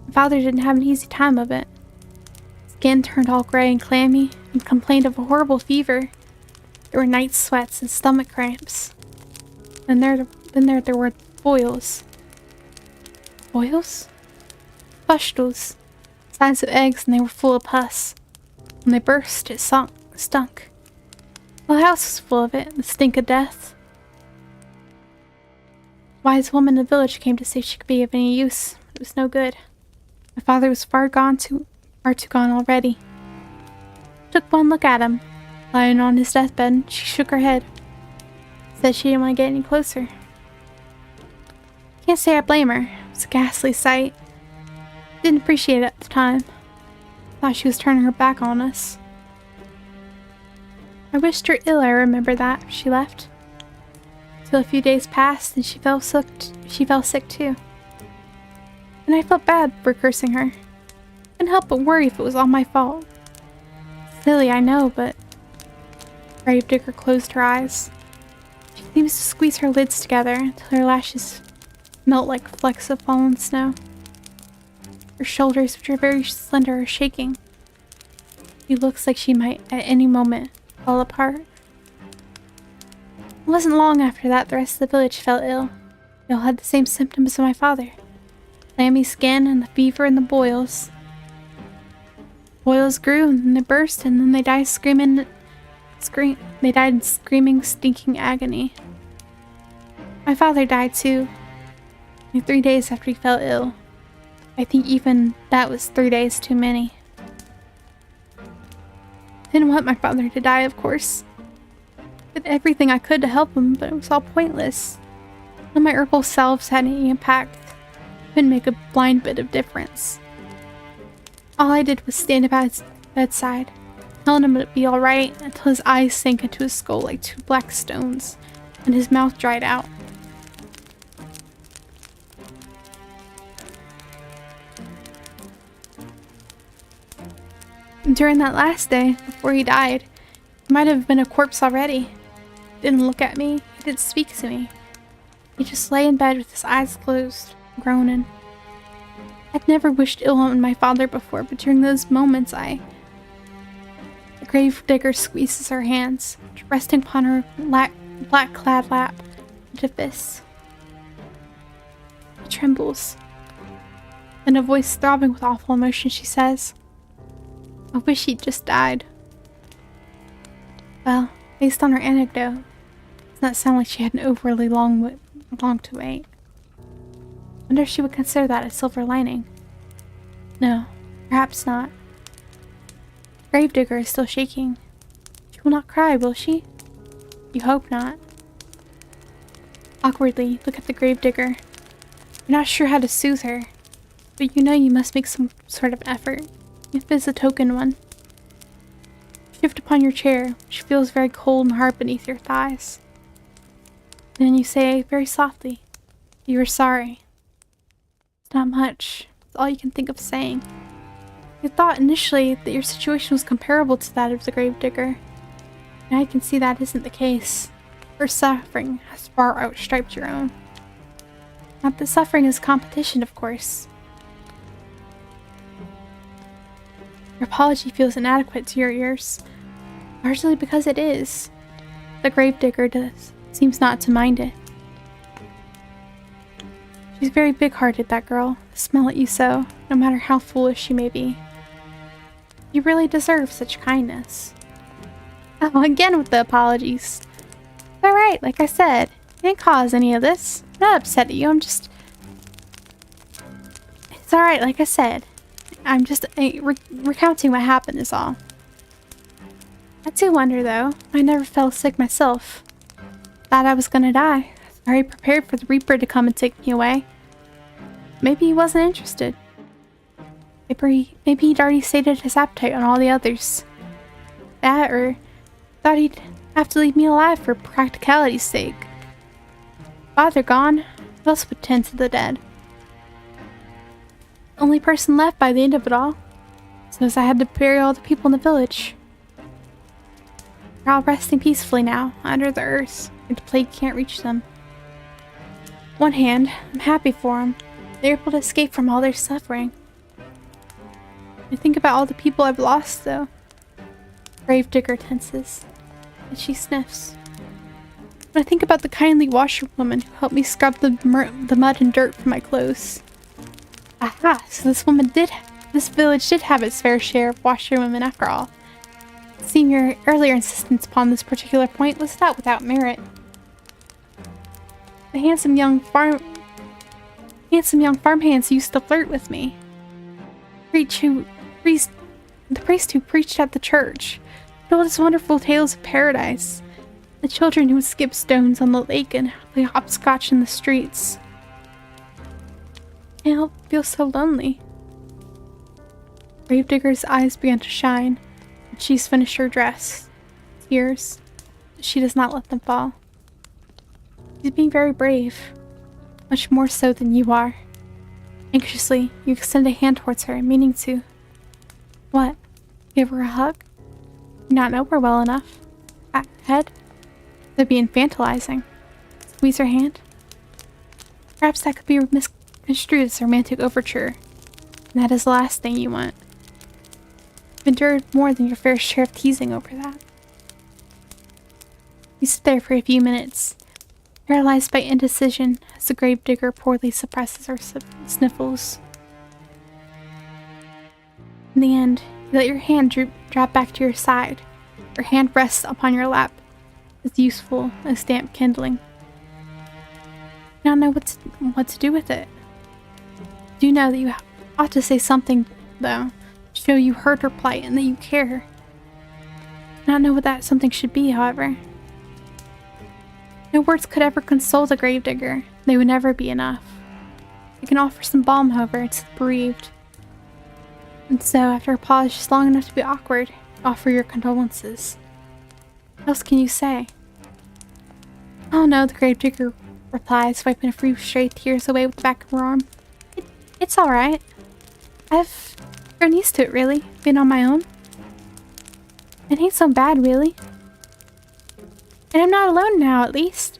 My father didn't have an easy time of it. Skin turned all gray and clammy, and complained of a horrible fever. There were night sweats and stomach cramps. And there were boils. Boils? Pustules. Size of eggs, and they were full of pus. When they burst, it stunk. The house was full of it, the stink of death. A wise woman in the village came to see if she could be of any use, but it was no good. My father was far too gone already. Took one look at him. Lying on his deathbed, she shook her head. Said she didn't want to get any closer. Can't say I blame her. It was a ghastly sight. Didn't appreciate it at the time. Thought she was turning her back on us. I wished her ill, I remember that. She left. Till a few days passed and she fell sick too. And I felt bad for cursing her. Couldn't help but worry if it was all my fault. Silly, I know, but... Gravedigger closed her eyes. She seems to squeeze her lids together until her lashes melt like flecks of fallen snow. Her shoulders, which are very slender, are shaking. She looks like she might, at any moment, fall apart. It wasn't long after that the rest of the village fell ill. They all had the same symptoms as my father. Clammy skin and the fever and the boils. Boils grew and then they burst and then they died They died in screaming, stinking agony. My father died too. Only 3 days after he fell ill. I think even that was 3 days too many. Didn't want my father to die, of course. Did everything I could to help him, but it was all pointless. None of my herbal salves had any impact. Couldn't make a blind bit of difference. All I did was stand at his bedside, telling him it'd be alright, until his eyes sank into his skull like two black stones, and his mouth dried out. And during that last day, before he died, he might have been a corpse already. He didn't look at me, he didn't speak to me. He just lay in bed with his eyes closed, groaning. I'd never wished ill on my father before, but during those moments The gravedigger squeezes her hands, resting upon her black-clad lap, into fists. He trembles. In a voice throbbing with awful emotion, she says, I wish he'd just died. Well, based on her anecdote, it does not sound like she had an overly long to wait. Wonder if she would consider that a silver lining. No, perhaps not. Gravedigger is still shaking. She will not cry, will she? You hope not. Awkwardly, look at the gravedigger. You're not sure how to soothe her, but you know you must make some sort of effort, if it's a token one. Shift upon your chair, which feels very cold and hard beneath your thighs. Then you say, very softly, you are sorry. It's not much. It's all you can think of saying. You thought initially that your situation was comparable to that of the gravedigger. Now I can see that isn't the case. Her suffering has far outstriped your own. Not that suffering is competition, of course. Your apology feels inadequate to your ears, largely because it is. The gravedigger seems not to mind it. She's very big-hearted, that girl, to smell at you so, no matter how foolish she may be. You really deserve such kindness. Oh, again with the apologies. It's alright, like I said. I didn't cause any of this. I'm not upset at you, I'm just... It's alright, like I said. I'm just recounting what happened is all. I do wonder, though. I never fell sick myself. Thought I was gonna die. I was very prepared for the Reaper to come and take me away. Maybe he wasn't interested. Maybe he'd already sated his appetite on all the others. That, or thought he'd have to leave me alive for practicality's sake. Father gone, who else would tend to the dead? Only person left by the end of it all. So as I had to bury all the people in the village. They're all resting peacefully now, under the earth, and the plague can't reach them. One hand, I'm happy for them. They're able to escape from all their suffering. I think about all the people I've lost, though. Gravedigger tenses, and she sniffs. When I think about the kindly washerwoman who helped me scrub the mud and dirt from my clothes. Aha, so this village did have its fair share of washerwomen after all. Seeing your earlier insistence upon this particular point was not without merit. The handsome young farmhands used to flirt with me. The priest who preached at the church told us wonderful tales of paradise. The children who would skip stones on the lake and play hopscotch in the streets. I can't help but feel so lonely. Gravedigger's eyes began to shine. She's finished her dress. Tears. She does not let them fall. She's being very brave. Much more so than you are. Anxiously, you extend a hand towards her, meaning to... What? Give her a hug? You not know her well enough. Head? That'd be infantilizing. Squeeze her hand? Perhaps that could be misconstrued as a romantic overture. And that is the last thing you want. You've endured more than your fair share of teasing over that. You sit there for a few minutes, paralyzed by indecision as the gravedigger poorly suppresses her sniffles. In the end, you let your hand drop back to your side. Her hand rests upon your lap, as useful as damp kindling. You don't know what to do with it. You do know that you ought to say something, though, to show you heard her plight and that you care. I do not know what that something should be, however. No words could ever console the gravedigger. They would never be enough. They can offer some balm, however, to the bereaved. And so, after a pause just long enough to be awkward, offer your condolences. What else can you say? Oh no, the gravedigger replies, wiping a few stray tears away with the back of her arm. It's alright. I've grown used to it, really, being on my own. It ain't so bad, really. And I'm not alone now, at least.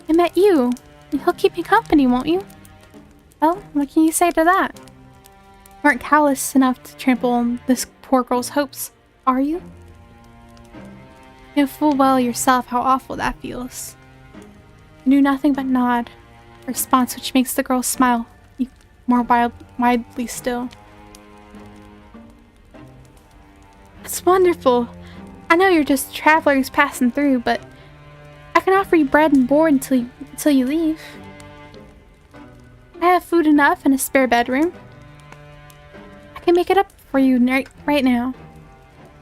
I met you, and he'll keep me company, won't you? Well, what can you say to that? You aren't callous enough to trample on this poor girl's hopes, are you? You know full well yourself how awful that feels. You do nothing but nod, a response which makes the girl smile more widely still. That's wonderful. I know you're just travelers passing through, but I can offer you bread and board until you leave. I have food enough and a spare bedroom. I can make it up for you right now.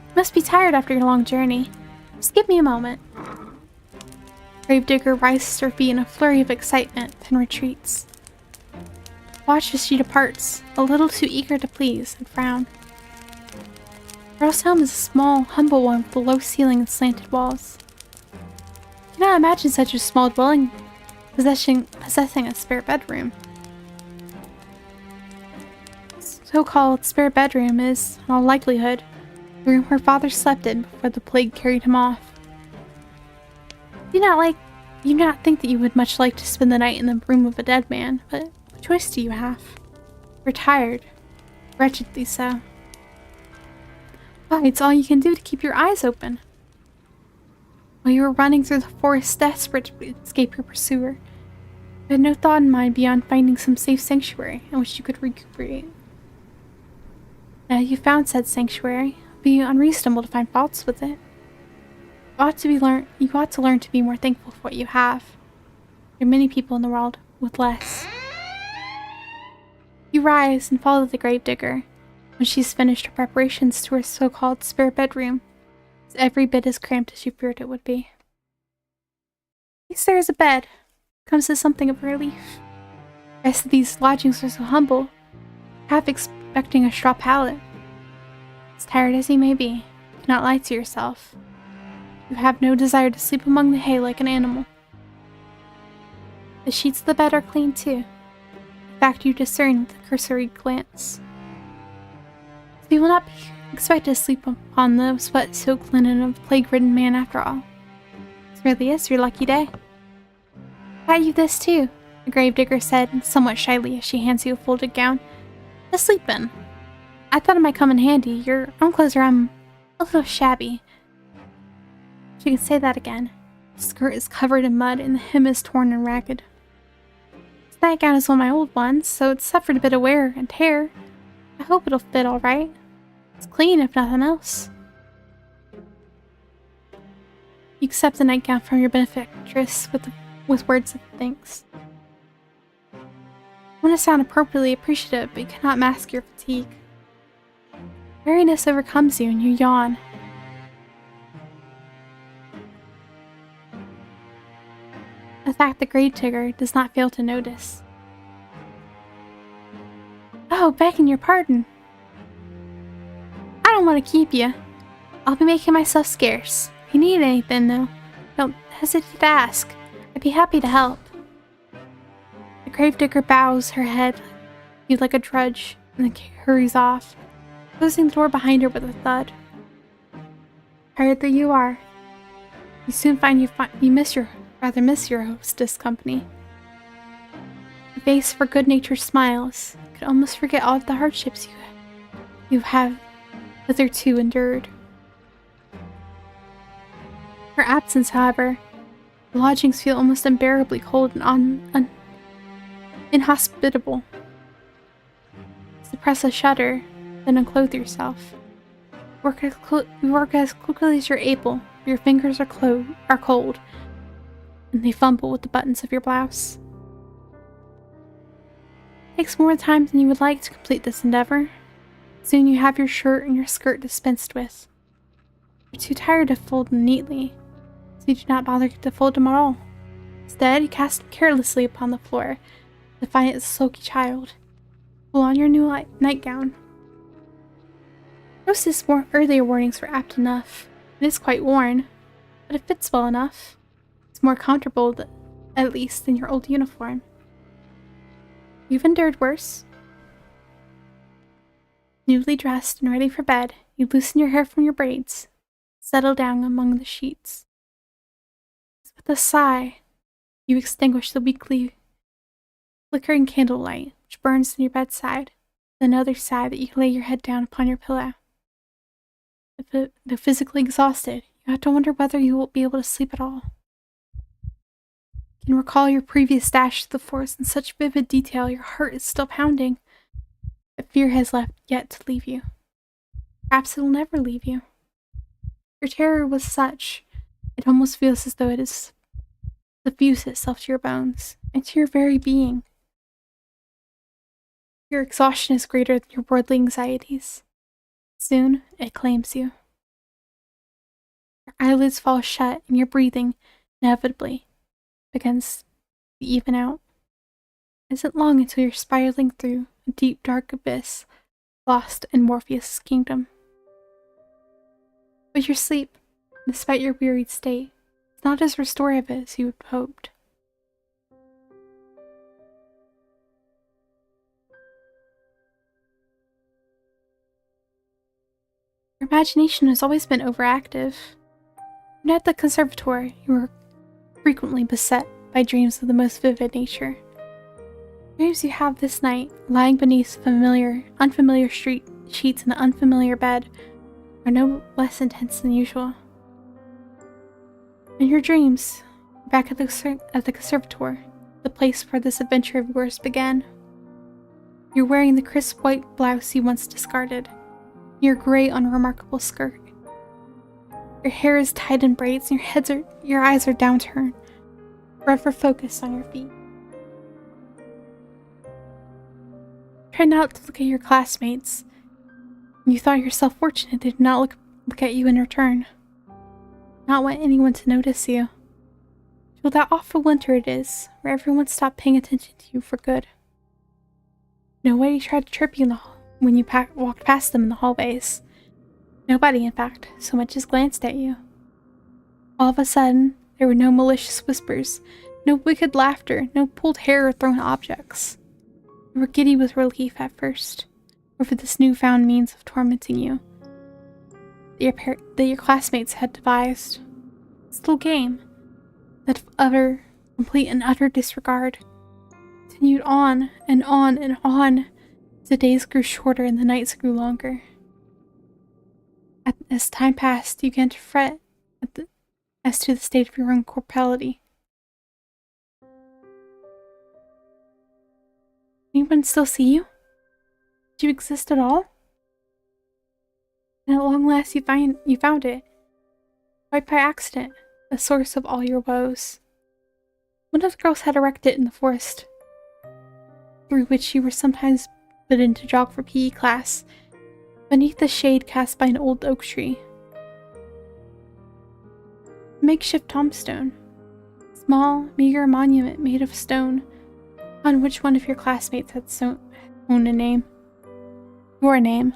You must be tired after your long journey. Just give me a moment. Gravedigger rises to her feet in a flurry of excitement, then retreats. Watch as she departs, a little too eager to please, and frown. Girl's home is a small, humble one with a low ceiling and slanted walls. I cannot imagine such a small dwelling possessing a spare bedroom. So-called spare bedroom is, in all likelihood, the room her father slept in before the plague carried him off. You do not think that you would much like to spend the night in the room of a dead man, but what choice do you have? You're tired. Wretchedly so. Why, it's all you can do to keep your eyes open. While you were running through the forest desperate to escape your pursuer, you had no thought in mind beyond finding some safe sanctuary in which you could recuperate. Now you found said sanctuary, it would be unreasonable to find faults with it. You ought to learn to be more thankful for what you have. There are many people in the world with less. You rise and follow the gravedigger when she's finished her preparations to her so-called spare bedroom. every bit as cramped as you feared it would be. At least there is a bed. Comes as something of relief. The rest of these lodgings are so humble, half expecting a straw pallet. As tired as you may be, you cannot lie to yourself. You have no desire to sleep among the hay like an animal. The sheets of the bed are clean too. In fact, you discern with a cursory glance. So you will not be expected to sleep upon the sweat-soaked linen of a plague-ridden man after all. This really is your lucky day. Got you this too, the gravedigger said, somewhat shyly as she hands you a folded gown. To sleep in. I thought it might come in handy. Your own clothes are, a little shabby. She can say that again. The skirt is covered in mud and the hem is torn and ragged. This nightgown is one of my old ones, so it's suffered a bit of wear and tear. I hope it'll fit all right. It's clean, if nothing else. You accept the nightgown from your benefactress with words of thanks. You want to sound appropriately appreciative, but you cannot mask your fatigue. Weariness overcomes you and you yawn. A fact the gravedigger does not fail to notice. Oh, begging your pardon. I don't want to keep you. I'll be making myself scarce. If you need anything, though, don't hesitate to ask. I'd be happy to help. The gravedigger bows her head, you like a drudge, and then hurries off, closing the door behind her with a thud. Tired though you are, you soon find you miss your hostess' company. The face for good-natured smiles could almost forget all of the hardships you have hitherto endured. Her absence, however, the lodgings feel almost unbearably cold and inhospitable. Suppress a shudder, then unclothe yourself. You work as quickly as you're able. Your fingers are cold, and they fumble with the buttons of your blouse. It takes more time than you would like to complete this endeavor. Soon you have your shirt and your skirt dispensed with. You're too tired to fold them neatly, so you do not bother to fold them at all. Instead, you cast them carelessly upon the floor, defiant as a sulky child. Pull on your new nightgown. Hostess' earlier warnings were apt enough. It is quite worn, but it fits well enough. It's more comfortable, at least, than your old uniform. You've endured worse. Newly dressed and ready for bed, you loosen your hair from your braids, settle down among the sheets. With a sigh, you extinguish the weakly flickering candlelight which burns in your bedside, with another sigh that you lay your head down upon your pillow. Though physically exhausted, you have to wonder whether you will be able to sleep at all. You can recall your previous dash to the forest in such vivid detail your heart is still pounding. But fear has yet to leave you. Perhaps it will never leave you. Your terror was such, it almost feels as though it has suffused itself to your bones, and to your very being. Your exhaustion is greater than your worldly anxieties. Soon, it claims you. Your eyelids fall shut, and your breathing, inevitably, begins to even out. It isn't long until you're spiraling through a deep, dark abyss, lost in Morpheus' kingdom. But your sleep, despite your wearied state, is not as restorative as you had hoped. Your imagination has always been overactive. When at the conservatory, you were frequently beset by dreams of the most vivid nature. Dreams you have this night, lying beneath unfamiliar street sheets in an unfamiliar bed, are no less intense than usual. In your dreams, back at the conservatory, the place where this adventure of yours began, you're wearing the crisp white blouse you once discarded, your gray, unremarkable skirt. Your hair is tied in braids, and your eyes are downturned, forever focused on your feet. Try not to look at your classmates. You thought yourself fortunate they did not look at you in return. Not want anyone to notice you. Till that awful winter it is, where everyone stopped paying attention to you for good. Nobody tried to chirp you when you walked past them in the hallways. Nobody, in fact, so much as glanced at you. All of a sudden, there were no malicious whispers, no wicked laughter, no pulled hair or thrown objects. You were giddy with relief at first, over this newfound means of tormenting you that your classmates had devised. This little game that of complete and utter disregard continued on and on and on as the days grew shorter and the nights grew longer. As time passed, you began to fret as to the state of your own corporeality. Anyone still see you? Did you exist at all? And at long last you found it, quite by accident, the source of all your woes. One of the girls had erected it in the forest, through which you were sometimes bidden to jog for PE class, beneath the shade cast by an old oak tree. A makeshift tombstone, a small, meager monument made of stone, on which one of your classmates had sewn a name. Your name.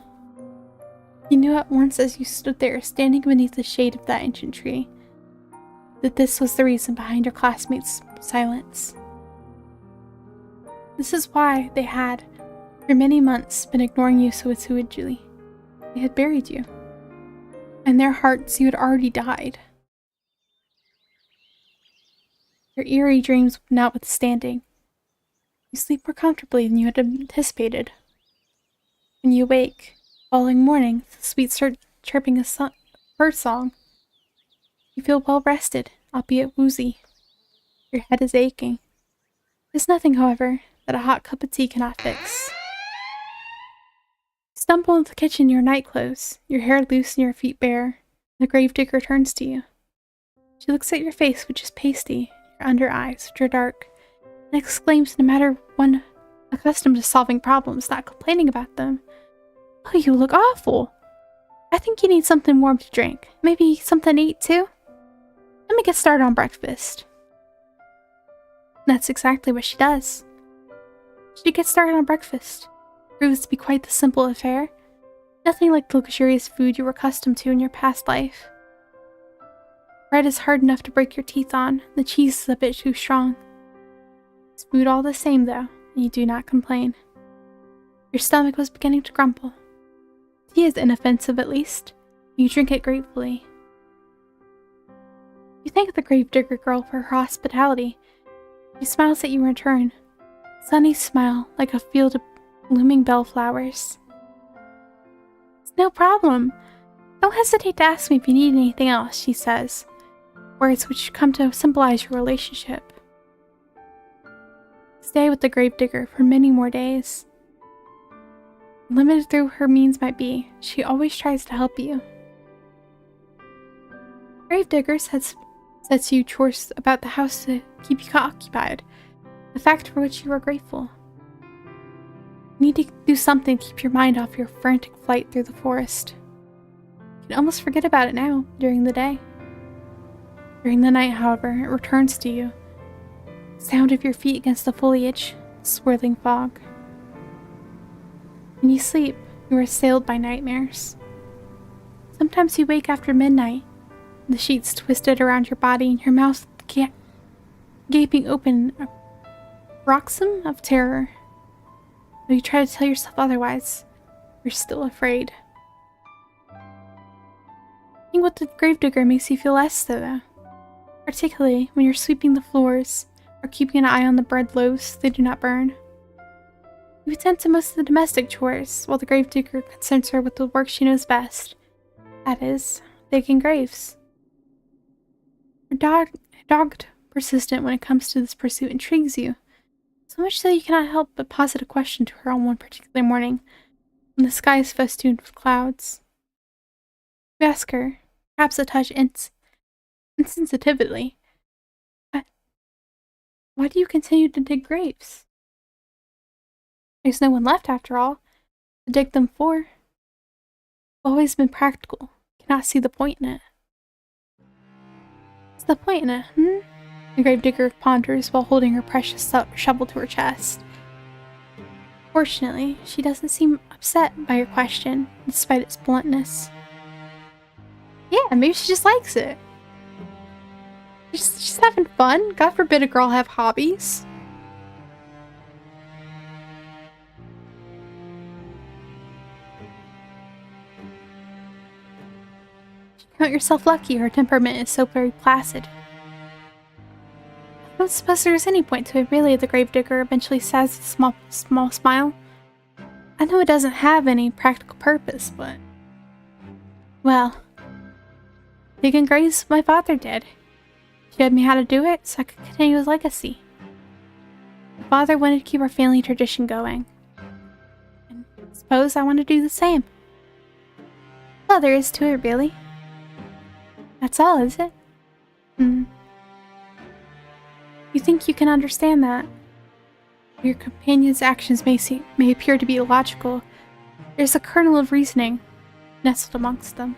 You knew at once as you stood there, standing beneath the shade of that ancient tree, that this was the reason behind your classmates' silence. This is why they had, for many months, been ignoring you so assiduously. They had buried you. In their hearts, you had already died. Your eerie dreams notwithstanding, you sleep more comfortably than you had anticipated. When you awake, following morning, the sweet chirping of bird song, you feel well rested, albeit woozy. Your head is aching. There's nothing, however, that a hot cup of tea cannot fix. You stumble into the kitchen in your nightclothes, your hair loose and your feet bare. The gravedigger turns to you. She looks at your face, which is pasty, your under eyes, which are dark, and exclaims in a manner one accustomed to solving problems, not complaining about them. Oh, you look awful. I think you need something warm to drink. Maybe something to eat, too? Let me get started on breakfast. That's exactly what she does. She gets started on breakfast. It proves to be quite the simple affair. Nothing like the luxurious food you were accustomed to in your past life. Bread is hard enough to break your teeth on. The cheese is a bit too strong. It's food all the same, though, and you do not complain. Your stomach was beginning to grumble. Tea is inoffensive, at least. You drink it gratefully. You thank the gravedigger girl for her hospitality. She smiles at you in return. Sunny smile, like a field of blooming bellflowers. It's no problem. Don't hesitate to ask me if you need anything else, she says. Words which come to symbolize your relationship. Stay with the gravedigger for many more days. Limited through her means might be, she always tries to help you. Gravedigger sets you chores about the house to keep you occupied, a fact for which you are grateful. You need to do something to keep your mind off your frantic flight through the forest. You can almost forget about it now, during the day. During the night, however, it returns to you. The sound of your feet against the foliage, swirling fog. When you sleep, you are assailed by nightmares. Sometimes you wake after midnight, the sheets twisted around your body and your mouth gaping open, a paroxysm of terror. Though you try to tell yourself otherwise, you're still afraid. Being with the gravedigger makes you feel less so, though. Particularly when you're sweeping the floors or keeping an eye on the bread loaves so they do not burn. You attend to most of the domestic chores, while the gravedigger concerns her with the work she knows best. That is, digging graves. Her dogged persistent when it comes to this pursuit intrigues you, so much so you cannot help but posit a question to her on one particular morning, when the sky is festooned with clouds. You ask her, perhaps a touch insensitively, why do you continue to dig graves? There's no one left, after all, to dig them for. You've always been practical, cannot see the point in it. What's the point in it, The gravedigger ponders while holding her precious shovel to her chest. Fortunately, she doesn't seem upset by your question, despite its bluntness. Yeah, maybe she just likes it. She's having fun. God forbid a girl have hobbies. Count yourself lucky her temperament is so very placid. I don't suppose there's any point to it really, the gravedigger eventually says with a small smile. I know it doesn't have any practical purpose, but... Well, digging graves my father did. He showed me how to do it so I could continue his legacy. My father wanted to keep our family tradition going. And I suppose I want to do the same. Well, there is to it, really. That's all, is it? You think you can understand that? Your companion's actions may appear to be illogical. There's a kernel of reasoning nestled amongst them.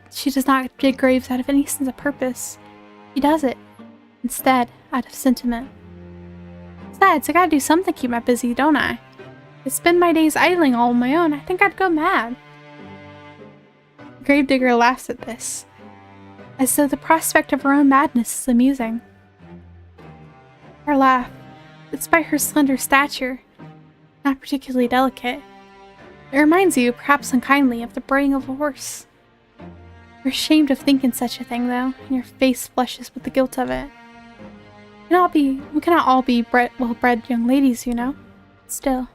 She does not dig graves out of any sense of purpose. She does it, instead, out of sentiment. Besides, I gotta do something to keep my busy, don't I? If I spend my days idling all on my own, I think I'd go mad. The gravedigger laughs at this, as though the prospect of her own madness is amusing. Her laugh, despite her slender stature, not particularly delicate. It reminds you, perhaps unkindly, of the braying of a horse. You're ashamed of thinking such a thing, though, and your face flushes with the guilt of it. We cannot all be well-bred young ladies, you know. Still,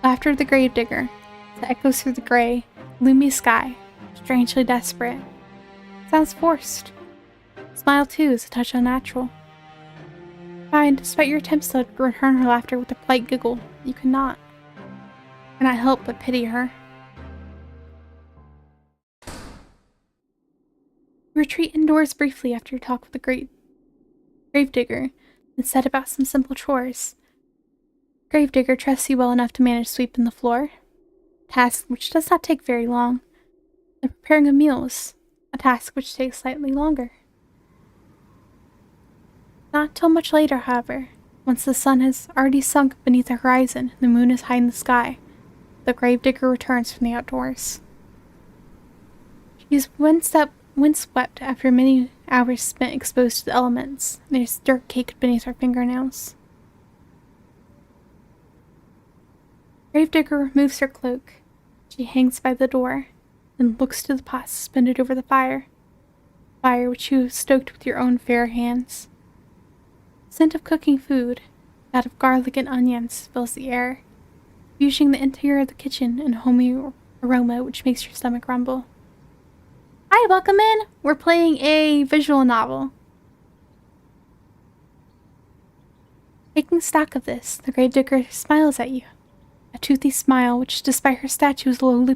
laughter of the gravedigger, that echoes through the gray, gloomy sky, strangely desperate. Sounds forced. Smile, too, is a touch unnatural. Fine, despite your attempts to return her laughter with a polite giggle, you cannot help but pity her. You retreat indoors briefly after your talk with the gravedigger and set about some simple chores. Gravedigger trusts you well enough to manage sweeping the floor, a task which does not take very long, and preparing of meals, a task which takes slightly longer. Not till much later, however, once the sun has already sunk beneath the horizon and the moon is high in the sky, the gravedigger returns from the outdoors. She is windswept after many hours spent exposed to the elements, and there's dirt caked beneath her fingernails. Gravedigger removes her cloak. She hangs by the door, and looks to the pot suspended over the fire which you have stoked with your own fair hands. Scent of cooking food, that of garlic and onions, fills the air, fusing the interior of the kitchen in a homey aroma which makes your stomach rumble. Hi, welcome in! We're playing a visual novel. Taking stock of this, the gravedigger smiles at you. A toothy smile which, despite her stature as a lowly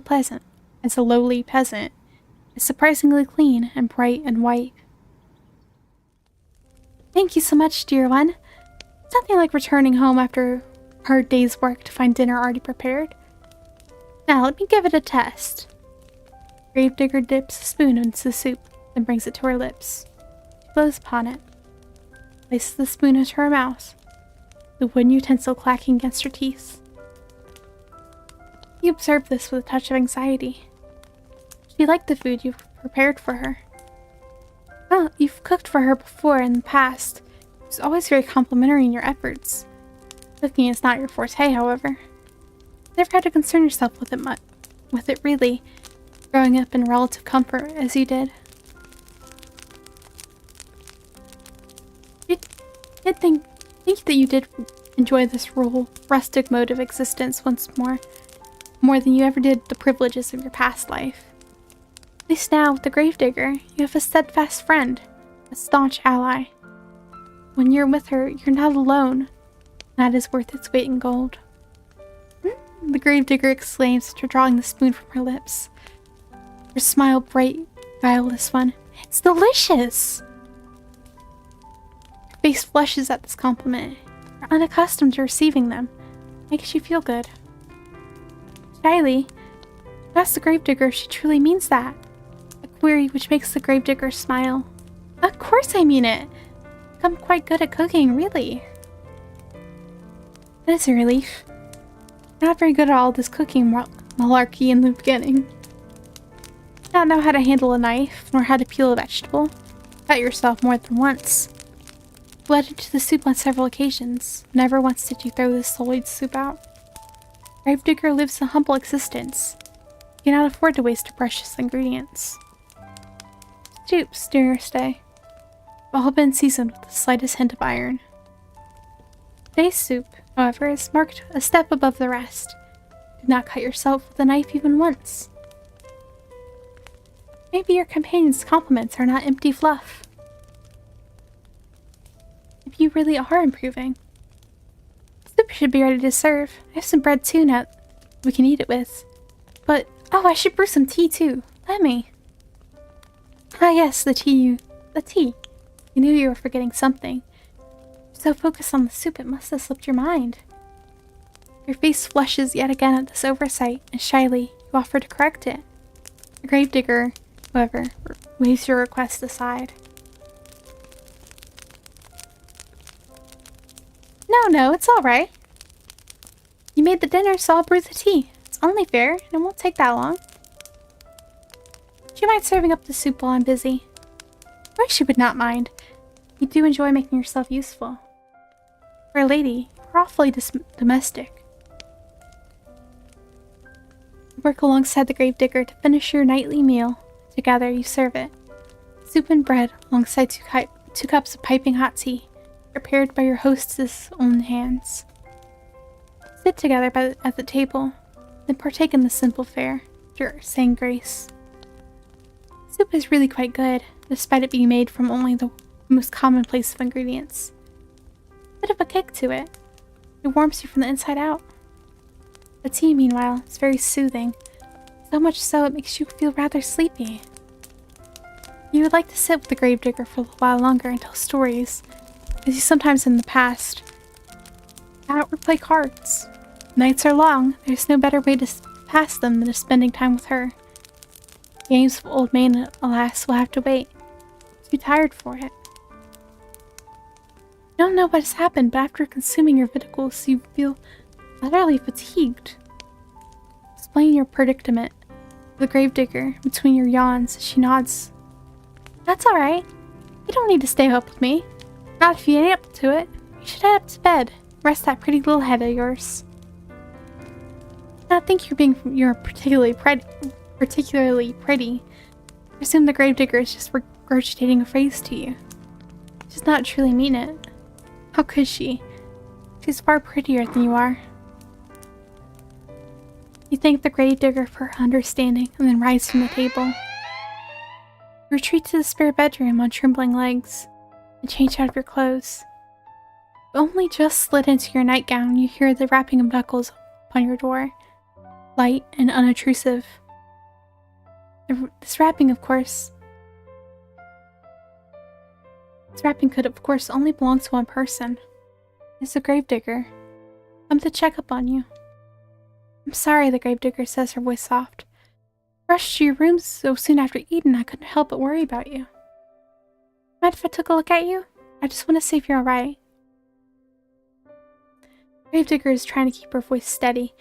peasant, is surprisingly clean and bright and white. Thank you so much, dear one. It's nothing like returning home after a hard day's work to find dinner already prepared. Now, let me give it a test. Gravedigger dips a spoon into the soup, then brings it to her lips. She blows upon it, places the spoon into her mouth, the wooden utensil clacking against her teeth. You observe this with a touch of anxiety. She liked the food you've prepared for her. Well, you've cooked for her before in the past. She was always very complimentary in your efforts. Cooking is not your forte, however. Never had to concern yourself with it really, growing up in relative comfort as you did. You'd think that you did enjoy this rural, rustic mode of existence once more than you ever did the privileges of your past life. At least now, with the gravedigger, you have a steadfast friend, a staunch ally. When you're with her, you're not alone. That is worth its weight in gold. The gravedigger exclaims after drawing the spoon from her lips. Her smile bright, guileless one. It's delicious! Her face flushes at this compliment. You're unaccustomed to receiving them. Makes you feel good. Shyly, you ask the gravedigger if she truly means that. A weary, which makes the gravedigger smile. Of course I mean it! I'm quite good at cooking, really. That is a relief. Not very good at all this cooking malarkey in the beginning. Not know how to handle a knife, nor how to peel a vegetable. Cut yourself more than once. Bled into the soup on several occasions. Never once did you throw this sullied soup out. Gravedigger lives a humble existence. You cannot afford to waste precious ingredients. Soups during your stay. All have been seasoned with the slightest hint of iron. Today's soup, however, is marked a step above the rest. Do not cut yourself with a knife even once. Maybe your companion's compliments are not empty fluff. If you really are improving. Soup should be ready to serve. I have some bread too now we can eat it with. But, oh, I should brew some tea too. Let me. Ah yes, the tea. You knew you were forgetting something. So focused on the soup it must have slipped your mind. Your face flushes yet again at this oversight, and shyly you offer to correct it. The gravedigger, however, waves your request aside. No, it's alright. You made the dinner, so I'll brew the tea. It's only fair, and it won't take that long. Do you mind serving up the soup while I'm busy? Of course you would not mind. You do enjoy making yourself useful. For a lady, you're awfully domestic. You work alongside the gravedigger to finish your nightly meal. Together, you serve it. Soup and bread alongside two cups of piping hot tea, prepared by your hostess' own hands. Sit together at the table, then partake in the simple fare, saying grace. Soup is really quite good, despite it being made from only the most commonplace of ingredients. Bit of a kick to it. It warms you from the inside out. The tea, meanwhile, is very soothing, so much so it makes you feel rather sleepy. You would like to sit with the gravedigger for a while longer and tell stories, as you sometimes in the past. Out or play cards. Nights are long, there's no better way to pass them than spending time with her. Games of old maid, alas, will have to wait. Too tired for it. You don't know what has happened, but after consuming your victuals, you feel utterly fatigued. Explain your predicament. The gravedigger, between your yawns, she nods. That's alright. You don't need to stay up with me. Not if you ain't up to it. You should head up to bed. Rest that pretty little head of yours. I don't think you're particularly pretty. I presume the gravedigger is just regurgitating a phrase to you. She does not truly mean it. How could she? She's far prettier than you are. You thank the gravedigger for her understanding and then rise from the table. You retreat to the spare bedroom on trembling legs and change out of your clothes. Only just slid into your nightgown, you hear the rapping of knuckles upon your door, light and unobtrusive. This rapping could, of course, only belong to one person. It's the gravedigger. I'm to check up on you. I'm sorry, the gravedigger says, her voice soft. Rushed to your room so soon after eating, I couldn't help but worry about you. Mind if I took a look at you? I just want to see if you're alright. Gravedigger is trying to keep her voice steady.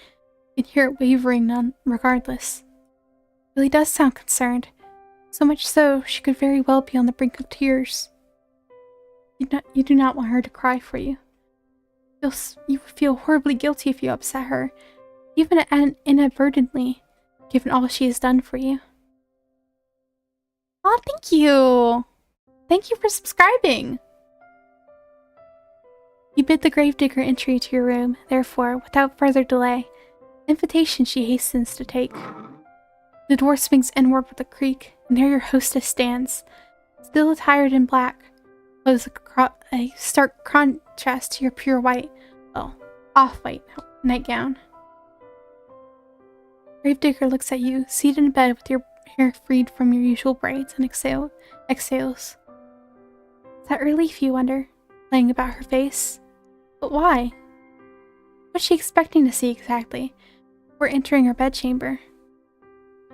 You can hear it wavering regardless. Really does sound concerned. So much so, she could very well be on the brink of tears. You do not want her to cry for you. You would feel horribly guilty if you upset her, even inadvertently, given all she has done for you. Aw, thank you! Thank you for subscribing! You bid the gravedigger entry to your room, therefore, without further delay. Invitation she hastens to take. The door swings inward with a creak, and there your hostess stands, still attired in black. Clothes a stark contrast to your pure white, well, off-white nightgown. Gravedigger looks at you, seated in bed with your hair freed from your usual braids and exhales. Is that relief, you wonder, playing about her face? But why? What's she expecting to see exactly? We're entering her bedchamber.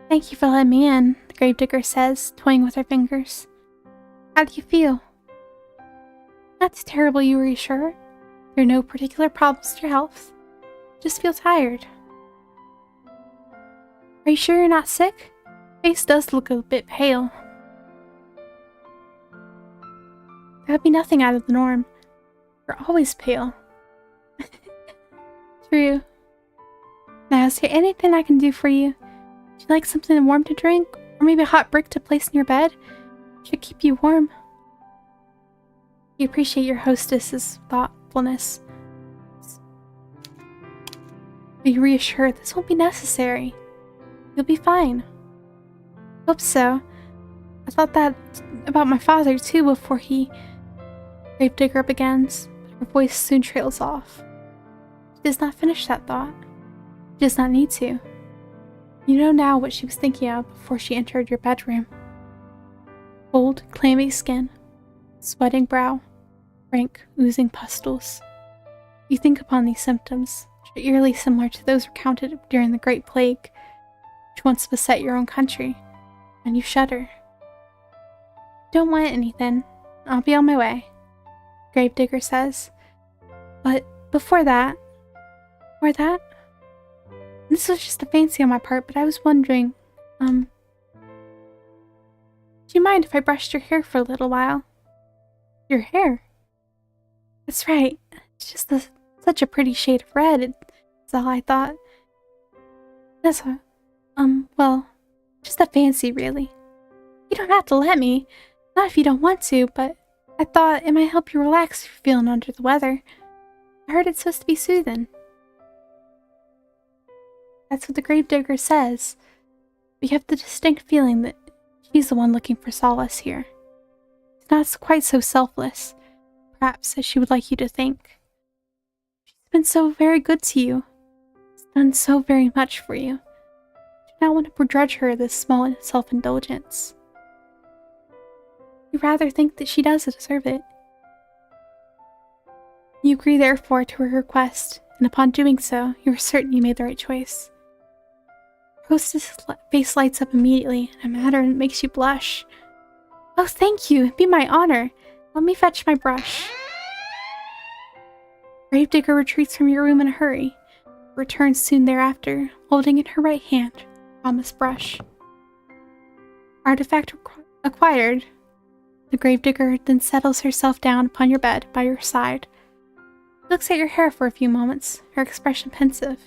Thank you for letting me in, the gravedigger says, toying with her fingers. How do you feel? Not too terrible, Yuri, sure. There are no particular problems with your health. Just feel tired. Are you sure you're not sick? Face does look a bit pale. That would be nothing out of the norm. You're always pale. True. Now, is there anything I can do for you? Would you like something warm to drink? Or maybe a hot brick to place in your bed? Should keep you warm. You appreciate your hostess's thoughtfulness. Be reassured this won't be necessary. You'll be fine. Hope so. I thought that about my father too before he... Gravedigger begins, but her voice soon trails off. She does not finish that thought. She does not need to. You know now what she was thinking of before she entered your bedroom. Cold, clammy skin, sweating brow, rank, oozing pustules. You think upon these symptoms, which are eerily similar to those recounted during the Great Plague, which once beset your own country, and you shudder. Don't want anything. I'll be on my way, Gravedigger says. But before that, this was just a fancy on my part, but I was wondering, do you mind if I brushed your hair for a little while? Your hair? That's right. It's just such a pretty shade of red. That's all I thought. That's well, just a fancy, really. You don't have to let me. Not if you don't want to, but I thought it might help you relax if you're feeling under the weather. I heard it's supposed to be soothing. That's what the gravedigger says. We have the distinct feeling that she's the one looking for solace here. It's not quite so selfless, perhaps, as she would like you to think. She's been so very good to you. She's done so very much for you. Do not want to begrudge her this small self-indulgence. You rather think that she does deserve it. You agree, therefore, to her request, and upon doing so, you are certain you made the right choice. Hostess' face lights up immediately, in a manner that makes you blush. Oh, thank you! It'd be my honor! Let me fetch my brush. Gravedigger retreats from your room in a hurry, returns soon thereafter, holding in her right hand a promised brush. Artifact acquired. The gravedigger then settles herself down upon your bed by your side. She looks at your hair for a few moments, her expression pensive.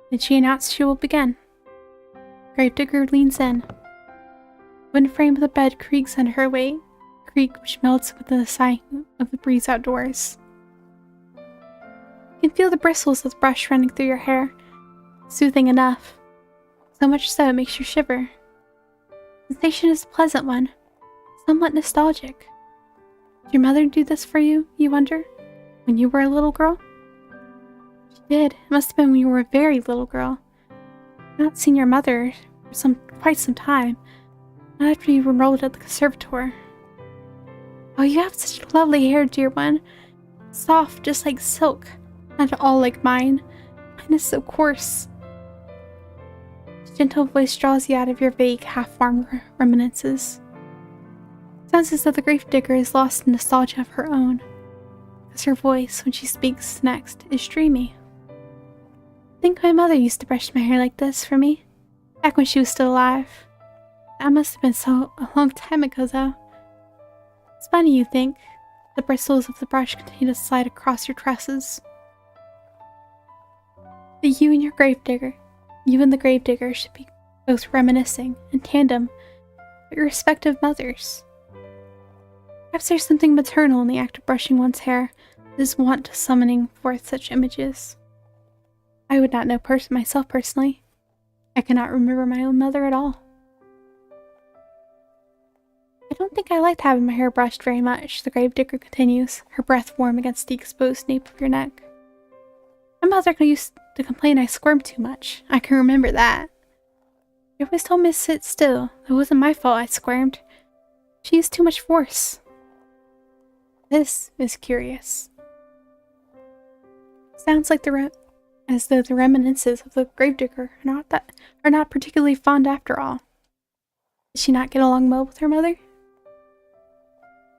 Then she announces she will begin. Gravedigger leans in. The wooden frame of the bed creaks under her weight, a creak which melts with the sighing of the breeze outdoors. You can feel the bristles of the brush running through your hair, soothing enough, so much so it makes you shiver. The sensation is a pleasant one, somewhat nostalgic. Did your mother do this for you, you wonder, when you were a little girl? She did. It must have been when you were a very little girl. I've not seen your mother for quite some time, not after you enrolled at the conservatoire. Oh, you have such lovely hair, dear one. Soft, just like silk. Not at all like mine. Mine is so coarse. His gentle voice draws you out of your vague, half-formed reminiscences. It sounds as though the gravedigger is lost in nostalgia of her own, because her voice, when she speaks next, is dreamy. I think my mother used to brush my hair like this for me, back when she was still alive. That must have been a long time ago, though. It's funny, you think. The bristles of the brush continue to slide across your tresses. That you and the gravedigger should be both reminiscing, in tandem, but your respective mothers. Perhaps there's something maternal in the act of brushing one's hair that is wont to summoning forth such images. I would not know myself personally. I cannot remember my own mother at all. I don't think I liked having my hair brushed very much, the gravedigger continues, her breath warm against the exposed nape of your neck. My mother used to complain I squirmed too much. I can remember that. She always told me to sit still. It wasn't my fault I squirmed. She used too much force. This is curious. Sounds like the as though the reminiscences of the gravedigger are not particularly fond after all. Did she not get along well with her mother?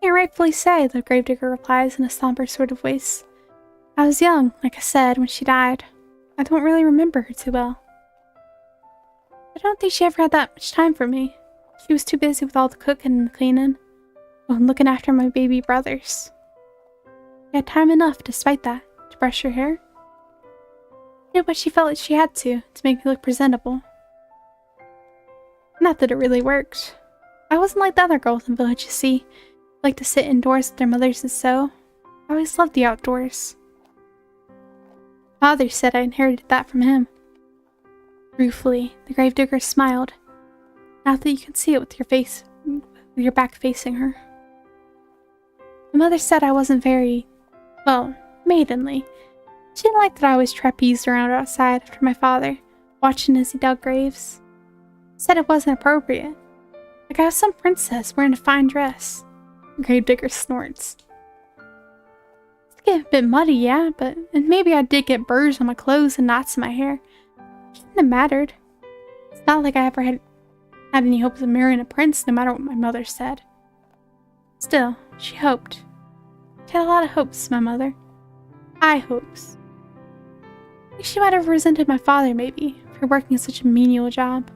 You rightfully say, the gravedigger replies in a somber sort of voice. I was young, like I said, when she died. I don't really remember her too well. I don't think she ever had that much time for me. She was too busy with all the cooking and the cleaning, and looking after my baby brothers. She had time enough, despite that, to brush her hair. She did what she felt like she had to make me look presentable. Not that it really worked. I wasn't like the other girls in the village, you see, who like to sit indoors with their mothers and sew. I always loved the outdoors. Father said I inherited that from him. Ruefully, the gravedigger smiled. Now that you can see it with your back facing her. My mother said I wasn't very, well, maidenly. She didn't like that I always trapezed around outside after my father, watching as he dug graves. Said it wasn't appropriate. Like I was some princess wearing a fine dress. The gravedigger snorts. It's getting a bit muddy, yeah, and maybe I did get burrs on my clothes and knots in my hair. It shouldn't have mattered. It's not like I ever had any hopes of marrying a prince, no matter what my mother said. Still, she hoped. She had a lot of hopes, my mother. High hopes. I think she might have resented my father, maybe, for working such a menial job.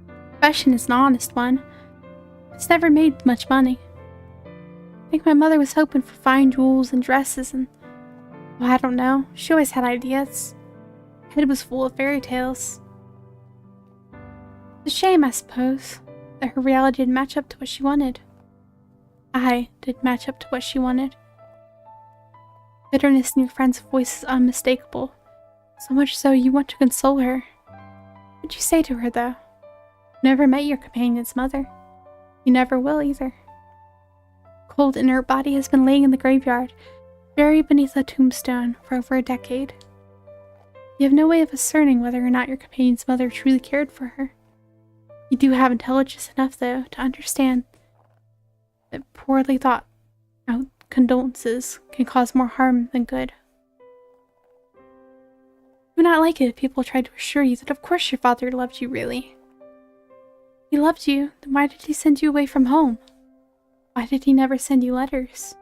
The profession is an honest one. It's never made much money. I think my mother was hoping for fine jewels and dresses and, well, I don't know. She always had ideas. Her head was full of fairy tales. It's a shame, I suppose, that her reality didn't match up to what she wanted. I did match up to what she wanted. Bitterness in your friend's voice is unmistakable, so much so you want to console her. What'd you say to her, though? You never met your companion's mother. You never will, either. Cold, inert body has been laying in the graveyard, buried beneath a tombstone for over a decade. You have no way of discerning whether or not your companion's mother truly cared for her. You do have intelligence enough, though, to understand that poorly thought out condolences can cause more harm than good. You would not like it if people tried to assure you that of course your father loved you, really. If he loved you, then why did he send you away from home? Why did he never send you letters?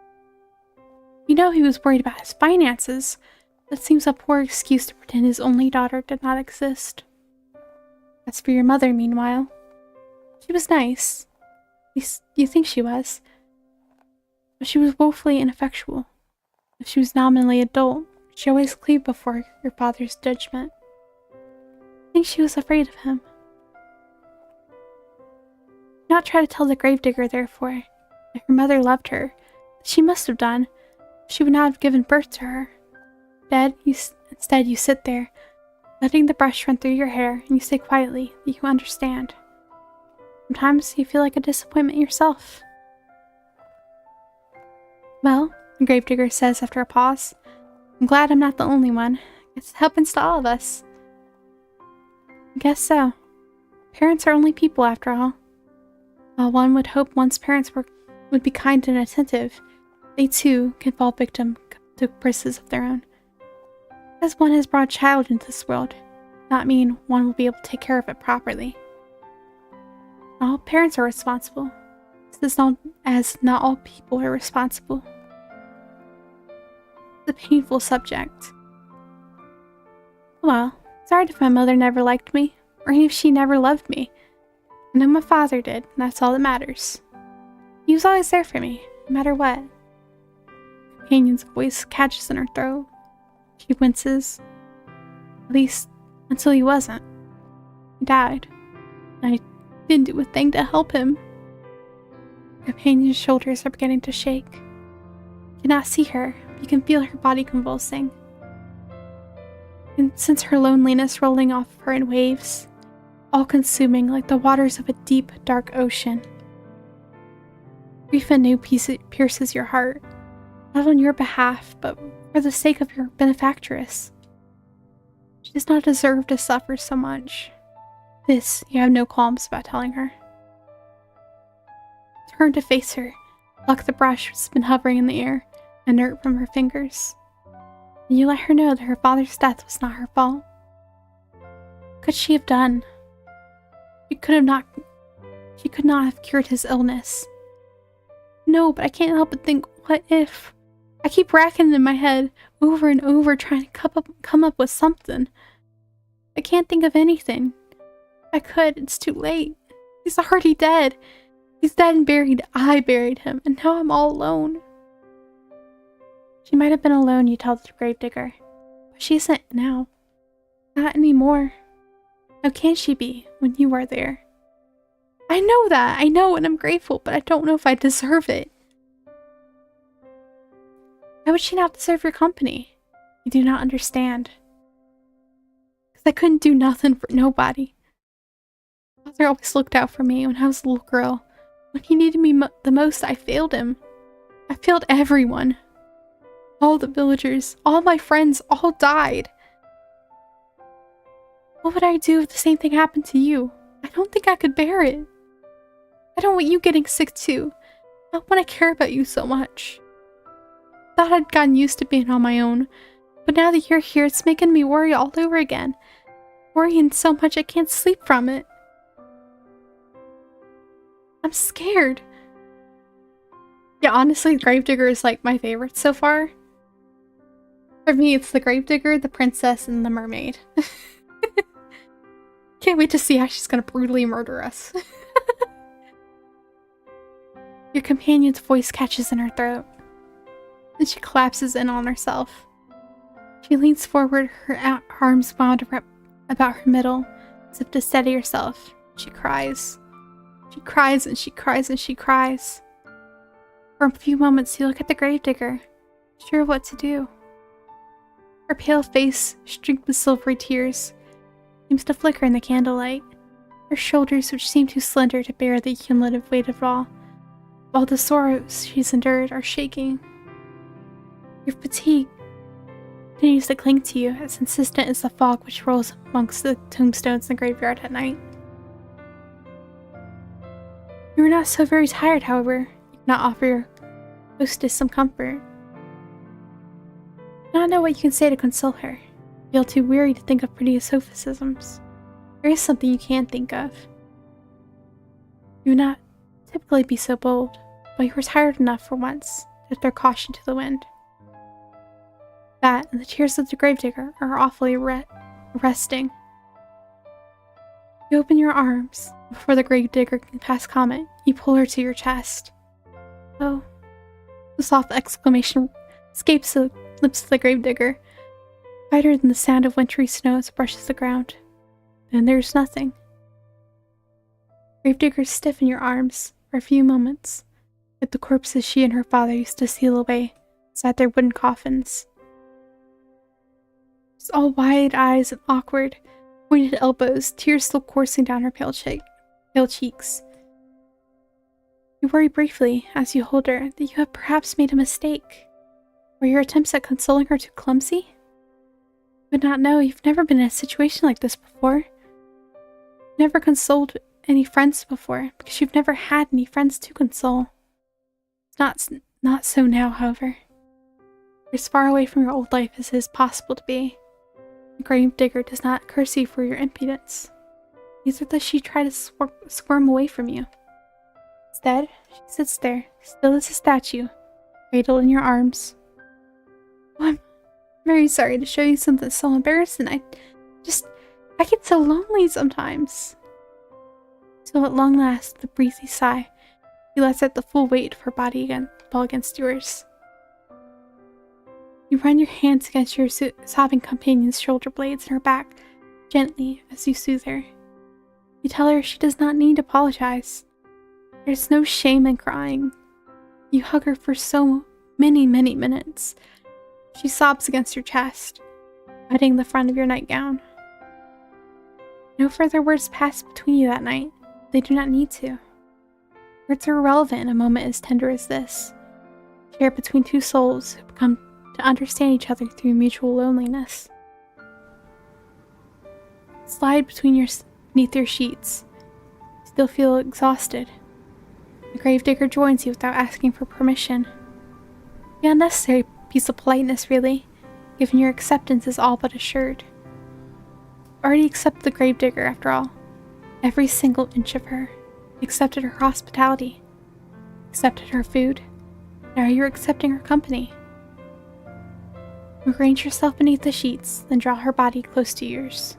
You know he was worried about his finances. That seems a poor excuse to pretend his only daughter did not exist. As for your mother, meanwhile, she was nice. At least you think she was. But she was woefully ineffectual. If she was nominally adult, she always cleaved before your father's judgment. I think she was afraid of him. Do not try to tell the gravedigger, therefore, that her mother loved her, that she must have done. She would not have given birth to her. Instead, you sit there, letting the brush run through your hair, and you say quietly that you understand. Sometimes you feel like a disappointment yourself. Well, the gravedigger says after a pause, I'm glad I'm not the only one. Guess it happens to all of us. I guess so. Parents are only people after all. While one would hope one's parents would be kind and attentive, they too can fall victim to caprices of their own. As one has brought a child into this world, does not mean one will be able to take care of it properly. All parents are responsible, as not all people are responsible. It's a painful subject. Well, sorry if my mother never liked me, or if she never loved me. I know my father did, and that's all that matters. He was always there for me, no matter what. The companion's voice catches in her throat. She winces. At least, until he wasn't. He died. And I didn't do a thing to help him. The companion's shoulders are beginning to shake. You cannot see her, but you can feel her body convulsing. You can sense her loneliness rolling off of her in waves, all-consuming like the waters of a deep, dark ocean. Grief anew pierces your heart, not on your behalf, but for the sake of your benefactress. She does not deserve to suffer so much. This you have no qualms about telling her. Turn to face her, pluck the brush which has been hovering in the air, inert from her fingers. And you let her know that her father's death was not her fault. What could she have done? She could not have cured his illness. No, but I can't help but think, what if? I keep racking it in my head over and over, trying to come up with something. I can't think of anything. If I could, it's too late. He's already dead. He's dead and buried. I buried him, and now I'm all alone. She might have been alone, you tell the gravedigger, but she isn't now. Not anymore. How can she be when you are there? I know that. I know, and I'm grateful, but I don't know if I deserve it. Why would she not deserve your company? You do not understand. Because I couldn't do nothing for nobody. Father always looked out for me when I was a little girl. When he needed me the most, I failed him. I failed everyone. All the villagers, all my friends, all died. What would I do if the same thing happened to you? I don't think I could bear it. I don't want you getting sick too. Not when I care about you so much. Thought I'd gotten used to being on my own, but now that you're here, it's making me worry all over again. Worrying so much I can't sleep from it. I'm scared. Yeah, honestly, Gravedigger is like my favorite so far. For me, it's the Gravedigger, the princess, and the mermaid. Can't wait to see how she's gonna brutally murder us. Your companion's voice catches in her throat. Then she collapses in on herself. She leans forward, her arms wound about her middle, as if to steady herself. She cries. She cries and she cries and she cries. For a few moments, you look at the gravedigger, sure of what to do. Her pale face, streaked with silvery tears, seems to flicker in the candlelight. Her shoulders, which seem too slender to bear the cumulative weight of it all the sorrows she's endured, are shaking. Your fatigue continues to cling to you, as insistent as the fog which rolls amongst the tombstones in the graveyard at night. You are not so very tired, however. You cannot offer your hostess some comfort. You do not know what you can say to console her. You feel too weary to think of pretty sophisms. There is something you can think of. You would not typically be so bold, but you were tired enough for once to throw caution to the wind. That and the tears of the gravedigger are awfully arresting. You open your arms. Before the gravedigger can pass comment, you pull her to your chest. Oh. The soft exclamation escapes the lips of the gravedigger, quieter than the sound of wintry snow as it brushes the ground. Then there's nothing. Gravediggers stiffen your arms for a few moments, like the corpses she and her father used to seal away inside their wooden coffins. It's all wide eyes and awkward, pointed elbows, tears still coursing down her pale cheeks. You worry briefly, as you hold her, that you have perhaps made a mistake. Were your attempts at consoling her too clumsy? You would not know. You've never been in a situation like this before. You've never consoled any friends before, because you've never had any friends to console. It's not so now, however. You're as far away from your old life as it is possible to be. The gravedigger does not curse you for your impudence. Neither does she try to squirm away from you. Instead, she sits there, still as a statue, cradled in your arms. Oh, I'm very sorry to show you something so embarrassing. I get so lonely sometimes. Till at long last, with a breezy sigh, she lets out the full weight of her body fall against yours. You run your hands against your sobbing companion's shoulder blades and her back, gently as you soothe her. You tell her she does not need to apologize. There's no shame in crying. You hug her for so many minutes. She sobs against your chest, wetting the front of your nightgown. No further words pass between you that night. They do not need to. Words are irrelevant in a moment as tender as this, shared between two souls who become to understand each other through mutual loneliness. Slide beneath your sheets. You still feel exhausted. The gravedigger joins you without asking for permission. The unnecessary piece of politeness, really. given your acceptance is all but assured. Already accepted the gravedigger, after all. Every single inch of her. Accepted her hospitality. Accepted her food. Now you're accepting her company. Arrange yourself beneath the sheets, then draw her body close to yours.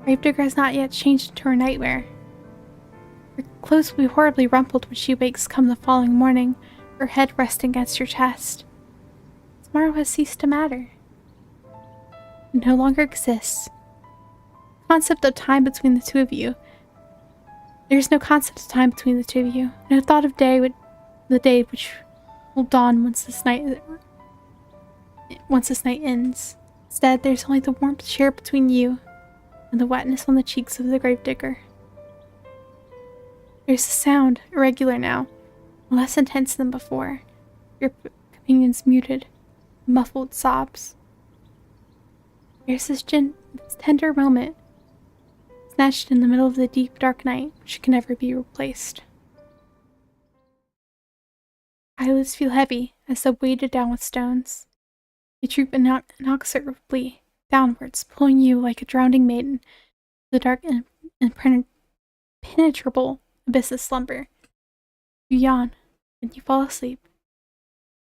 Gravedigger has not yet changed into her nightmare. Her clothes will be horribly rumpled when she wakes come the following morning, her head resting against your chest. Tomorrow has ceased to matter. It no longer exists. The concept of time between the two of you. There's no concept of time between the two of you. No thought of the day which will dawn once this night ends. Instead, there's only the warmth shared between you and the wetness on the cheeks of the gravedigger. There's a sound, irregular now, less intense than before. Your companion's muted, muffled sobs. There's this tender moment, snatched in the middle of the deep, dark night, which can never be replaced. Eyelids feel heavy, as though weighted down with stones. They droop inexorably downwards, pulling you like a drowning maiden to the dark and impenetrable abyss of slumber. You yawn, and you fall asleep,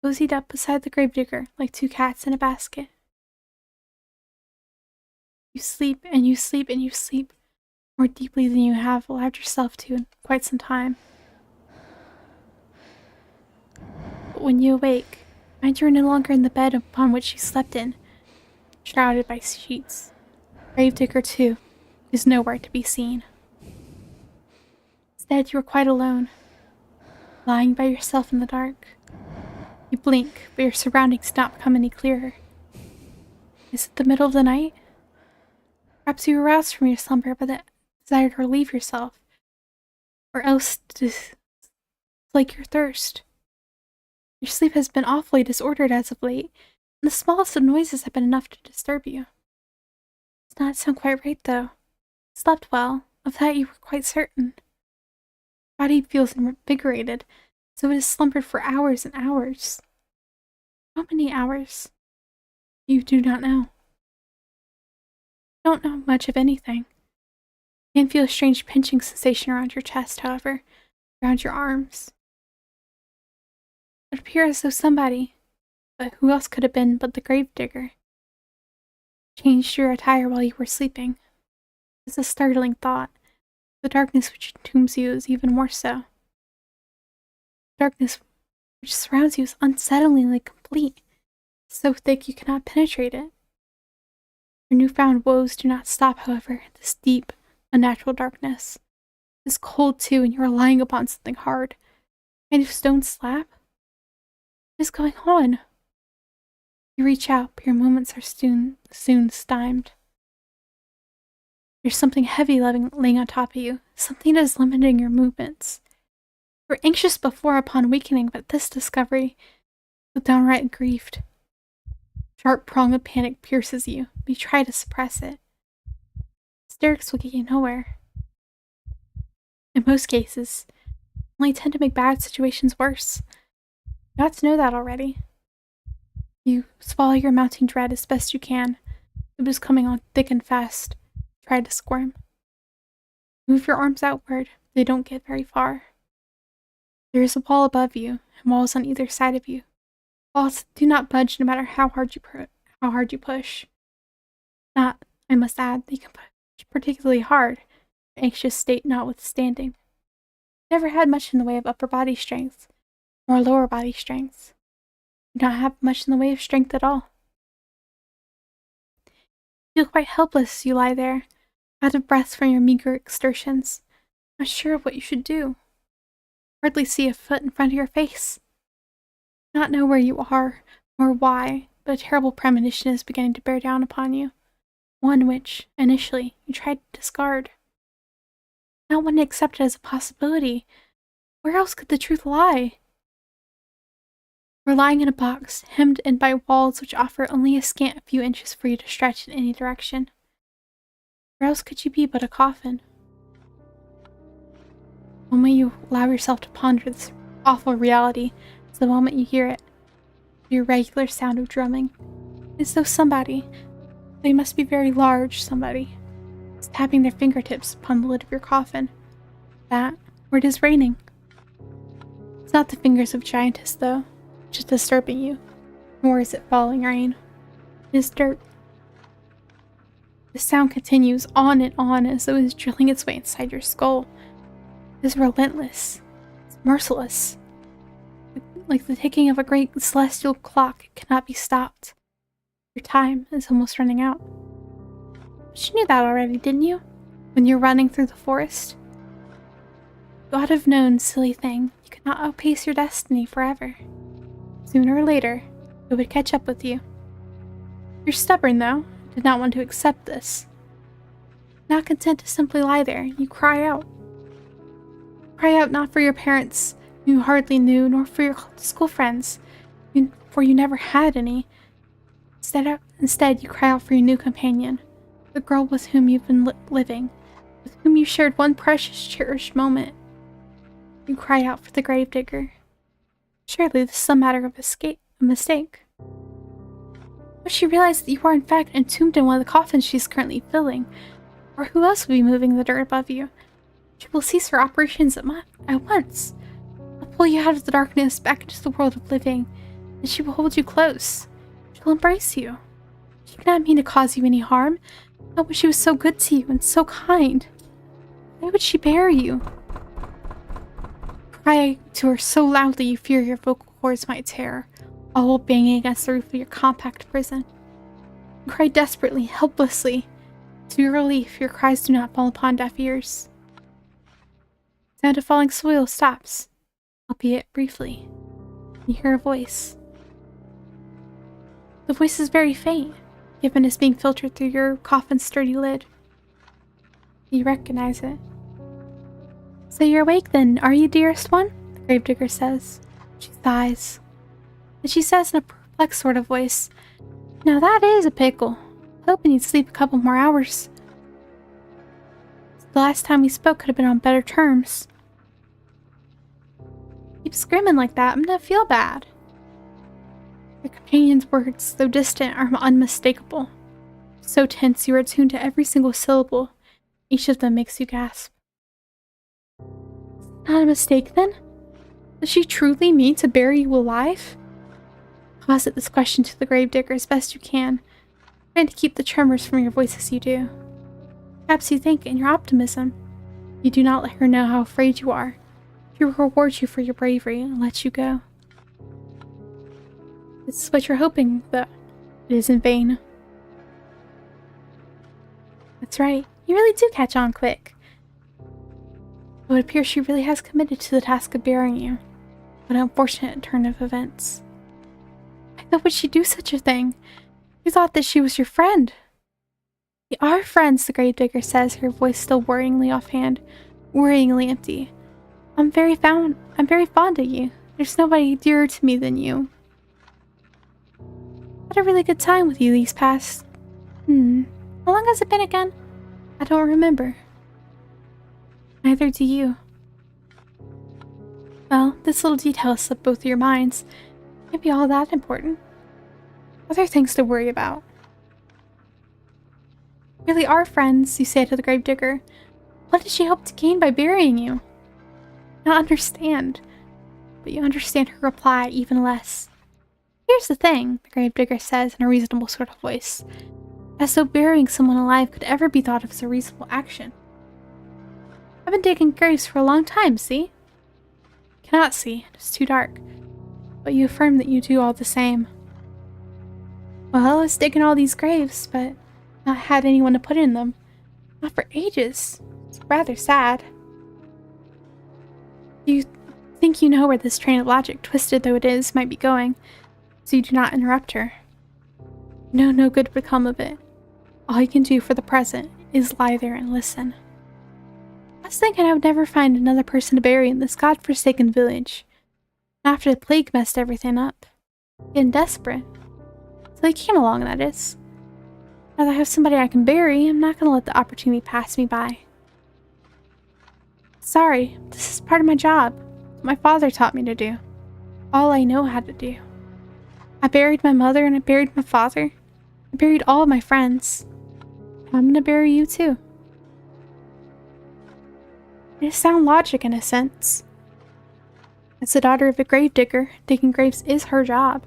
cozied up beside the gravedigger like two cats in a basket. You sleep, and you sleep, and you sleep, more deeply than you have allowed yourself to in quite some time. But when you awake, find you are no longer in the bed upon which you slept in, shrouded by sheets. Gravedigger, too, is nowhere to be seen. Instead, you are quite alone, lying by yourself in the dark. You blink, but your surroundings do not become any clearer. Is it the middle of the night? Perhaps you were roused from your slumber by the desire to relieve yourself, or else to slake your thirst. Your sleep has been awfully disordered as of late, and the smallest of noises have been enough to disturb you. Does not sound quite right, though. You slept well, of that you were quite certain. Your body feels invigorated, so it has slumbered for hours and hours. How many hours? You do not know. You don't know much of anything. You can feel a strange pinching sensation around your chest, however, around your arms. It appears as though somebody, but who else could have been but the gravedigger, changed your attire while you were sleeping. It's a startling thought. The darkness which entombs you is even more so. The darkness which surrounds you is unsettlingly complete, so thick you cannot penetrate it. Your newfound woes do not stop, however, at this deep, unnatural darkness. It is cold, too, and you are lying upon something hard. A kind of stone slab? What is going on? You reach out, but your moments are soon stymied. There's something heavy laying on top of you, something that is limiting your movements. You were anxious before upon awakening, but this discovery was downright grieved. Sharp prong of panic pierces you, but you try to suppress it. Hysterics will get you nowhere. In most cases, only tend to make bad situations worse. You ought to know that already. You swallow your mounting dread as best you can. It was coming on thick and fast. Try to squirm. Move your arms outward. They don't get very far. There is a wall above you, and walls on either side of you. Walls do not budge no matter how hard you push. Not, I must add, that you can push particularly hard, your anxious state notwithstanding. Never had much in the way of upper body strength, nor lower body strength. You do not have much in the way of strength at all. You feel quite helpless as you lie there, out of breath from your meager exertions, not sure of what you should do. Hardly see a foot in front of your face. Not know where you are, or why, but a terrible premonition is beginning to bear down upon you. One which, initially, you tried to discard. Not one to accept it as a possibility. Where else could the truth lie? We're lying in a box, hemmed in by walls which offer only a scant few inches for you to stretch in any direction. Where else could you be but a coffin? The moment you allow yourself to ponder this awful reality is the moment you hear it, the irregular sound of drumming. As though somebody, they must be very large somebody, is tapping their fingertips upon the lid of your coffin. That, or it is raining. It's not the fingers of giantess, though, which is disturbing you, nor is it falling rain. It is dirt. The sound continues on and on as though it is drilling its way inside your skull. It is relentless. It's merciless. Like the ticking of a great celestial clock, it cannot be stopped. Your time is almost running out. But you knew that already, didn't you? When you're running through the forest? You ought to have known, silly thing, you could not outpace your destiny forever. Sooner or later, it would catch up with you. You're stubborn, though, did not want to accept this. Not content to simply lie there, you cry out. Cry out not for your parents, whom you hardly knew, nor for your school friends, for you never had any. Instead, you cry out for your new companion, the girl with whom you've been living, with whom you shared one precious, cherished moment. You cry out for the gravedigger. Surely this is a matter of a mistake. But she realized that you are in fact entombed in one of the coffins she's currently filling. Or who else would be moving the dirt above you? She will cease her operations at once. She'll pull you out of the darkness back into the world of living, and she will hold you close. She'll embrace you. She cannot mean to cause you any harm, not when she was so good to you and so kind. Why would she bury you? Cry to her so loudly you fear your vocal cords might tear, all while banging against the roof of your compact prison. You cry desperately, helplessly. To your relief, your cries do not fall upon deaf ears. The sound of falling soil stops, albeit briefly. You hear a voice. The voice is very faint, given it's being filtered through your coffin's sturdy lid. You recognize it. So you're awake then, are you, dearest one? The gravedigger says. She sighs. And she says in a perplexed sort of voice, Now that is a pickle. Hoping you'd sleep a couple more hours. The last time we spoke could have been on better terms. Keep screaming like that, I'm gonna feel bad. Your companion's words, though distant, are unmistakable. So tense you are attuned to every single syllable. Each of them makes you gasp. Not a mistake, then? Does she truly mean to bury you alive? Posit this question to the gravedigger as best you can, trying to keep the tremors from your voice as you do. Perhaps you think, in your optimism, you do not let her know how afraid you are. She will reward you for your bravery and let you go. This is what you're hoping, but it is in vain. That's right, you really do catch on quick. It would appear she really has committed to the task of burying you. What an unfortunate turn of events. Why would she do such a thing? You thought that she was your friend. We are friends, the gravedigger says, her voice still worryingly offhand, worryingly empty. I'm very fond of you. There's nobody dearer to me than you. Had a really good time with you these past... How long has it been again? I don't remember. Neither do you. Well, this little detail slipped both of your minds. Can't be all that important. Other things to worry about. Really are friends, you say to the gravedigger. What did she hope to gain by burying you? Not understand. But you understand her reply even less. Here's the thing, the gravedigger says in a reasonable sort of voice. As though burying someone alive could ever be thought of as a reasonable action. I've been digging graves for a long time, see? Cannot see, it's too dark. But you affirm that you do all the same. Well, I was digging all these graves, but not had anyone to put in them. Not for ages. It's rather sad. You think you know where this train of logic, twisted though it is, might be going, so you do not interrupt her. No good would come of it. All you can do for the present is lie there and listen. I was thinking I would never find another person to bury in this god-forsaken village. After the plague messed everything up. Getting desperate. So they came along, that is. Now that I have somebody I can bury, I'm not going to let the opportunity pass me by. Sorry, this is part of my job. What my father taught me to do. All I know how to do. I buried my mother and I buried my father. I buried all of my friends. I'm gonna bury you too. It is sound logic in a sense. As the daughter of a gravedigger, digging graves is her job.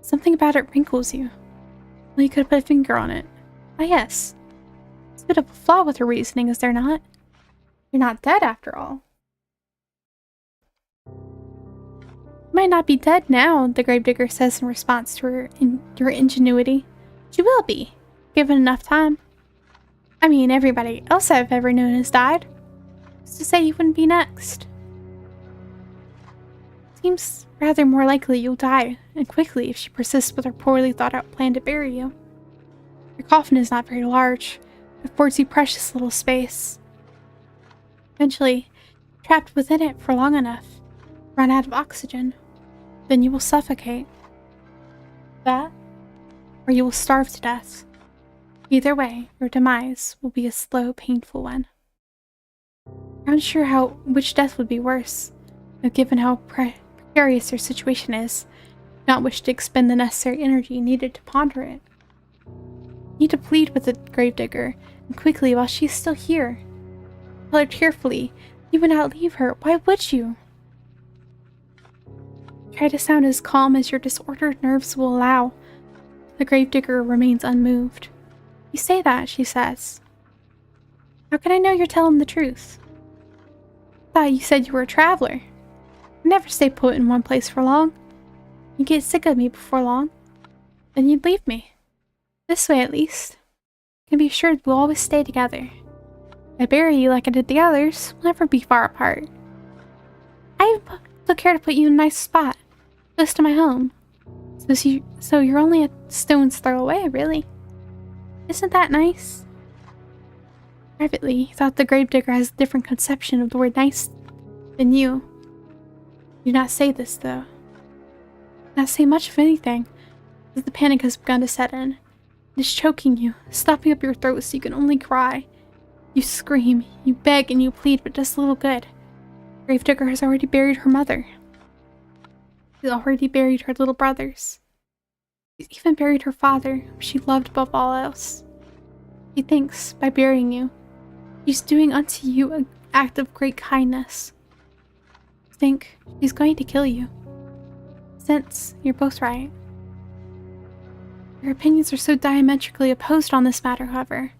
Something about it wrinkles you. Well, you could put a finger on it. Ah yes. It's a bit of a flaw with her reasoning, is there not? You're not dead after all. You might not be dead now, the gravedigger says in response to her ingenuity. She will be, given enough time. I mean, everybody else I've ever known has died. Who's to say you wouldn't be next? Seems rather more likely you'll die, and quickly if she persists with her poorly thought out plan to bury you. Your coffin is not very large. It affords you precious little space. Eventually, trapped within it for long enough, run out of oxygen. Then you will suffocate. That, or you will starve to death. Either way, your demise will be a slow, painful one. I'm unsure which death would be worse, but given how precarious your situation is, I not wish to expend the necessary energy needed to ponder it. You need to plead with the gravedigger, and quickly while she is still here. Tell her tearfully, you would not leave her. Why would you? Try to sound as calm as your disordered nerves will allow. The gravedigger remains unmoved. You say that, she says. How can I know you're telling the truth? I thought you said you were a traveler. I never stay put in one place for long. You'd get sick of me before long. Then you'd leave me. This way, at least. You can be sure we'll always stay together. If I bury you like I did the others, we'll never be far apart. I even took care to put you in a nice spot, close to my home. So you're only a stone's throw away, really. Isn't that nice? Privately, he thought the gravedigger has a different conception of the word nice than you. Do not say this, though. Do not say much of anything, as the panic has begun to set in. It is choking you, stopping up your throat so you can only cry. You scream, you beg, and you plead, but just a little good. Gravedigger has already buried her mother. She's already buried her little brothers. She's even buried her father, whom she loved above all else. She thinks, by burying you, she's doing unto you an act of great kindness. Think she's going to kill you. Since you're both right. Your opinions are so diametrically opposed on this matter, however.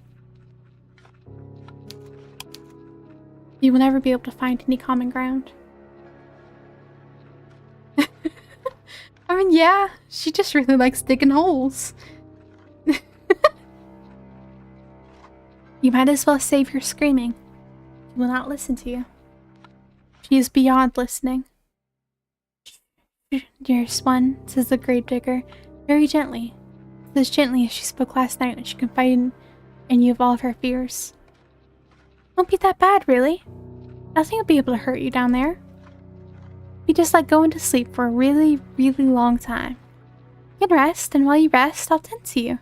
You will never be able to find any common ground. I mean, yeah, she just really likes digging holes. You might as well save your screaming. She will not listen to you. She is beyond listening. Dearest one, says the gravedigger, very gently. As gently as she spoke last night when she confided in you of all of her fears. Won't be that bad, really. Nothing will be able to hurt you down there. Be just like going to sleep for a really, really long time. You can rest, and while you rest, I'll tend to you.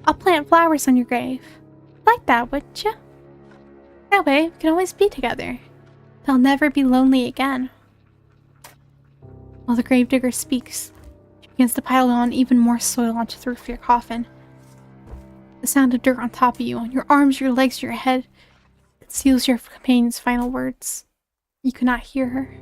I'll plant flowers on your grave. Like that, wouldn't you? That way, we can always be together. They'll never be lonely again. While the gravedigger speaks, she begins to pile on even more soil onto the roof of your coffin. The sound of dirt on top of you, on your arms, your legs, your head, conceals your companion's final words. You cannot hear her.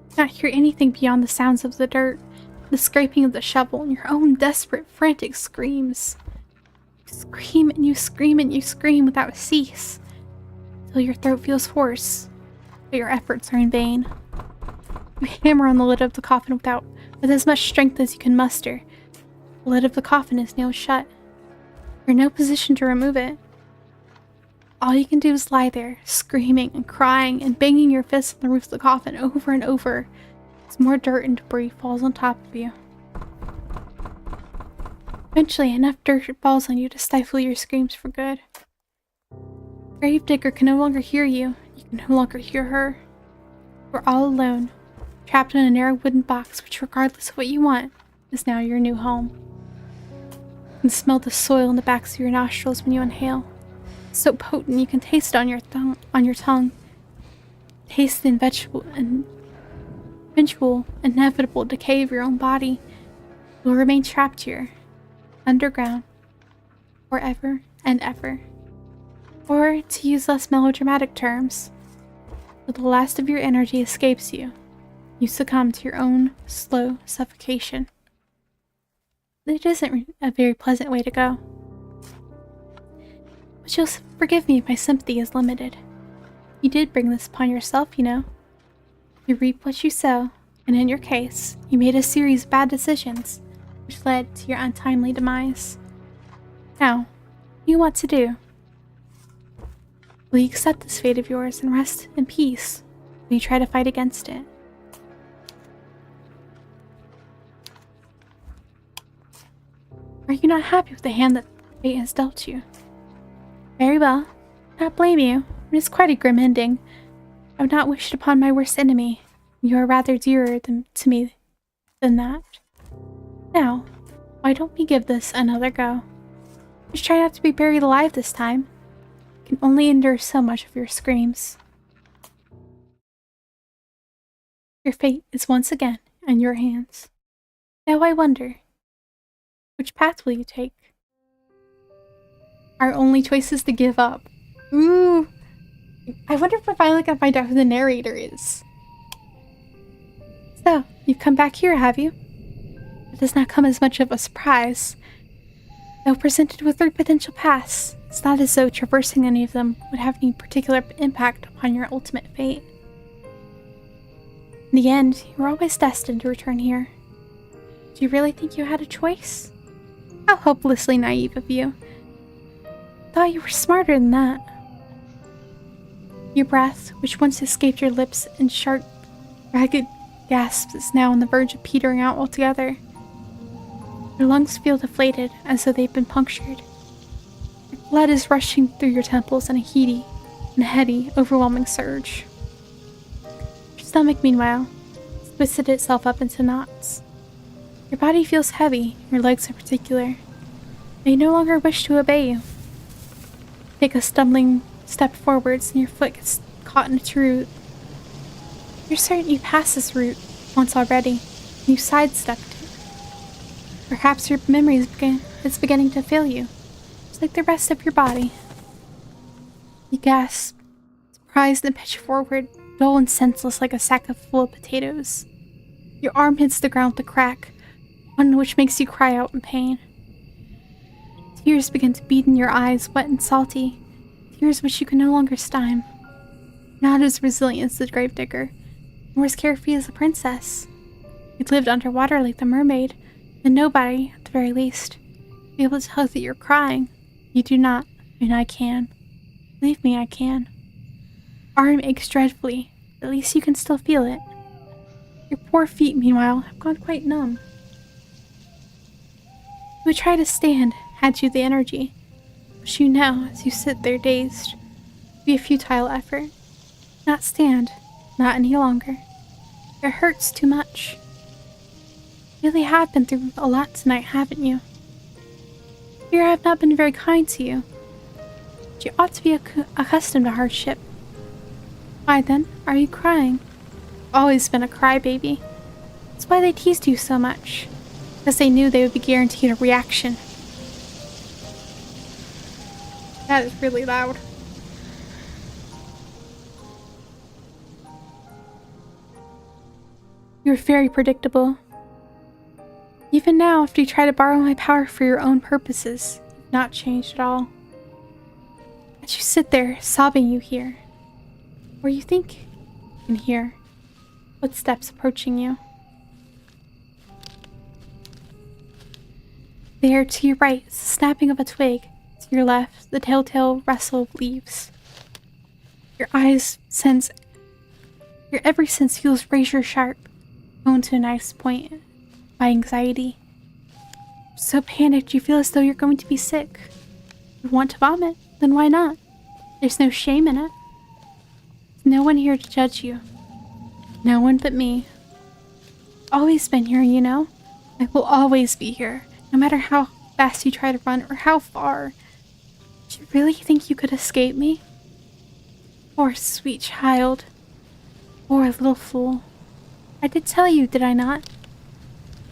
You cannot hear anything beyond the sounds of the dirt, the scraping of the shovel, and your own desperate, frantic screams. You scream and you scream and you scream without cease, until your throat feels hoarse, but your efforts are in vain. You hammer on the lid of the coffin with as much strength as you can muster. The lid of the coffin is nailed shut. You're in no position to remove it. All you can do is lie there, screaming and crying and banging your fists on the roof of the coffin over and over as more dirt and debris falls on top of you. Eventually, enough dirt falls on you to stifle your screams for good. Gravedigger can no longer hear you. You can no longer hear her. We're all alone, trapped in a narrow wooden box which, regardless of what you want, is now your new home. You can smell the soil in the backs of your nostrils when you inhale. It's so potent you can taste it on your tongue. Taste the eventual inevitable decay of your own body. You'll remain trapped here, underground, forever and ever. Or, to use less melodramatic terms, till the last of your energy escapes you, you succumb to your own slow suffocation. It isn't a very pleasant way to go. But you'll forgive me if my sympathy is limited. You did bring this upon yourself, you know. You reap what you sow, and in your case, you made a series of bad decisions, which led to your untimely demise. Now, what do you want to do? Will you accept this fate of yours and rest in peace? Will you try to fight against it? Are you not happy with the hand that fate has dealt you? Very well. I do not blame you. It is quite a grim ending. I would not wish it upon my worst enemy. You are rather dearer to me than that. Now, why don't we give this another go? Just try not to be buried alive this time. I can only endure so much of your screams. Your fate is once again in your hands. Now I wonder, which path will you take? Our only choice is to give up. Ooh. I wonder if we're finally gonna find out who the narrator is. So, you've come back here, have you? It does not come as much of a surprise. Though presented with 3 potential paths, it's not as though traversing any of them would have any particular impact upon your ultimate fate. In the end, you were always destined to return here. Do you really think you had a choice? How hopelessly naive of you. I thought you were smarter than that. Your breath, which once escaped your lips in sharp, ragged gasps, is now on the verge of petering out altogether. Your lungs feel deflated, as though they've been punctured. Your blood is rushing through your temples in a heady, overwhelming surge. Your stomach, meanwhile, has twisted itself up into knots. Your body feels heavy, your legs in particular. They no longer wish to obey you. Take a stumbling step forwards and your foot gets caught in a root. You're certain you passed this route once already, and you sidestepped it. Perhaps your memory is beginning to fail you, just like the rest of your body. You gasp, surprised and pitch forward, dull and senseless like a sack full of potatoes. Your arm hits the ground with a crack, one which makes you cry out in pain. Tears begin to bead in your eyes, wet and salty, tears which you can no longer stym. Not as resilient as the gravedigger, nor as carefree as the princess. You lived underwater like the mermaid, and nobody, at the very least, will be able to tell that you're crying. You do not, and I can. Believe me, I can. Arm aches dreadfully, but at least you can still feel it. Your poor feet, meanwhile, have gone quite numb. You would try to stand, had you the energy, but you know, as you sit there dazed, it would be a futile effort. Not stand, not any longer. It hurts too much. You really have been through a lot tonight, haven't you? Fear I have not been very kind to you. But you ought to be accustomed to hardship. Why then, are you crying? You've always been a crybaby. That's why they teased you so much. Because they knew they would be guaranteed a reaction. That is really loud. You're very predictable. Even now, after you try to borrow my power for your own purposes, you've not changed at all. As you sit there, sobbing, you hear, or you think you can hear, footsteps approaching you. There, to your right, is the snapping of a twig. To your left, the telltale rustle of leaves. Your every sense feels razor sharp, honed to a knife's point by anxiety. So panicked you feel as though you're going to be sick. You want to vomit? Then why not? There's no shame in it. There's no one here to judge you. No one but me. I've always been here, you know. I will always be here, no matter how fast you try to run or how far. Do you really think you could escape me? Poor sweet child. Poor little fool. I did tell you, did I not?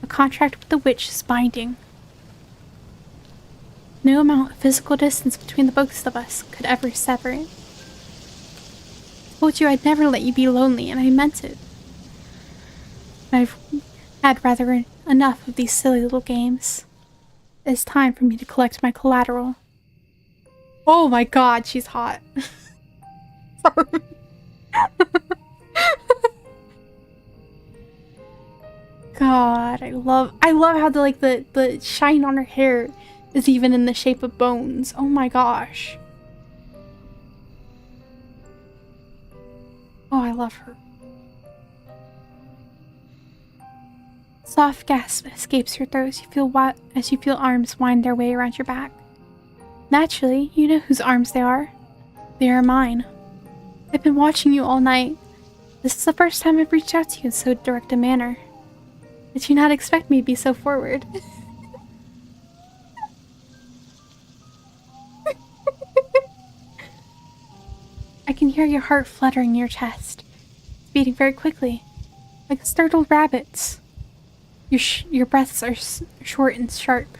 A contract with the witch is binding. No amount of physical distance between the both of us could ever separate. I told you I'd never let you be lonely, and I meant it. I've had rather enough of these silly little games. It's time for me to collect my collateral. Oh my god, she's hot. Sorry. God, I love how the shine on her hair is even in the shape of bones. Oh my gosh. Oh, I love her. Soft gasp escapes your throat as you feel arms wind their way around your back. Naturally, you know whose arms they are. They are mine. I've been watching you all night. This is the first time I've reached out to you in so direct a manner. Did you not expect me to be so forward? I can hear your heart fluttering in your chest. It's beating very quickly, like a startled rabbit's. Your breaths are short and sharp.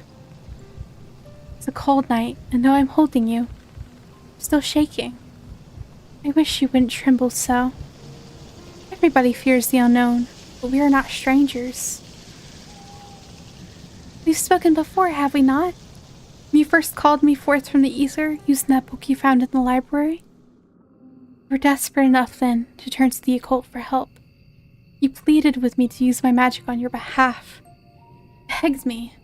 It's a cold night, and though I'm holding you, I'm still shaking. I wish you wouldn't tremble so. Everybody fears the unknown, but we are not strangers. We've spoken before, have we not? When you first called me forth from the ether using that book you found in the library? You were desperate enough then to turn to the occult for help. You pleaded with me to use my magic on your behalf. You begged me.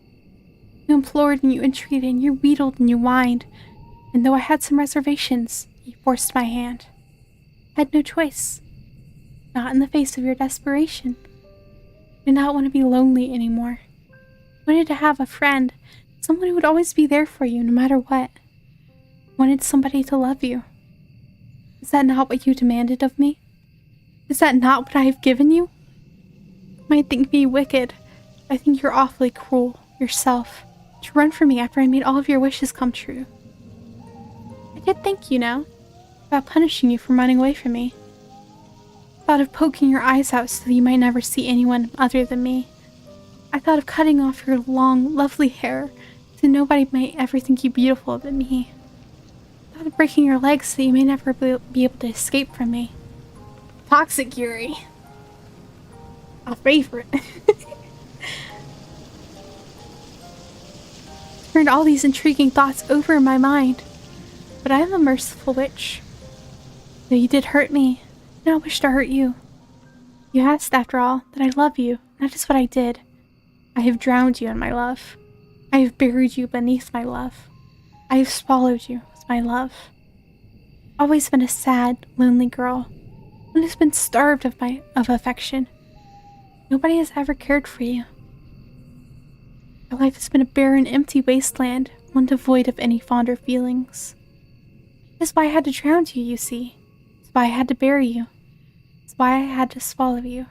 You implored and you entreated and you wheedled and you whined, and though I had some reservations, you forced my hand. I had no choice. Not in the face of your desperation. I did not want to be lonely anymore. I wanted to have a friend, someone who would always be there for you no matter what. I wanted somebody to love you. Is that not what you demanded of me? Is that not what I have given you? You might think me wicked, but I think you're awfully cruel, yourself, to run from me after I made all of your wishes come true. I did think, you know, about punishing you for running away from me. I thought of poking your eyes out so that you might never see anyone other than me. I thought of cutting off your long, lovely hair so nobody might ever think you beautiful but me. I thought of breaking your legs so that you may never be able to escape from me. Toxic Yuri. A favorite. Turned all these intriguing thoughts over in my mind. But I am a merciful witch. Though you did hurt me, I do not wish to hurt you. You asked, after all, that I love you, and that is what I did. I have drowned you in my love. I have buried you beneath my love. I have swallowed you with my love. Always been a sad, lonely girl. One who's been starved of affection. Nobody has ever cared for you. Your life has been a barren, empty wasteland, one devoid of any fonder feelings. That's why I had to drown you, you see. That's why I had to bury you. That's why I had to swallow you.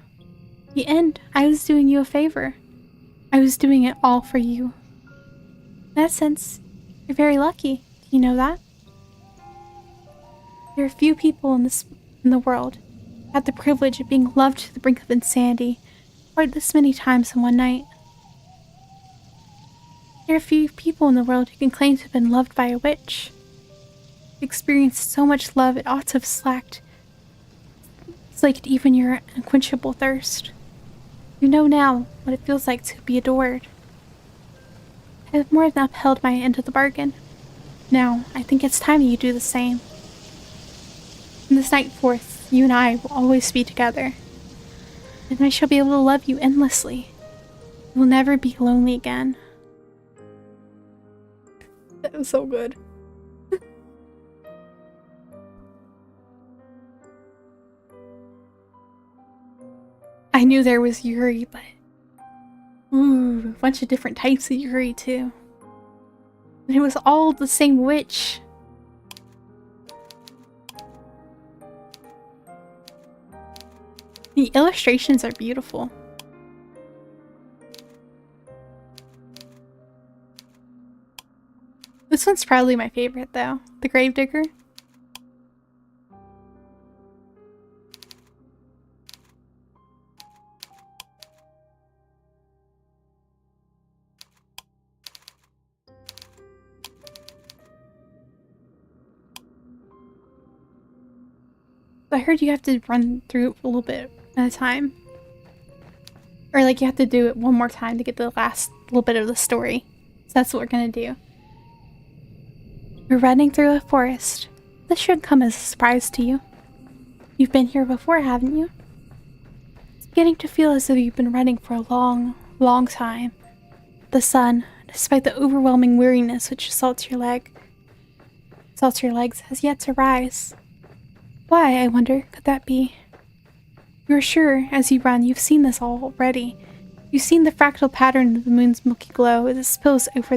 In the end, I was doing you a favor. I was doing it all for you. In that sense, you're very lucky. Do you know that? There are few people in the world who have the privilege of being loved to the brink of insanity quite this many times in one night. There are few people in the world who can claim to have been loved by a witch. You've experienced so much love it ought to have slaked even your unquenchable thirst. You know now what it feels like to be adored. I have more than upheld my end of the bargain. Now, I think it's time you do the same. From this night forth, you and I will always be together. And I shall be able to love you endlessly. You will never be lonely again. That was so good. I knew there was Yuri, but... Ooh, a bunch of different types of Yuri, too. And it was all the same witch. The illustrations are beautiful. This one's probably my favorite, though. The Gravedigger. I heard you have to run through it a little bit at a time. Or like you have to do it one more time to get the last little bit of the story. So that's what we're gonna do. You're running through a forest. This shouldn't come as a surprise to you. You've been here before, haven't you? It's beginning to feel as though you've been running for a long, long time. The sun, despite the overwhelming weariness which assaults your legs, has yet to rise. Why, I wonder, could that be? You're sure, as you run, you've seen this all already. You've seen the fractal pattern of the moon's milky glow as it spills over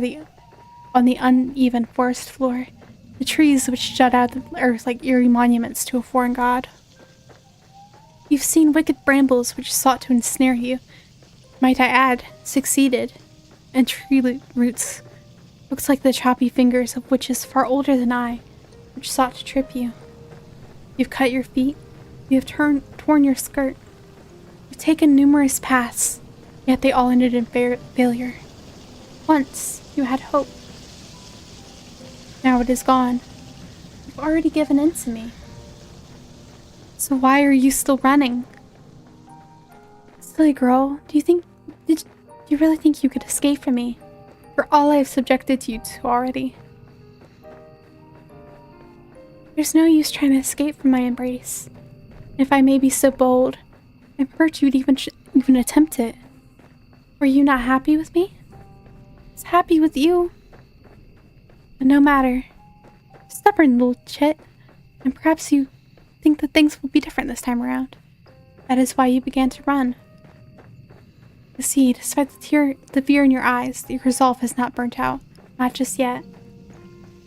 on the uneven forest floor, the trees which jut out of the earth like eerie monuments to a foreign god. You've seen wicked brambles which sought to ensnare you, might I add, succeeded, and tree roots, looks like the choppy fingers of witches far older than I, which sought to trip you. You've cut your feet, you have torn your skirt, you've taken numerous paths, yet they all ended in failure. Once, you had hope. Now it is gone. You've already given in to me. So why are you still running? Silly girl, do you really think you could escape from me? For all I have subjected you to already. There's no use trying to escape from my embrace. If I may be so bold, I prefer you would even attempt it. Were you not happy with me? I was happy with you. But no matter. Stubborn little chit, and perhaps you think that things will be different this time around. That is why you began to run. You see, despite the fear in your eyes, your resolve has not burnt out. Not just yet.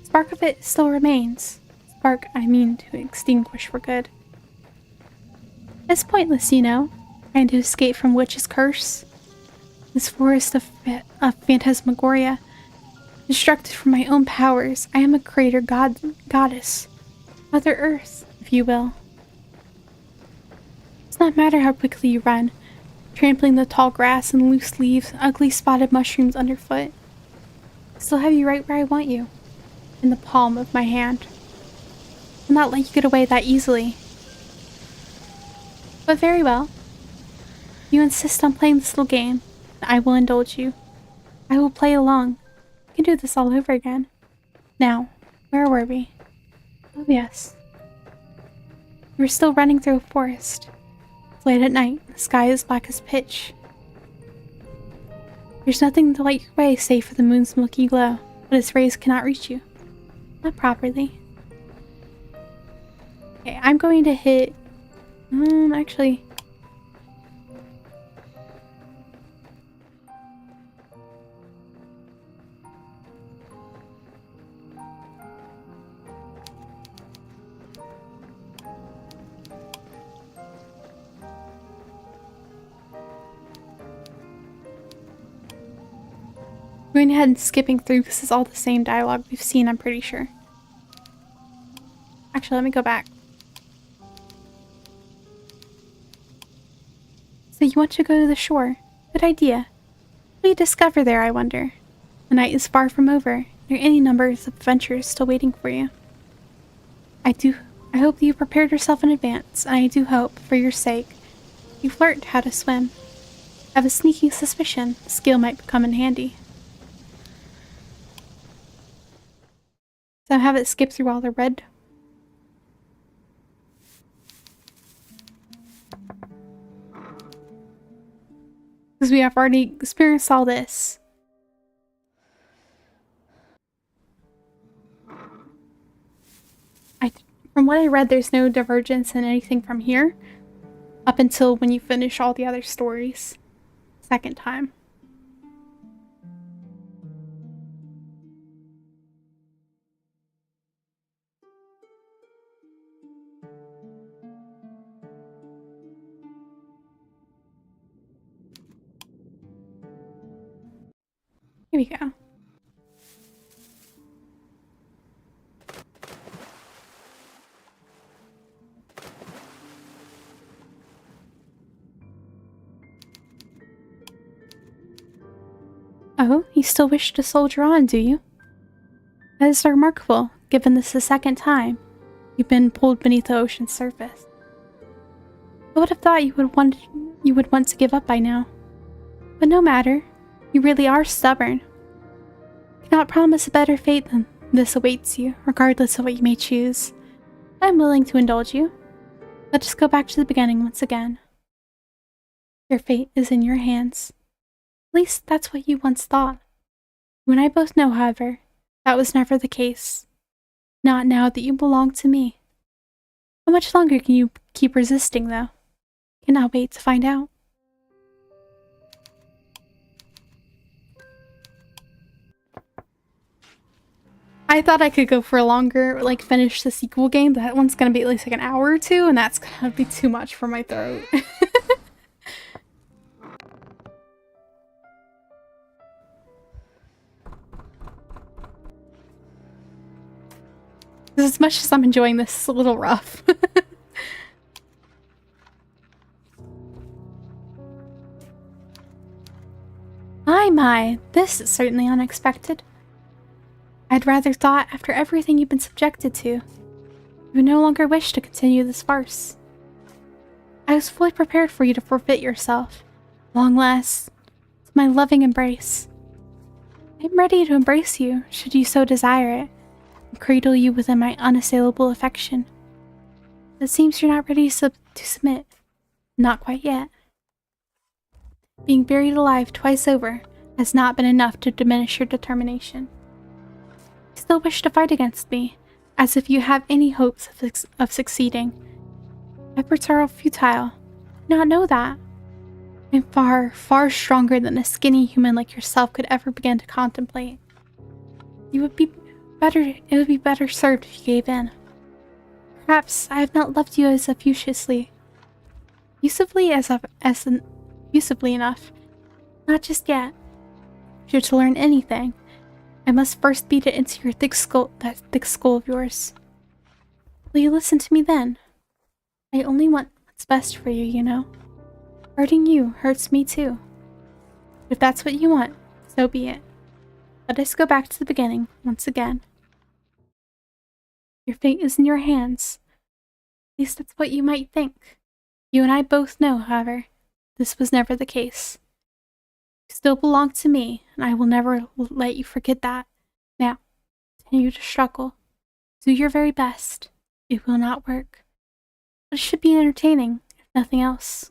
The spark of it still remains. Spark, I mean, to extinguish for good. It's pointless, you know, trying to escape from witch's curse. This forest of phantasmagoria, destructed from my own powers, I am a creator goddess. Mother Earth, if you will. It does not matter how quickly you run, trampling the tall grass and loose leaves, ugly spotted mushrooms underfoot. I still have you right where I want you, in the palm of my hand. I'll not let you get away that easily. But very well. You insist on playing this little game, and I will indulge you. I will play along. We can do this all over again. Now, where were we? Oh yes. We were still running through a forest. It's late at night, the sky is black as pitch. There's nothing to light your way save for the moon's milky glow, but its rays cannot reach you. Not properly. Okay, I'm going to hit... actually... Going ahead and skipping through because it's all the same dialogue we've seen, I'm pretty sure. Actually, let me go back. So you want to go to the shore. Good idea. What do you discover there, I wonder? The night is far from over. There are any numbers of adventures still waiting for you. I hope that you prepared yourself in advance, and I do hope, for your sake, you've learned how to swim. I have a sneaking suspicion skill might come in handy. So have it skip through all the red. Because we have already experienced all this. From what I read, there's no divergence in anything from here up until when you finish all the other stories. Second time. Here we go. Oh, you still wish to soldier on, do you? That is remarkable, given this the second time you've been pulled beneath the ocean's surface. I would have thought you would want to give up by now. But no matter. You really are stubborn. I cannot promise a better fate than this awaits you, regardless of what you may choose. I am willing to indulge you. Let us go back to the beginning once again. Your fate is in your hands. At least that's what you once thought. You and I both know, however, that was never the case. Not now that you belong to me. How much longer can you keep resisting, though? I cannot wait to find out. I thought I could go for a longer, like, finish the sequel game. That one's gonna be at least like an hour or two, and that's gonna be too much for my throat. As much as I'm enjoying this, it's a little rough. My, this is certainly unexpected. I'd rather thought, after everything you've been subjected to, you would no longer wish to continue this farce. I was fully prepared for you to forfeit yourself, long last, to my loving embrace. I am ready to embrace you, should you so desire it, and cradle you within my unassailable affection. It seems you're not ready to submit. Not quite yet. Being buried alive twice over has not been enough to diminish your determination. You still wish to fight against me, as if you have any hopes of succeeding. Efforts are all futile. Do not know that. I'm far, far stronger than a skinny human like yourself could ever begin to contemplate. It would be better served if you gave in. Perhaps I have not loved you as effusively enough. Not just yet. If you're to learn anything, I must first beat it into your that thick skull of yours. Will you listen to me then? I only want what's best for you, you know. Hurting you hurts me too. If that's what you want, so be it. Let us go back to the beginning once again. Your fate is in your hands. At least that's what you might think. You and I both know, however, this was never the case. You still belong to me, and I will never let you forget that. Now, continue to struggle. Do your very best. It will not work. But it should be entertaining, if nothing else.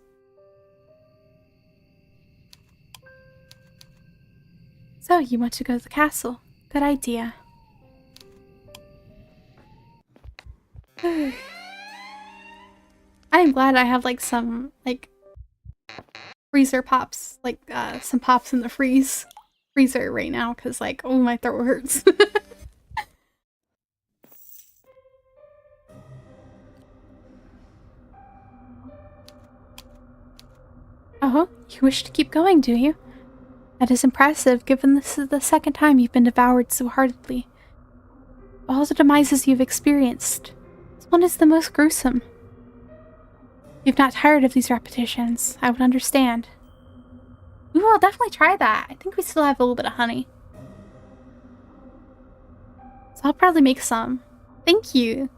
So, you want to go to the castle. Good idea. I am glad I have, like, some, like, freezer pops, like, some pops in the freezer right now, because, like, oh, my throat hurts. Oh, you wish to keep going, do you? That is impressive, given this is the second time you've been devoured so heartedly. All the demises you've experienced, this one is the most gruesome. If you're not tired of these repetitions, I would understand. Ooh, I'll definitely try that. I think we still have a little bit of honey. So I'll probably make some. Thank you.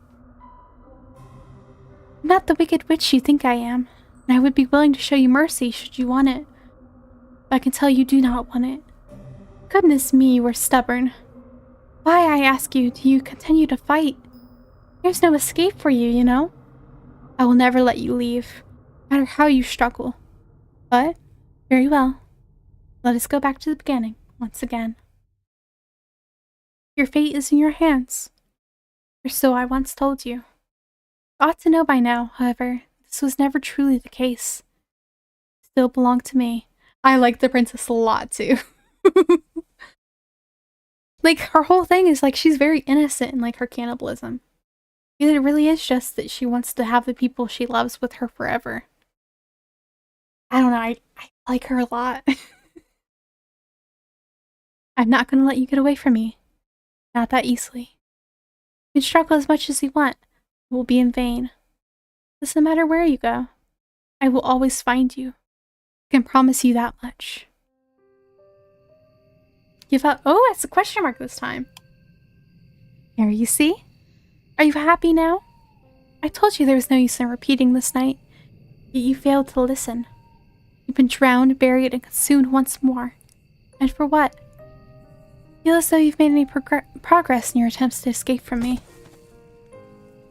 I'm not the wicked witch you think I am, and I would be willing to show you mercy should you want it. But I can tell you do not want it. Goodness me, you are stubborn. Why, I ask you, do you continue to fight? There's no escape for you, you know? I will never let you leave, no matter how you struggle. But, very well. Let us go back to the beginning, once again. Your fate is in your hands. Or so I once told you. You ought to know by now, however, this was never truly the case. You still belong to me. I like the princess a lot, too. Like, her whole thing is, like, she's very innocent in, like, her cannibalism. It really is just that she wants to have the people she loves with her forever. I don't know, I like her a lot. I'm not gonna let you get away from me. Not that easily. You can struggle as much as you want. It will be in vain. It doesn't matter where you go. I will always find you. I can promise you that much. Give up. Oh, it's a question mark this time. Here, you see? Are you happy now? I told you there was no use in repeating this night. Yet you failed to listen. You've been drowned, buried, and consumed once more. And for what? Feel as though you've made any progress in your attempts to escape from me.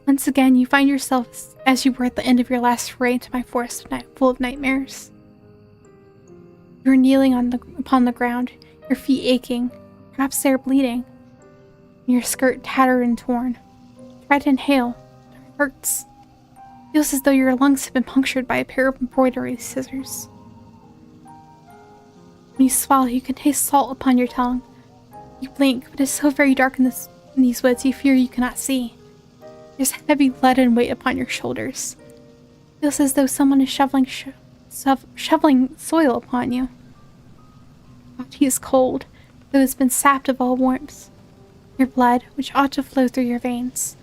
Once again, you find yourself as you were at the end of your last foray into my forest full of nightmares. You are kneeling upon the ground, your feet aching, perhaps they are bleeding, and your skirt tattered and torn. Try to inhale. It hurts. Feels as though your lungs have been punctured by a pair of embroidery scissors. When you swallow, you can taste salt upon your tongue. You blink, but it is so very dark in these woods you fear you cannot see. There's a heavy leaden weight upon your shoulders. It feels as though someone is shoveling soil upon you. Your body is cold, though it has been sapped of all warmth. Your blood, which ought to flow through your veins,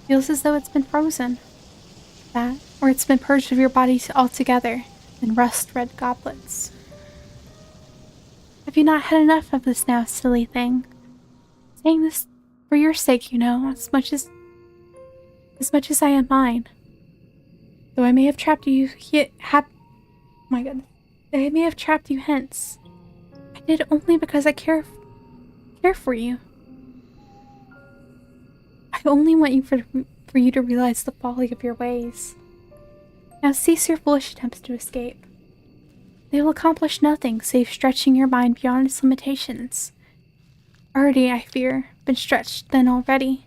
feels as though it's been frozen. That, or it's been purged of your body altogether in rust-red goblets. Have you not had enough of this now, silly thing? Saying this for your sake, you know, as much as I am mine. Though I may have trapped you my goodness. I may have trapped you hence. I did it only because I care for you. I only want you for you to realize the folly of your ways. Now cease your foolish attempts to escape. They will accomplish nothing save stretching your mind beyond its limitations. Already, I fear, been stretched thin already.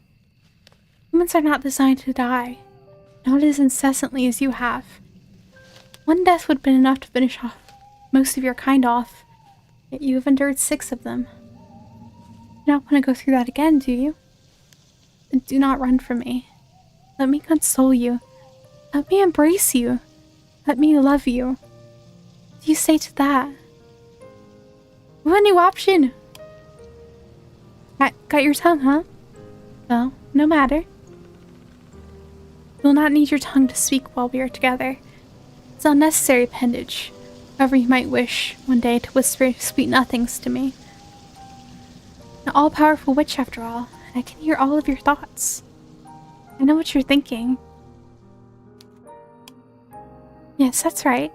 Humans are not designed to die, not as incessantly as you have. One death would have been enough to finish off most of your kind off, yet you have endured 6 of them. You do not want to go through that again, do you? Then do not run from me. Let me console you. Let me embrace you. Let me love you. What do you say to that? We have a new option! Got your tongue, huh? Well, no matter. You will not need your tongue to speak while we are together. It's an unnecessary appendage. However, you might wish one day to whisper sweet nothings to me. An all-powerful witch, after all, and I can hear all of your thoughts. I know what you're thinking. Yes, that's right.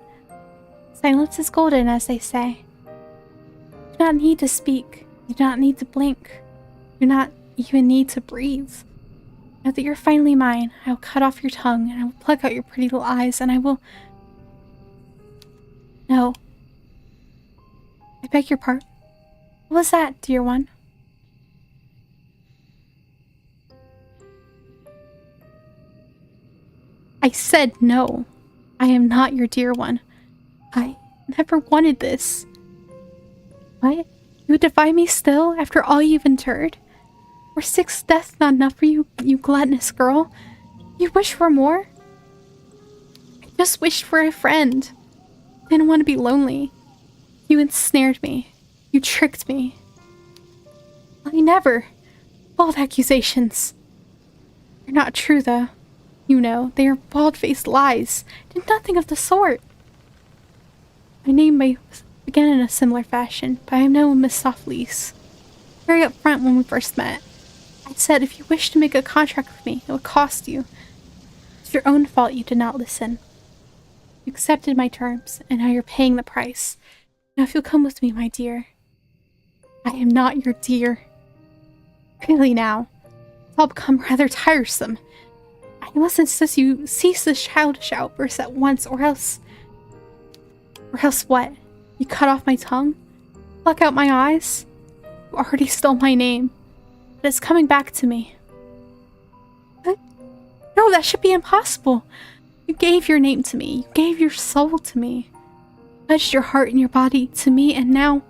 Silence is golden, as they say. You do not need to speak. You do not need to blink. You do not even need to breathe. Now that you're finally mine, I will cut off your tongue, and I will pluck out your pretty little eyes, and I will... No. I beg your pardon. What was that, dear one? I said no. I am not your dear one. I never wanted this. What? You would defy me still, after all you've endured? Were 6 deaths not enough for you, you gluttonous girl? You wish for more? I just wished for a friend. I didn't want to be lonely. You ensnared me. You tricked me. I never. Bold accusations. They're not true, though. You know, they are bald-faced lies. I did nothing of the sort. My name may begin in a similar fashion, but I am no Miss Softleys. Very upfront when we first met. I said if you wish to make a contract with me, it would cost you. It's your own fault you did not listen. You accepted my terms, and now you're paying the price. Now if you'll come with me, my dear. I am not your dear. Really now. It's all become rather tiresome. I must insist you cease this childish outburst at once, or else... Or else what? You cut off my tongue? Pluck out my eyes? You already stole my name. But it's coming back to me. What? No, that should be impossible. You gave your name to me. You gave your soul to me. You pledged your heart and your body to me, and now...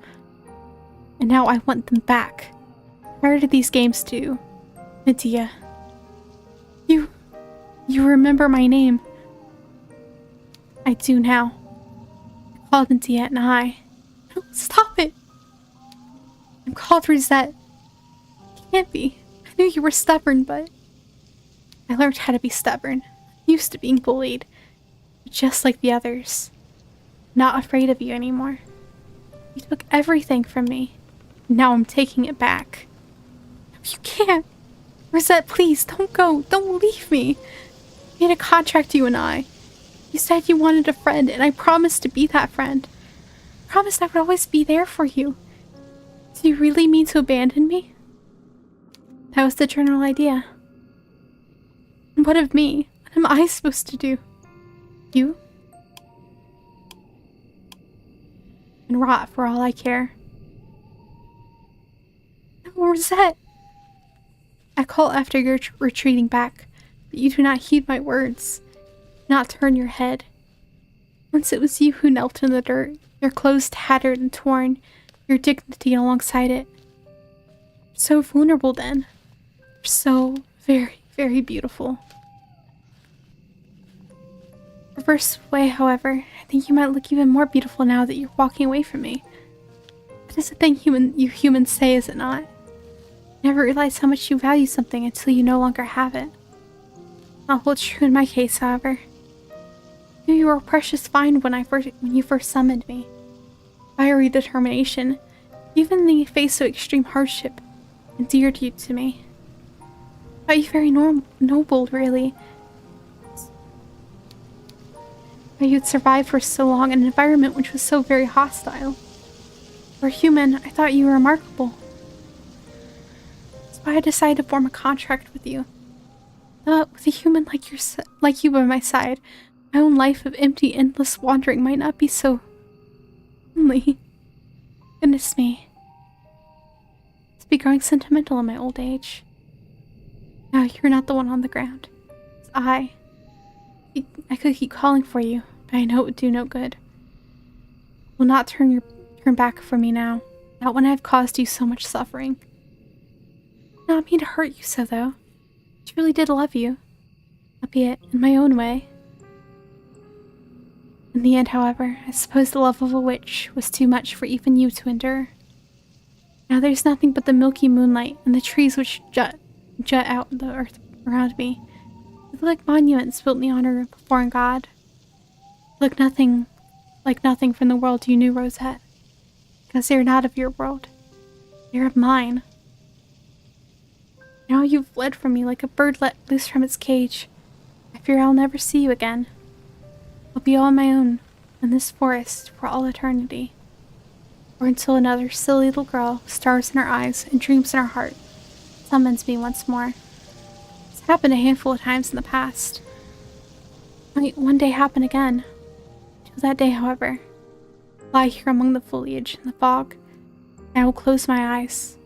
And now I want them back. Where did these games do? Medea. You remember my name. I do now. I'm called Medea, and I... No, stop it! I'm called Rosette. It can't be. I knew you were stubborn, but... I learned how to be stubborn. I'm used to being bullied. Just like the others. I'm not afraid of you anymore. You took everything from me. And now I'm taking it back. No, you can't. Rosette, please, don't go. Don't leave me. We made a contract, you and I. You said you wanted a friend, and I promised to be that friend. I promised I would always be there for you. Do you really mean to abandon me? That was the general idea. And what of me? What am I supposed to do? You? And rot for all I care. No, Rosette! I call after your retreating back, but you do not heed my words. Do not turn your head. Once it was you who knelt in the dirt, your clothes tattered and torn, your dignity alongside it. So vulnerable then. So very, very beautiful. Reverse way, however, I think you might look even more beautiful now that you're walking away from me. That is the thing you humans say, is it not? You never realize how much you value something until you no longer have it. Not hold true in my case, however. You were a precious find when you first summoned me. Fiery determination, even in the face of extreme hardship, endeared you to me. I thought you very noble, really. How you'd survived for so long in an environment which was so very hostile. For a human, I thought you were remarkable. That's why I decided to form a contract with you. With a human like you by my side, my own life of empty, endless wandering might not be so lonely. Goodness me. It's be growing sentimental in my old age. Now you're not the one on the ground. It's I. I could keep calling for you, but I know it would do no good. Will not turn back from me now. Not when I have caused you so much suffering. Not mean to hurt you so, though. I truly did love you. Albeit in my own way. In the end, however, I suppose the love of a witch was too much for even you to endure. Now there's nothing but the milky moonlight and the trees which jut out the earth around me. They look like monuments built in the honor of a foreign god. They look like nothing from the world you knew, Rosette. Because they are not of your world. They are of mine. Now you've fled from me like a bird let loose from its cage. I fear I'll never see you again. I'll be all on my own in this forest for all eternity. Or until another silly little girl, with stars in her eyes and dreams in her heart, summons me once more. It's happened a handful of times in the past. It might one day happen again. Till that day, however, lie here among the foliage and the fog, and I will close my eyes.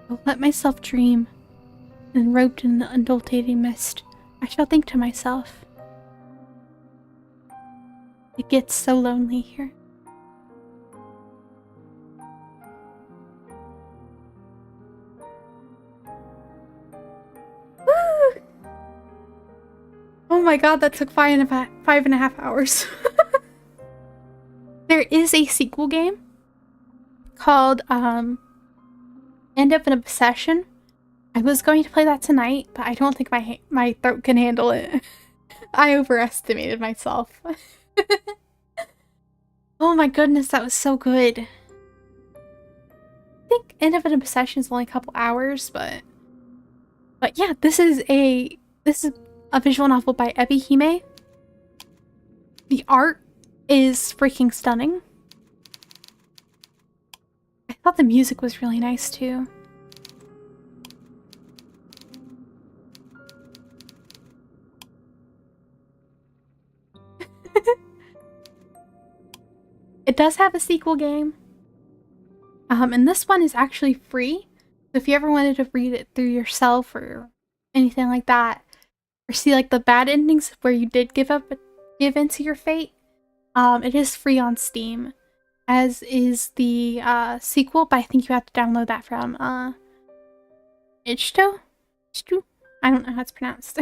I will let myself dream, and robed in the undulating mist, I shall think to myself, it gets so lonely here. Woo! Oh my god, that took 5.5 hours. There is a sequel game called End of an Obsession. I was going to play that tonight, but I don't think my throat can handle it. I overestimated myself. Oh my goodness, that was so good. I think End of an Obsession is only a couple hours, but yeah, this is a visual novel by Ebi-Hime. The art is freaking stunning. I thought the music was really nice too. It does have a sequel game. And this one is actually free. So if you ever wanted to read it through yourself or anything like that, or see like the bad endings where you did give into your fate, it is free on Steam. As is the sequel, but I think you have to download that from Ichto? I don't know how it's pronounced.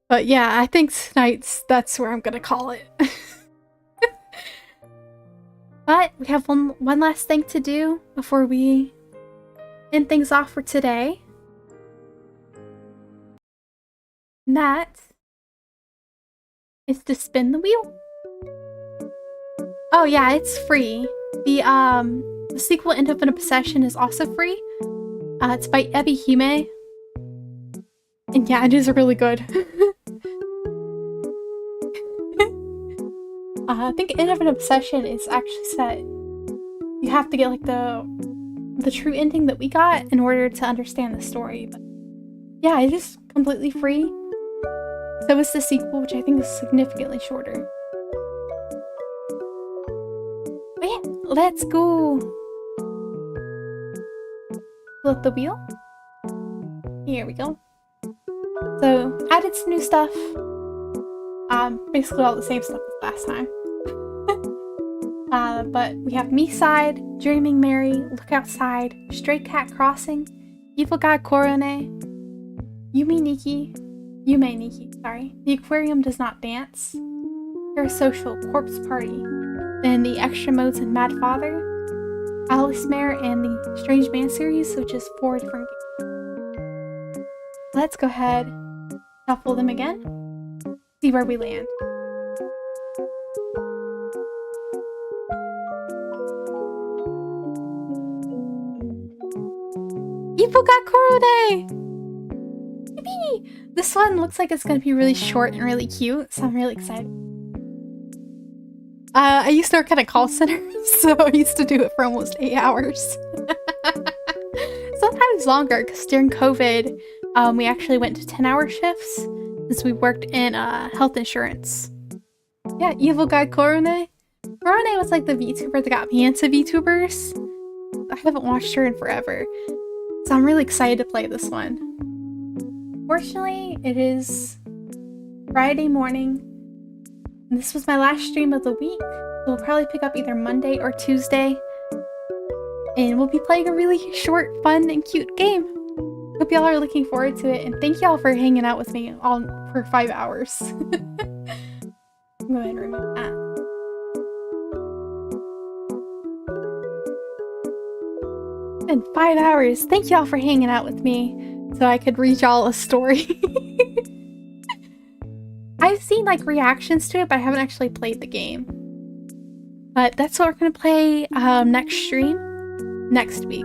But yeah, I think tonight's that's where I'm gonna call it. But we have one last thing to do before we end things off for today. And that is to spin the wheel. Oh yeah, it's free. The sequel End of an Obsession is also free. It's by Ebi-Hime. And yeah, it is really good. I think End of an Obsession is actually set. You have to get like the true ending that we got in order to understand the story. But yeah, it is completely free. So is the sequel, which I think is significantly shorter. But yeah, let's go. Flip the wheel. Here we go. So, added some new stuff. Basically all the same stuff as last time. But we have Me Side, Dreaming Mary, Look Outside, Stray Cat Crossing, Evil God Korone, Yume Niki, The Aquarium Does Not Dance, Parasocial Corpse Party, then the extra modes in Mad Father, Alice Mare, and the Strange Man series, which is 4 different games. Let's go ahead, shuffle them again, see where we land. Evil God Korone! Yippee! This one looks like it's gonna be really short and really cute, so I'm really excited. I used to work at a call center, so I used to do it for almost 8 hours. Sometimes longer, because during COVID, we actually went to 10-hour shifts, since we worked in health insurance. Yeah, Evil God Korone. Korone was like the VTuber that got me into VTubers. I haven't watched her in forever, so I'm really excited to play this one. Fortunately, it is Friday morning. And this was my last stream of the week. We'll probably pick up either Monday or Tuesday. And we'll be playing a really short, fun, and cute game. Hope y'all are looking forward to it. And thank y'all for hanging out with me all for 5 hours. Go ahead and remove that. It's been 5 hours. Thank y'all for hanging out with me so I could read y'all a story. I've seen like reactions to it, but I haven't actually played the game. But that's what we're gonna play next stream, next week.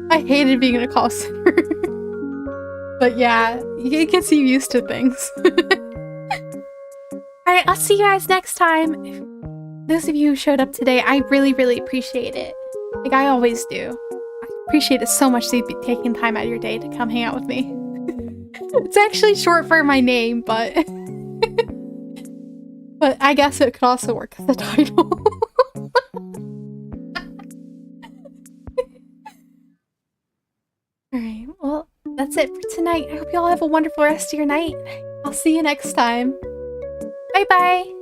I hated being in a call center. But yeah, it gets you used to things. Alright, I'll see you guys next time. If those of you who showed up today, I really, really appreciate it. Like I always do. I appreciate it so much that you'd be taking time out of your day to come hang out with me. It's actually short for my name, but but I guess it could also work as the title. Alright, well, that's it for tonight. I hope you all have a wonderful rest of your night. I'll see you next time. Bye bye!